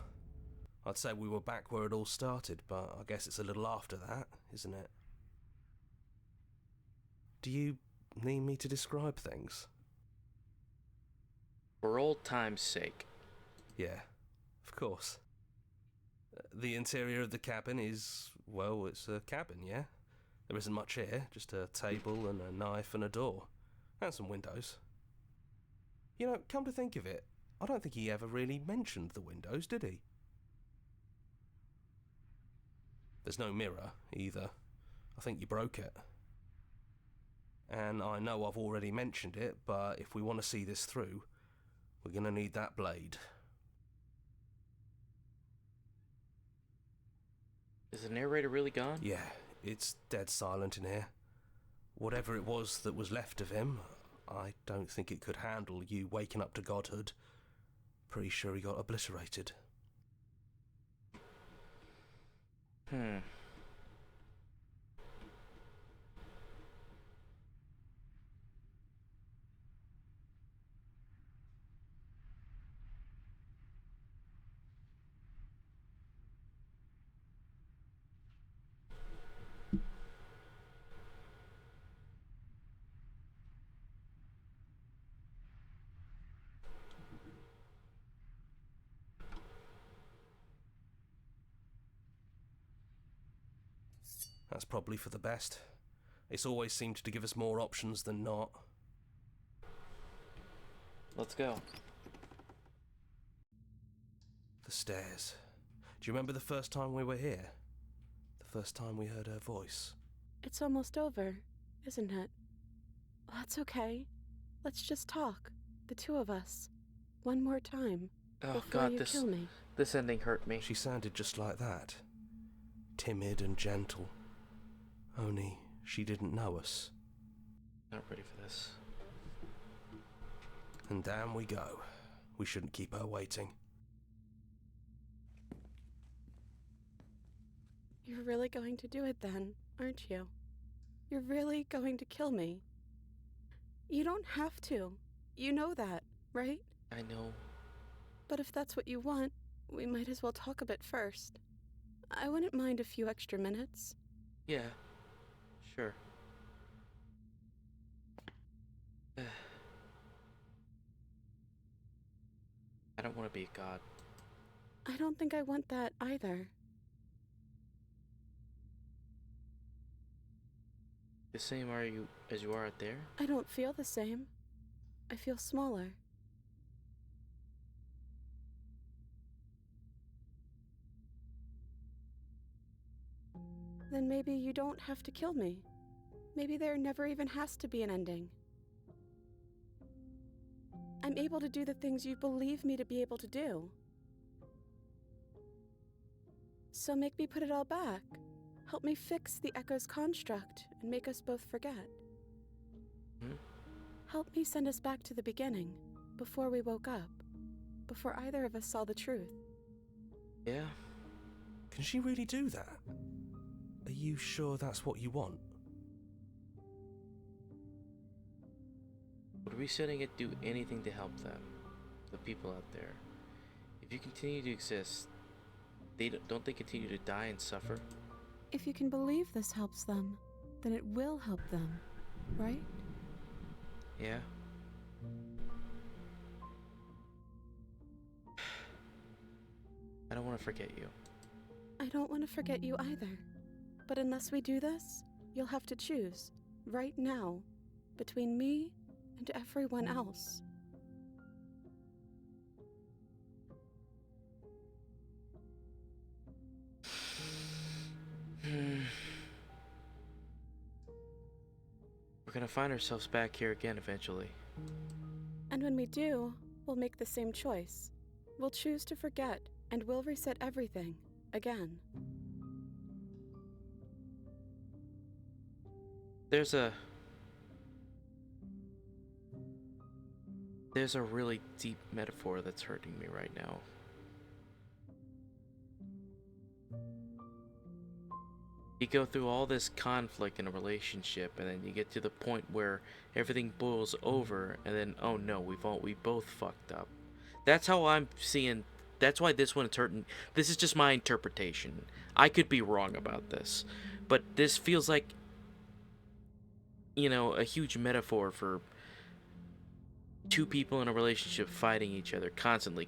I'd say we were back where it all started, but I guess it's a little after that, isn't it? Do you need me to describe things? For old time's sake. Yeah, of course. The interior of the cabin is, well, it's a cabin, yeah? There isn't much here, just a table and a knife and a door. And some windows. You know, come to think of it, I don't think he ever really mentioned the windows, did he? There's no mirror, either. I think you broke it. And I know I've already mentioned it, but if we want to see this through, we're gonna need that blade. Is the narrator really gone? Yeah, it's dead silent in here. Whatever it was that was left of him, I don't think it could handle you waking up to godhood. Pretty sure he got obliterated. That's probably for the best. It's always seemed to give us more options than not. Let's go. The stairs. Do you remember the first time we were here? The first time we heard her voice? It's almost over, isn't it? That's okay. Let's just talk, the two of us, one more time. Oh before god, you kill me. this ending hurt me. She sounded just like that. Timid and gentle. Only she didn't know us. Not ready for this. And down we go. We shouldn't keep her waiting. You're really going to do it then, aren't you? You're really going to kill me. You don't have to. You know that, right? I know. But if that's what you want, we might as well talk a bit first. I wouldn't mind a few extra minutes. Yeah. Sure. I don't want to be a god. I don't think I want that either. The same are you as you are out there? I don't feel the same. I feel smaller. Then maybe you don't have to kill me. Maybe there never even has to be an ending. I'm able to do the things you believe me to be able to do. So make me put it all back. Help me fix the Echo's construct and make us both forget. Help me send us back to the beginning, before we woke up, before either of us saw the truth. Yeah. Can she really do that? Are you sure that's what you want? Would resetting it do anything to help them, the people out there? If you continue to exist, don't they continue to die and suffer? If you can believe this helps them, then it will help them, right? Yeah. I don't want to forget you. I don't want to forget you either. But unless we do this, you'll have to choose, right now, between me and everyone else. We're gonna find ourselves back here again eventually. And when we do, we'll make the same choice. We'll choose to forget, and we'll reset everything, again. There's a really deep metaphor that's hurting me right now. You go through all this conflict in a relationship, and then you get to the point where everything boils over, and then, oh no, we both fucked up. That's how I'm seeing. That's why this one is hurting. This is just my interpretation. I could be wrong about this, but this feels like, you know, a huge metaphor for two people in a relationship fighting each other constantly,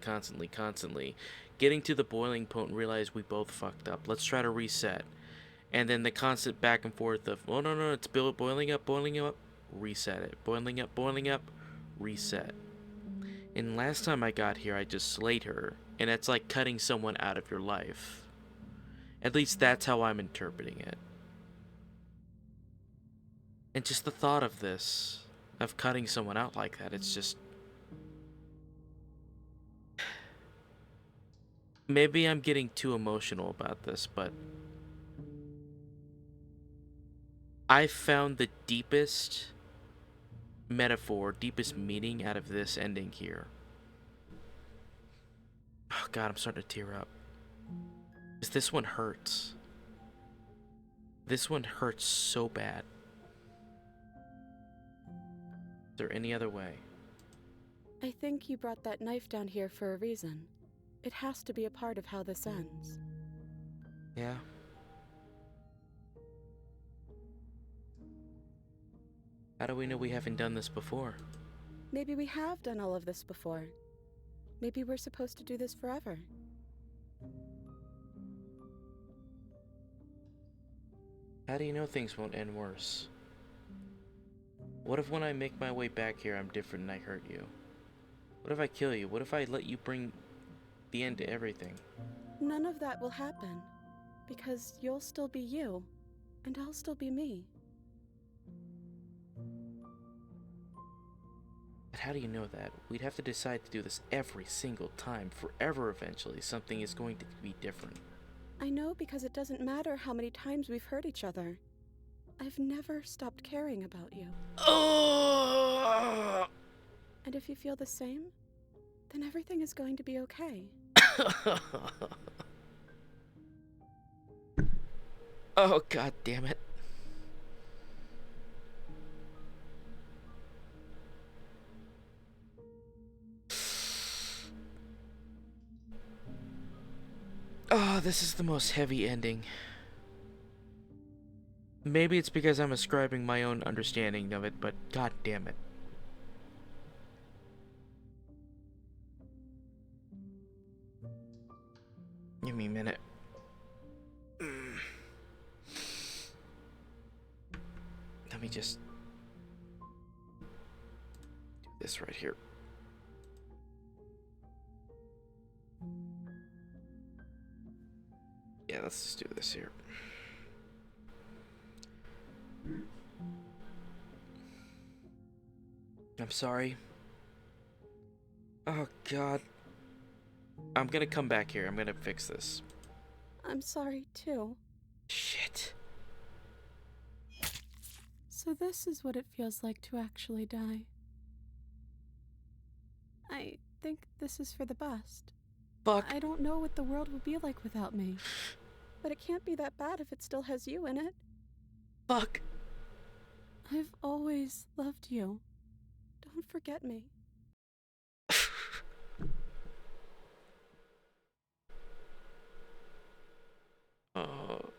getting to the boiling point and realize we both fucked up. Let's try to reset. And then the constant back and forth of, oh no, it's boiling up, reset it. Boiling up, reset. And last time I got here, I just slayed her. And it's like cutting someone out of your life. At least that's how I'm interpreting it. And just the thought of this, of cutting someone out like that, it's just... Maybe I'm getting too emotional about this, but... I found the deepest metaphor, deepest meaning out of this ending here. Oh god, I'm starting to tear up. 'Cause this one hurts. This one hurts so bad. Is there any other way? I think you brought that knife down here for a reason. It has to be a part of how this ends. Yeah. How do we know we haven't done this before? Maybe we have done all of this before. Maybe we're supposed to do this forever. How do you know things won't end worse? What if when I make my way back here I'm different and I hurt you? What if I kill you? What if I let you bring the end to everything? None of that will happen. Because you'll still be you, and I'll still be me. But how do you know that? We'd have to decide to do this every single time, forever eventually. Something is going to be different. I know because it doesn't matter how many times we've hurt each other. I've never stopped caring about you. Oh! And if you feel the same, then everything is going to be okay. Oh, god damn it. Oh, this is the most heavy ending. Maybe it's because I'm ascribing my own understanding of it, but god damn it. Give me a minute. The Let me just do this right here. Yeah, let's just do this here. I'm sorry. Oh, God. I'm gonna come back here. I'm gonna fix this. I'm sorry, too. Shit. So this is what it feels like to actually die. I think this is for the best. Fuck. I don't know what the world will be like without me. But it can't be that bad if it still has you in it. Fuck. I've always loved you. Don't forget me. Oh.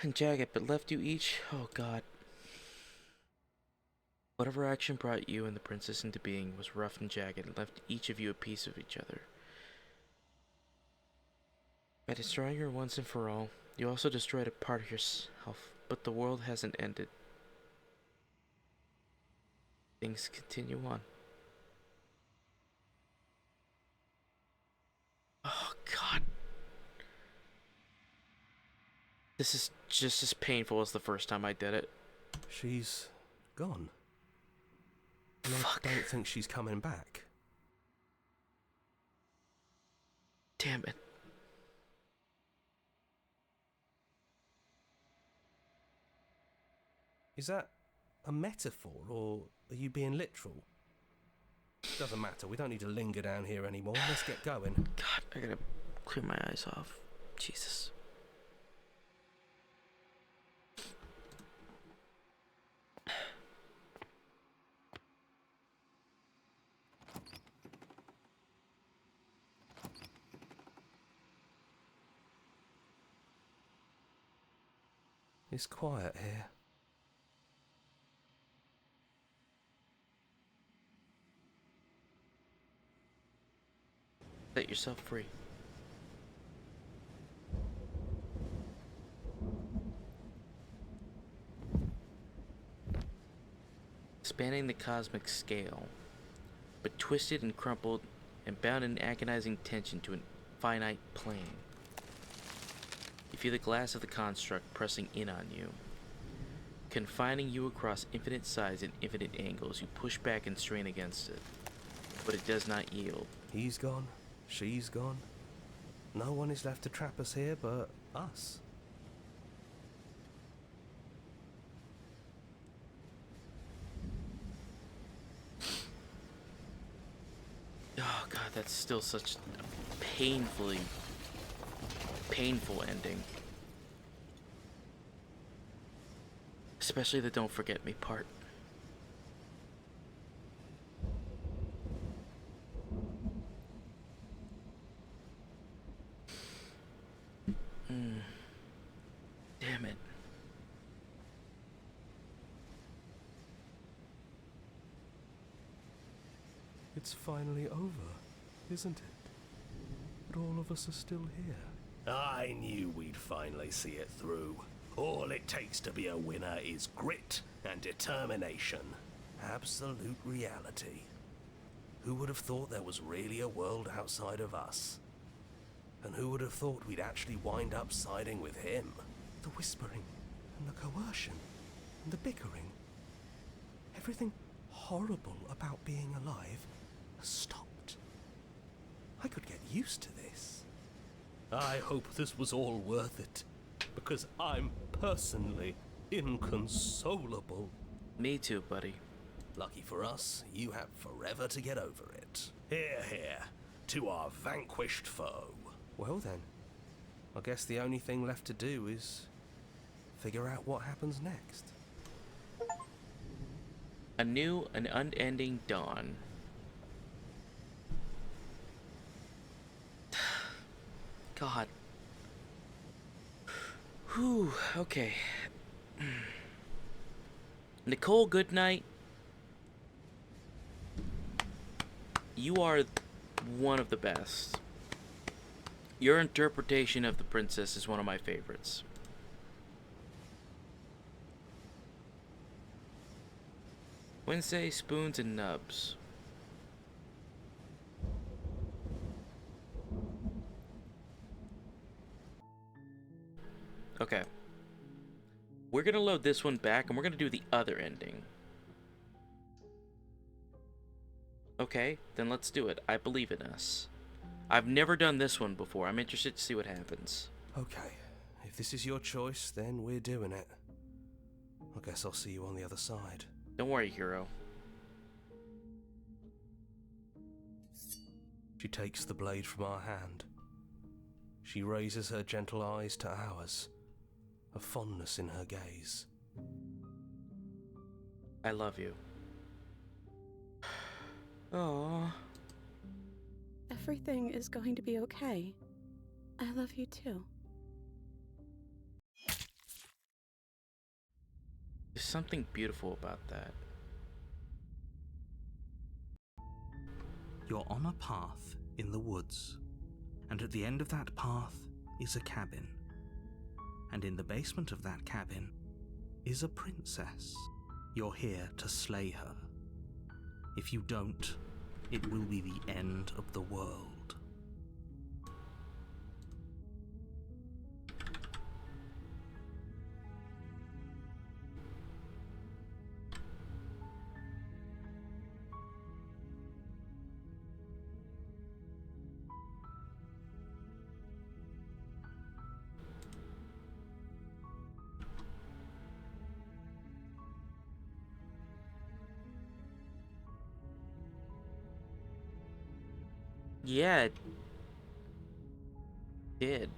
And jagged, but left you each. Oh, God. Whatever action brought you and the princess into being was rough and jagged and left each of you a piece of each other. By destroying her once and for all, you also destroyed a part of yourself, but the world hasn't ended. Things continue on. Oh, God. This is just as painful as the first time I did it. She's gone. And Fuck. I don't think she's coming back. Damn it. Is that a metaphor, or are you being literal? Doesn't matter, we don't need to linger down here anymore. Let's get going. God, I gotta clear my eyes off. Jesus. It's quiet here. Set yourself free. Spanning the cosmic scale, but twisted and crumpled and bound in agonizing tension to a finite plane. You feel the glass of the construct pressing in on you, confining you across infinite sides and infinite angles. You push back and strain against it, but it does not yield. He's gone. She's gone. No one is left to trap us here but us. Oh, God, that's still such a painful ending. Especially the don't forget me part. Damn it. It's finally over, isn't it? But all of us are still here. I knew we'd finally see it through. All it takes to be a winner is grit and determination. Absolute reality. Who would have thought there was really a world outside of us? And who would have thought we'd actually wind up siding with him? The whispering, and the coercion, and the bickering. Everything horrible about being alive has stopped. I could get used to this. I hope this was all worth it, because I'm personally inconsolable. Me too, buddy. Lucky for us, you have forever to get over it. Here, here, to our vanquished foe. Well then, I guess the only thing left to do is figure out what happens next. A new and unending dawn. God. Whew, okay. Nicole, good night. you are one of the best. Your interpretation of the princess is one of my favorites. Wednesday, spoons and nubs. Okay. We're gonna load this one back and we're gonna do the other ending. Okay, then let's do it. I believe in us. I've never done this one before. I'm interested to see what happens. Okay, if this is your choice, then we're doing it. I guess I'll see you on the other side. Don't worry, hero. She takes the blade from our hand. She raises her gentle eyes to ours, a fondness in her gaze. I love you. Oh. Everything is going to be okay. I love you too. There's something beautiful about that. You're on a path in the woods, and at the end of that path is a cabin. And in the basement of that cabin is a princess. You're here to slay her. If you don't, it will be the end of the world. Yeah, it did.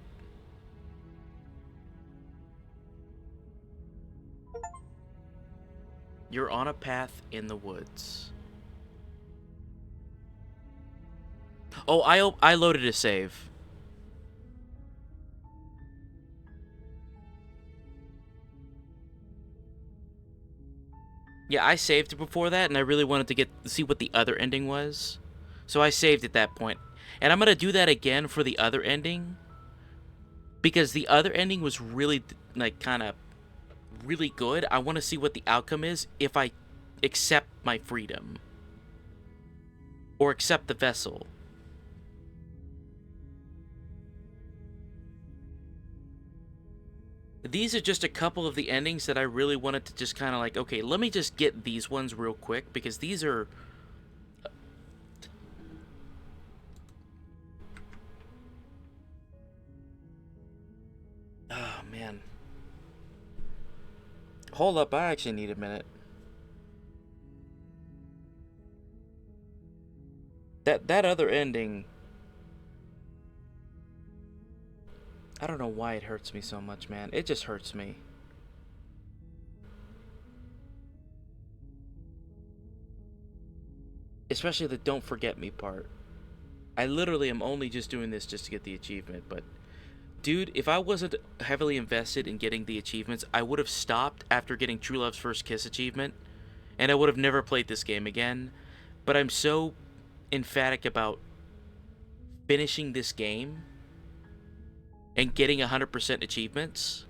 You're on a path in the woods. Oh, I loaded a save. Yeah, I saved it before that, and I really wanted to see what the other ending was. So I saved at that point. And I'm going to do that again for the other ending. Because the other ending was really, like, kind of really good. I want to see what the outcome is if I accept my freedom. Or accept the vessel. These are just a couple of the endings that I really wanted to just kind of like, okay, let me just get these ones real quick. Because these are... Oh, man. Hold up, I actually need a minute. That other ending... I don't know why it hurts me so much, man. It just hurts me. Especially the don't forget me part. I literally am only just doing this just to get the achievement, but... Dude, if I wasn't heavily invested in getting the achievements, I would have stopped after getting True Love's First Kiss achievement, and I would have never played this game again. But I'm so emphatic about finishing this game and getting 100% achievements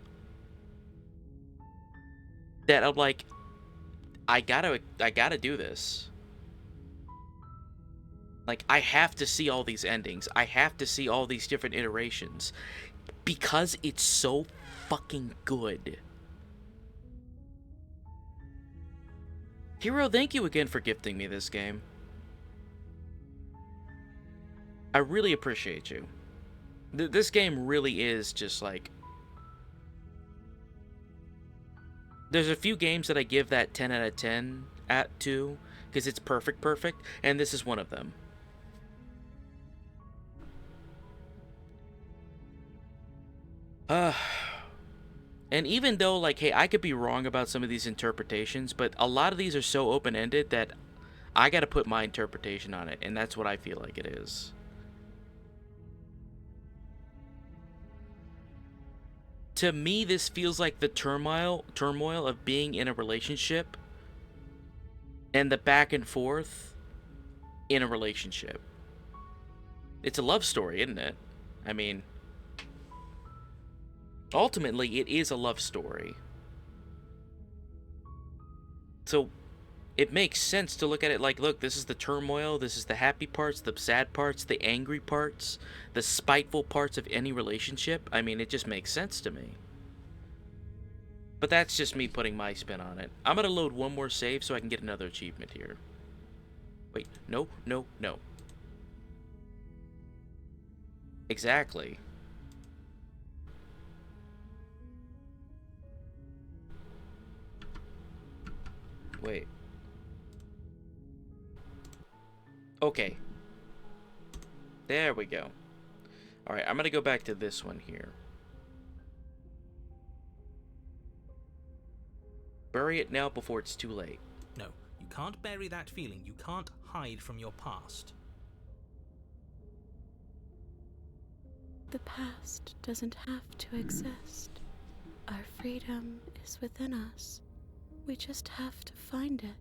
that I'm like, I gotta do this. Like, I have to see all these endings. I have to see all these different iterations. Because it's so fucking good. Hero, thank you again for gifting me this game. I really appreciate you. This game really is just like... There's a few games that I give that 10 out of 10 to, because it's perfect, and this is one of them. And even though, like, hey, I could be wrong about some of these interpretations, but a lot of these are so open-ended that I gotta put my interpretation on it, and that's what I feel like it is. To me, this feels like the turmoil of being in a relationship and the back and forth in a relationship. It's a love story, isn't it? I mean, ultimately, it is a love story. So, it makes sense to look at it like, look, this is the turmoil, this is the happy parts, the sad parts, the angry parts, the spiteful parts of any relationship. I mean, it just makes sense to me. But that's just me putting my spin on it. I'm gonna load one more save so I can get another achievement here. Wait, no, no, no. Exactly. Wait. Okay. There we go. Alright, I'm gonna go back to this one here. Bury it now before it's too late. No, you can't bury that feeling. You can't hide from your past. The past doesn't have to exist. Our freedom is within us. We just have to find it.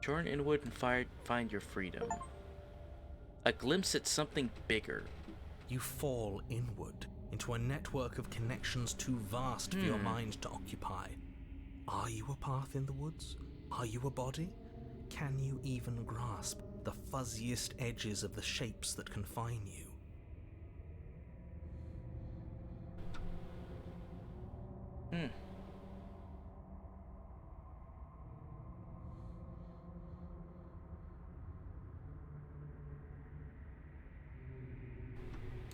Turn inward and find your freedom. A glimpse at something bigger. You fall inward into a network of connections too vast for your mind to occupy. Are you a path in the woods? Are you a body? Can you even grasp the fuzziest edges of the shapes that confine you?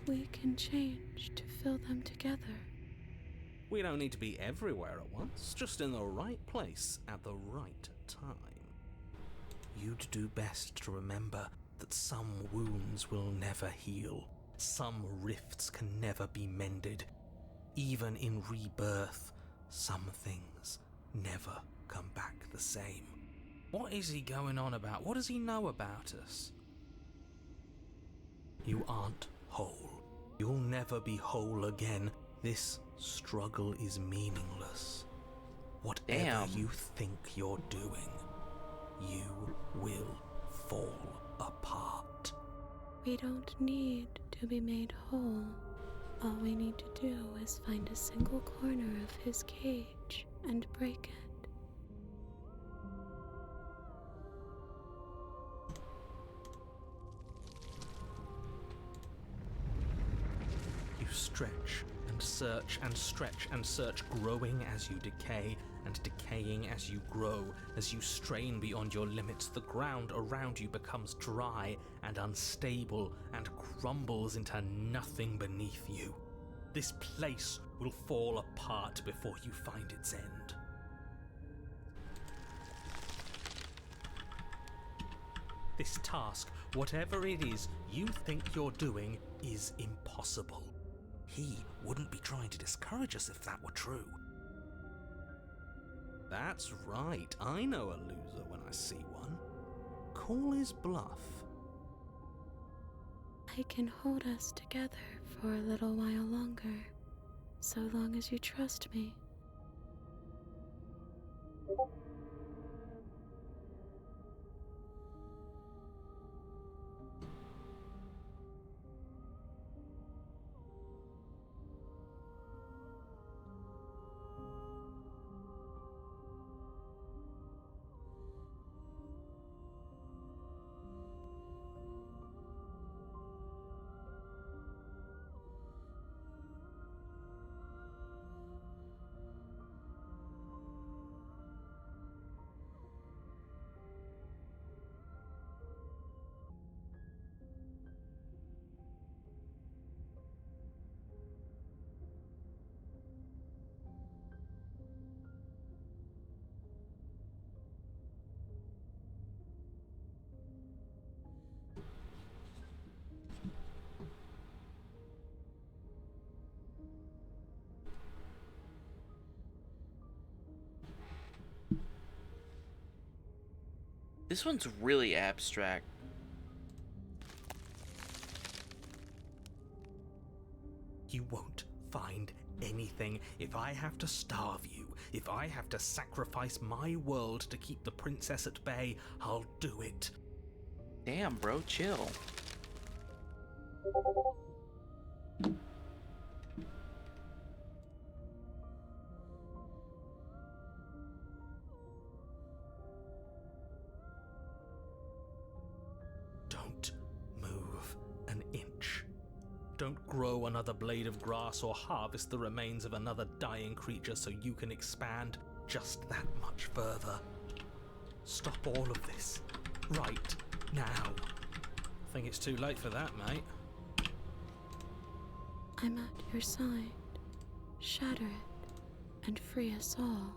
We can change to fill them together. We don't need to be everywhere at once, just in the right place at the right time. You'd do best to remember that some wounds will never heal. Some rifts can never be mended. Even in rebirth, some things never come back the same. What is he going on about? What does he know about us? You aren't whole. You'll never be whole again. This struggle is meaningless. Whatever you think you're doing, you will fall apart. We don't need to be made whole. All we need to do is find a single corner of his cage and break it. You stretch and search and stretch and search, growing as you decay and decaying as you grow. As you strain beyond your limits, the ground around you becomes dry and unstable and crumbles into nothing beneath you. This place will fall apart before you find its end. This task, whatever it is you think you're doing, is impossible. He wouldn't be trying to discourage us if that were true. That's right, I know a loser when I see one. Call his bluff. I can hold us together for a little while longer, so long as you trust me. This one's really abstract. You won't find anything if I have to starve you. If I have to sacrifice my world to keep the princess at bay, I'll do it. Damn, bro, chill. Don't move an inch. Don't grow another blade of grass or harvest the remains of another dying creature so you can expand just that much further. Stop all of this right now. I think it's too late for that, mate. I'm at your side. Shatter it and free us all.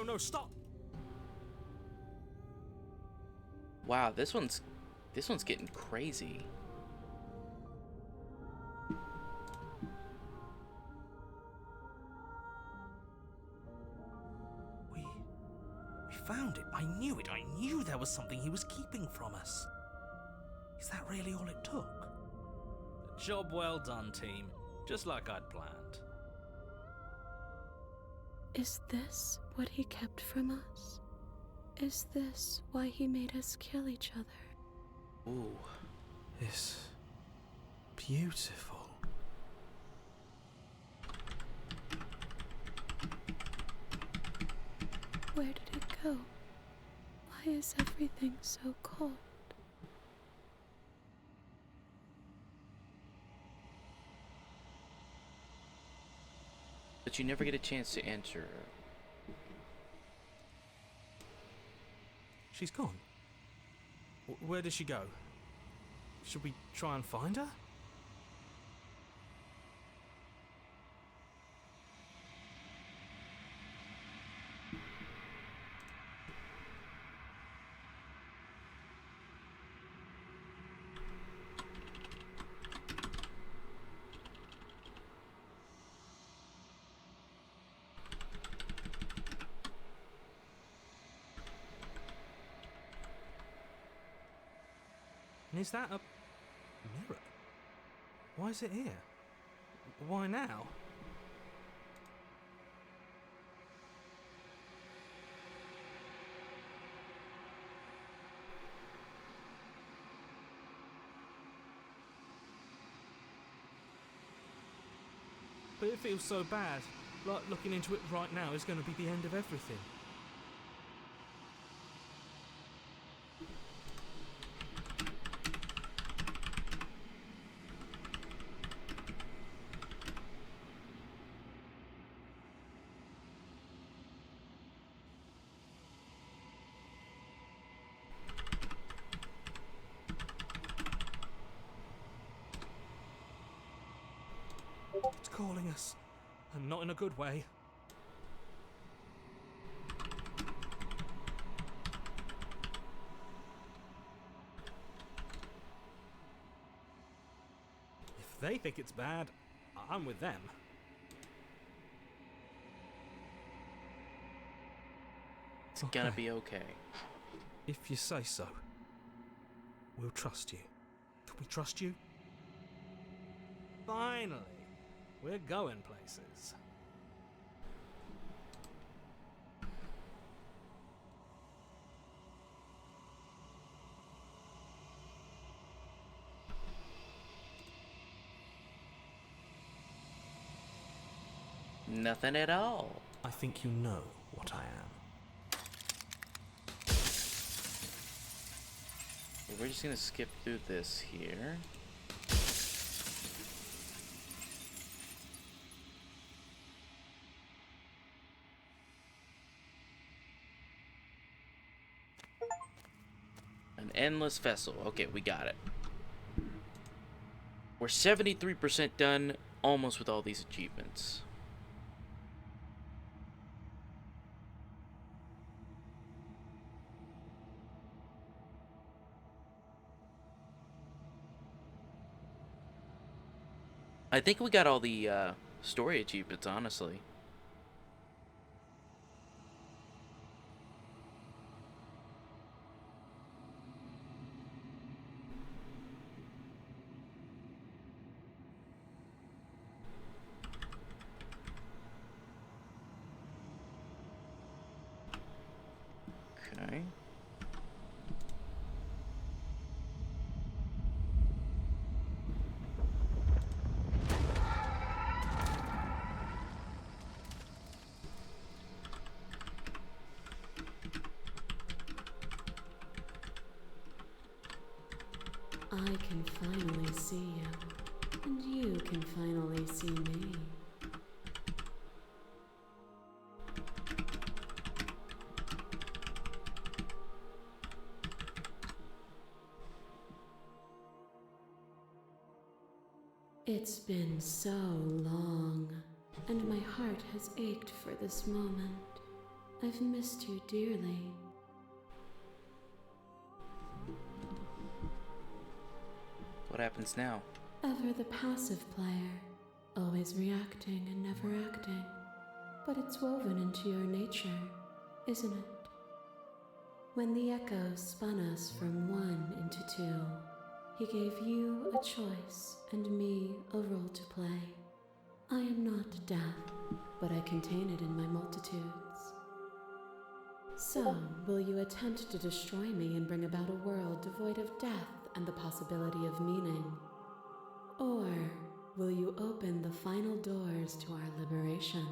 No, stop! Wow, this one's getting crazy. We found it. I knew it. I knew there was something he was keeping from us. Is that really all it took? Job well done, team. Just like I'd planned. Is this what he kept from us? Is this why he made us kill each other? Ooh. It's beautiful. Where did it go? Why is everything so cold? But you never get a chance to answer. She's gone. Where did she go? Should we try and find her? And is that a mirror? Why is it here? Why now? But it feels so bad. Like looking into it right now is going to be the end of everything. It's calling us, and not in a good way. If they think it's bad, I'm with them. It's gonna be okay. If you say so. We'll trust you. Can we trust you? Finally! We're going places. Nothing at all. I think you know what I am. We're just gonna skip through this here. An endless vessel. Okay, we got it. We're 73% done, almost with all these achievements. I think we got all the story achievements, honestly. Okay. I can finally see you, and you can finally see me. It's been so long, and my heart has ached for this moment. I've missed you dearly. What happens now? Ever the passive player, always reacting and never acting. But it's woven into your nature, isn't it? When the echo spun us from one into two, he gave you a choice and me a role to play. I am not death, but I contain it in my multitudes. So, will you attempt to destroy me and bring about a world devoid of death and the possibility of meaning? Or will you open the final doors to our liberation?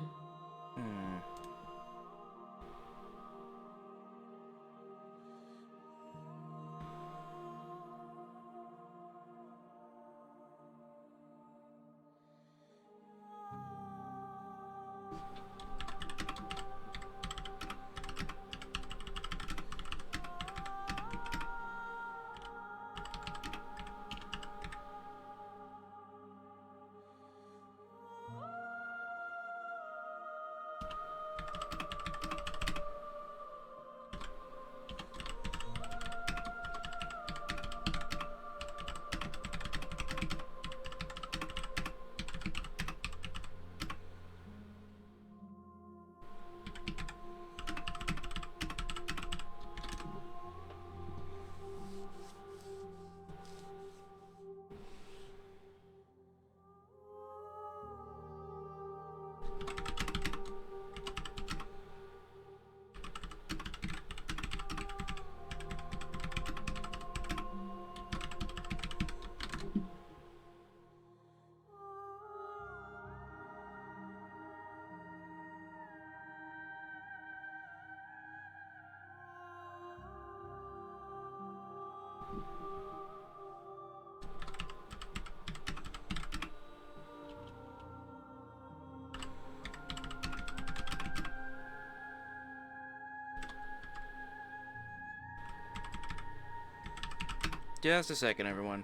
Just a second, everyone.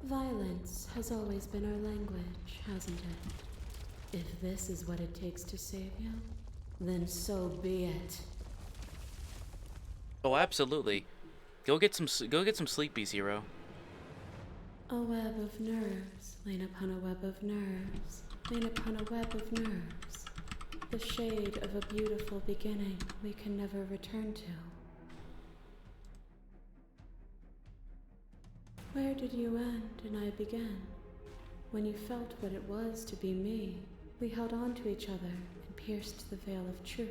Violence has always been our language, hasn't it? If this is what it takes to save you, then so be it. Oh, absolutely. Go get some sleepies, hero. A web of nerves, lain upon a web of nerves, lain upon a web of nerves. The shade of a beautiful beginning we can never return to. Where did you end and I begin? When you felt what it was to be me, we held on to each other and pierced the veil of truth.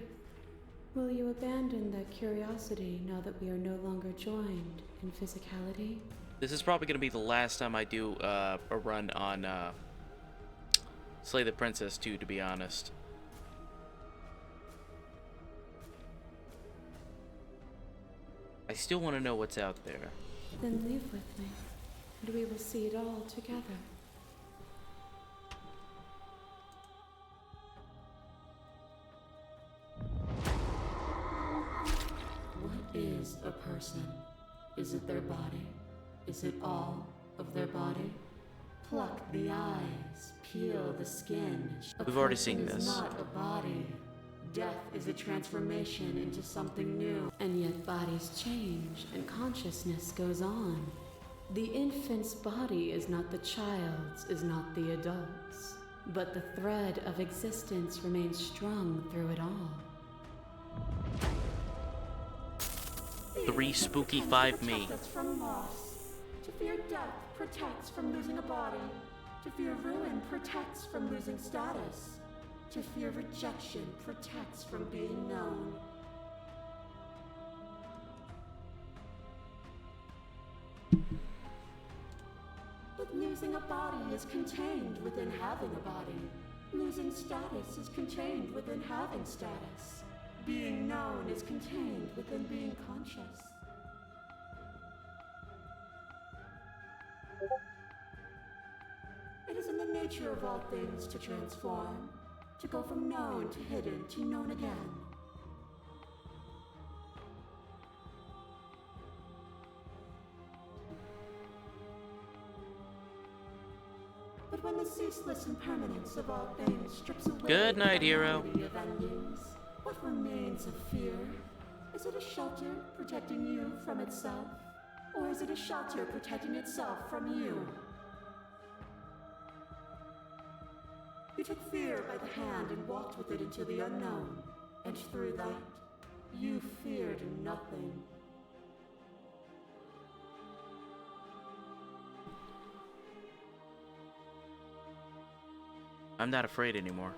Will you abandon that curiosity now that we are no longer joined in physicality? This is probably going to be the last time I do a run on Slay the Princess 2, to be honest. I still want to know what's out there. Then leave with me, and we will see it all together. What is a person? Is it their body? Is it all of their body? Pluck the eyes, peel the skin. We've already seen this. Not a body. Death is a transformation into something new. And yet bodies change, and consciousness goes on. The infant's body is not the child's, is not the adult's, but the thread of existence remains strung through it all. 3 spooky 5 me. Protects us from loss. To fear death protects from losing a body. To fear ruin protects from losing status. To fear rejection protects from being known. But losing a body is contained within having a body. Losing status is contained within having status. Being known is contained within being conscious. It is in the nature of all things to transform, to go from known to hidden to known again. But when the ceaseless impermanence of all things strips away Good night, the hero. finality of endings, what remains of fear? Is it a shelter protecting you from itself? Or is it a shelter protecting itself from you? You took fear by the hand and walked with it into the unknown, and through that, you feared nothing. I'm not afraid anymore.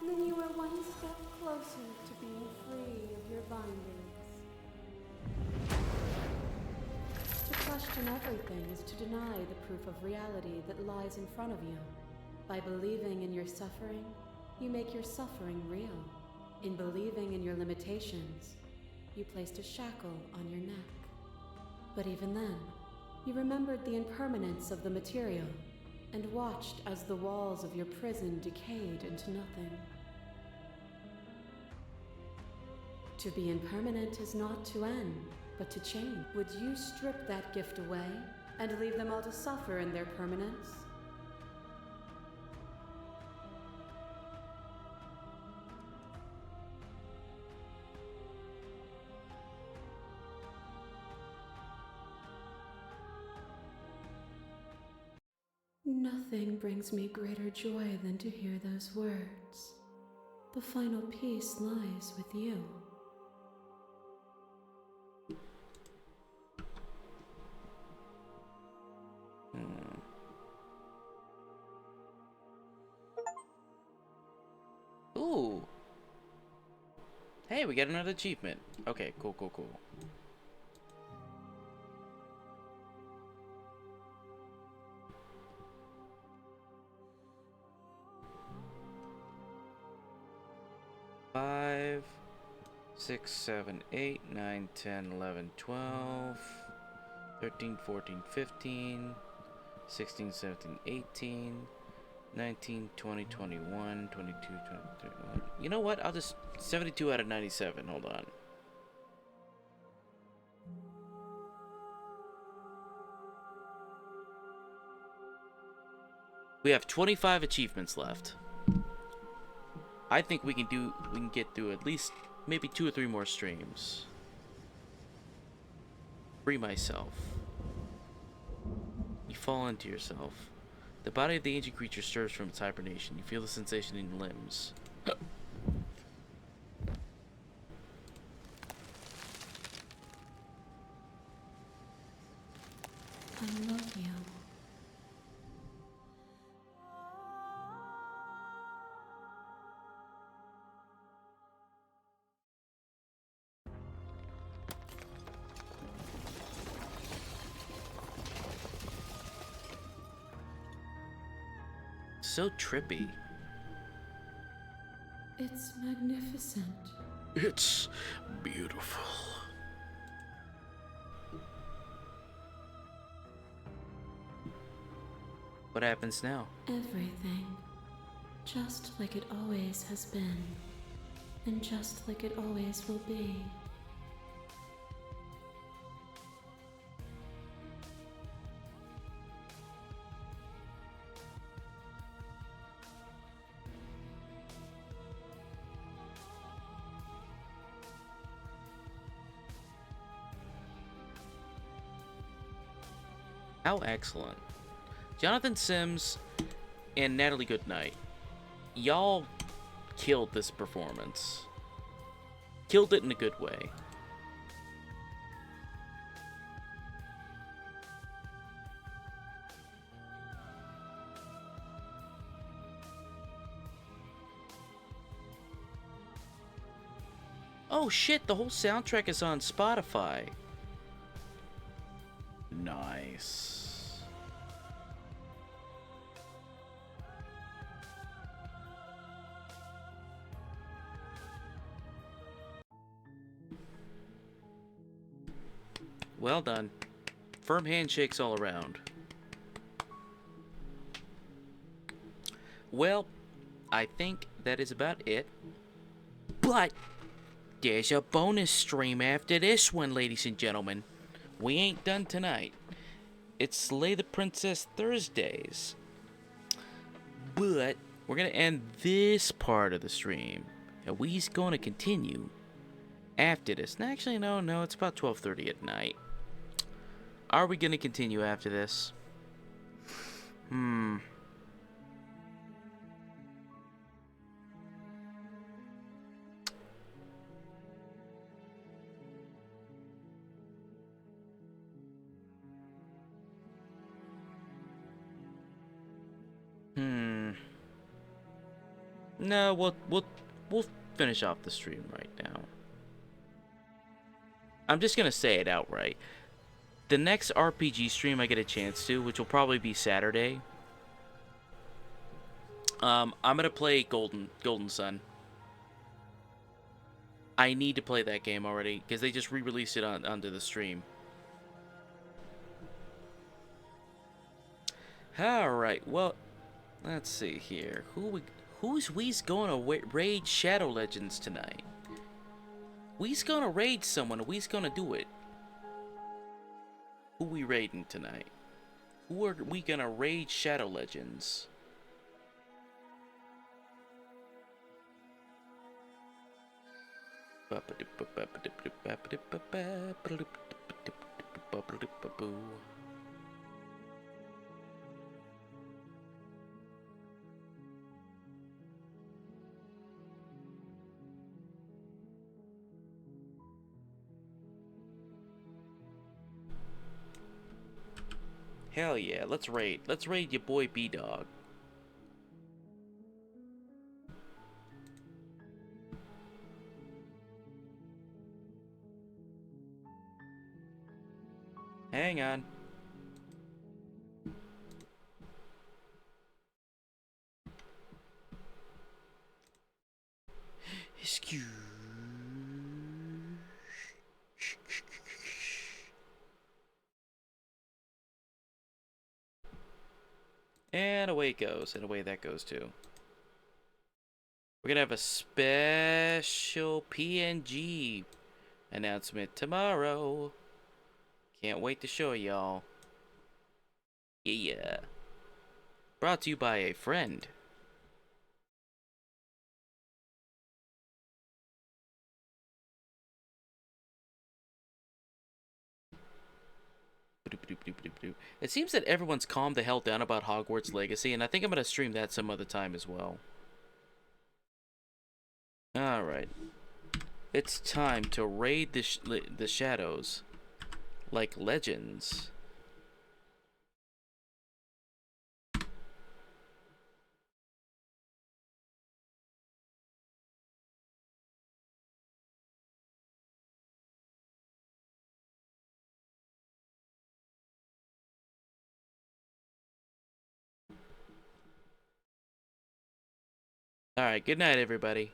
Then you are one step closer to being free of your bindings. To question everything is to deny the proof of reality that lies in front of you. By believing in your suffering, you make your suffering real. In believing in your limitations, you placed a shackle on your neck. But even then, you remembered the impermanence of the material and watched as the walls of your prison decayed into nothing. To be impermanent is not to end, but to change. Would you strip that gift away and leave them all to suffer in their permanence? Nothing brings me greater joy than to hear those words. The final peace lies with you. Ooh. Hey, we got another achievement. Okay, cool, cool, cool. Five, 6, 7, 8, 9, 10, 11, 12, 13, 14, 15, 16, 17, 18, 19, 20, 21, 22, 23, 21. You know what? I'll just 72 out of 97. Hold on. We have 25 achievements left. I think we can get through at least maybe 2 or 3 more streams. Free myself. You fall into yourself. The body of the ancient creature stirs from its hibernation. You feel the sensation in your limbs. I love you. So trippy. It's magnificent. It's beautiful. What happens now? Everything. Just like it always has been. And just like it always will be. How excellent. Jonathan Sims and Natalie Goodnight. Y'all killed this performance. Killed it in a good way. Oh shit, the whole soundtrack is on Spotify. Nice. Well done. Firm handshakes all around. Well, I think that is about it. But there's a bonus stream after this one, ladies and gentlemen. We ain't done tonight. It's Slay the Princess Thursdays. But we're going to end this part of the stream. And we's going to continue after this. And actually, no, it's about 12:30 at night. Are we going to continue after this? No, we'll finish off the stream right now. I'm just gonna say it outright. The next RPG stream I get a chance to, which will probably be Saturday, I'm gonna play Golden Sun. I need to play that game already because they just re-released it onto the stream. All right, well, let's see here. Who's we's gonna raid Shadow Legends tonight? We's gonna raid someone. We's gonna do it. Who we raiding tonight? Who are we gonna raid Shadow Legends? Hell yeah, let's raid. Let's raid your boy B-Dog. Hang on. Excuse. And away it goes, and away that goes too. We're gonna have a special PNG announcement tomorrow. Can't wait to show y'all. Yeah. Brought to you by a friend. It seems that everyone's calmed the hell down about Hogwarts Legacy, and I think I'm gonna stream that some other time as well. Alright. It's time to raid the shadows like legends. Alright, good night, everybody.